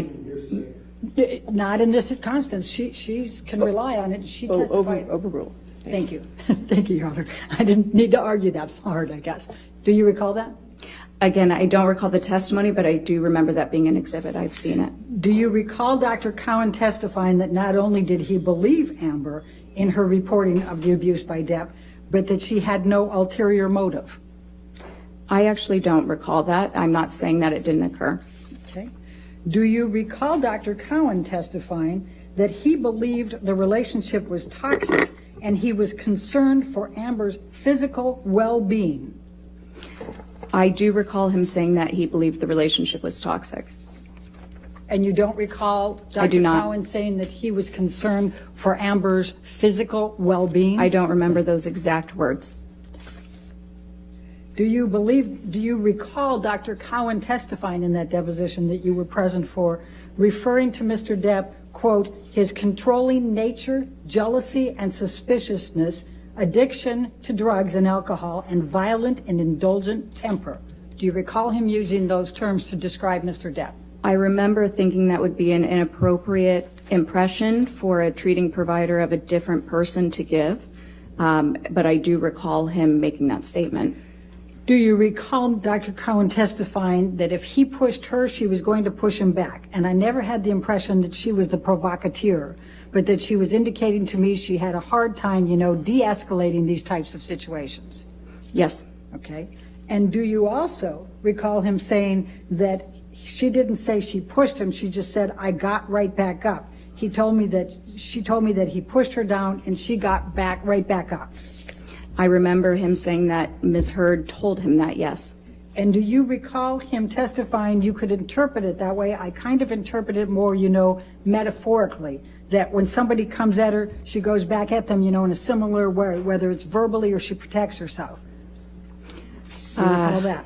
not in this instance. She can rely on it. She testified. Overruled. Thank you. Thank you, Your Honor. I didn't need to argue that hard, I guess. Do you recall that? Again, I don't recall the testimony, but I do remember that being an exhibit. I've seen it. Do you recall Dr. Cowan testifying that not only did he believe Amber in her reporting of the abuse by Depp, but that she had no ulterior motive? I actually don't recall that. I'm not saying that it didn't occur. Okay. Do you recall Dr. Cowan testifying that he believed the relationship was toxic and he was concerned for Amber's physical well-being? I do recall him saying that he believed the relationship was toxic. And you don't recall Dr. I do not. Cowan saying that he was concerned for Amber's physical well-being? I don't remember those exact words. Do you recall Dr. Cowan testifying in that deposition that you were present for, referring to Mr. Depp, quote, his controlling nature, jealousy and suspiciousness, addiction to drugs and alcohol, and violent and indulgent temper? Do you recall him using those terms to describe Mr. Depp? I remember thinking that would be an inappropriate impression for a treating provider of a different person to give, but I do recall him making that statement. Do you recall Dr. Cowan testifying that if he pushed her, she was going to push him back? And I never had the impression that she was the provocateur, but that she was indicating to me she had a hard time, de-escalating these types of situations. Yes. Okay. And do you also recall him saying that she didn't say she pushed him, she just said, I got right back up? She told me that he pushed her down and she got right back up. I remember him saying that Ms. Heard told him that, yes. And do you recall him testifying, you could interpret it that way? I kind of interpret it more, metaphorically, that when somebody comes at her, she goes back at them, in a similar way, whether it's verbally or she protects herself. Do you recall that?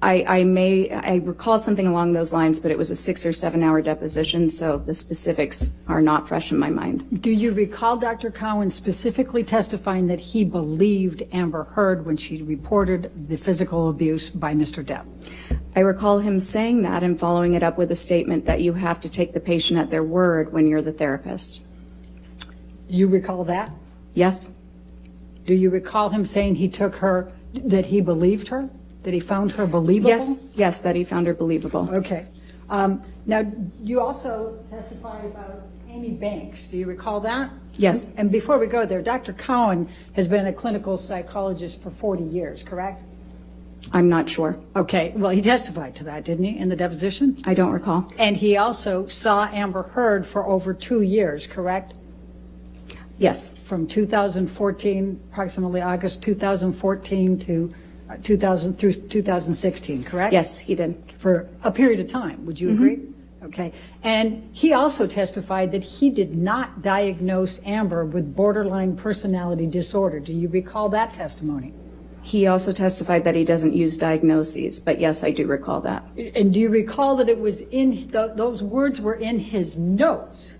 I recall something along those lines, but it was a 6 or 7 hour deposition, so the specifics are not fresh in my mind. Do you recall Dr. Cowan specifically testifying that he believed Amber Heard when she reported the physical abuse by Mr. Depp? I recall him saying that and following it up with a statement that you have to take the patient at their word when you're the therapist. You recall that? Yes. Do you recall him saying that he believed her? That he found her believable? Yes, that he found her believable. Okay. Now, you also testified about Amy Banks. Do you recall that? Yes. And before we go there, Dr. Cowan has been a clinical psychologist for 40 years, correct? I'm not sure. Okay. Well, he testified to that, didn't he, in the deposition? I don't recall. And he also saw Amber Heard for over 2 years, correct? Yes. From 2014, approximately August 2014 to 2000 through 2016, correct? Yes, he did. For a period of time, would you agree? Okay. And he also testified that he did not diagnose Amber with borderline personality disorder. Do you recall that testimony? He also testified that he doesn't use diagnoses, but yes, I do recall that. And do you recall that it was those words were in his notes,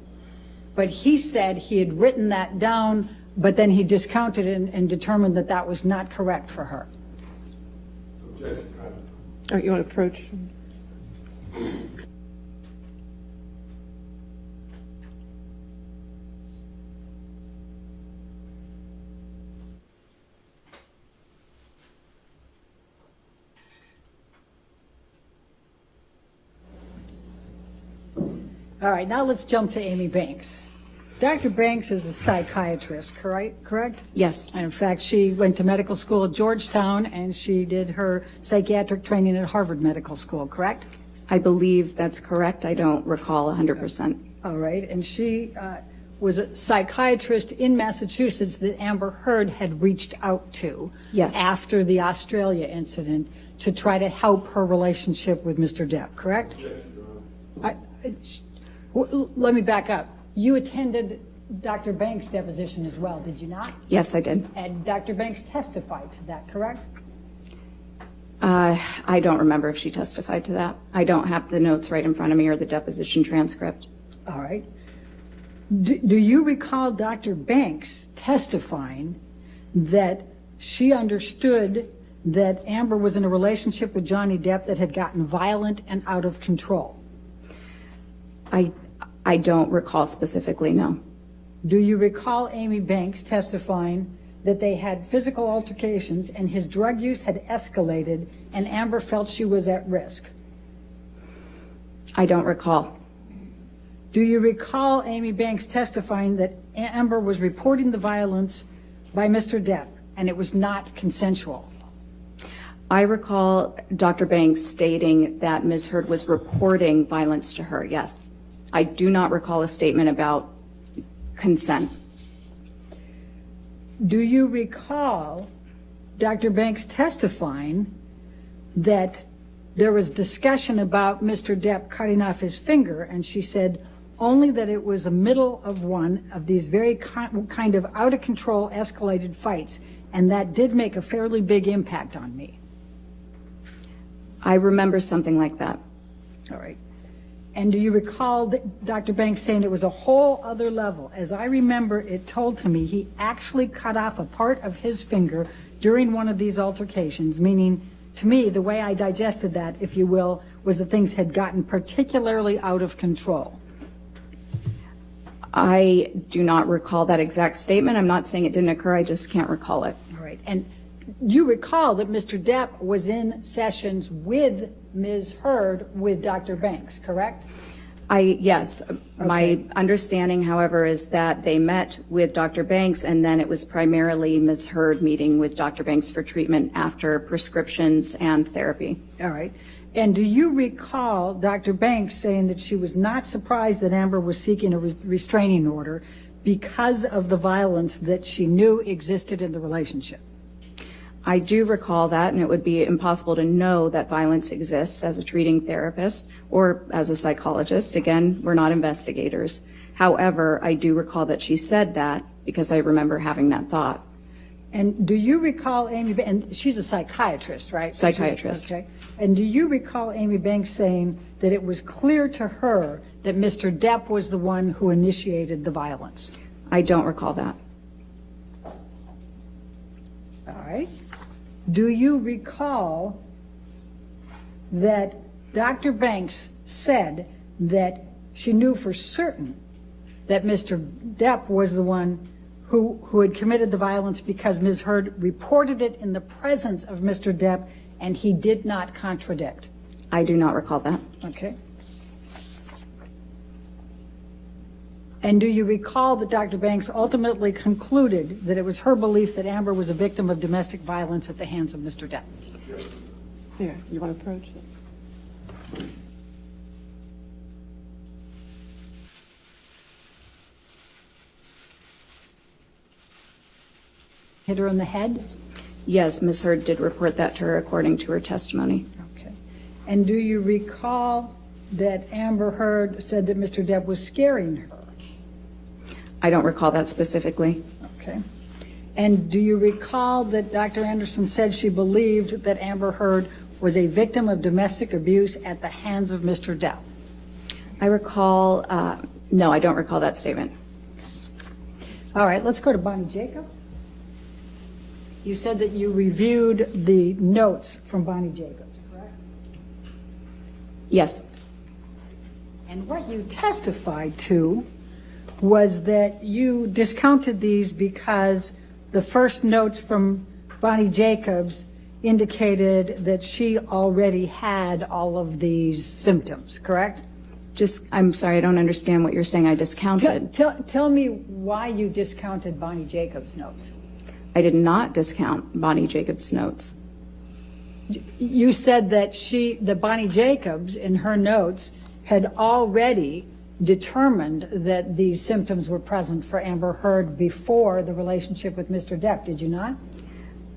but he said he had written that down, but then he discounted it and determined that that was not correct for her? Oh, you want to approach? All right, now let's jump to Amy Banks. Dr. Banks is a psychiatrist, correct? Yes. And in fact, she went to medical school at Georgetown, and she did her psychiatric training at Harvard Medical School, correct? I believe that's correct. I don't recall 100%. All right, and she was a psychiatrist in Massachusetts that Amber Heard had reached out to after the Australia incident to try to help her relationship with Mr. Depp, correct? Let me back up. You attended Dr. Banks' deposition as well, did you not? Yes, I did. And Dr. Banks testified to that, correct? I don't remember if she testified to that. I don't have the notes right in front of me or the deposition transcript. All right. Do you recall Dr. Banks testifying that she understood that Amber was in a relationship with Johnny Depp that had gotten violent and out of control? I don't recall specifically, no. Do you recall Amy Banks testifying that they had physical altercations and his drug use had escalated and Amber felt she was at risk? I don't recall. Do you recall Amy Banks testifying that Amber was reporting the violence by Mr. Depp and it was not consensual? I recall Dr. Banks stating that Ms. Heard was reporting violence to her, yes. I do not recall a statement about consent. Do you recall Dr. Banks testifying that there was discussion about Mr. Depp cutting off his finger, and she said only that it was the middle of one of these very kind of out-of-control escalated fights, and that did make a fairly big impact on me? I remember something like that. All right. And do you recall Dr. Banks saying it was a whole other level? As I remember, it told to me he actually cut off a part of his finger during one of these altercations, meaning to me, the way I digested that, if you will, was that things had gotten particularly out of control. I do not recall that exact statement. I'm not saying it didn't occur. I just can't recall it. All right. And you recall that Mr. Depp was in sessions with Ms. Heard with Dr. Banks, correct? Yes. Okay. My understanding, however, is that they met with Dr. Banks, and then it was primarily Ms. Heard meeting with Dr. Banks for treatment after prescriptions and therapy. All right. And do you recall Dr. Banks saying that she was not surprised that Amber was seeking a restraining order because of the violence that she knew existed in the relationship? I do recall that, and it would be impossible to know that violence exists as a treating therapist or as a psychologist. Again, we're not investigators. However, I do recall that she said that because I remember having that thought. And do you recall Amy, and she's a psychiatrist, right? Psychiatrist. Okay. And do you recall Amy Banks saying that it was clear to her that Mr. Depp was the one who initiated the violence? I don't recall that. All right. Do you recall that Dr. Banks said that she knew for certain that Mr. Depp was the one who had committed the violence because Ms. Heard reported it in the presence of Mr. Depp and he did not contradict? I do not recall that. Okay. And do you recall that Dr. Banks ultimately concluded that it was her belief that Amber was a victim of domestic violence at the hands of Mr. Depp? Here, you want to approach this? Hit her in the head? Yes, Ms. Heard did report that to her according to her testimony. Okay. And do you recall that Amber Heard said that Mr. Depp was scaring her? I don't recall that specifically. Okay. And do you recall that Dr. Anderson said she believed that Amber Heard was a victim of domestic abuse at the hands of Mr. Depp? I recall, no, I don't recall that statement. All right, let's go to Bonnie Jacobs. You said that you reviewed the notes from Bonnie Jacobs, correct? Yes. And what you testified to was that you discounted these because the first notes from Bonnie Jacobs indicated that she already had all of these symptoms, correct? I'm sorry, I don't understand what you're saying. I discounted. Tell me why you discounted Bonnie Jacobs' notes. I did not discount Bonnie Jacobs' notes. You said that Bonnie Jacobs, in her notes, had already determined that these symptoms were present for Amber Heard before the relationship with Mr. Depp, did you not?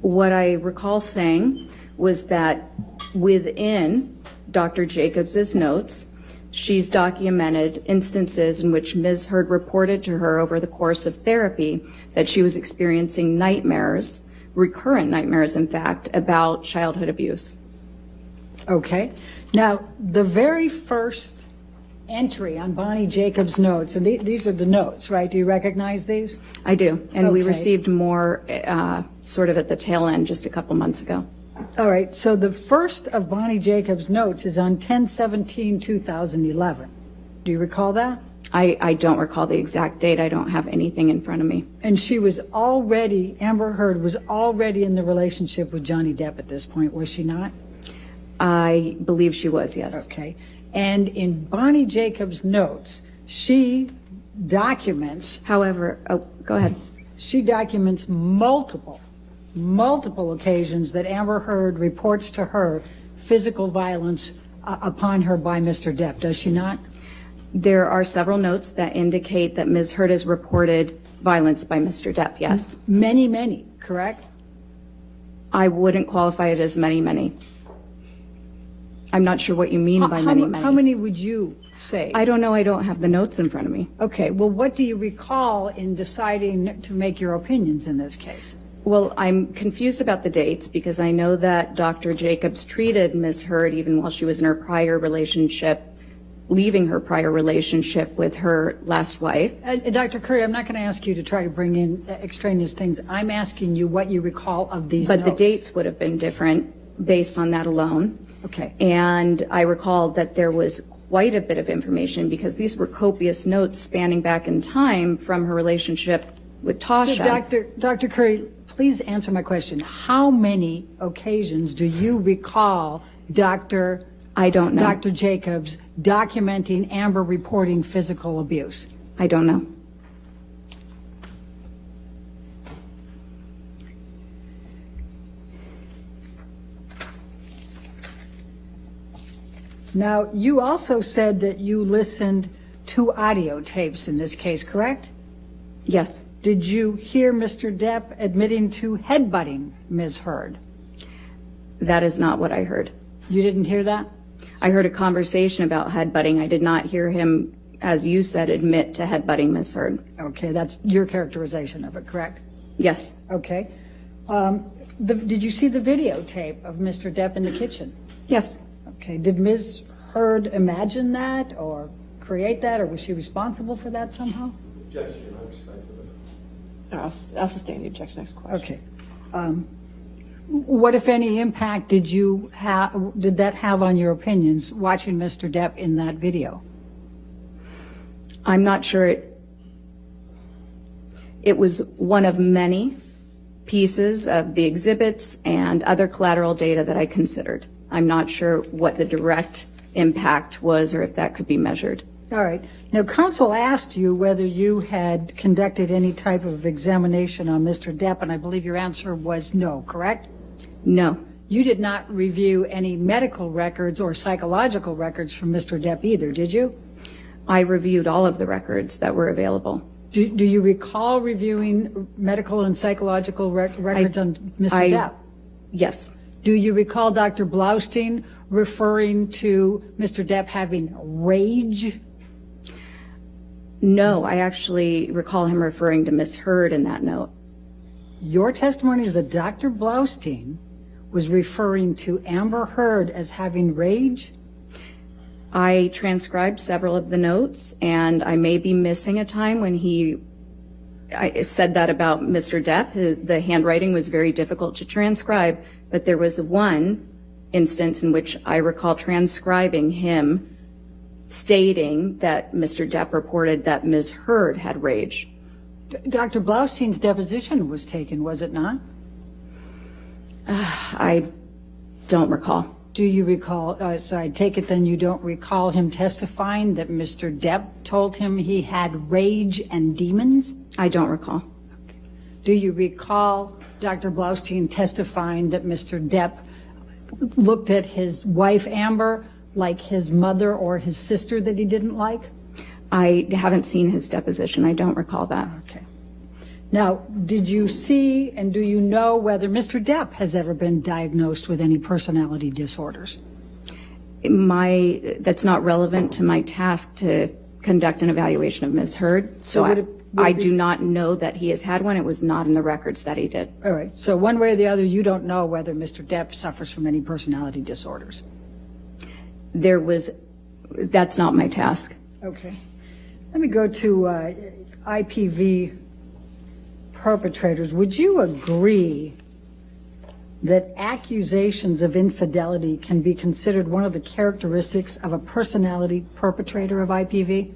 What I recall saying was that within Dr. Jacobs' notes, she's documented instances in which Ms. Heard reported to her over the course of therapy that she was experiencing nightmares, recurrent nightmares, in fact, about childhood abuse. Okay. Now, the very first entry on Bonnie Jacobs' notes, and these are the notes, right? Do you recognize these? I do, and we Okay. received more sort of at the tail end just a couple months ago. All right, so the first of Bonnie Jacobs' notes is on 10/17/2011. Do you recall that? I don't recall the exact date. I don't have anything in front of me. And Amber Heard was already in the relationship with Johnny Depp at this point, was she not? I believe she was, yes. Okay. And in Bonnie Jacobs' notes, she documents. However, go ahead. She documents multiple multiple occasions that Amber Heard reports to her physical violence upon her by Mr. Depp, does she not? There are several notes that indicate that Ms. Heard has reported violence by Mr. Depp, yes. Many, correct? I wouldn't qualify it as many. I'm not sure what you mean by many. How many would you say? I don't know. I don't have the notes in front of me. Okay, well, what do you recall in deciding to make your opinions in this case? Well, I'm confused about the dates because I know that Dr. Jacobs treated Ms. Heard even while she was in her prior relationship, leaving her prior relationship with her last wife. Dr. Curry, I'm not going to ask you to try to bring in extraneous things. I'm asking you what you recall of these notes. But the dates would have been different based on that alone. Okay. And I recall that there was quite a bit of information because these were copious notes spanning back in time from her relationship with Tasha. So Dr. Curry, please answer my question. How many occasions do you recall I don't know. Dr. Jacobs documenting Amber reporting physical abuse? I don't know. Now, you also said that you listened to audio tapes in this case, correct? Yes. Did you hear Mr. Depp admitting to headbutting Ms. Heard? That is not what I heard. You didn't hear that? I heard a conversation about headbutting. I did not hear him, as you said, admit to headbutting Ms. Heard. Okay, that's your characterization of it, correct? Yes. Okay. Did you see the videotape of Mr. Depp in the kitchen? Yes. Okay. Did Ms. Heard imagine that or create that, or was she responsible for that somehow? Objection, I respect it. I'll sustain the objection. Next question. Okay. What, if any, impact did that have on your opinions watching Mr. Depp in that video? I'm not sure. It was one of many pieces of the exhibits and other collateral data that I considered. I'm not sure what the direct impact was or if that could be measured. All right. Now, counsel asked you whether you had conducted any type of examination on Mr. Depp, and I believe your answer was no, correct? No. You did not review any medical records or psychological records from Mr. Depp either, did you? I reviewed all of the records that were available. Do you recall reviewing medical and psychological records on Mr. Depp? Yes. Do you recall Dr. Blaustein referring to Mr. Depp having rage? No, I actually recall him referring to Ms. Heard in that note. Your testimony is that Dr. Blaustein was referring to Amber Heard as having rage? I transcribed several of the notes, and I may be missing a time when I said that about Mr. Depp. The handwriting was very difficult to transcribe, but there was one instance in which I recall transcribing him stating that Mr. Depp reported that Ms. Heard had rage. Dr. Blaustein's deposition was taken, was it not? I don't recall. Do you recall, so I take it then you don't recall him testifying that Mr. Depp told him he had rage and demons? I don't recall. Okay. Do you recall Dr. Blaustein testifying that Mr. Depp looked at his wife Amber like his mother or his sister that he didn't like? I haven't seen his deposition. I don't recall that. Okay. Now, did you see and do you know whether Mr. Depp has ever been diagnosed with any personality disorders? That's not relevant to my task to conduct an evaluation of Ms. Heard. So I do not know that he has had one. It was not in the records that he did. All right. So one way or the other, you don't know whether Mr. Depp suffers from any personality disorders. That's not my task. Okay. Let me go to IPV perpetrators. Would you agree that accusations of infidelity can be considered one of the characteristics of a personality perpetrator of IPV?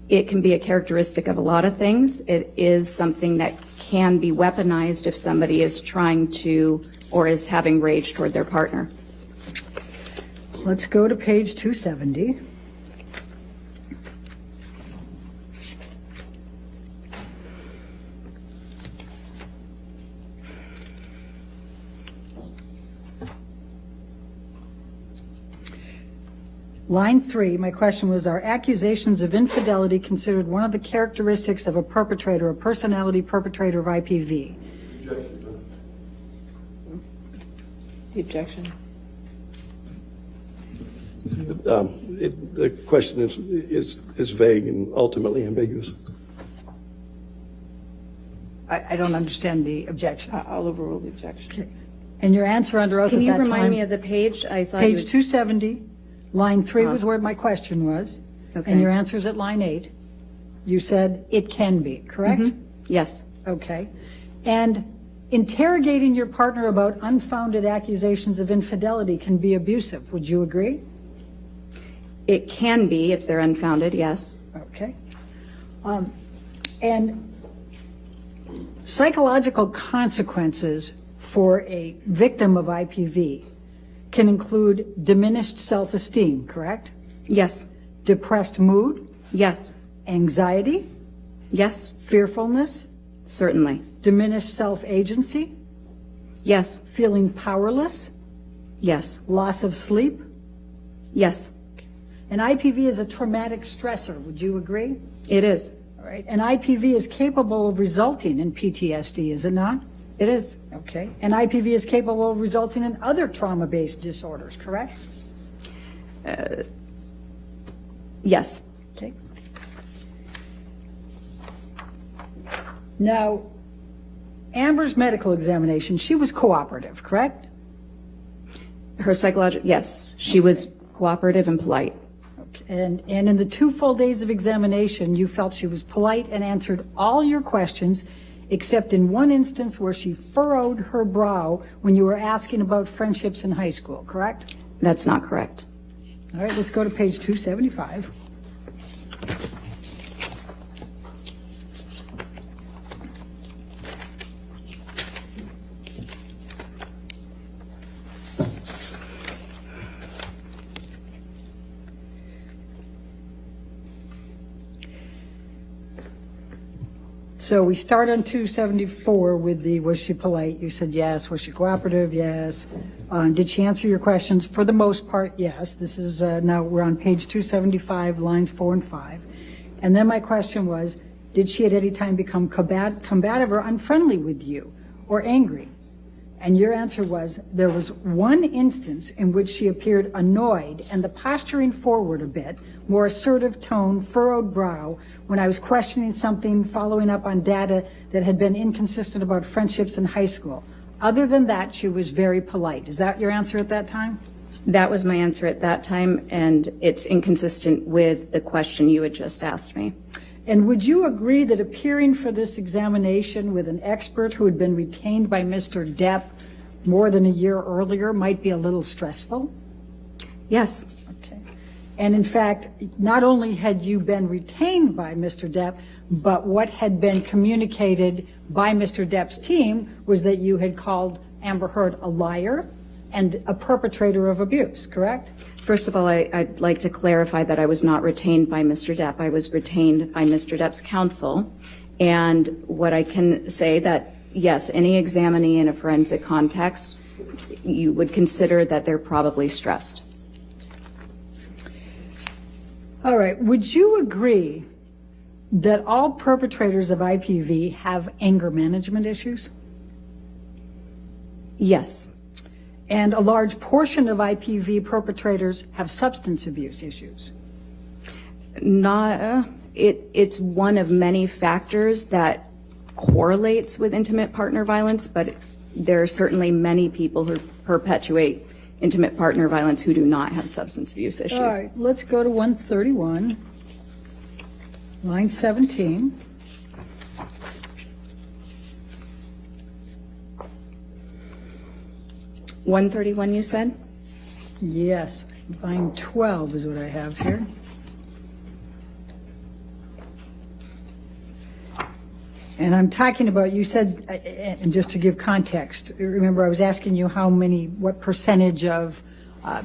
It can be a characteristic of a lot of things. It is something that can be weaponized if somebody is trying to or is having rage toward their partner. Let's go to page 270. Line 3, my question was, are accusations of infidelity considered one of the characteristics of a perpetrator, a personality perpetrator of IPV? The objection. The question is vague and ultimately ambiguous. I don't understand the objection. I'll overrule the objection. Okay. And your answer under oath Can at you that remind time? me of the page? I thought Page you would- 270, line 3 was where my question was. Okay. And your answer is at line 8. You said it can be, correct? Yes. Okay. And interrogating your partner about unfounded accusations of infidelity can be abusive. Would you agree? It can be if they're unfounded, yes. Okay. And psychological consequences for a victim of IPV can include diminished self-esteem, correct? Yes. Depressed mood? Yes. Anxiety? Yes. Fearfulness? Certainly. Diminished self-agency? Yes. Feeling powerless? Yes. Loss of sleep? Yes. An IPV is a traumatic stressor. Would you agree? It is. All right. An IPV is capable of resulting in PTSD, is it not? It is. Okay. An IPV is capable of resulting in other trauma-based disorders, correct? Yes. Okay. Now, Amber's medical examination, she was cooperative, correct? Her psychological, yes. She was cooperative and polite. Okay. And in the 2 full days of examination, you felt she was polite and answered all your questions, except in one instance where she furrowed her brow when you were asking about friendships in high school, correct? That's not correct. All right, let's go to page 275. So we start on 274 with the, was she polite? You said yes. Was she cooperative? Yes. Did she answer your questions? For the most part, yes. This is, now we're on page 275, lines 4 and 5. And then my question was, did she at any time become combative or unfriendly with you or angry? And your answer was, there was one instance in which she appeared annoyed and the posturing forward a bit, more assertive tone, furrowed brow, when I was questioning something, following up on data that had been inconsistent about friendships in high school. Other than that, she was very polite. Is that your answer at that time? That was my answer at that time, and it's inconsistent with the question you had just asked me. And would you agree that appearing for this examination with an expert who had been retained by Mr. Depp more than a year earlier might be a little stressful? Yes. Okay. And in fact, not only had you been retained by Mr. Depp, but what had been communicated by Mr. Depp's team was that you had called Amber Heard a liar and a perpetrator of abuse, correct? First of all, I'd like to clarify that I was not retained by Mr. Depp. I was retained by Mr. Depp's counsel. And what I can say that, yes, any examinee in a forensic context, you would consider that they're probably stressed. All right. Would you agree that all perpetrators of IPV have anger management issues? Yes. And a large portion of IPV perpetrators have substance abuse issues? It's one of many factors that correlates with intimate partner violence, but there are certainly many people who perpetuate intimate partner violence who do not have substance abuse issues. All right, let's go to 131, line 17. $131, you said? Yes, line 12 is what I have here. And I'm talking about, you said, and just to give context, remember I was asking you what percentage of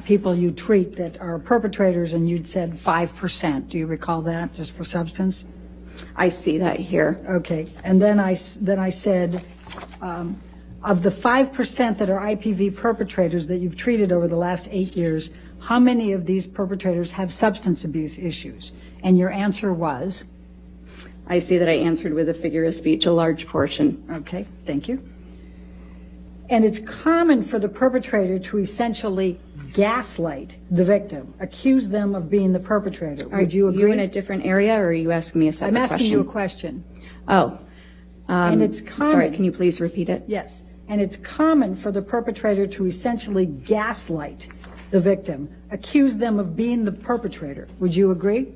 people you treat that are perpetrators, and you'd said 5%. Do you recall that, just for substance? I see that here. Okay, and then I said, of the 5% that are IPV perpetrators that you've treated over the last 8 years, how many of these perpetrators have substance abuse issues? And your answer was? I see that I answered with a figure of speech, a large portion. Okay, thank you. And it's common for the perpetrator to essentially gaslight the victim, accuse them of being the perpetrator. Would you agree? Are you in a different area, or are you asking me a separate question? I'm asking you a question. Oh. And it's common. Sorry, can you please repeat it? Yes. And it's common for the perpetrator to essentially gaslight the victim, accuse them of being the perpetrator. Would you agree?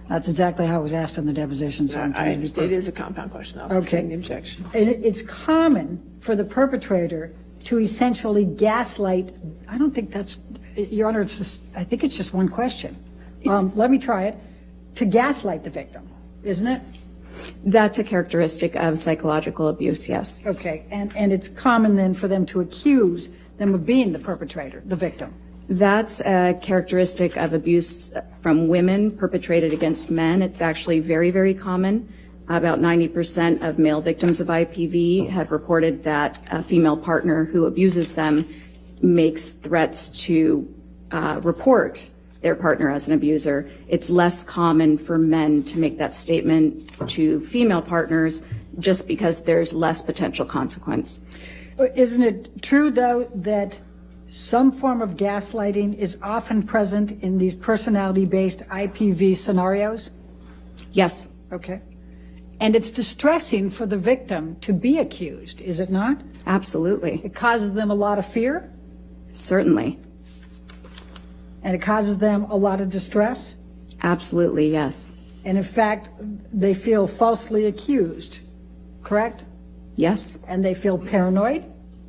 That's exactly how it was asked in the deposition. So I understand it is a compound question. I'll sustain the objection. And it's common for the perpetrator to essentially gaslight. I don't think that's, Your Honor, I think it's just one question. Let me try it. To gaslight the victim, isn't it? That's a characteristic of psychological abuse, yes. Okay, and it's common then for them to accuse them of being the perpetrator, the victim. That's a characteristic of abuse from women perpetrated against men. It's actually very, very common. About 90% of male victims of IPV have reported that a female partner who abuses them makes threats to report their partner as an abuser. It's less common for men to make that statement to female partners just because there's less potential consequence. Isn't it true, though, that some form of gaslighting is often present in these personality-based IPV scenarios? Yes. Okay. And it's distressing for the victim to be accused, is it not? Absolutely. It causes them a lot of fear? Certainly. And it causes them a lot of distress? Absolutely, yes. And in fact, they feel falsely accused, correct? Yes. And they feel paranoid?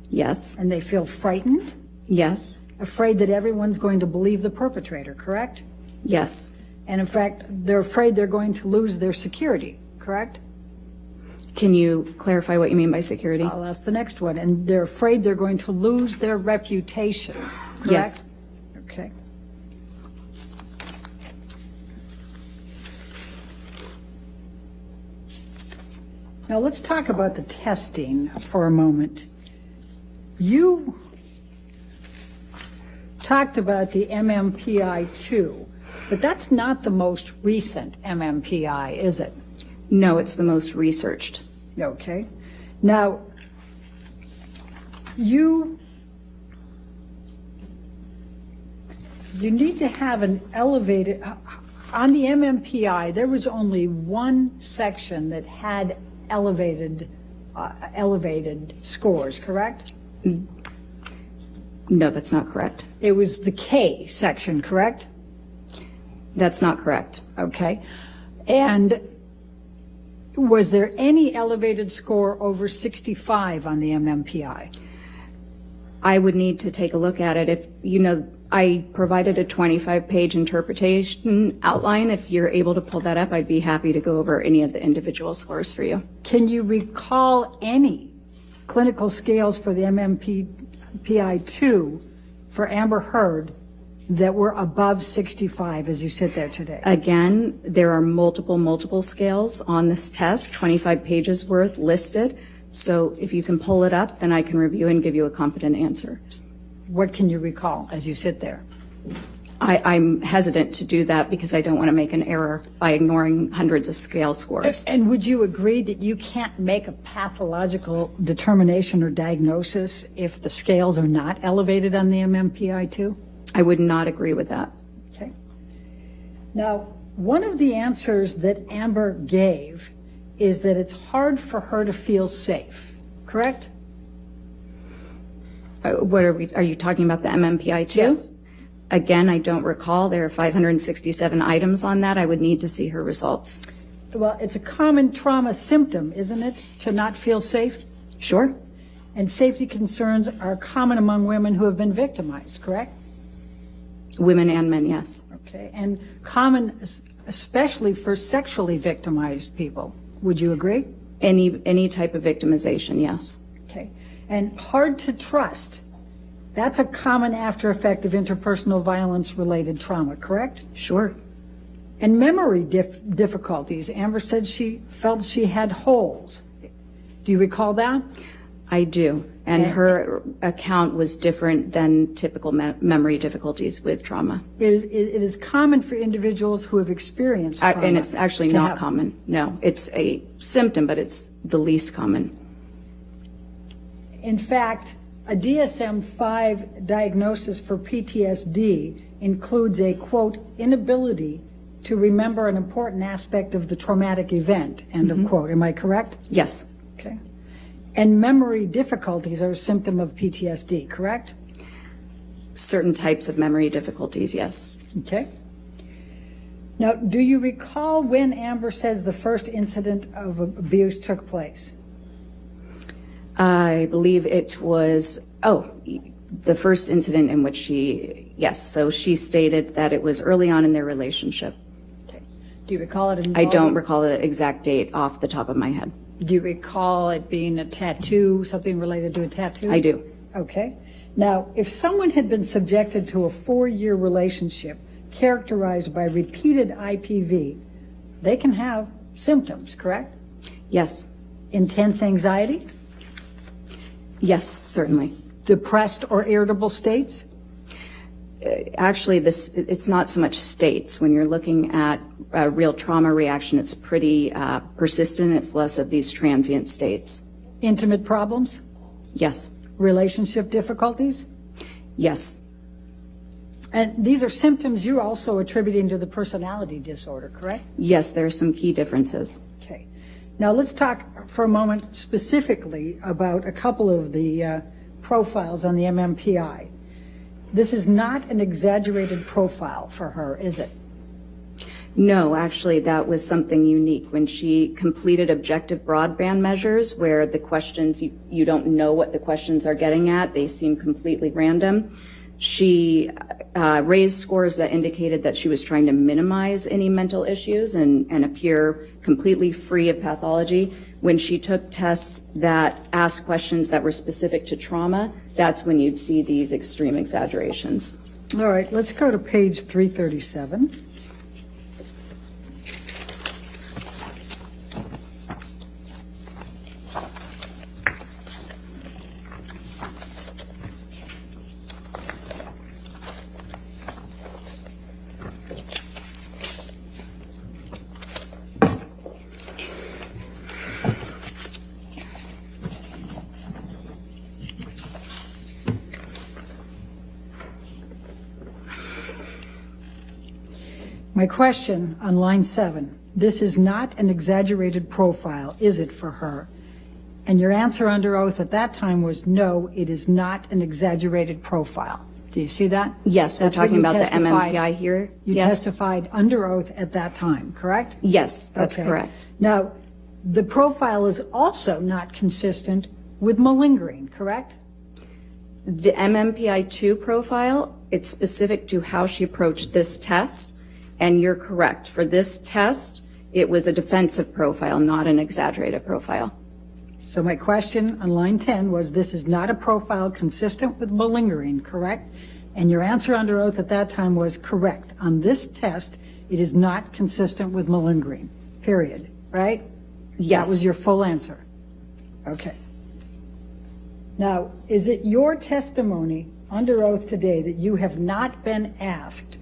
Yes. And they feel frightened? Yes. Afraid that everyone's going to believe the perpetrator, correct? Yes. And in fact, they're afraid they're going to lose their security, correct? Can you clarify what you mean by security? I'll ask the next one. And they're afraid they're going to lose their reputation, correct? Yes. Okay. Now let's talk about the testing for a moment. You talked about the MMPI-2, but that's not the most recent MMPI, is it? No, it's the most researched. Okay. Now, you need to have an elevated, on the MMPI, there was only one section that had elevated scores, correct? No, that's not correct. It was the K section, correct? That's not correct. Okay. And was there any elevated score over 65 on the MMPI? I would need to take a look at it. If, you know, I provided a 25-page interpretation outline. If you're able to pull that up, I'd be happy to go over any of the individual scores for you. Can you recall any clinical scales for the MMPI-2 for Amber Heard that were above 65 as you sit there today? Again, there are multiple scales on this test, 25 pages worth listed. So if you can pull it up, then I can review and give you a confident answer. What can you recall as you sit there? I'm hesitant to do that because I don't want to make an error by ignoring hundreds of scale scores. And would you agree that you can't make a pathological determination or diagnosis if the scales are not elevated on the MMPI-2? I would not agree with that. Okay. Now, one of the answers that Amber gave is that it's hard for her to feel safe, correct? What are you talking about, the MMPI-2? Yes. Again, I don't recall. There are 567 items on that. I would need to see her results. Well, it's a common trauma symptom, isn't it, to not feel safe? Sure. And safety concerns are common among women who have been victimized, correct? Women and men, yes. Okay, and common especially for sexually victimized people. Would you agree? Any type of victimization, yes. Okay, and hard to trust. That's a common after effect of interpersonal violence-related trauma, correct? Sure. And memory difficulties. Amber said she felt she had holes. Do you recall that? I do. And her account was different than typical memory difficulties with trauma. It is common for individuals who have experienced trauma. And it's actually to not have- common. No, it's a symptom, but it's the least common. In fact, a DSM-5 diagnosis for PTSD includes a, quote, inability to remember an important aspect of the traumatic event, end of quote. Am I correct? Yes. Okay. And memory difficulties are a symptom of PTSD, correct? Certain types of memory difficulties, yes. Okay. Now, do you recall when Amber says the first incident of abuse took place? I believe it was, the first incident in which yes. So she stated that it was early on in their relationship. Do you recall it I don't recall the exact date off the top of my head. Do you recall it being a tattoo, something related to a tattoo? I do. Okay. Now, if someone had been subjected to a 4-year relationship characterized by repeated IPV, they can have symptoms, correct? Yes. Intense anxiety? Yes, certainly. Depressed or irritable states? Actually, it's not so much states. When you're looking at a real trauma reaction, it's pretty persistent. It's less of these transient states. Intimate problems? Yes. Relationship difficulties? Yes. And these are symptoms you're also attributing to the personality disorder, correct? Yes, there are some key differences. Okay. Now let's talk for a moment specifically about a couple of the profiles on the MMPI. This is not an exaggerated profile for her, is it? No, actually, that was something unique. When she completed objective broadband measures, where the questions, you don't know what the questions are getting at, they seem completely random, she raised scores that indicated that she was trying to minimize any mental issues and appear completely free of pathology. When she took tests that asked questions that were specific to trauma, that's when you'd see these extreme exaggerations. All right, let's go to page 337. My question on line 7, this is not an exaggerated profile, is it, for her? And your answer under oath at that time was no, it is not an exaggerated profile. Do you see that? Yes, we're That's what talking you about the testified- MMPI here. You Yes. testified under oath at that time, correct? Yes, that's Okay. correct. Now, the profile is also not consistent with malingering, correct? The MMPI-2 profile, it's specific to how she approached this test, and you're correct. For this test, it was a defensive profile, not an exaggerated profile. So my question on line 10 was, this is not a profile consistent with malingering, correct? And your answer under oath at that time was correct. On this test, it is not consistent with malingering, period, right? Yes. That was your full answer. Okay. Now, is it your testimony under oath today that you have not been asked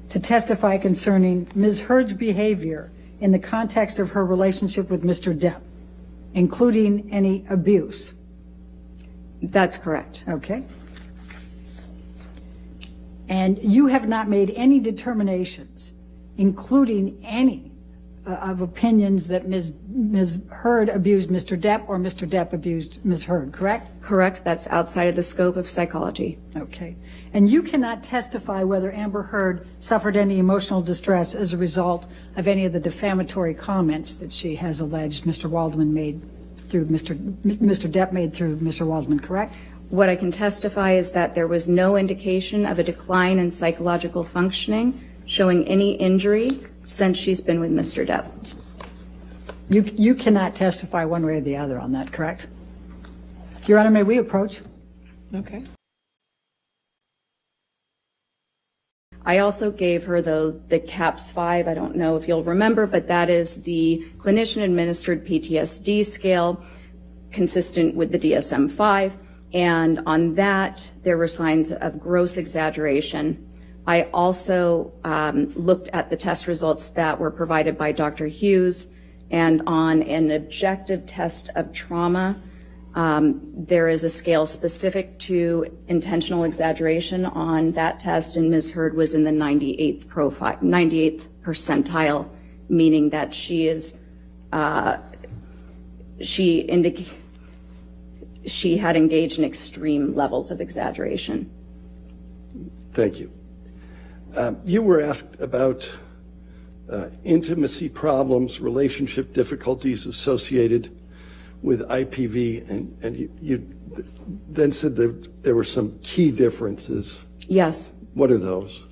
to testify concerning Ms. Heard's behavior in the context of her relationship with Mr. Depp, including any abuse? That's correct. Okay. And you have not made any determinations, including any of opinions that Ms. Heard abused Mr. Depp or Mr. Depp abused Ms. Heard, correct? Correct. That's outside of the scope of psychology. Okay. And you cannot testify whether Amber Heard suffered any emotional distress as a result of any of the defamatory comments that she has alleged Mr. Waldman made through Mr. Depp made through Mr. Waldman, correct? What I can testify is that there was no indication of a decline in psychological functioning showing any injury since she's been with Mr. Depp. You cannot testify one way or the other on that, correct? Your Honor, may we approach? Okay. I also gave her the CAPS-5. I don't know if you'll remember, but that is the clinician-administered PTSD scale. consistent with the DSM-5, and on that, there were signs of gross exaggeration. I also looked at the test results that were provided by Dr. Hughes, and on an objective test of trauma, there is a scale specific to intentional exaggeration on that test, and Ms. Heard was in the 98th percentile, meaning that she had engaged in extreme levels of exaggeration. Thank you. You were asked about intimacy problems, relationship difficulties associated with IPV, and you then said that there were some key differences. Yes. What are those?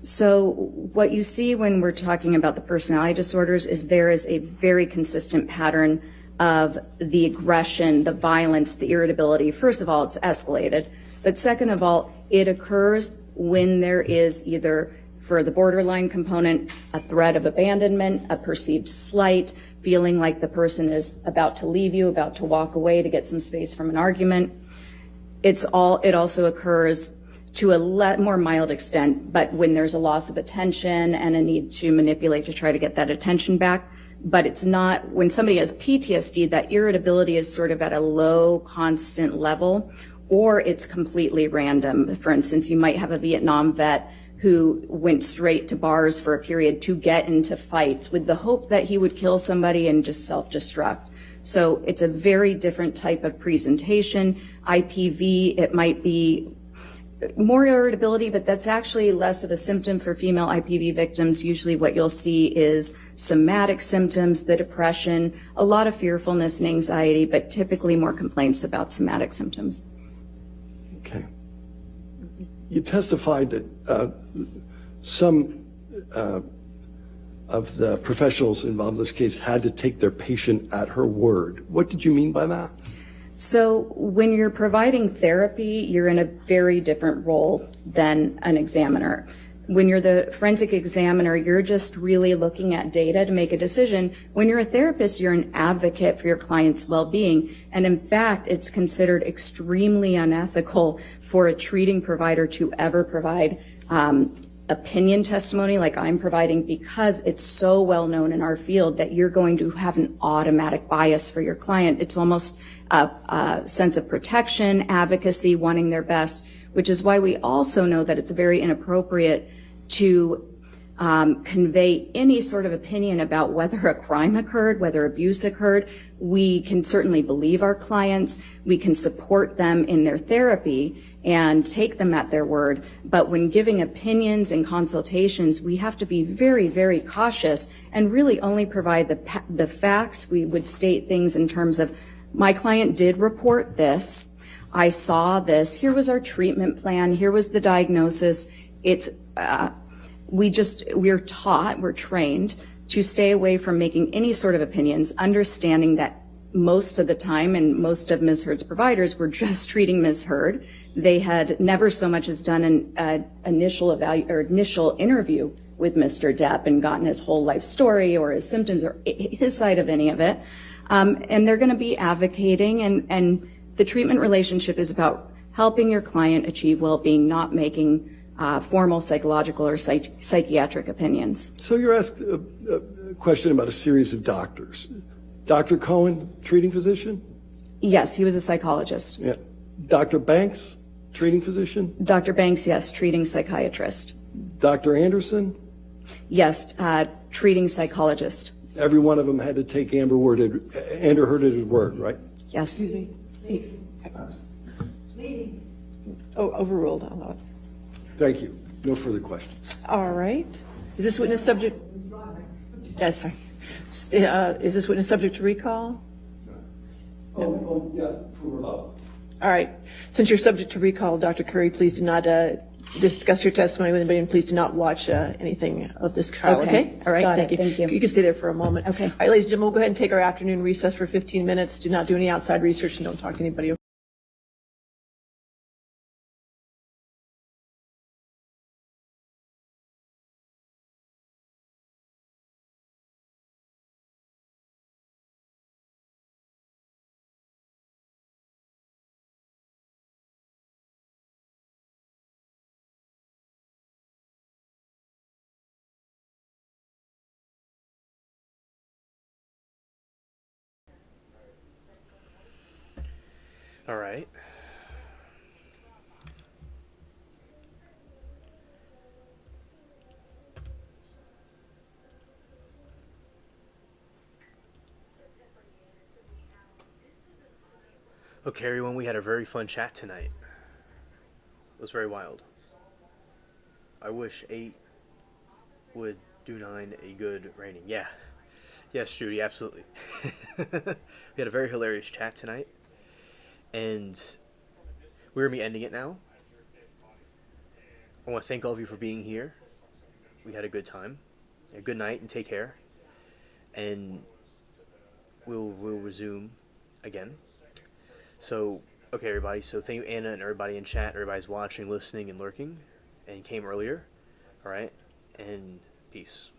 So what you see when we're talking about the personality disorders is there is a very consistent pattern of the aggression, the violence, the irritability. First of all, it's escalated. But second of all, it occurs when there is either, for the borderline component, a threat of abandonment, a perceived slight, feeling like the person is about to leave you, about to walk away to get some space from an argument. It also occurs to a more mild extent, but when there's a loss of attention and a need to manipulate to try to get that attention back. But it's not, when somebody has PTSD, that irritability is sort of at a low, constant level, or it's completely random. For instance, you might have a Vietnam vet who went straight to bars for a period to get into fights with the hope that he would kill somebody and just self-destruct. So it's a very different type of presentation. IPV, it might be more irritability, but that's actually less of a symptom for female IPV victims. Usually what you'll see is somatic symptoms, the depression, a lot of fearfulness and anxiety, but typically more complaints about somatic symptoms. Okay. You testified that some of the professionals involved in this case had to take their patient at her word. What did you mean by that? So when you're providing therapy, you're in a very different role than an examiner. When you're the forensic examiner, you're just really looking at data to make a decision. When you're a therapist, you're an advocate for your client's well-being. And in fact, it's considered extremely unethical for a treating provider to ever provide opinion testimony like I'm providing, because it's so well known in our field that you're going to have an automatic bias for your client. It's almost a sense of protection, advocacy, wanting their best, which is why we also know that it's very inappropriate to convey any sort of opinion about whether a crime occurred, whether abuse occurred. We can certainly believe our clients. We can support them in their therapy and take them at their word. But when giving opinions and consultations, we have to be very, very cautious and really only provide the facts. We would state things in terms of, my client did report this. I saw this. Here was our treatment plan. Here was the diagnosis. We're trained to stay away from making any sort of opinions, understanding that most of the time, and most of Ms. Heard's providers were just treating Ms. Heard. They had never so much as done an initial interview with Mr. Depp and gotten his whole life story or his symptoms or his side of any of it. And they're going to be advocating, and the treatment relationship is about helping your client achieve well-being, not making formal psychological or psychiatric opinions. So you're asked a question about a series of doctors. Dr. Cohen, treating physician? Yes, he was a psychologist. Yeah. Dr. Banks, treating physician? Dr. Banks, yes, treating psychiatrist. Dr. Anderson? Yes, treating psychologist. Every one of them had to take Amber Heard at his word, right? Yes. Excuse me. Oh, overruled. Thank you. No further questions. All right. Is this witness subject? Yes, sorry. Is this witness subject to recall? Oh, yeah, for rebuttal. All right. Since you're subject to recall, Dr. Curry, please do not discuss your testimony with anybody, and please do not watch anything of this trial, okay? All right, Got thank it. you. Thank you. You can stay there for a moment. Okay. All right, ladies and gentlemen, we'll go ahead and take our afternoon recess for 15 minutes. Do not do any outside research and don't talk to anybody. All right. Okay, everyone, we had a very fun chat tonight. It was very wild. I wish 8 would do 9 a good rating. Yeah. Yes, Judy, absolutely. We had a very hilarious chat tonight. And we're going to be ending it now. I want to thank all of you for being here. We had a good time. A good night and take care. And we'll resume again. So, okay, everybody. So thank you, Anna, and everybody in chat. Everybody's watching, listening, and lurking, and came earlier. All right, and peace.